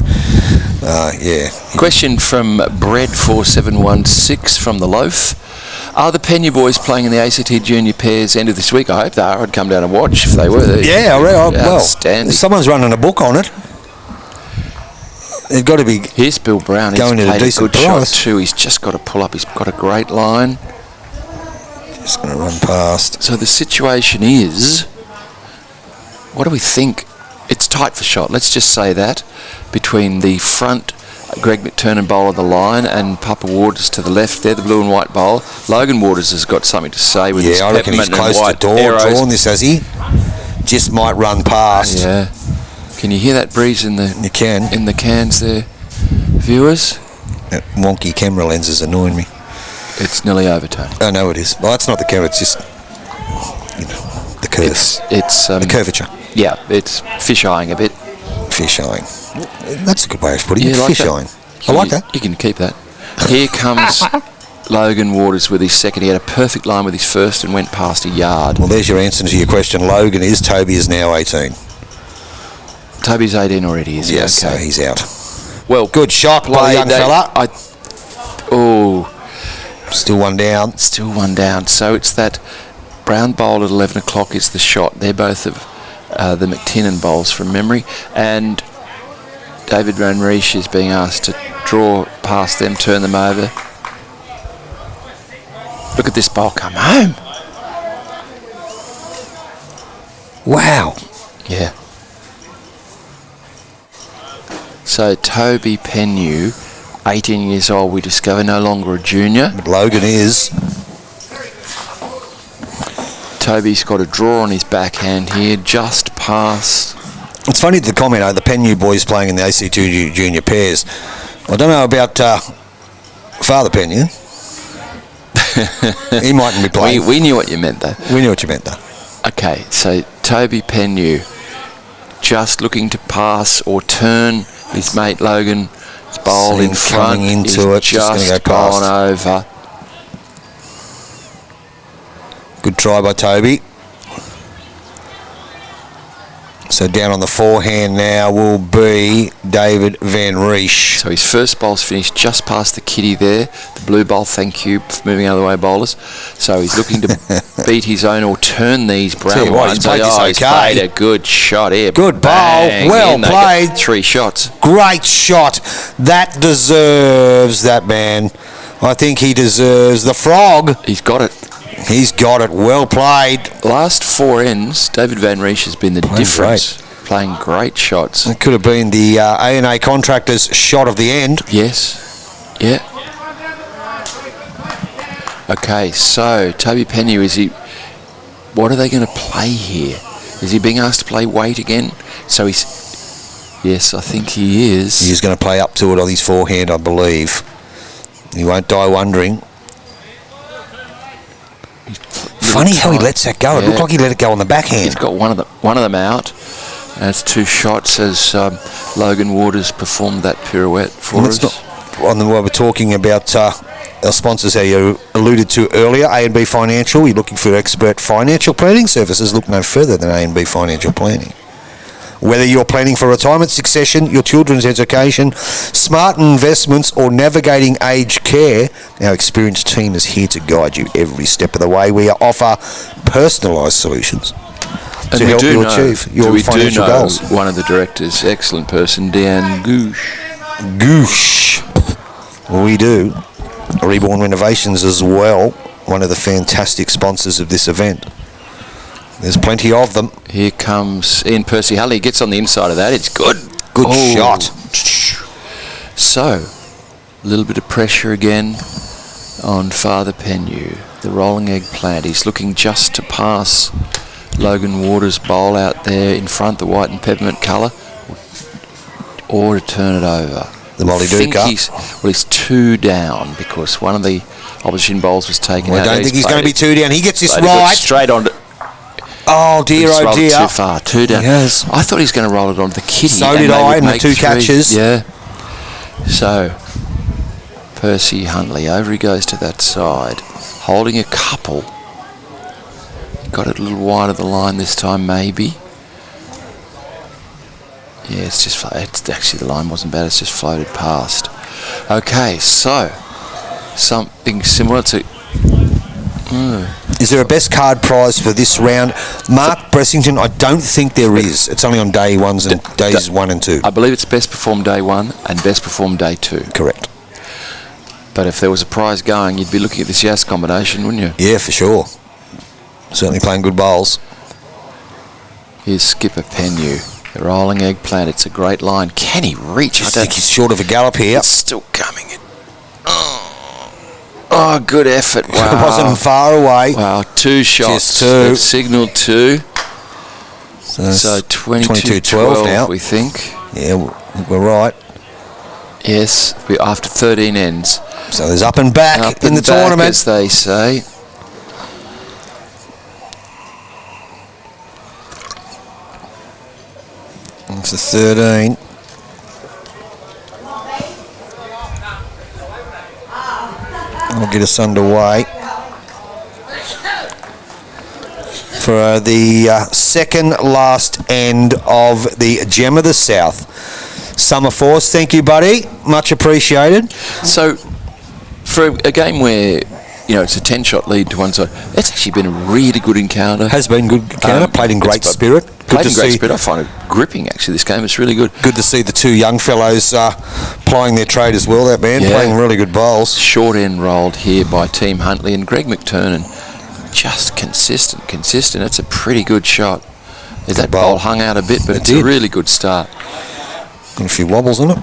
yeah. Question from Bread4716 from the Loaf. Are the Pena boys playing in the ACT Junior Pairs end of this week? I hope they are. I'd come down and watch if they were. Yeah, well, Outstanding. someone's running a book on it. They've got to be... Here's Bill Brown. He's Going at a played a decent good shot price. too. He's just got to pull up. He's got a great line. Just going to run past. So the situation is, what do we think? It's tight for shot. Let's just say that between the front Greg McTurnan bowler the line and Papa Waters to the left. They're the blue and white bowl. Logan Waters has got something to say with his Yeah, I reckon he's peppermint and close to white arrows. drawn this, has he? Just might run past. Yeah. Can you hear that breeze in the You can. in the cans there, viewers? That wonky camera lens is annoying me. It's nearly over, Tony. I know it is. Well, that's not the camera, it's just, the curve. It's the curvature. yeah, it's fish eyeing a bit. Fish eyeing. That's a good way of putting it. like Fish that? eyeing. I like that. You can keep that. Here comes Logan Waters with his second. He had a perfect line with his first and went past a yard. Well, there's your answer to your question. Logan is. Toby is now 18. Toby's 18 already, is he? Yes, so Okay. he's out. Well, Good shot by the young fella. Still one down. Still one down. So it's that Brown bowl at 11 o'clock is the shot. They're both of the McTinnan bowls from memory. And David Van Riesch is being asked to draw past them, turn them over. Look at this bowl come home. Wow. Yeah. So Toby Penyu, 18 years old, we discover, no longer a junior. But Logan is. Toby's got a draw on his backhand here, just past. It's funny the comment, the Penyu boys playing in the ACT Junior Pairs. I don't know about Father Penyu. He mightn't be playing. We knew what you meant, though. We knew what you meant, though. Okay, so Toby Penyu just looking to pass or turn his mate Logan's bowl Seen in front. coming into He's it, just gonna go past. gone over. Good try by Toby. So down on the forehand now will be David Van Riesch. So his first bowl's finished just past the kitty there. The blue bowl, thank you for moving out of the way, bowlers. So he's looking to beat his own or turn these brown Tell you what, ones. he's played this He's okay. played a good shot here. Good bowl, Bang, well in they played. go. 3 shots. Great shot. That deserves that man. I think he deserves the frog. He's got it. He's got it. Well played. Last 4 ends, David Van Riesch has been the difference. Playing great shots. It could have been the A&A Contractors shot of the end. Yes. Yeah. Okay, so Toby Penyu, what are they going to play here? Is he being asked to play weight again? So yes, I think he is. He's going to play up to it on his forehand, I believe. He won't die wondering. Funny how he lets that go. It looked like he let it go on the backhand. He's got one of them out. That's 2 shots as Logan Waters performed that pirouette for us. While we're talking about our sponsors, how you alluded to earlier, A&B Financial. You're looking for expert financial planning services. Look no further than A&B Financial Planning. Whether you're planning for retirement, succession, your children's education, smart investments, or navigating aged care, our experienced team is here to guide you every step of the way. We offer personalised solutions to help you achieve your financial goals. One of the directors, excellent person, Dan Goosh. We do. Reborn Renovations as well, one of the fantastic sponsors of this event. There's plenty of them. Here comes Ian Percy Hulley. Gets on the inside of that. It's good. Good shot. So, a little bit of pressure again on Father Penyu. The rolling eggplant. He's looking just to pass Logan Waters' bowl out there in front, the white and peppermint colour, or to turn it over. The Molly Duca. He's 2 down because one of the opposition bowls was taken out. I don't think he's going to be 2 down. He gets this right. right. Straight on. Oh dear, oh dear. Too far. 2 down. Yes. I thought he was going to roll it onto the kitty. So did I, and the 2 catches. Yeah. So, Percy Huntley, over he goes to that side, holding a couple. Got it a little wide of the line this time, maybe. Yeah, it's actually, the line wasn't bad, it's just floated past. Okay, so, something similar to... Is there a best card prize for this round? Mark Bressington, I don't think there is. It's only on day 1s and days 1 and 2. I believe it's best performed day 1 and best performed day 2. Correct. But if there was a prize going, you'd be looking at this Yas combination, wouldn't you? Yeah, for sure. Certainly playing good bowls. Here's Skipper Penyu. The rolling eggplant. It's a great line. Can he reach? I think he's short of a gallop here. It's still coming in. Oh, good effort. Wow. It wasn't far away. Wow, 2 shots. Just 2. They've signalled 2. So 22-12 now. We think. Yeah, we're right. Yes, we're after 13 ends. So there's up and back in the back, tournament, as they say. It's a 13. I'll get us underway for the second last end of the Gem of the South Summer Fours. Thank you, buddy. Much appreciated. So, for a game where, you know, it's a 10-shot lead to one side, it's actually been a really good encounter. Has been good encounter. Played in great spirit. Played in great spirit. I find it gripping, actually, this game. It's really good. Good to see the 2 young fellows plying their trade as well, that man. Yeah. Playing really good bowls. Short end rolled here by Team Huntley, and Greg McTurnan just consistent. It's a pretty good shot. That bowl hung out a bit, but it's a really good start. Got a few wobbles in it.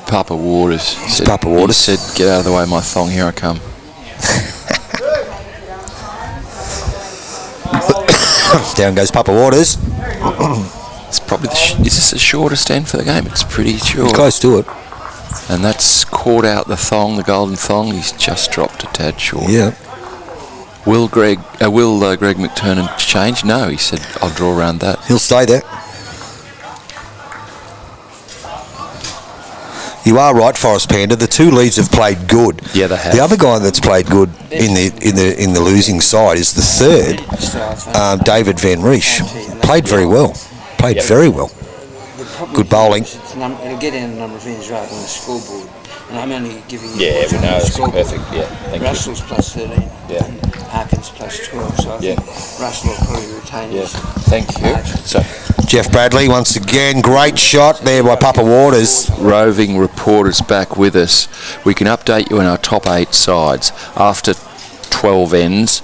Papa Waters. Papa Waters. He said, get out of the way of my thong, here I come. Down goes Papa Waters. It's probably is this the shortest end for the game? It's pretty short. Close to it. And that's caught out the thong, the golden thong. He's just dropped a tad short. Yeah. Will Greg McTurnan change? No, he said, I'll draw around that. He'll stay there. You are right, Forest Panda. The 2 leads have played good. Yeah, they have. The other guy that's played good in the losing side is the 3rd, David Van Riech. Played very well. Very well. Good bowling. It'll get in a number of ends right on the scoreboard. And I'm only giving you Yeah, we know, it's scoreboard. perfect. Yeah, thank Russell's plus 13. Yeah. And Harkins plus 12. So I think Russell will probably retain his Thank you. margin. So, Jeff Bradley, once again, great shot there by Papa Waters. roving reporters back with us. We can update you on our top 8 sides. After 12 ends,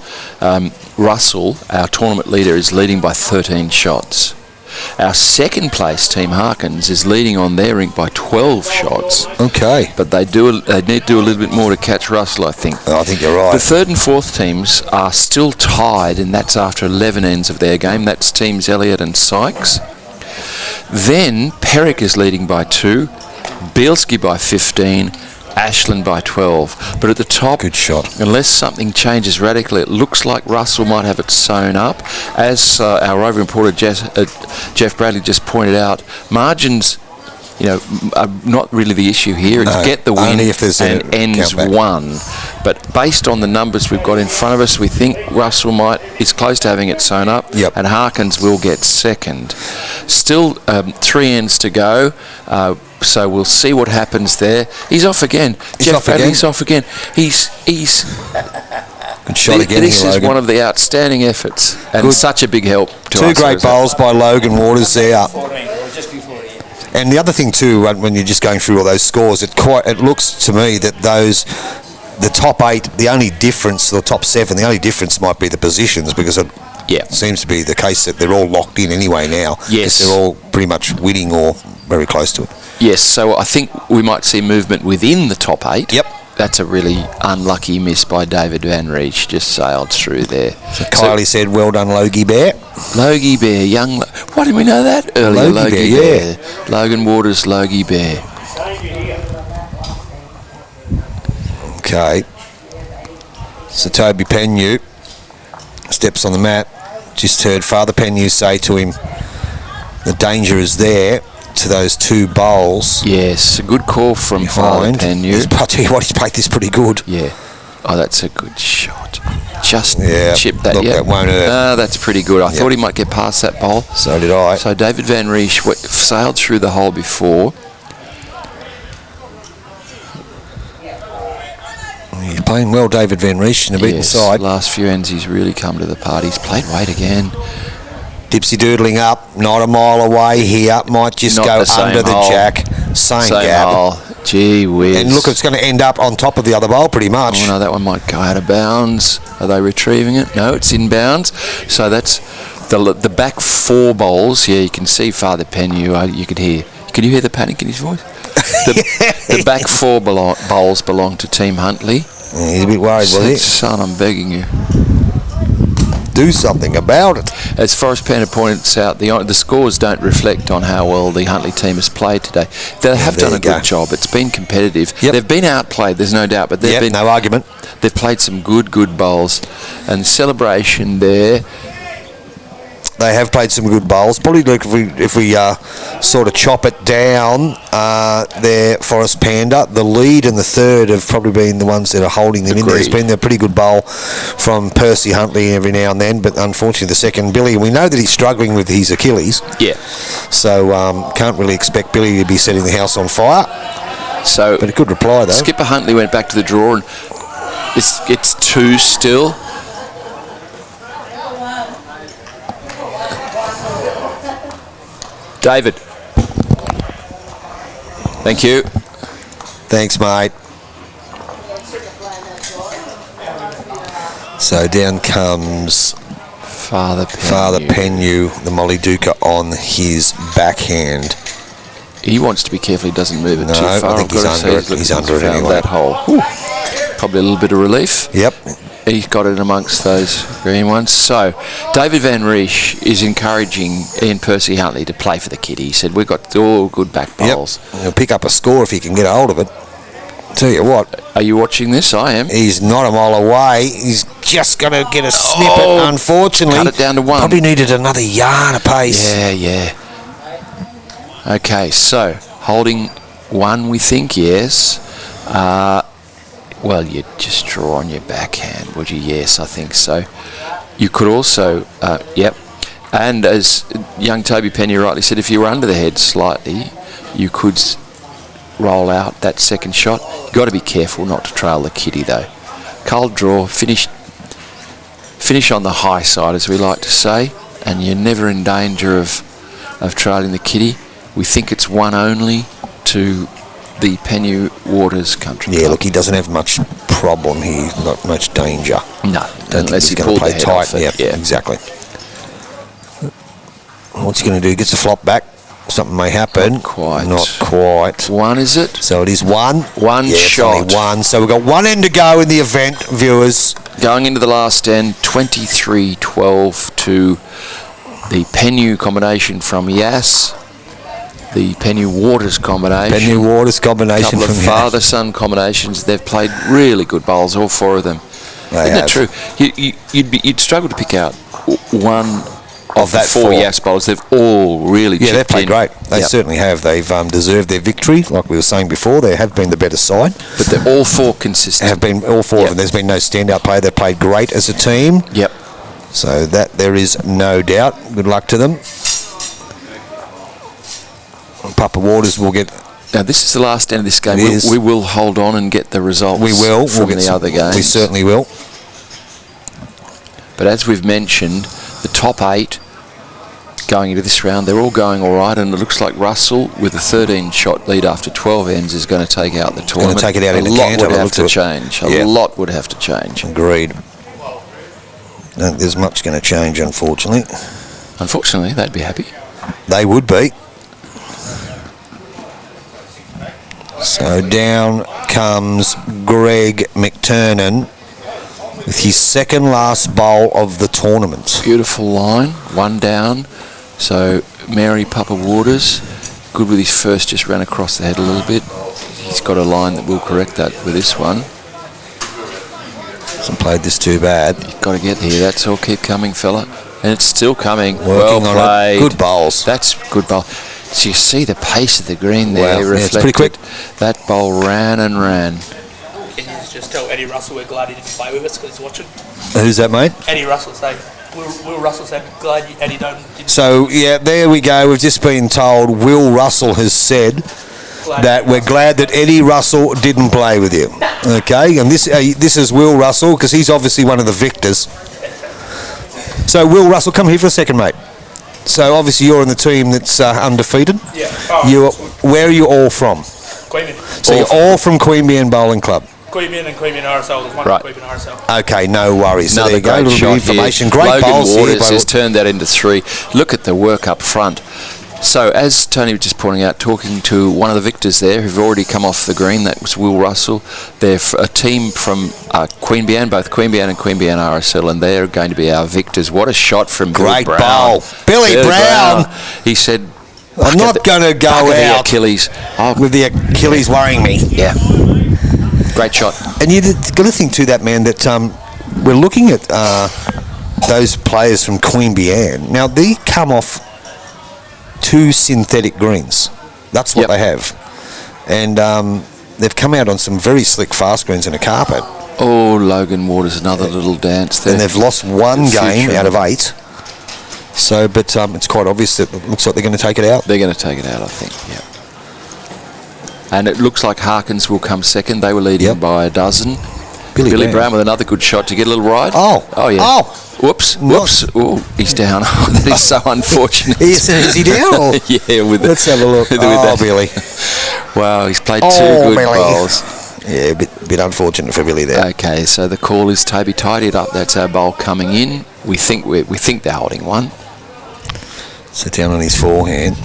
Russell, our tournament leader, is leading by 13 shots. Our second place team, Harkins, is leading on their rink by 12 shots. Okay. But they need to do a little bit more to catch Russell, I think. I think you're right. The 3rd and 4th teams are still tied, and that's after 11 ends of their game. That's teams Elliott and Sykes. Then Perrick is leading by 2, Bielski by 15, Ashland by 12. But at the top, Good shot. unless something changes radically, it looks like Russell might have it sewn up. As our roving reporter Jeff Bradley just pointed out, margins, are not really the issue here. It's get the win only if there's and a ends countback. 1. But based on the numbers we've got in front of us, we think Russell is close to having it sewn up, Yep. and Harkins will get second. Still 3 ends to go, so we'll see what happens there. He's off again. Jeff Bradley's off again. He's Good shot again This here, is Logan. one of the outstanding efforts, and Good. such a big help to us. Two great bowls by Logan Waters there. 14, or just before the end. And the other thing too, when you're just going through all those scores, it looks to me that the top 8, the only difference, the top 7, the only difference might be the positions, because it seems to be the case that they're all locked in anyway now. Yes. They're all pretty much winning or very close to it. Yes, so I think we might see movement within the top 8. Yep. That's a really unlucky miss by David Van Reich, just sailed through there. So Kylie said, well done, Logie Bear. Logie Bear, young... Why didn't we know that earlier? Logie Bear, Logan Waters, Logie Bear. Okay. So Toby Penyu steps on the mat. Just heard Father Penyu say to him, the danger is there to those 2 bowls. Yes, a good call from Father Penyu. I tell you what, he's played this pretty good. Yeah. Oh, that's a good shot. Just Yeah, chip that. look, that won't hurt. That's pretty good. I thought he might get past that bowl. So did I. So David Van Reich sailed through the hole before. He's playing well, David Van Reich, in the beaten side. Last few ends he's really come to the party. He's played weight again. Dipsy doodling up, not a mile away here. Might just Not go the same under the hole. jack. Same gap. hole. Gee whiz. And look, it's going to end up on top of the other bowl pretty much. Oh no, that one might go out of bounds. Are they retrieving it? No, it's in bounds. So that's the back 4 bowls. Yeah, you can see Father Penyu. You could hear. Can you hear the panic in his voice? The back 4 bowls belong to Team Huntley. Yeah, he's a bit worried, was he? Son, I'm begging you. Do something about it. As Forrest Panda points out, the scores don't reflect on how well the Huntley team has played today. They have there done a you go. good job. It's been competitive. Yep. They've been outplayed, there's no doubt, but they've been no argument. They've played some good bowls, and celebration there. They have played some good bowls. Probably like if we sort of chop it down there, Forrest Panda, the lead and the third have probably been the ones that are holding them in there. It's been a pretty good bowl from Percy Huntley every now and then, but unfortunately the second, Billy, we know that he's struggling with his Achilles. Yeah. So can't really expect Billy to be setting the house on fire. So, but a good reply though. Skipper Huntley went back to the draw, and it's 2 still. David. Thank you. Thanks, mate. So down comes Father Penyu, the Molly Duca on his backhand. He wants to be careful he doesn't move it too far. I think he's under it. He's under it anyway. That hole. Probably a little bit of relief. Yep. He's got it amongst those green ones. So, David Van Reich is encouraging Ian Percy Huntley to play for the kid. He said, we've got all good back bowls. Yep. He'll pick up a score if he can get a hold of it. Tell you what. Are you watching this? I am. He's not a mile away. He's just going to get a snippet, unfortunately. Cut it down to 1. Probably needed another yard of pace. Yeah. Okay, so, holding 1, we think, yes. Well, you'd just draw on your backhand, would you? Yes, I think so. You could also, yep. And as young Toby Penny rightly said, if you were under the head slightly, you could roll out that second shot. You've got to be careful not to trail the kitty, though. Cold draw, finish on the high side, as we like to say, and you're never in danger of trailing the kitty. We think it's 1 only to the Penyu Waters Country Club. Yeah, look, he doesn't have much problem here, not much danger. No, unless he's going to play tight. Yeah, exactly. What's he going to do? He gets the flop back. Something may happen. Not quite. Not quite. 1, is it? So it is 1. One yeah, shot. It's only 1. So we've got 1 end to go in the event, viewers. Going into the last end, 23-12 to the Penyu combination from Yass. the Penny Waters combination. Penny Waters combination. Couple of from father-son combinations. They've played really good bowls, all four of them. Isn't that true? You'd struggle to pick out one of that four Yass bowlers. They've all really chipped in. They've played great. They certainly have. They've deserved their victory. Like we were saying before, they have been the better side. But they're all four consistent. Have been all four of them. There's been no standout player. They've played great as a team. Yep. So that there is no doubt. Good luck to them. Papa Waters will get... Now, this is the last end of this game. It is. We will hold on and get the results from the other games. We certainly will. But as we've mentioned, the top 8 going into this round, they're all going all right, and it looks like Russell, with a 13-shot lead after 12 ends, is going to take out the tournament. Going to take it out in a the lot canter. would have to change. A lot would have to change. Agreed. I don't think there's much going to change, unfortunately. Unfortunately, they'd be happy. They would be. So down comes Greg McTurnan with his second last bowl of the tournament. Beautiful line, one down. So Mary Papa Waters, good with his first, just ran across the head a little bit. He's got a line that will correct that with this one. Hasn't played this too bad. You've got to get here. That's all. Keep coming, fella. And it's still coming. Working well on played. it. Good bowls. That's good bowl. So you see the pace of the green there reflected. It's pretty quick. That bowl ran and ran. Can you just tell Eddie Russell we're glad he didn't play with us because he's watching? Who's that, mate? Eddie Russell say. Will Russell said glad Eddie didn't. So, yeah, there we go. We've just been told Will Russell has said that we're glad that Eddie Russell didn't play with you. Okay, and this is Will Russell, because he's obviously one of the victors. So, Will Russell, come here for a second, mate. So, obviously, you're in the team that's undefeated. Yeah. Where are you all from? Queanbeyan. So, you're all from Queanbeyan Bowling Club. Queanbeyan and Queanbeyan RSL. There's one Right. Queanbeyan RSL. Okay, no worries. So Another there you go, a great little bit shot of information. here. Great Logan bowls Waters here. has turned that into 3. Look at the work up front. So, as Tony was just pointing out, talking to one of the victors there who've already come off the green, that was Will Russell. They're a team from Queanbeyan, both Queanbeyan and Queanbeyan RSL, and they're going to be our victors. What a shot from Great Billy Brown. bowl. Billy Brown. He said, I'm not going to go the out Achilles. Oh, with the Achilles worrying me. yeah. Great shot. And you've got to think too, that man, that we're looking at those players from Queanbeyan. Now, they come off 2 synthetic greens. That's what they have. And they've come out on some very slick fast greens and a carpet. Oh, Logan Waters, another little dance there. And they've lost one game out of 8. So, but it's quite obvious that it looks like they're going to take it out. They're going to take it out, I think, yeah. And it looks like Harkins will come second. They were leading by a dozen. Billy Brown with another good shot to get a little ride. Oh, yeah. Oh, whoops. Oh, he's down. That is so unfortunate. Is he down? Or? Yeah, Let's have a look. Billy. Wow, he's played 2 good bowls. Yeah, a bit unfortunate for Billy there. Okay, so the call is Toby tied it up. That's our bowl coming in. We think they're holding one. Sit down on his forehand.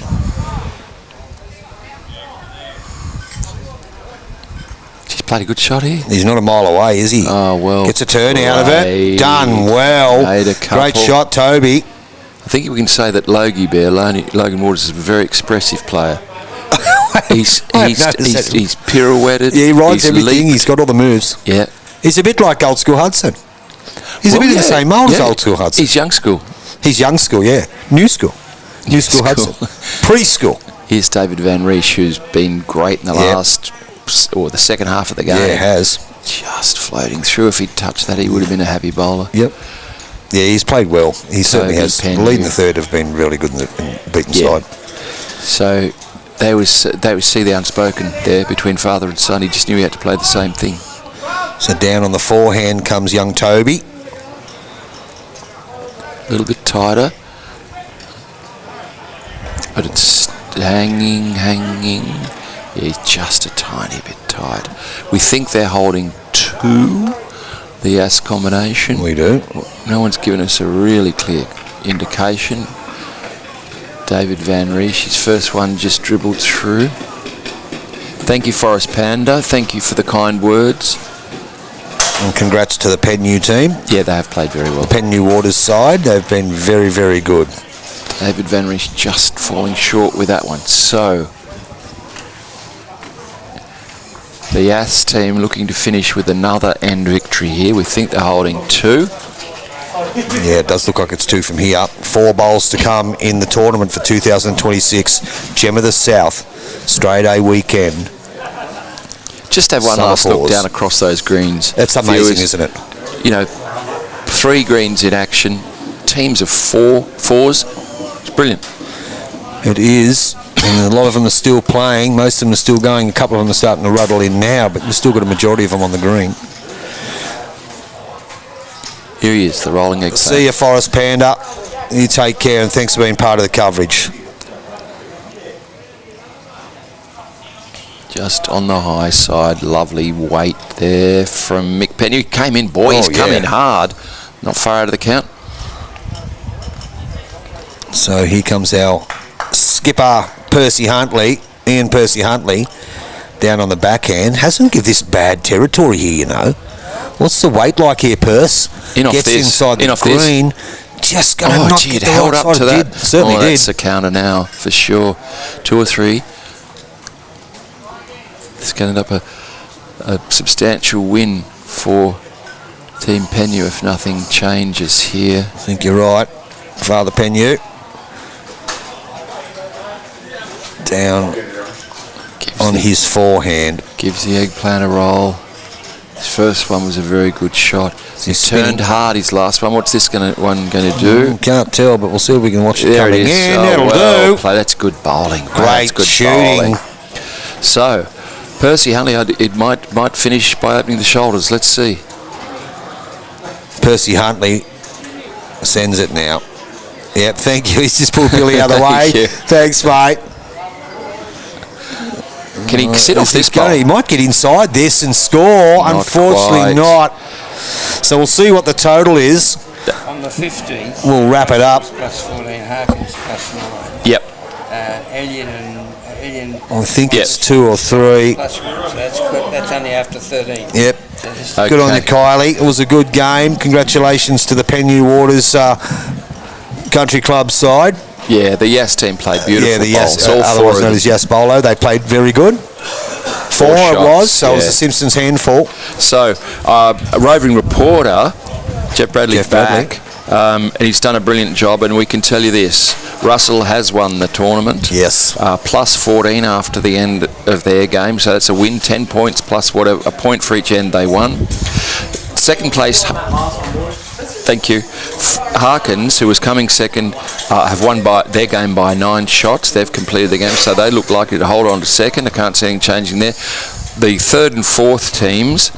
He's played a good shot here. He's not a mile away, is he? Oh, well. Gets a turn out of it. Done well. Made a couple. Great shot, Toby. I think we can say that Logie Bear, Logan Waters, is a very expressive player. He's pirouetted. Yeah, he rides he's everything. leaped. He's got all the moves. Yeah. He's a bit like old school Hudson. He's a bit in the same mould as old school Hudson. He's young school. He's young school, yeah. New school. New school Hudson. Preschool. Here's David Van Riesch, who's been great in the last, or the second half of the game. Yeah, he has. Just floating through. If he'd touched that, he would have been a happy bowler. Yep. Yeah, he's played well. He certainly has. The lead and the third have been really good in the beaten side. So they would see the unspoken there between father and son. He just knew he had to play the same thing. So down on the forehand comes young Toby. A little bit tighter. But it's hanging. Yeah, just a tiny bit tight. We think they're holding 2, the ass combination. We do. No one's given us a really clear indication. David Van Riesch, his first one just dribbled through. Thank you, Forest Panda. Thank you for the kind words. And congrats to the Pennu team. Yeah, they have played very well. The Pennu Waters side, they've been very, very good. David Van Riesch just falling short with that one. So the Yass team looking to finish with another end victory here. We think they're holding 2. Yeah, it does look like it's 2 from here. 4 bowls to come in the tournament for 2026. Gem of the South, straight A weekend. Just have one Summer last look Fours. down across those greens. That's amazing, Viewers, isn't it? You know, 3 greens in action, teams of 4s. It's brilliant. It is, and a lot of them are still playing. Most of them are still going. A couple of them are starting to ruddle in now, but we've still got a majority of them on the green. Here he is, the rolling egg. See you, Forest Panda. You take care, and thanks for being part of the coverage. Just on the high side, lovely weight there from Mick Penny. Came in, boy, he's come in hard. Not far out of the count. So here comes our skipper, Percy Huntley, Ian Percy Huntley, down on the backhand. Hasn't give this bad territory here, you know. What's the weight like here, Perce? In off Gets this. inside In the off this. green. Just going to knock gee, it it held right up to side. that. Certainly did. That's a counter now, for sure. 2 or 3. It's going to end up a substantial win for Team Penyu if nothing changes here. I think you're right, Father Penyu. Down on his forehand. Gives the eggplant a roll. His first one was a very good shot. He's turned hard his last one. What's this one going to do? Can't tell, but we'll see if we can watch it There coming it is. in. Oh, That'll well do. played. That's good bowling. Wow, Great that's good shooting. bowling. So, Percy Huntley, it might finish by opening the shoulders. Let's see. Percy Huntley sends it now. Yep, thank you. He's just pulled Billy out of the way. Thank you. Thanks, mate. Can he sit off this He bowl? might get inside this and score. Not Unfortunately quite. not. So we'll see what the total is. On the 15th, We'll wrap it up. plus 14, Harkins plus 9. Yep. Elliot and I think Yep. it's 2 or 3. plus 1, so that's good. That's only after 13. Yep. So just Okay. Good on you, Kylie. It was a good game. Congratulations to the Penyu Waters Country Club side. Yeah, the Yass team played beautiful Yeah, the Yass, bowls. All 4 otherwise of known them. as Yass Bolo. They played very good. 4 it shots, was, so it was yeah. the Simpsons handful. So, a roving reporter, Jeff Bradley's Jeff Bradley. back, and he's done a brilliant job, and we can tell you this. Russell has won the tournament. Yes. Plus 14 after the end of their game, so that's a win, 10 points plus whatever, a point for each end they won. Second place, thank you, Harkins, who was coming second, have won by their game by 9 shots. They've completed the game, so they look likely to hold on to second. I can't see anything changing there. The third and fourth teams,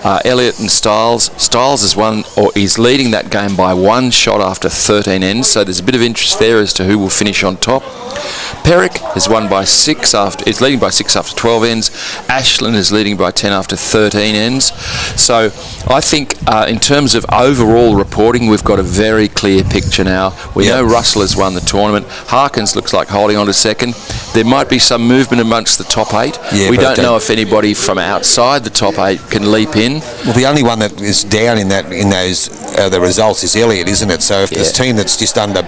Elliott and Stiles. Stiles has won, or is leading that game by 1 shot after 13 ends, so there's a bit of interest there as to who will finish on top. Perrick has won by 6 after, is leading by 6 after 12 ends. Ashland is leading by 10 after 13 ends. So I think in terms of overall reporting, we've got a very clear picture now. We know Russell has won the tournament. Harkins looks like holding on to second. There might be some movement amongst the top 8. Yeah, we but don't know if anybody from outside the top 8 can leap in. Well, the only one that is down in those the results is Elliott, isn't it? So if this team that's just under,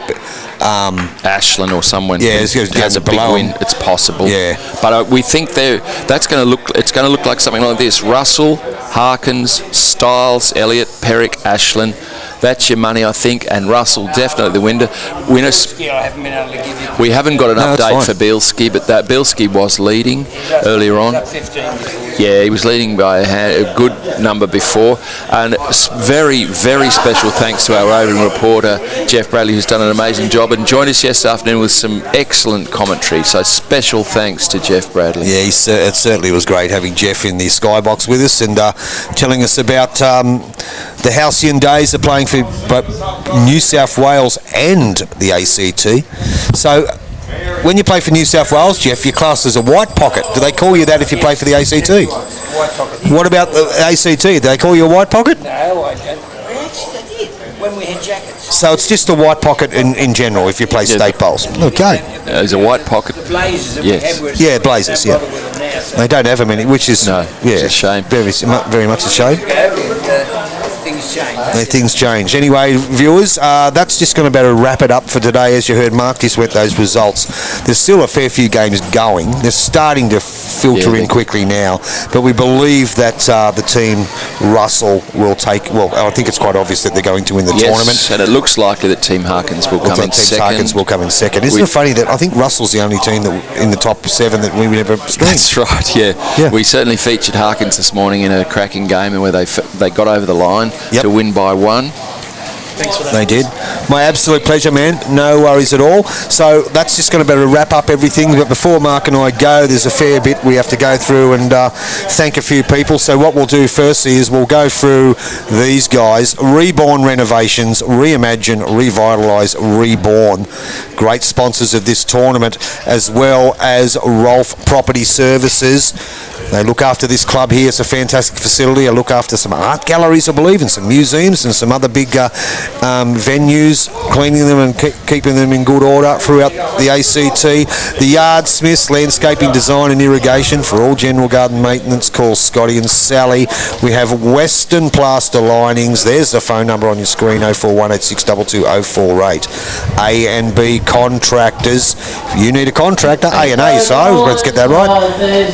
Ashland or someone it's going has a big below win, them. it's possible. Yeah. But we think it's going to look like something like this: Russell, Harkins, Stiles, Elliott, Perrick, Ashland. That's your money, I think, and Russell definitely the winner. I haven't been able to give you. We haven't got an No, it's update fine. for Bielski, but that Bielski was leading earlier on. Up 15 before. Yeah, he was leading by a good number before. And very, very special thanks to our roving reporter, Jeff Bradley, who's done an amazing job and joined us yesterday afternoon with some excellent commentary. So special thanks to Jeff Bradley. Yeah, it certainly was great having Jeff in the skybox with us and telling us about the halcyon days of playing for both New South Wales and the ACT. So when you play for New South Wales, Jeff, you're classed as a white pocket. Do they call you that if you play for the ACT? White pocket. What about the ACT? Do they call you a white pocket? No, I don't. Actually, they did. When we had jackets. So it's just a white pocket in general if you play state bowls. Okay. There's a white pocket. The Blazers that Yes. we had were Yeah, Blazers, don't yeah. bother with them now, so They don't have them any, which is No, it's a shame. Very much a shame. but, things change. Things change. Anyway, viewers, that's just going to about wrap it up for today. As you heard, Mark just went those results. There's still a fair few games going. They're starting to filter in quickly now, but we believe that the team Russell will take. Well, I think it's quite obvious that they're going to win the tournament. And it looks likely that Team Harkins will come in second. Harkins will come in second. Isn't it funny that I think Russell's the only team that in the top 7 that we would ever stream? That's right. Yeah. We certainly featured Harkins this morning in a cracking game, and where they got over the line to win by 1. Thanks for that. They did. My absolute pleasure, man. No worries at all. So that's just going to better wrap up everything. But before Mark and I go, there's a fair bit we have to go through and thank a few people. So what we'll do firstly is we'll go through these guys. Reborn Renovations, Reimagine, Revitalise, Reborn. Great sponsors of this tournament, as well as Rolf Property Services. They look after this club here. It's a fantastic facility. They look after some art galleries, I believe, and some museums and some other big venues, cleaning them and keeping them in good order throughout the ACT. The Yardsmiths, Landscaping Design and Irrigation. For all general garden maintenance, call Scotty and Sally. We have Western Plaster Linings. There's the phone number on your screen, 0418622048. A&B Contractors. You need a contractor, A&A, so let's get that right.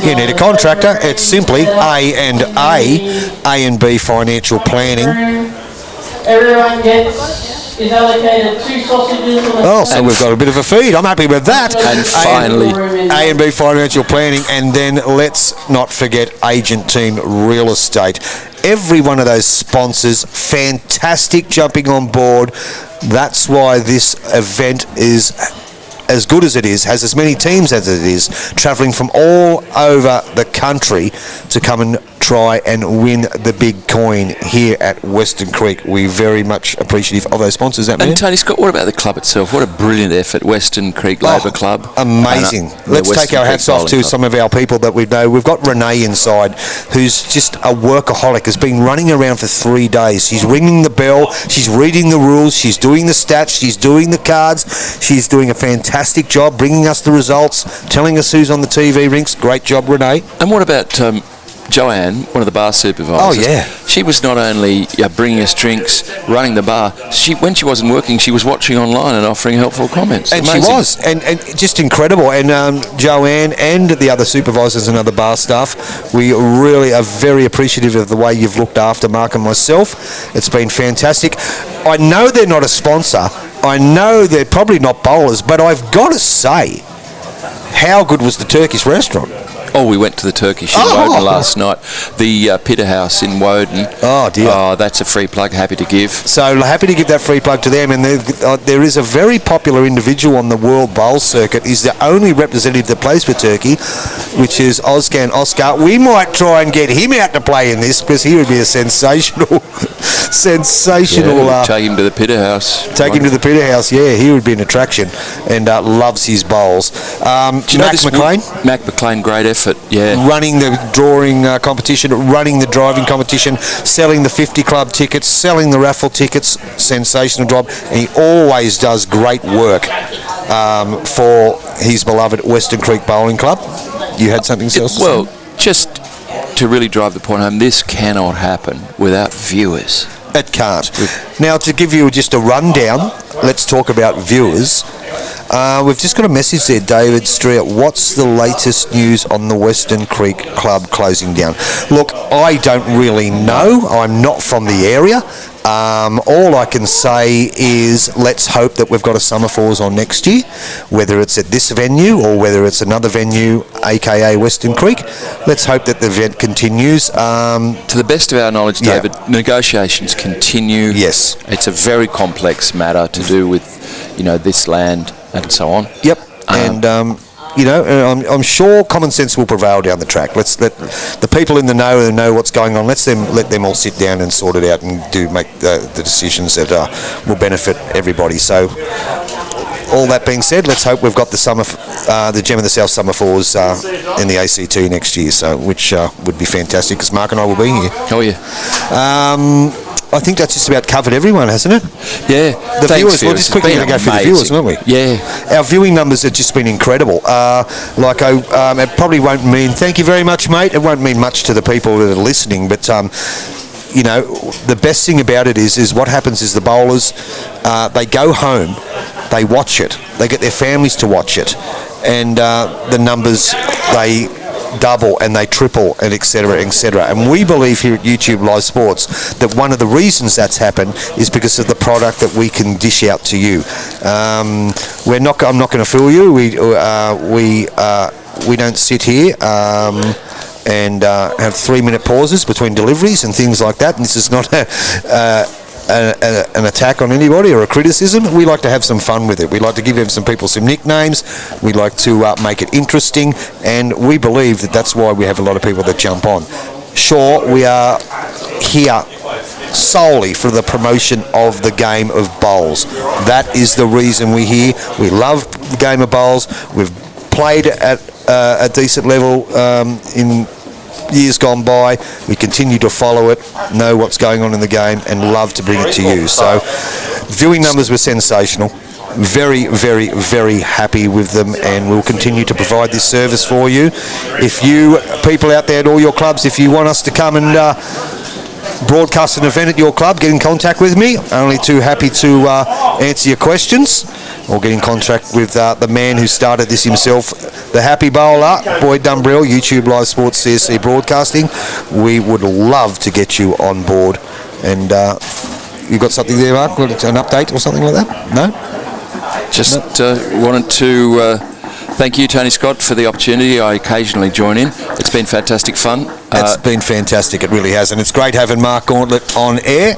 You need a contractor. It's simply A&B Financial Planning. Everyone is allocated 2 sausages. So we've got a bit of a feed. I'm happy with that. And finally, A&B Financial Planning, and then let's not forget Agent Team Real Estate. Every one of those sponsors, fantastic jumping on board. That's why this event is as good as it is, has as many teams as it is, travelling from all over the country to come and try and win the big coin here at Weston Creek. We're very much appreciative of those sponsors. That man. And Tony Scott, what about the club itself? What a brilliant effort, Weston Creek Labour Club. Amazing. Let's take our hats off to some of our people that we know. We've got Renee inside, who's just a workaholic, has been running around for 3 days. She's ringing the bell, she's reading the rules, she's doing the stats, she's doing the cards, she's doing a fantastic job, bringing us the results, telling us who's on the TV rinks. Great job, Renee. And what about Joanne, one of the bar supervisors? Oh, yeah. She was not only bringing us drinks, running the bar. When she wasn't working, she was watching online and offering helpful comments. And Amazing. she was, and just incredible. And Joanne and the other supervisors and other bar staff, we really are very appreciative of the way you've looked after Mark and myself. It's been fantastic. I know they're not a sponsor. I know they're probably not bowlers, but I've got to say, how good was the Turkish restaurant? Oh, we went to the Turkish in Woden last night. The Pitta House in Woden. Oh, dear. Oh, that's a free plug. Happy to give. So happy to give that free plug to them. And there is a very popular individual on the World Bowl circuit. He's the only representative that plays for Turkey, which is Ozcan Oscar. We might try and get him out to play in this, because he would be a sensational... take him to the Pitta House. Take him to the Pitta House, yeah. He would be an attraction, and loves his bowls. Mac McLean? Mac McLean, great effort. Yeah, running the drawing competition, running the driving competition, selling the 50 club tickets, selling the raffle tickets. Sensational job, and he always does great work for his beloved Weston Creek Bowling Club. You had something else to say? Well, just to really drive the point home, this cannot happen without viewers. It can't. Now, to give you just a rundown, let's talk about viewers. We've just got a message there, David Street. What's the latest news on the Weston Creek Club closing down? Look, I don't really know. I'm not from the area. All I can say is let's hope that we've got a Summer Fours on next year, whether it's at this venue or whether it's another venue, aka Weston Creek. Let's hope that the event continues. To the best of our knowledge, David, negotiations continue. Yes. It's a very complex matter to do with, this land and so on. Yep. I'm sure common sense will prevail down the track. Let's let the people in the know who know what's going on. Let them all sit down and sort it out and make the decisions that will benefit everybody. So, all that being said, let's hope we've got the Gem of the South Summer Fours in the ACT next year. So, which would be fantastic, because Mark and I will be here. Oh yeah. I think that's just about covered everyone, hasn't it? Yeah. The viewers, we're just quickly going to go through the viewers, aren't we? Yeah. Our viewing numbers have just been incredible. It probably won't mean, thank you very much, mate. It won't mean much to the people that are listening, but you know, the best thing about it is what happens is the bowlers, they go home, they watch it, they get their families to watch it, and the numbers, they double and they triple, and etc., etc. And we believe here at YouTube Live Sports that one of the reasons that's happened is because of the product that we can dish out to you. I'm not going to fool you. We don't sit here and have 3-minute pauses between deliveries and things like that. And this is not an attack on anybody or a criticism. We like to have some fun with it. We like to give some people some nicknames. We like to make it interesting, and we believe that that's why we have a lot of people that jump on. Sure, we are here solely for the promotion of the game of bowls. That is the reason we're here. We love the game of bowls. We've played at a decent level in years gone by. We continue to follow it, know what's going on in the game, and love to bring it to you. So viewing numbers were sensational. Very, very, very happy with them, and we'll continue to provide this service for you. If you people out there at all your clubs, if you want us to come and broadcast an event at your club, get in contact with me. Only too happy to answer your questions, or get in contact with the man who started this himself, the happy bowler, Boyd Dumbrell, YouTube Live Sports CSC Broadcasting. We would love to get you on board. And you got something there, Mark? An update or something like that? No? Just wanted to thank you, Tony Scott, for the opportunity. I occasionally join in. It's been fantastic fun. It's been fantastic, it really has. And it's great having Mark Gauntlett on air.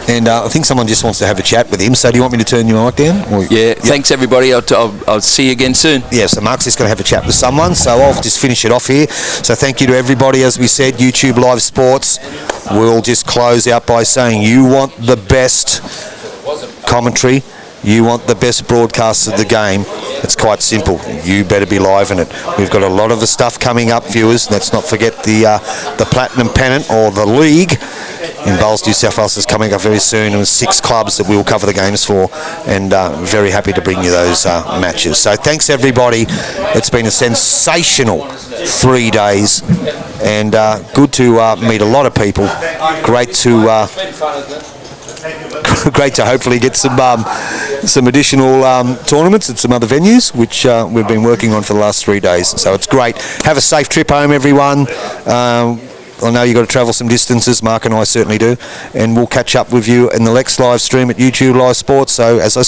And I think someone just wants to have a chat with him. So do you want me to turn your mic down? Or, yeah, thanks everybody. I'll see you again soon. Yeah, so Mark's just going to have a chat with someone. So I'll just finish it off here. So thank you to everybody. As we said, YouTube Live Sports. We'll just close out by saying you want the best commentary. You want the best broadcasts of the game. It's quite simple. You better be live in it. We've got a lot of the stuff coming up, viewers. Let's not forget the Platinum Pennant, or the League in Bowls New South Wales, is coming up very soon, and 6 clubs that we'll cover the games for, and very happy to bring you those matches. So thanks everybody. It's been a sensational 3 days, and good to meet a lot of people. Great to hopefully get some additional tournaments at some other venues, which we've been working on for the last 3 days. So it's great. Have a safe trip home, everyone. I know you've got to travel some distances. Mark and I certainly do. And we'll catch up with you in the next live stream at YouTube Live Sports. So as I